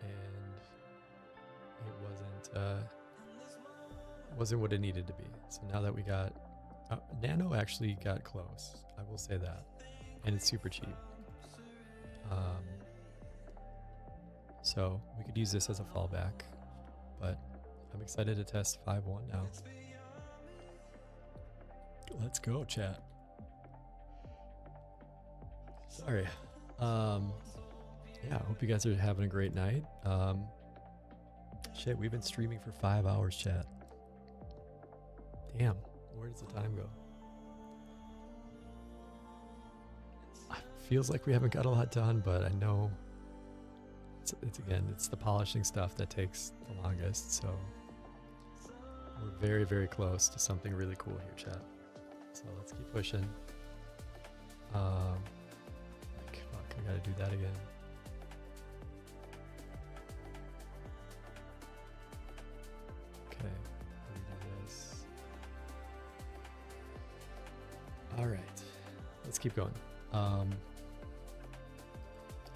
and it wasn't what it needed to be. So now that we got Nano actually got close, I will say that, and it's super cheap. So we could use this as a fallback, but I'm excited to test 5.1 now. Let's go, chat. Sorry. Yeah, I hope you guys are having a great night. Shit, we've been streaming for 5 hours, chat. Damn, where does the time go? Feels like we haven't got a lot done, but I know it's the polishing stuff that takes the longest, so we're very, very close to something really cool here, chat. So let's keep pushing. Fuck, I gotta do that again. Okay, let me do this. All right, let's keep going.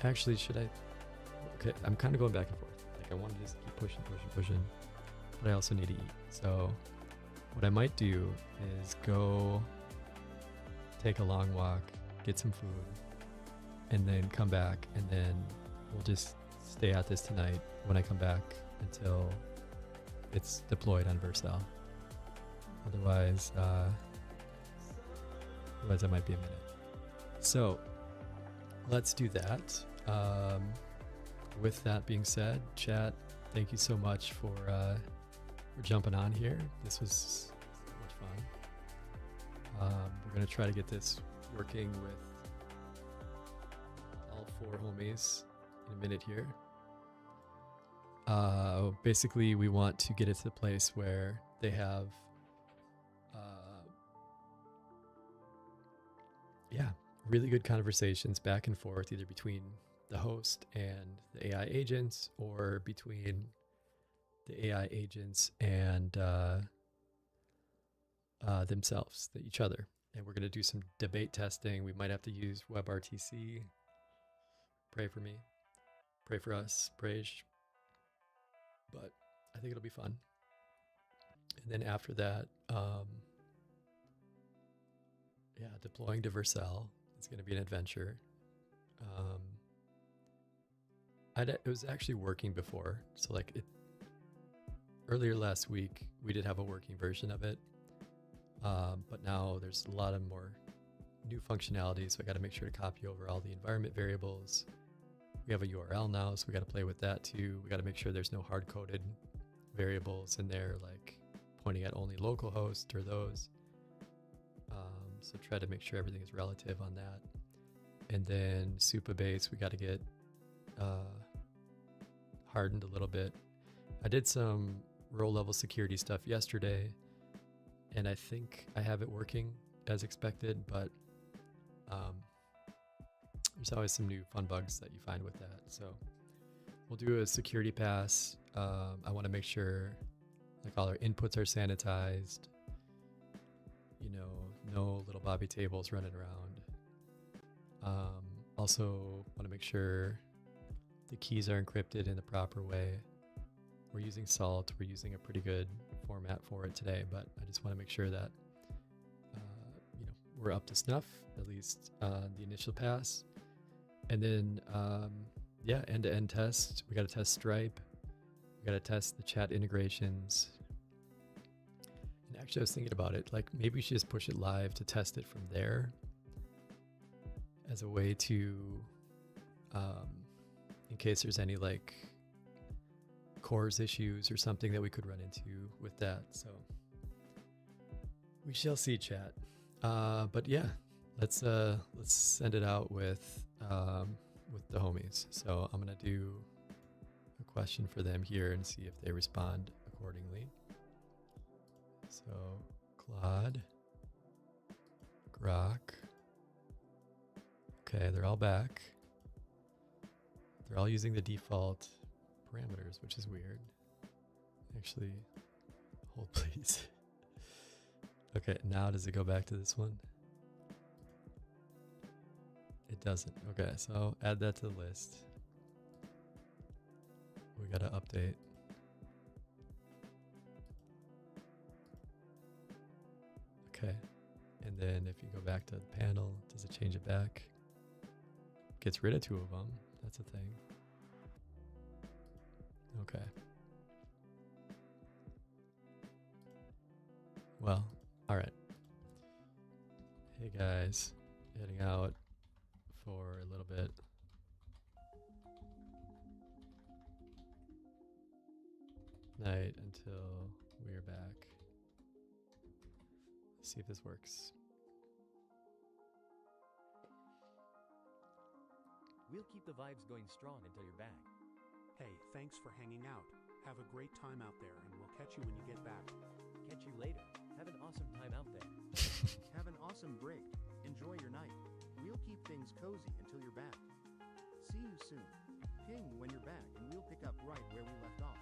Actually, should I? Okay, I'm kind of going back and forth. Like I want to just keep pushing, but I also need to eat. So what I might do is go take a long walk, get some food, and then come back, and then we'll just stay at this tonight when I come back until it's deployed on Vercel. Otherwise it might be a minute. So let's do that. With that being said, chat, thank you so much for jumping on here. This was so much fun. We're going to try to get this working with all 4 homies in a minute here. Basically, we want to get it to the place where they have yeah, really good conversations back and forth, either between the host and the AI agents, or between the AI agents and themselves, each other. And we're going to do some debate testing. We might have to use WebRTC. Pray for me. Pray for us. Praise. But I think it'll be fun. And then after that, yeah, deploying to Vercel. It's going to be an adventure. It was actually working before. So like earlier last week, we did have a working version of it. But now there's a lot of more new functionality. So I got to make sure to copy over all the environment variables. We have a URL now, so we got to play with that too. We got to make sure there's no hard-coded variables in there, like pointing at only localhost or those. So try to make sure everything is relative on that. And then Supabase, we got to get hardened a little bit. I did some row-level security stuff yesterday, and I think I have it working as expected, but there's always some new fun bugs that you find with that. So we'll do a security pass. I want to make sure like all our inputs are sanitized, you know, no little Bobby tables running around. Also want to make sure the keys are encrypted in the proper way. We're using Salt. We're using a pretty good format for it today, but I just want to make sure that you know, we're up to snuff, at least the initial pass. And then yeah, end-to-end test. We got to test Stripe. We got to test the chat integrations. And actually, I was thinking about it. Like maybe we should just push it live to test it from there, as a way to, in case there's any like cores issues or something that we could run into with that. So we shall see, chat. But yeah, let's send it out with the homies. So I'm gonna do a question for them here and see if they respond accordingly. So Claude, Grok. Okay, they're all back. They're all using the default parameters, which is weird. Actually, hold please. Okay, now does it go back to this one? It doesn't. Okay, so add that to the list. We gotta update. Okay, and then if you go back to the panel, does it change it back? Gets rid of 2 of them. That's a thing. Okay. Well, all right. Hey guys, heading out for a little bit. Night until we're back. Let's see if this works. We'll keep the vibes going strong until you're back. Hey, thanks for hanging out. Have a great time out there, and we'll catch you when you get back. Catch you later. Have an awesome time out there. Have an awesome break. Enjoy your night. We'll keep things cozy until you're back. See you soon. Ping when you're back, and we'll pick up right where we left off.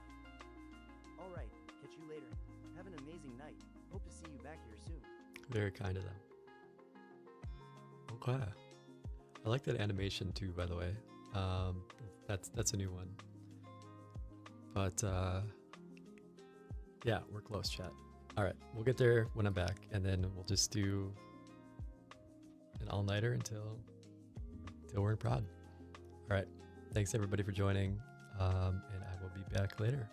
All right, catch you later. Have an amazing night. Hope to see you back here soon. Very kind of them. Okay. I like that animation too, by the way. That's a new one. But yeah, we're close, chat. All right, we'll get there when I'm back, and then we'll just do an all-nighter until we're in prod. All right, thanks everybody for joining, and I will be back later.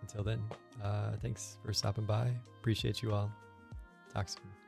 Until then, thanks for stopping by. Appreciate you all. Talk soon.